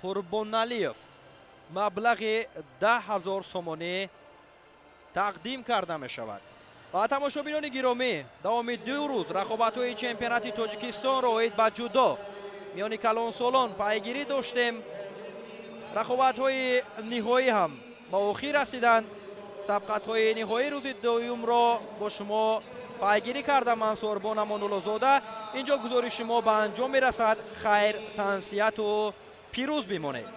Қурбоналиев маблағи 10000 сомонӣ тақдим карда мешавад. ва тамошобинони гиромӣ, давоми 2 рӯз рақобатҳои чемпионати Тоҷикистонро оид ба ҷудо миёни калонсолон пайгирӣ доштем. рақобатҳои ниҳоӣ ҳам ба охир расиданд. сабқатҳои ниҳоии рӯзи дуюмро бо шумо пайгирӣ карда Мансур Бон Амонуллозода. инҷо гузориши мо ба анҷом мерасад. хайр, тансияту пирӯз бимонед.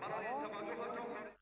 برای توجهتان